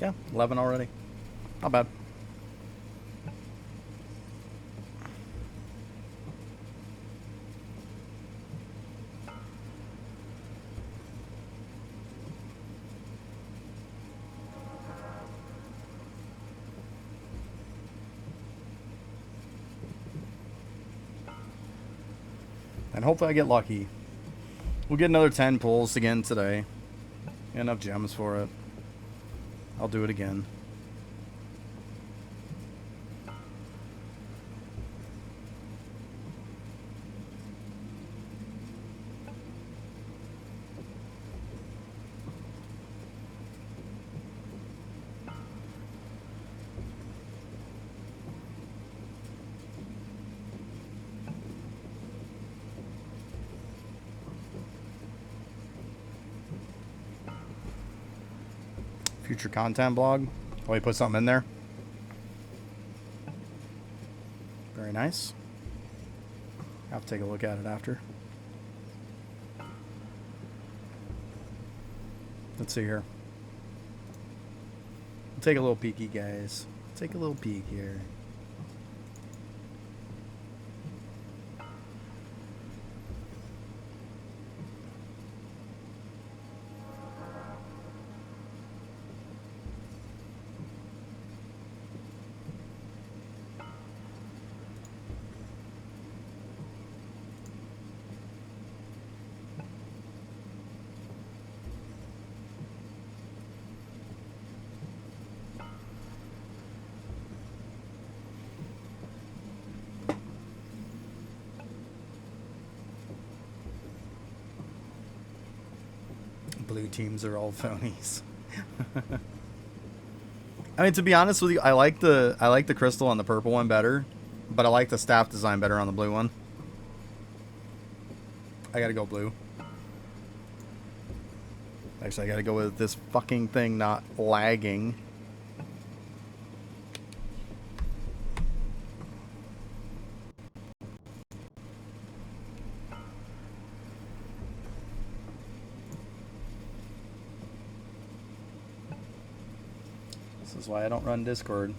Yeah, 11 already. Not bad. And hopefully I get lucky. We'll get another 10 pulls again today. Enough gems for it. I'll do it again. Future content blog. Oh, he put something in there. Very nice. I'll have to take a look at it after. Let's see here. We'll take a little peeky, guys. Take a little peek here. Blue teams are all phonies. I mean, to be honest with you, I like the crystal on the purple one better, but I like the staff design better on the blue one. I gotta go blue. Actually, I gotta go with this fucking thing not lagging. This is why I don't run Discord.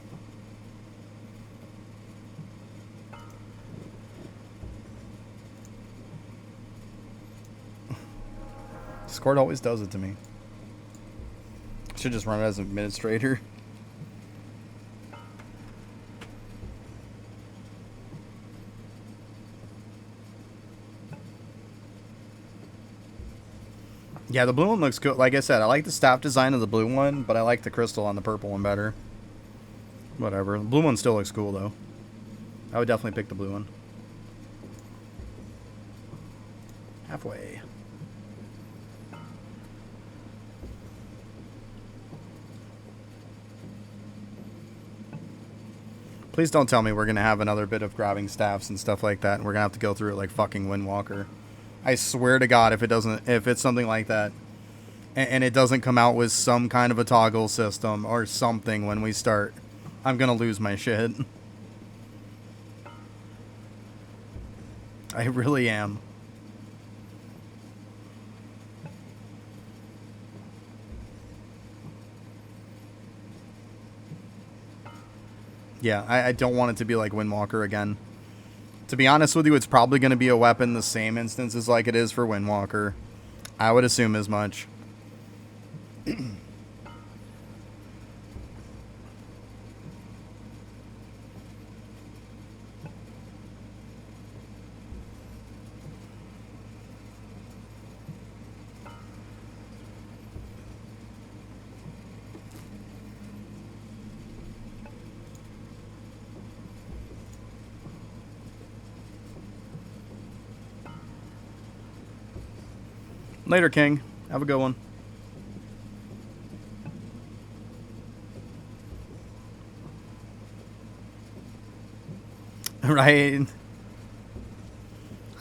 Discord always does it to me. I should just run it as an administrator. Yeah, the blue one looks good. Like I said, I like the staff design of the blue one, but I like the crystal on the purple one better. Whatever. The blue one still looks cool, though. I would definitely pick the blue one. Halfway. Please don't tell me we're going to have another bit of grabbing staffs and stuff like that, and we're going to have to go through it like fucking Windwalker. I swear to God, if it's something like that, and it doesn't come out with some kind of a toggle system or something when we start, I'm gonna lose my shit. I really am. Yeah, I don't want it to be like Windwalker again. To be honest with you, it's probably going to be a weapon the same instances like it is for Windwalker. I would assume as much. Later, King. Have a good one. Right.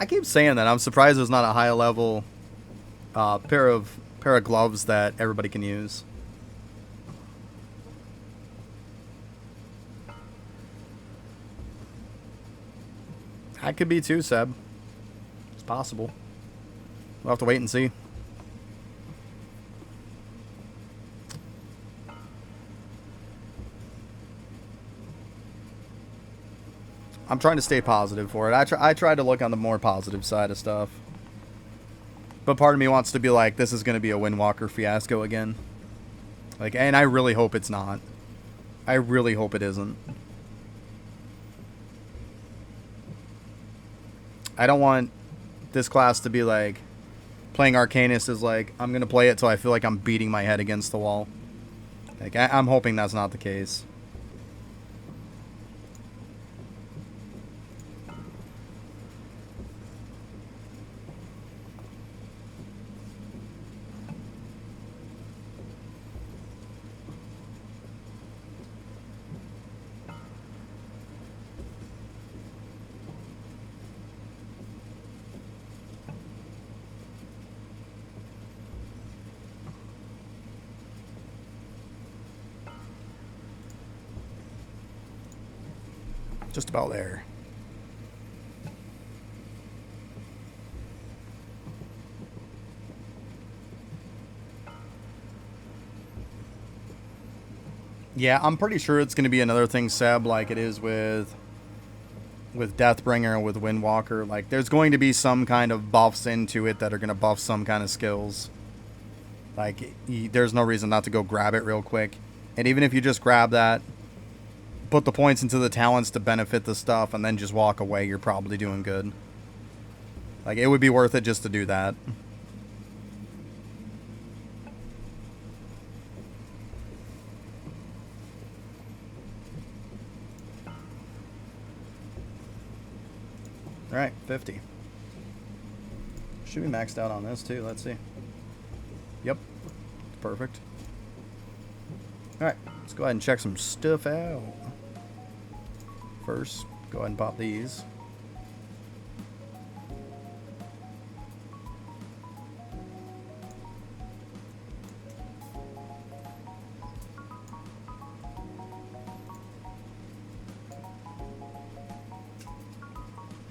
I keep saying that. I'm surprised there's not a high level pair of gloves that everybody can use. That could be too, Seb. It's possible. We'll have to wait and see. I'm trying to stay positive for it. I try to look on the more positive side of stuff. But part of me wants to be like, this is going to be a Windwalker fiasco again. Like, and I really hope it's not. I really hope it isn't. I don't want this class to be like, playing Arcanist is like, I'm going to play it till I feel like I'm beating my head against the wall. Like, I'm hoping that's not the case. Just about there. Yeah, I'm pretty sure it's going to be another thing, Seb, like it is with Deathbringer and with Windwalker. Like, there's going to be some kind of buffs into it that are going to buff some kind of skills. Like, there's no reason not to go grab it real quick. And even if you just grab that, put the points into the talents to benefit the stuff, and then just walk away, you're probably doing good. Like, it would be worth it just to do that. Alright, 50. Should be maxed out on this too, let's see. Yep, perfect. Alright, let's go ahead and check some stuff out. First, go ahead and pop these.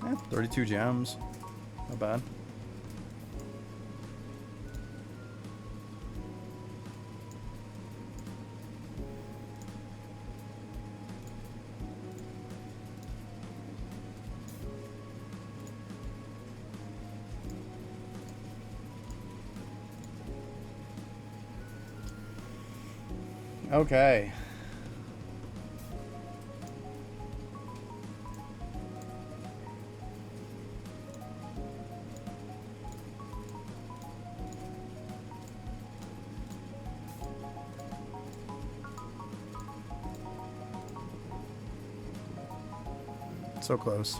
Yeah, 32 gems. Not bad. Okay. So close.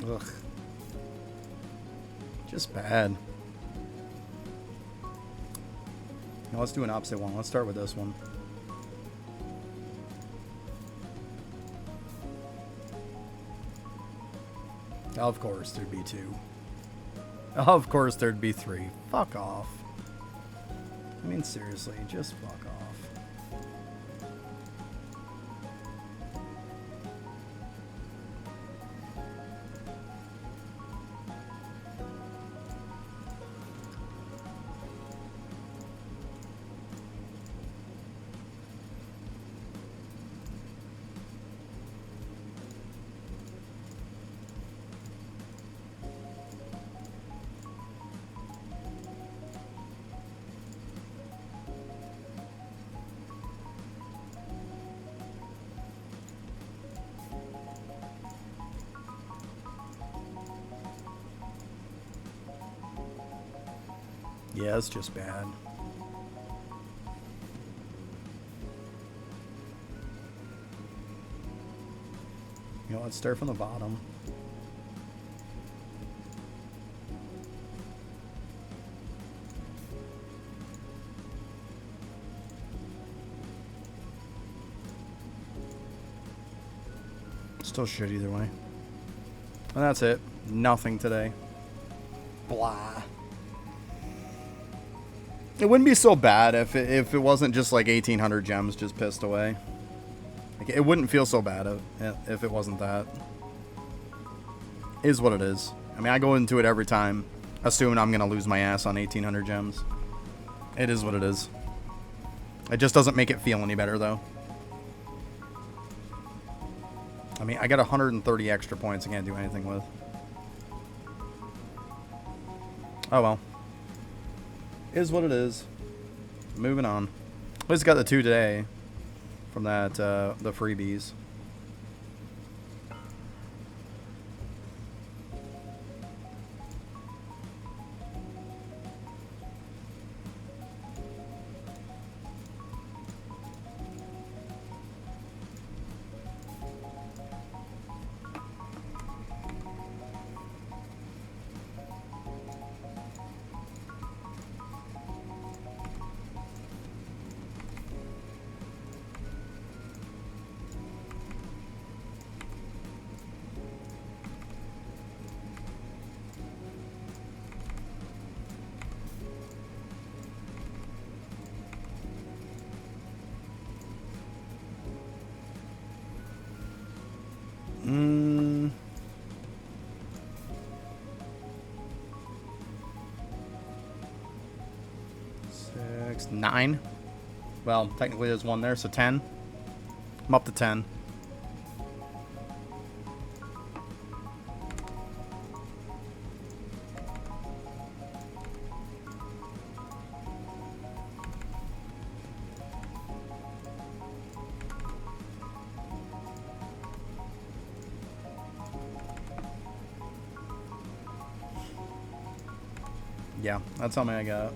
Ugh. Just bad. Now let's do an opposite one. Let's start with this one. Of course there'd be 2. Of course there'd be 3. Fuck off. I mean, seriously, just fuck off. Yeah, it's just bad. You know, let's start from the bottom. Still shit either way. And that's it. Nothing today. Blah. It wouldn't be so bad if it wasn't just like 1,800 gems just pissed away. Like, it wouldn't feel so bad if it wasn't that. Is what it is. I mean, I go into it every time assuming I'm going to lose my ass on 1,800 gems. It is what it is. It just doesn't make it feel any better, though. I mean, I got 130 extra points I can't do anything with. Oh, well. Is what it is. Moving on. We just got the 2 today from that, the freebies. 9. Well, technically there's one there, so 10. I'm up to 10. Yeah, that's how many I got.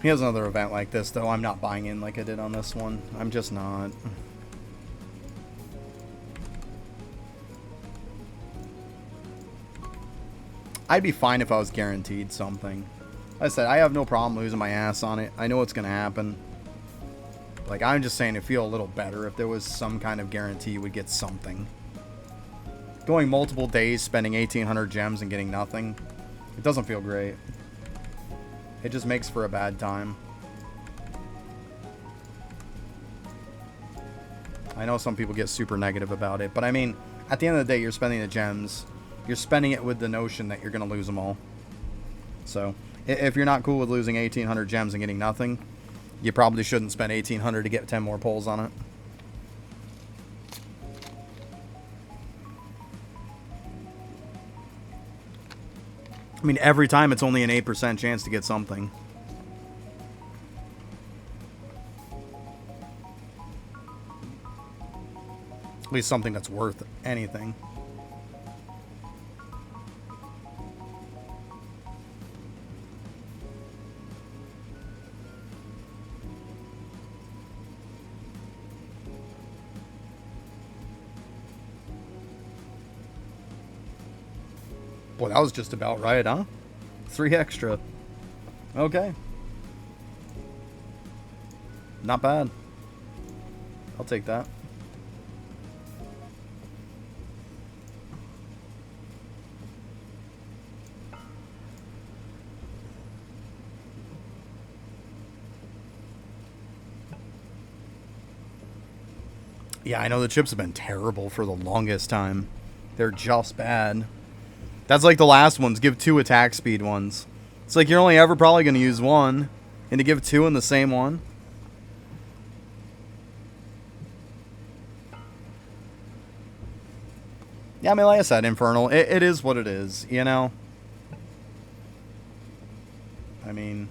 He has another event like this, though. I'm not buying in like I did on this one. I'm just not. I'd be fine if I was guaranteed something. Like I said, I have no problem losing my ass on it. I know what's going to happen. Like, I'm just saying it'd feel a little better if there was some kind of guarantee you would get something. Going multiple days, spending 1,800 gems and getting nothing, it doesn't feel great. It just makes for a bad time. I know some people get super negative about it, but I mean, at the end of the day, you're spending the gems. You're spending it with the notion that you're going to lose them all. So, if you're not cool with losing 1,800 gems and getting nothing, you probably shouldn't spend 1,800 to get 10 more pulls on it. I mean, every time it's only an 8% chance to get something. At least something that's worth anything. Boy, that was just about right, huh? 3 extra. Okay. Not bad. I'll take that. Yeah, I know the chips have been terrible for the longest time. They're just bad. That's like the last ones. Give 2 attack speed ones. It's like you're only ever probably going to use 1. And to give 2 in the same one. Yeah, I mean, like I said, Infernal, it is what it is, you know? I mean,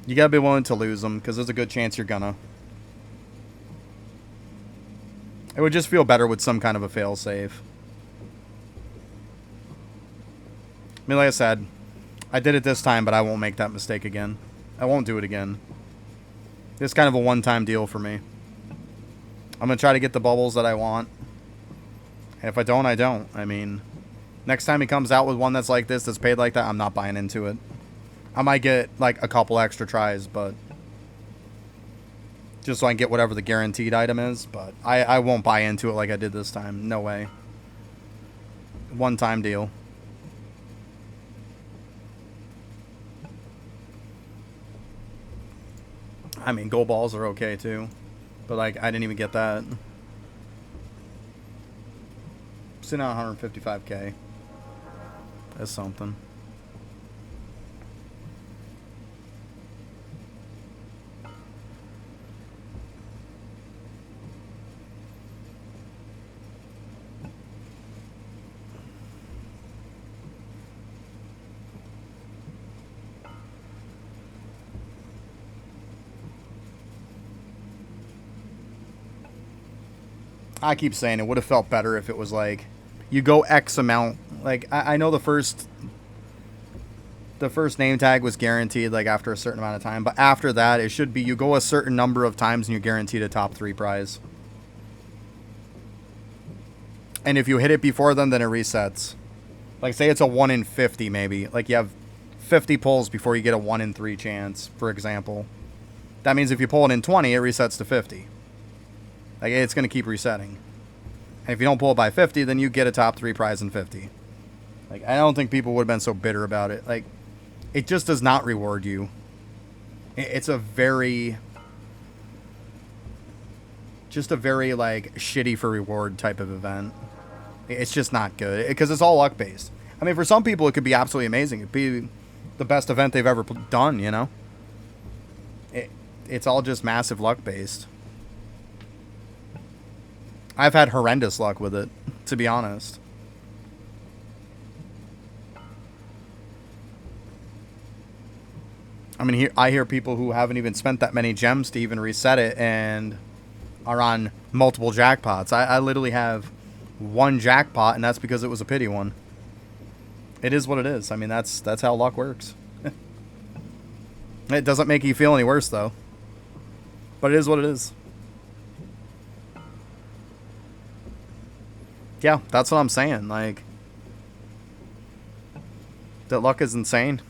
you got to be willing to lose them, because there's a good chance you're gonna. It would just feel better with some kind of a failsafe. I mean, like I said, I did it this time, but I won't make that mistake again. I won't do it again. It's kind of a one-time deal for me. I'm going to try to get the bubbles that I want. And if I don't, I don't. I mean, next time he comes out with one that's like this, that's paid like that, I'm not buying into it. I might get, like, a couple extra tries, but just so I can get whatever the guaranteed item is. But I won't buy into it like I did this time. No way. One-time deal. I mean, gold balls are okay, too. But, like, I didn't even get that. Sitting on 155k. That's something. I keep saying it would have felt better if it was like you go X amount. Like I know the first name tag was guaranteed like after a certain amount of time, but after that it should be you go a certain number of times and you're guaranteed a top 3 prize. And if you hit it before then it resets. Like say it's a 1 in 50 maybe. Like you have 50 pulls before you get a 1 in 3 chance, for example. That means if you pull it in 20, it resets to 50. Like, it's going to keep resetting. And if you don't pull it by 50, then you get a top 3 prize in 50. Like, I don't think people would have been so bitter about it. Like, it just does not reward you. It's a very, just a very like shitty for reward type of event. It's just not good because it's all luck based. I mean, for some people it could be absolutely amazing. It'd be the best event they've ever done, you know? It's all just massive luck based. I've had horrendous luck with it, to be honest. I mean, I hear people who haven't even spent that many gems to even reset it and are on multiple jackpots. I literally have one jackpot, and that's because it was a pity one. It is what it is. I mean, that's how luck works. It doesn't make you feel any worse, though. But it is what it is. Yeah, that's what I'm saying. Like, that luck is insane.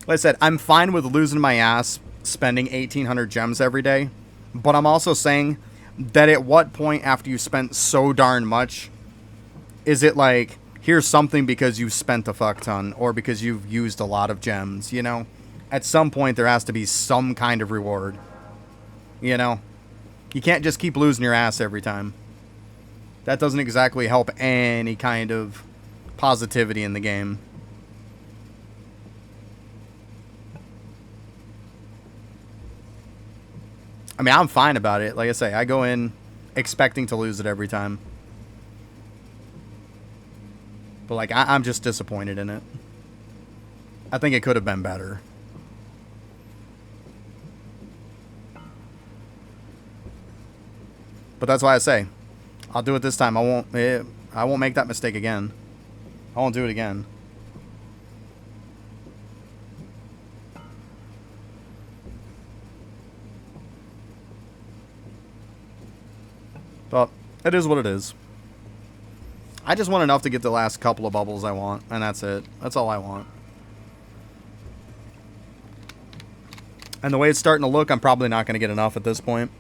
Like I said, I'm fine with losing my ass spending 1,800 gems every day. But I'm also saying that at what point after you spent so darn much, is it like, here's something because you've spent a fuck ton or because you've used a lot of gems, you know? At some point there has to be some kind of reward, you know? You can't just keep losing your ass every time. That doesn't exactly help any kind of positivity in the game. I mean, I'm fine about it. Like I say, I go in expecting to lose it every time. But, like, I'm just disappointed in it. I think it could have been better. But that's why I say, I'll do it this time. I won't make that mistake again. I won't do it again. But it is what it is. I just want enough to get the last couple of bubbles I want, and that's it. That's all I want. And the way it's starting to look, I'm probably not going to get enough at this point.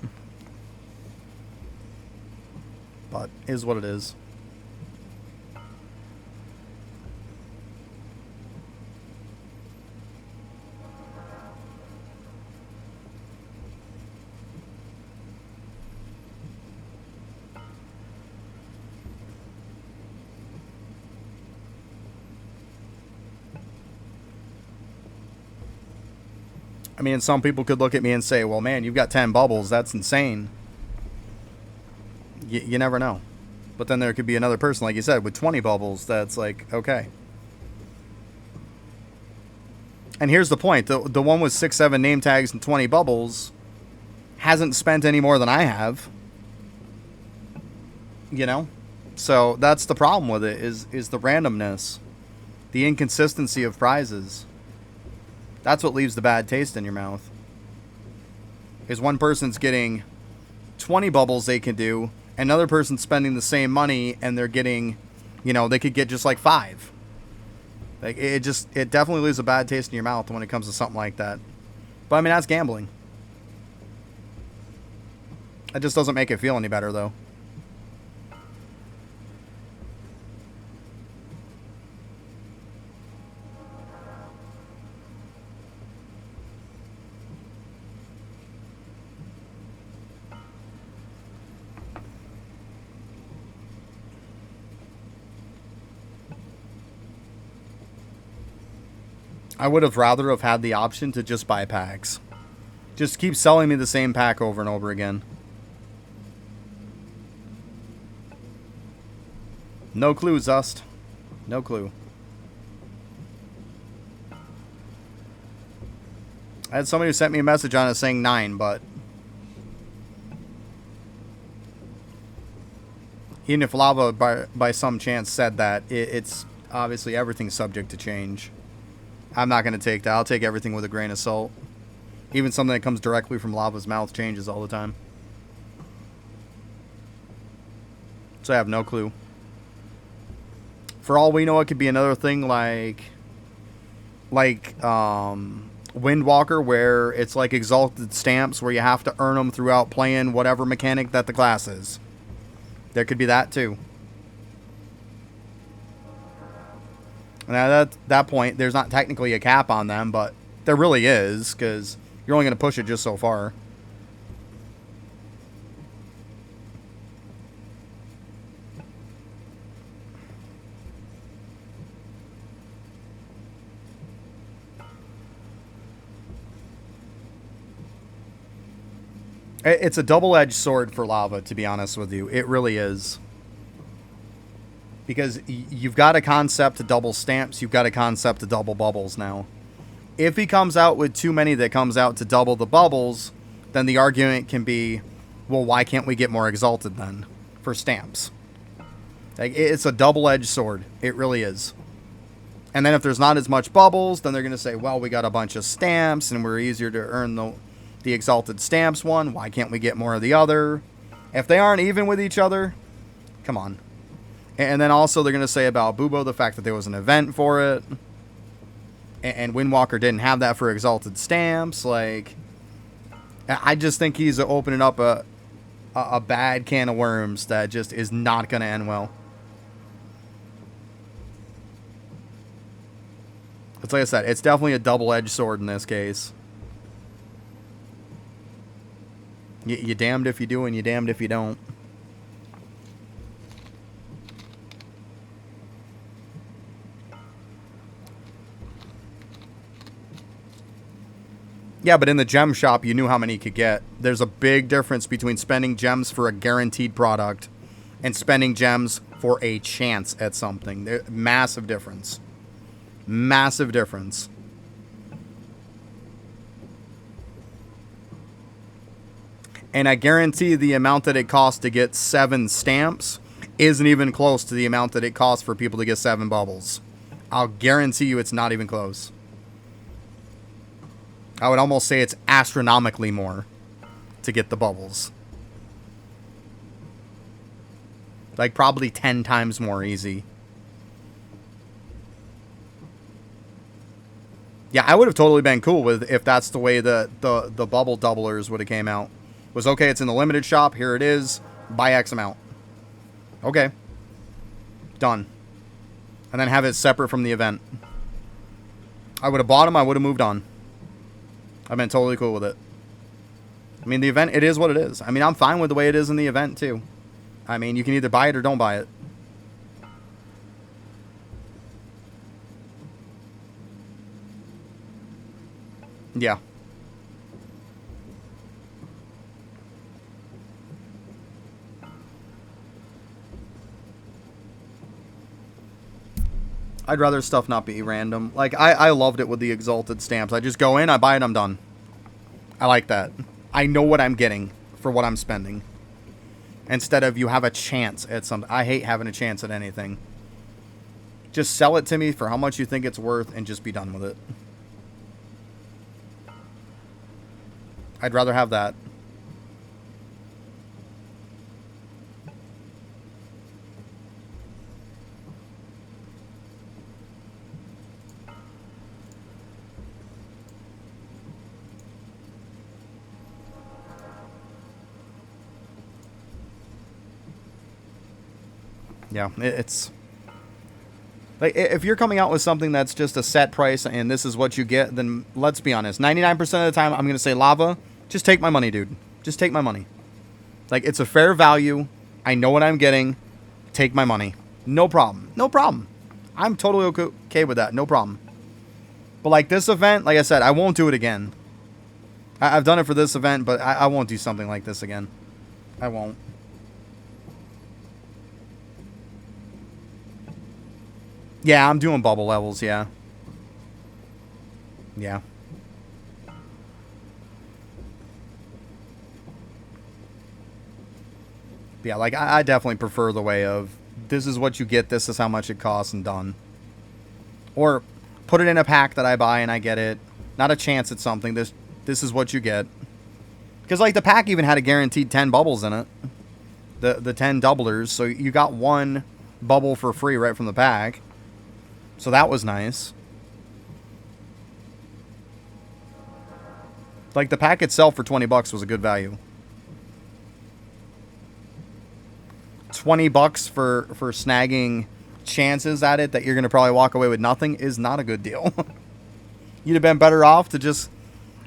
But it is what it is. I mean, some people could look at me and say, well, man, you've got 10 bubbles. That's insane. You never know. But then there could be another person, like you said, with 20 bubbles that's like, okay. And here's the point. The one with 6, 7 name tags and 20 bubbles hasn't spent any more than I have. You know? So that's the problem with it, is the randomness. The inconsistency of prizes. That's what leaves the bad taste in your mouth. Is one person's getting 20 bubbles they can do, another person's spending the same money and they're getting, you know, they could get just like 5. Like, it definitely leaves a bad taste in your mouth when it comes to something like that. But I mean, that's gambling. It just doesn't make it feel any better, though. I would have rather have had the option to just buy packs. Just keep selling me the same pack over and over again. No clue, Zust. No clue. I had somebody who sent me a message on it saying 9, but even if Lava by some chance said that, it's obviously everything's subject to change. I'm not going to take that. I'll take everything with a grain of salt. Even something that comes directly from Lava's mouth changes all the time. So I have no clue. For all we know, it could be another thing like Windwalker, where it's like exalted stamps where you have to earn them throughout playing whatever mechanic that the class is. There could be that too. And at that point, there's not technically a cap on them, but there really is, because you're only going to push it just so far. It's a double-edged sword for lava, to be honest with you. It really is. Because you've got a concept to double stamps, you've got a concept to double bubbles now. If he comes out with too many that comes out to double the bubbles, then the argument can be, well, why can't we get more exalted then for stamps? Like, it's a double-edged sword. It really is. And then if there's not as much bubbles, then they're going to say, well, we got a bunch of stamps and we're easier to earn the exalted stamps one. Why can't we get more of the other? If they aren't even with each other, come on. And then also they're going to say about Bubo the fact that there was an event for it. And Windwalker didn't have that for exalted stamps. Like, I just think he's opening up a bad can of worms that just is not going to end well. It's like I said, it's definitely a double-edged sword in this case. You damned if you do and you damned if you don't. Yeah, but in the gem shop, you knew how many you could get. There's a big difference between spending gems for a guaranteed product and spending gems for a chance at something. Massive difference. Massive difference. And I guarantee the amount that it costs to get 7 stamps isn't even close to the amount that it costs for people to get 7 bubbles. I'll guarantee you it's not even close. I would almost say it's astronomically more to get the bubbles. Like probably 10 times more easy. Yeah, I would have totally been cool with if that's the way the bubble doublers would have came out. Was okay, it's in the limited shop, here it is, buy X amount. Okay. Done. And then have it separate from the event. I would have bought them, I would have moved on. I've been totally cool with it. I mean, the event, it is what it is. I mean, I'm fine with the way it is in the event, too. I mean, you can either buy it or don't buy it. Yeah. I'd rather stuff not be random. Like, I loved it with the exalted stamps. I just go in, I buy it, I'm done. I like that. I know what I'm getting for what I'm spending. Instead of you have a chance at something. I hate having a chance at anything. Just sell it to me for how much you think it's worth and just be done with it. I'd rather have that. Yeah, it's like if you're coming out with something that's just a set price and this is what you get, then let's be honest. 99% of the time, I'm going to say lava. Just take my money, dude. Just take my money. Like, it's a fair value. I know what I'm getting. Take my money. No problem. No problem. I'm totally okay with that. No problem. But like this event, like I said, I won't do it again. I've done it for this event, but I won't do something like this again. I won't. Yeah, I'm doing bubble levels, yeah. Yeah. Yeah, like, I definitely prefer the way of, this is what you get, this is how much it costs, and done. Or, put it in a pack that I buy and I get it. Not a chance at something, this is what you get. Because, like, the pack even had a guaranteed 10 bubbles in it. The 10 doublers, so you got 1 bubble for free right from the pack. So that was nice. Like, the pack itself for 20 bucks was a good value. 20 bucks for snagging chances at it that you're going to probably walk away with nothing is not a good deal. You'd have been better off to just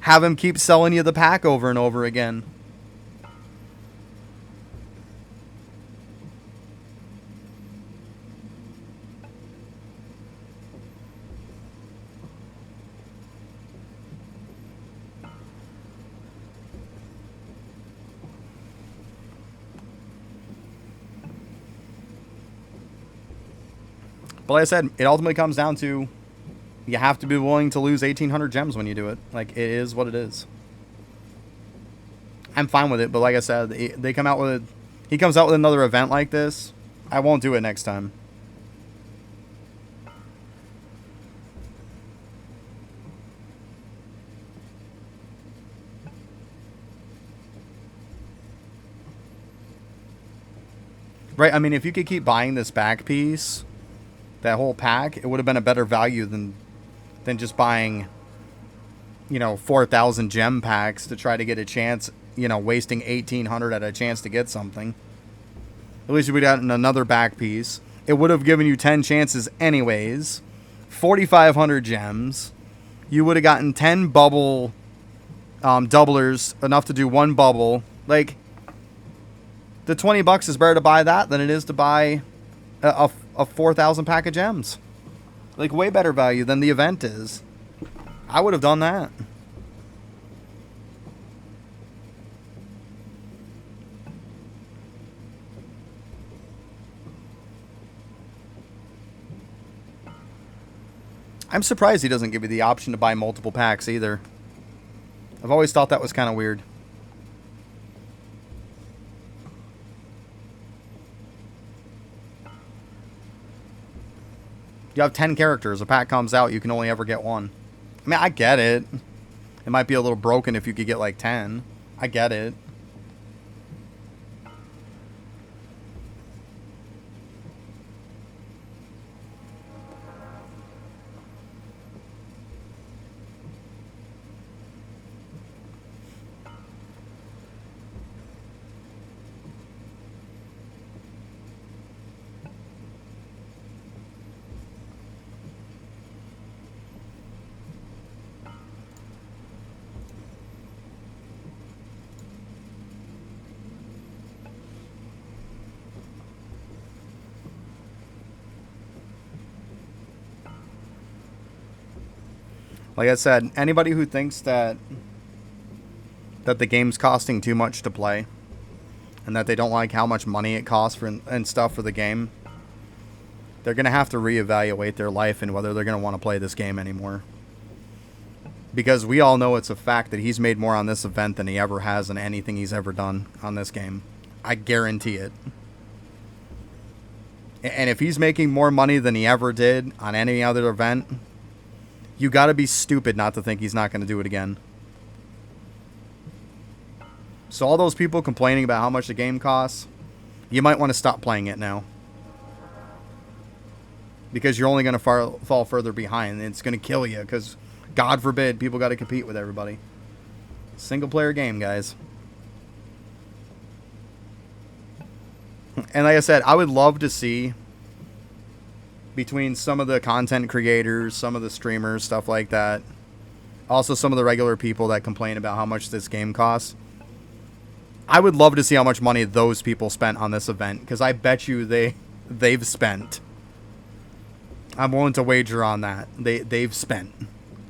have him keep selling you the pack over and over again. But like I said, it ultimately comes down to you have to be willing to lose 1,800 gems when you do it. Like, it is what it is. I'm fine with it, but like I said, they come out with... He comes out with another event like this, I won't do it next time. Right, I mean, if you could keep buying this back piece, that whole pack, it would have been a better value than just buying, you know, 4,000 gem packs to try to get a chance, you know, wasting 1,800 at a chance to get something. At least if we'd gotten another back piece, it would have given you 10 chances anyways, 4,500 gems. You would have gotten 10 bubble doublers, enough to do one bubble. Like, the $20 is better to buy that than it is to buy a 4,000 pack of gems. Like, way better value than the event is. I would have done that. I'm surprised he doesn't give you the option to buy multiple packs either. I've always thought that was kind of weird. You have 10 characters. A pack comes out, you can only ever get one. I mean, I get it. It might be a little broken if you could get like 10. I get it. Like I said, anybody who thinks that the game's costing too much to play and that they don't like how much money it costs and stuff for the game, they're going to have to reevaluate their life and whether they're going to want to play this game anymore. Because we all know it's a fact that he's made more on this event than he ever has in anything he's ever done on this game. I guarantee it. And if he's making more money than he ever did on any other event, you got to be stupid not to think he's not going to do it again. So all those people complaining about how much the game costs, you might want to stop playing it now. Because you're only going to fall further behind. And it's going to kill you because, God forbid, people got to compete with everybody. Single player game, guys. And like I said, I would love to see, between some of the content creators, some of the streamers, stuff like that, also some of the regular people that complain about how much this game costs, I would love to see how much money those people spent on this event, because I bet you they've spent. I'm willing to wager on that. They've spent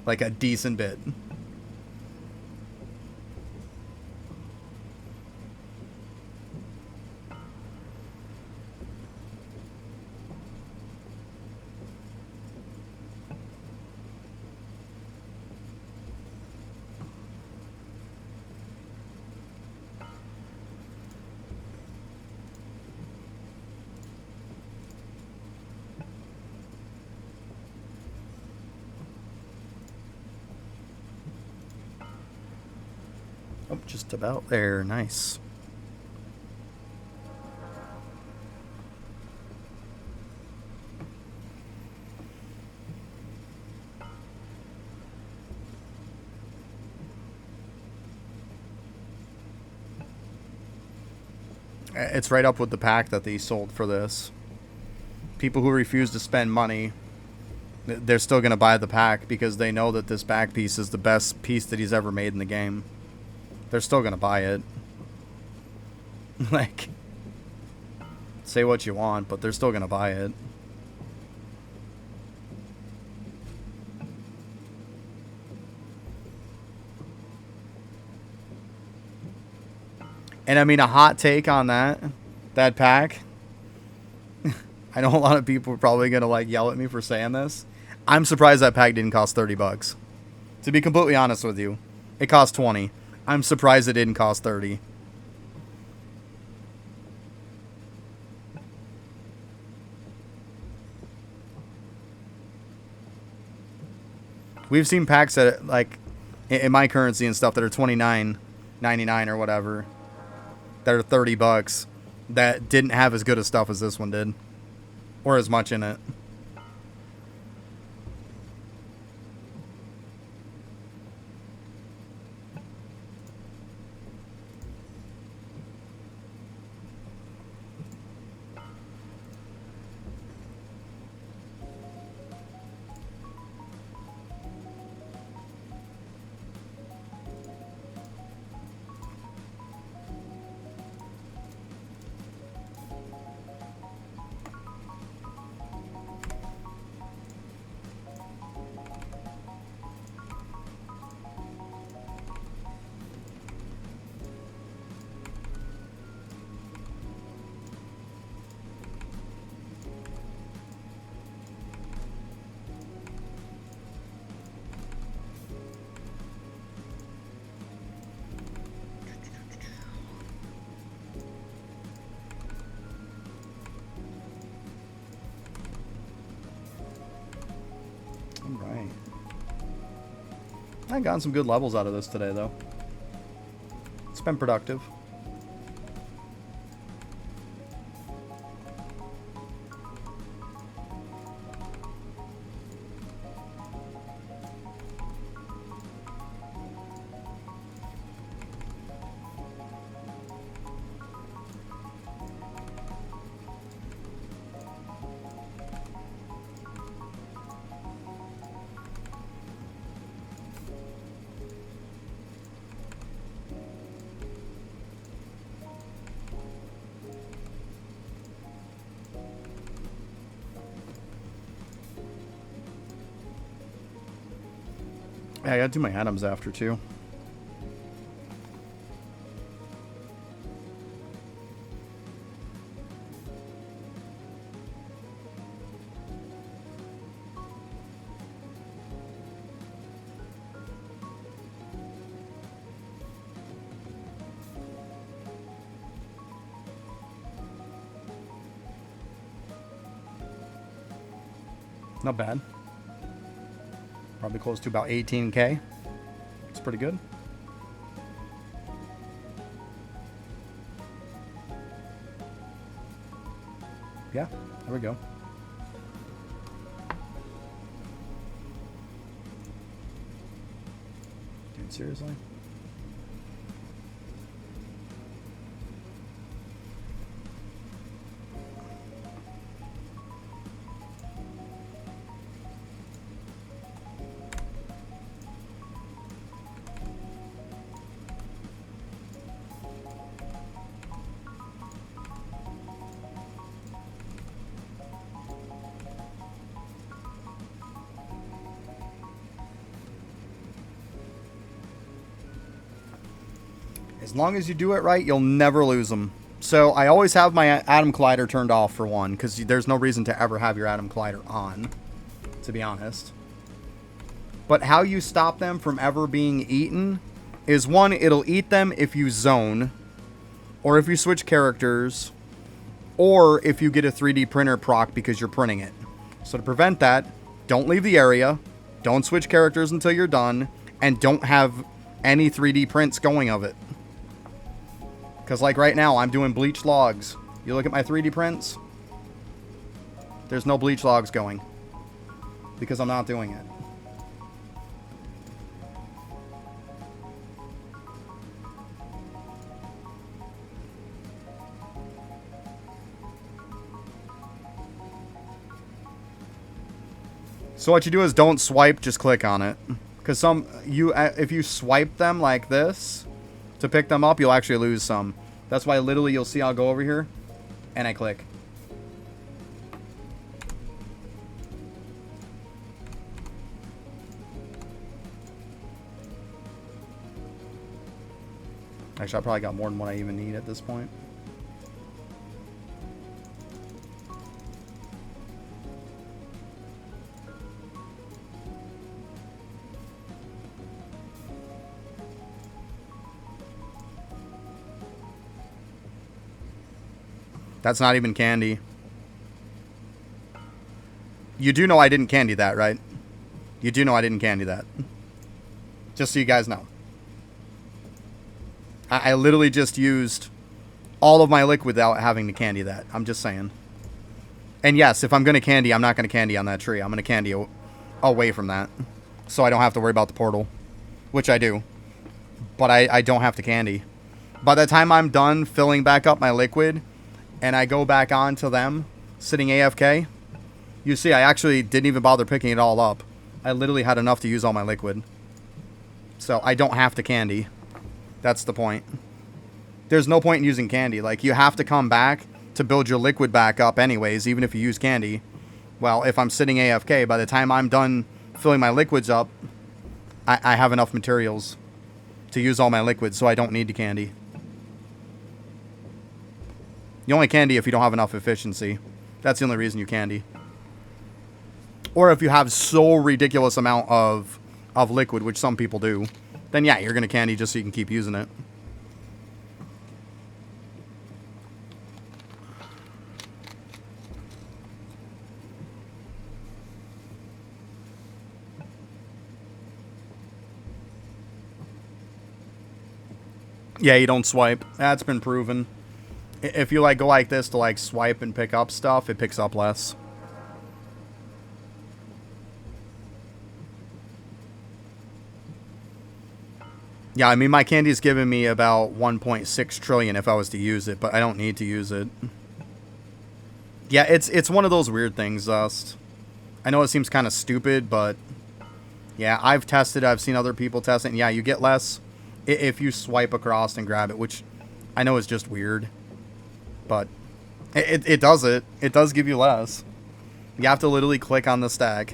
like a decent bit. Oh, just about there. Nice. It's right up with the pack that they sold for this. People who refuse to spend money, they're still going to buy the pack because they know that this back piece is the best piece that he's ever made in the game. They're still going to buy it. Like, say what you want, but they're still going to buy it. And I mean, a hot take on that pack. I know a lot of people are probably going to like yell at me for saying this. I'm surprised that pack didn't cost $30. To be completely honest with you, it cost 20. I'm surprised it didn't cost 30. We've seen packs that, like, in my currency and stuff that are $29.99 or whatever, that are $30, that didn't have as good of stuff as this one did, or as much in it. Alright. I've gotten some good levels out of this today, though. It's been productive. Yeah, I gotta do my atoms after, too. Not bad. Probably close to about 18K. It's pretty good. Yeah, there we go. Dude, seriously? As long as you do it right, you'll never lose them. So I always have my Atom Collider turned off for one, because there's no reason to ever have your Atom Collider on, to be honest. But how you stop them from ever being eaten is, one, it'll eat them if you zone, or if you switch characters, or if you get a 3D printer proc because you're printing it. So to prevent that, don't leave the area, don't switch characters until you're done, and don't have any 3D prints going of it. Because like right now, I'm doing bleach logs. You look at my 3D prints, there's no bleach logs going. Because I'm not doing it. So what you do is don't swipe, just click on it. Because if you swipe them like this to pick them up, you'll actually lose some. That's why literally you'll see I'll go over here and I click. Actually, I probably got more than what I even need at this point. That's not even candy. You do know I didn't candy that, right? You do know I didn't candy that. Just so you guys know. I literally just used all of my liquid without having to candy that. I'm just saying. And yes, if I'm going to candy, I'm not going to candy on that tree. I'm going to candy away from that. So I don't have to worry about the portal. Which I do. But I don't have to candy. By the time I'm done filling back up my liquid, and I go back on to them, sitting AFK, you see I actually didn't even bother picking it all up. I literally had enough to use all my liquid. So I don't have to candy. That's the point. There's no point in using candy. Like, you have to come back to build your liquid back up anyways, even if you use candy. Well, if I'm sitting AFK, by the time I'm done filling my liquids up, I have enough materials to use all my liquids, so I don't need to candy. You only candy if you don't have enough efficiency. That's the only reason you candy. Or if you have so ridiculous amount of liquid, which some people do, then yeah, you're going to candy just so you can keep using it. Yeah, you don't swipe. That's been proven. If you like go like this to like swipe and pick up stuff, it picks up less. Yeah, I mean, my candy's giving me about 1.6 trillion if I was to use it, but I don't need to use it. Yeah, it's one of those weird things, Dust. I know it seems kind of stupid, but yeah, I've tested it. I've seen other people test it, and yeah, you get less if you swipe across and grab it, which I know is just weird. But it does it. It does give you less. You have to literally click on the stack.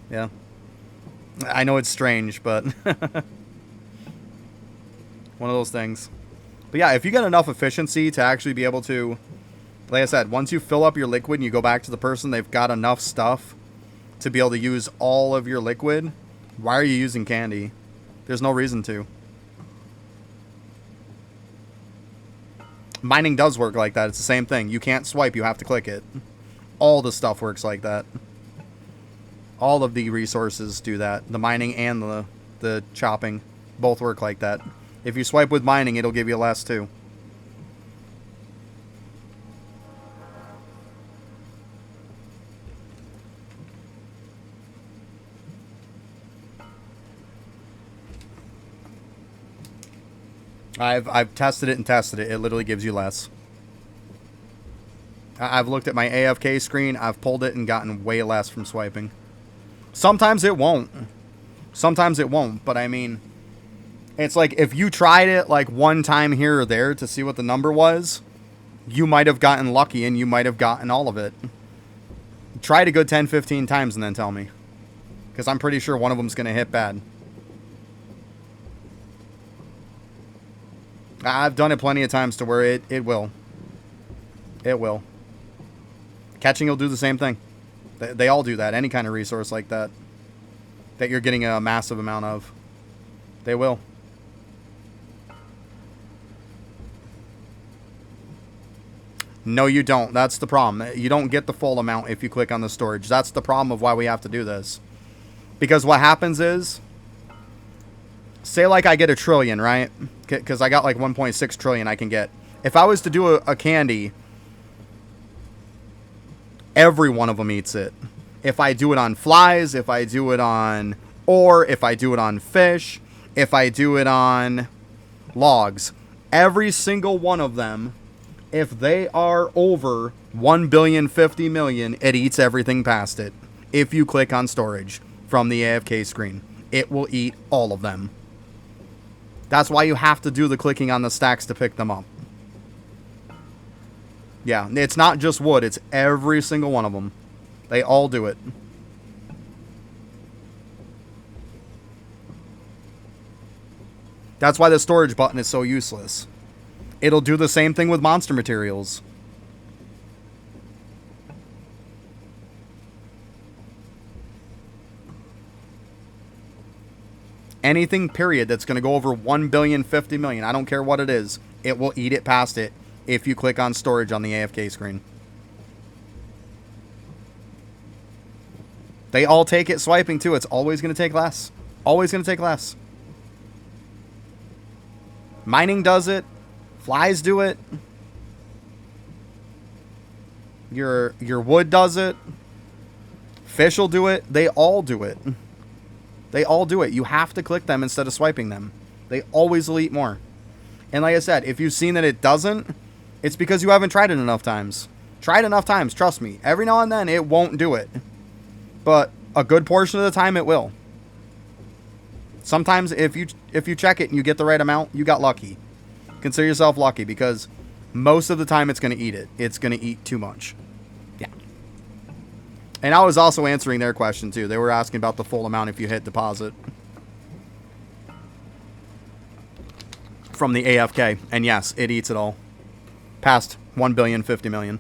Yeah. I know it's strange, but one of those things. But yeah, if you get enough efficiency to actually be able to, like I said, once you fill up your liquid and you go back to the person, they've got enough stuff to be able to use all of your liquid. Why are you using candy? There's no reason to. Mining does work like that. It's the same thing. You can't swipe. You have to click it. All the stuff works like that. All of the resources do that. The mining and the chopping both work like that. If you swipe with mining, it'll give you less too. I've tested it and tested it. It literally gives you less. I've looked at my AFK screen. I've pulled it and gotten way less from swiping. Sometimes it won't. Sometimes it won't. But I mean, it's like if you tried it like one time here or there to see what the number was, you might have gotten lucky and you might have gotten all of it. Try it a good 10, 15 times and then tell me. Because I'm pretty sure one of them's going to hit bad. I've done it plenty of times to where it will. It will. Catching will do the same thing. They all do that. Any kind of resource like that. That you're getting a massive amount of. They will. No, you don't. That's the problem. You don't get the full amount if you click on the storage. That's the problem of why we have to do this. Because what happens is, say like I get 1 trillion, right? Because I got like 1.6 trillion I can get. If I was to do a candy, every one of them eats it. If I do it on flies, if I do it on ore, if I do it on fish, if I do it on logs, every single one of them, if they are over 1,050,000,000, it eats everything past it. if you click on storage from the AFK screen. It will eat all of them. That's why you have to do the clicking on the stacks to pick them up. Yeah, it's not just wood, it's every single one of them. They all do it. That's why the storage button is so useless. It'll do the same thing with monster materials. Anything, period, that's going to go over 1 billion, 50 million, I don't care what it is, it will eat it past it if you click on storage on the AFK screen. They all take it swiping too. It's always going to take less. Always going to take less. Mining does it. Flies do it. Your wood does it. Fish will do it. They all do it. They all do it. You have to click them instead of swiping them. They always will eat more. And like I said, if you've seen that it doesn't, it's because you haven't tried it enough times. Try it enough times, trust me. Every now and then it won't do it. But a good portion of the time it will. Sometimes if you check it and you get the right amount, you got lucky. Consider yourself lucky because most of the time it's going to eat it. It's going to eat too much. Yeah. And I was also answering their question too. They were asking about the full amount if you hit deposit from the AFK. And yes, it eats it all. Past 1 billion, 50 million.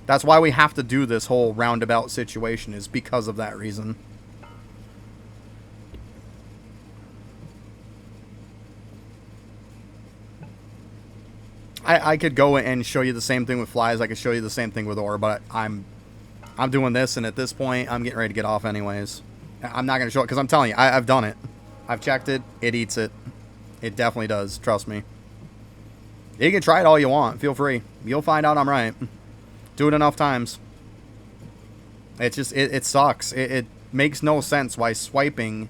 That's why we have to do this whole roundabout situation, is because of that reason. I could go and show you the same thing with flies. I could show you the same thing with ore, but I'm doing this, and at this point, I'm getting ready to get off anyways. I'm not going to show it, because I'm telling you, I've done it. I've checked it. It eats it. It definitely does. Trust me. You can try it all you want. Feel free. You'll find out I'm right. Do it enough times. It's just, it sucks. It makes no sense why swiping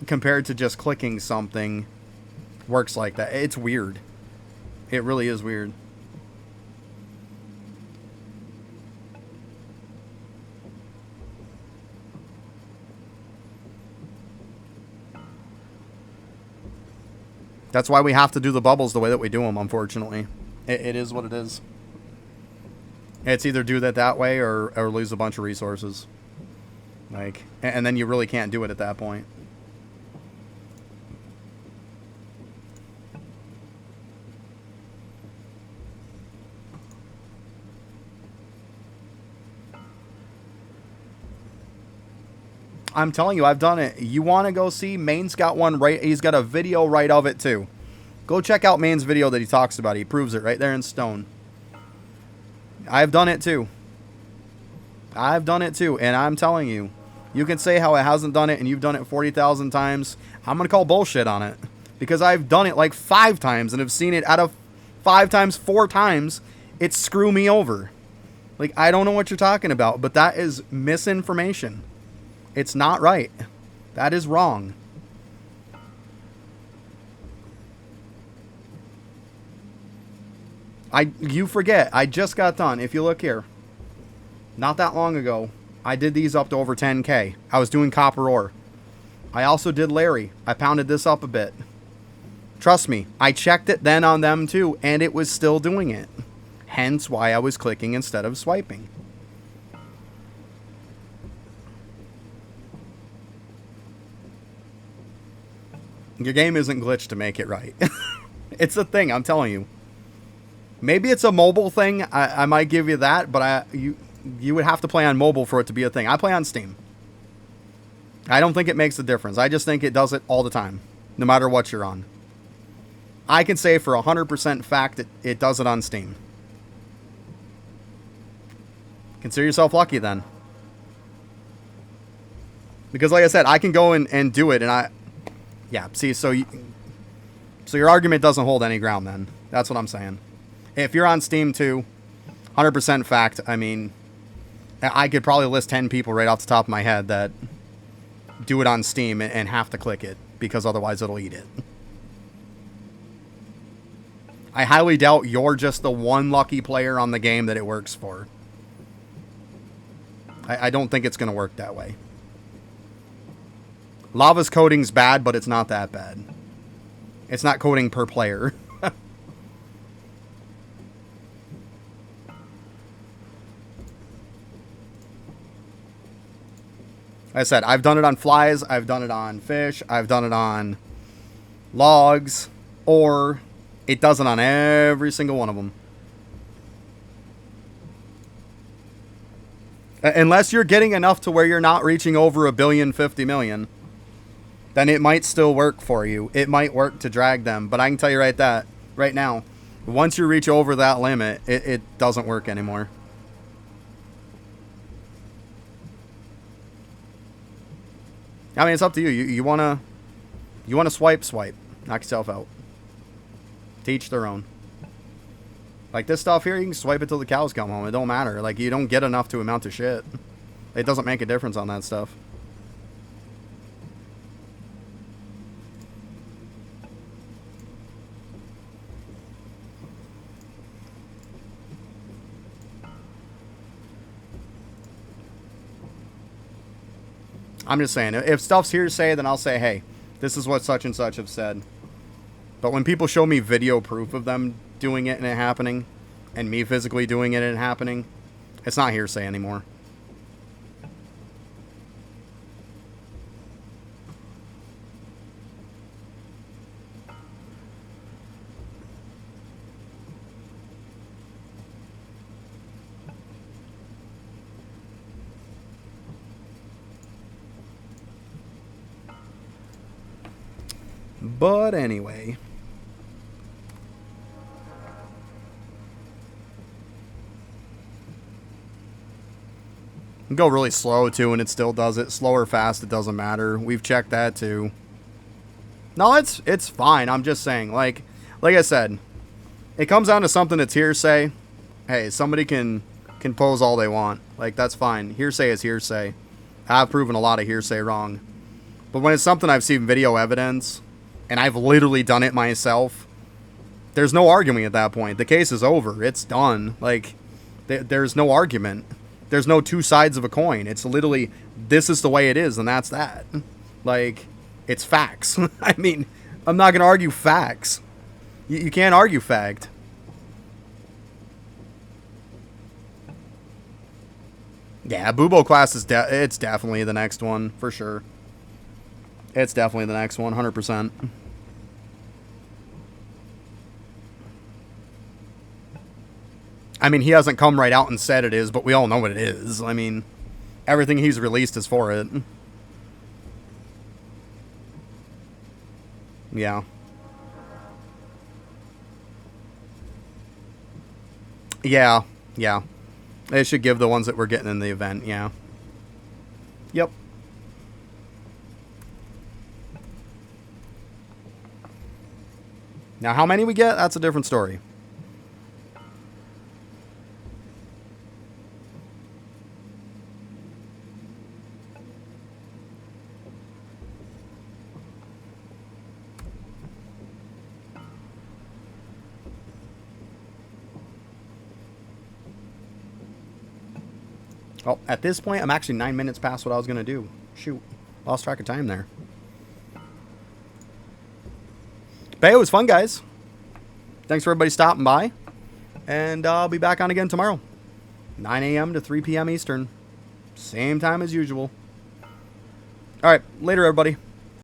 compared to just clicking something works like that. It's weird. It really is weird. That's why we have to do the bubbles the way that we do them, unfortunately. It is what it is. It's either do that way or lose a bunch of resources. Like, and then you really can't do it at that point. I'm telling you, I've done it. You want to go see? Main's got one right. He's got a video right of it too. Go check out Main's video that he talks about. He proves it right there in stone. I've done it too. I've done it too. And I'm telling you, you can say how it hasn't done it and you've done it 40,000 times. I'm going to call bullshit on it. Because I've done it like 5 times and have seen it out of 5 times, 4 times. It screw me over. Like, I don't know what you're talking about, but that is misinformation. It's not right. That is wrong. You forget, I just got done. If you look here, not that long ago, I did these up to over 10K. I was doing copper ore. I also did Larry. I pounded this up a bit. Trust me, I checked it then on them too, and it was still doing it. Hence why I was clicking instead of swiping. Your game isn't glitched to make it right. It's a thing, I'm telling you. Maybe it's a mobile thing. I might give you that, but you would have to play on mobile for it to be a thing. I play on Steam. I don't think it makes a difference. I just think it does it all the time, no matter what you're on. I can say for 100% fact that it does it on Steam. Consider yourself lucky then. Because like I said, I can go and do it, and yeah, see, so your argument doesn't hold any ground then. That's what I'm saying. If you're on Steam too, 100% fact, I mean, I could probably list 10 people right off the top of my head that do it on Steam and have to click it because otherwise it'll eat it. I highly doubt you're just the one lucky player on the game that it works for. I don't think it's going to work that way. Lava's coding's bad, but it's not that bad. It's not coding per player. Like I said, I've done it on flies, I've done it on fish, I've done it on logs, or it does it on every single one of them. Unless you're getting enough to where you're not reaching over 1,050 million, then it might still work for you. It might work to drag them, but I can tell you right now, once you reach over that limit, it doesn't work anymore. I mean, it's up to you. You wanna swipe, knock yourself out. To each their own. Like this stuff here, you can swipe it till the cows come home. It don't matter. Like you don't get enough to amount to shit. It doesn't make a difference on that stuff. I'm just saying, if stuff's hearsay, then I'll say, hey, this is what such and such have said. But when people show me video proof of them doing it and it happening, and me physically doing it and it happening, it's not hearsay anymore. But anyway. Go really slow too and it still does it. Slow or fast, it doesn't matter. We've checked that too. No, it's fine. I'm just saying, like I said, it comes down to something that's hearsay. Hey, somebody can pose all they want. Like, that's fine. Hearsay is hearsay. I've proven a lot of hearsay wrong. But when it's something I've seen video evidence, and I've literally done it myself, there's no arguing at that point. The case is over. It's done. Like, there's no argument. There's no two sides of a coin. It's literally, this is the way it is, and that's that. Like, it's facts. I mean, I'm not going to argue facts. You can't argue fact. Yeah, Bubo class is it's definitely the next one, for sure. It's definitely the next one, 100%. I mean, he hasn't come right out and said it is, but we all know what it is. I mean, everything he's released is for it. Yeah. Yeah, yeah. They should give the ones that we're getting in the event, yeah. Yep. Now, how many we get, that's a different story. Oh, at this point, I'm actually 9 minutes past what I was going to do. Shoot. Lost track of time there. But it was fun, guys. Thanks for everybody stopping by. And I'll be back on again tomorrow. 9 a.m. to 3 p.m. Eastern. Same time as usual. All right. Later, everybody.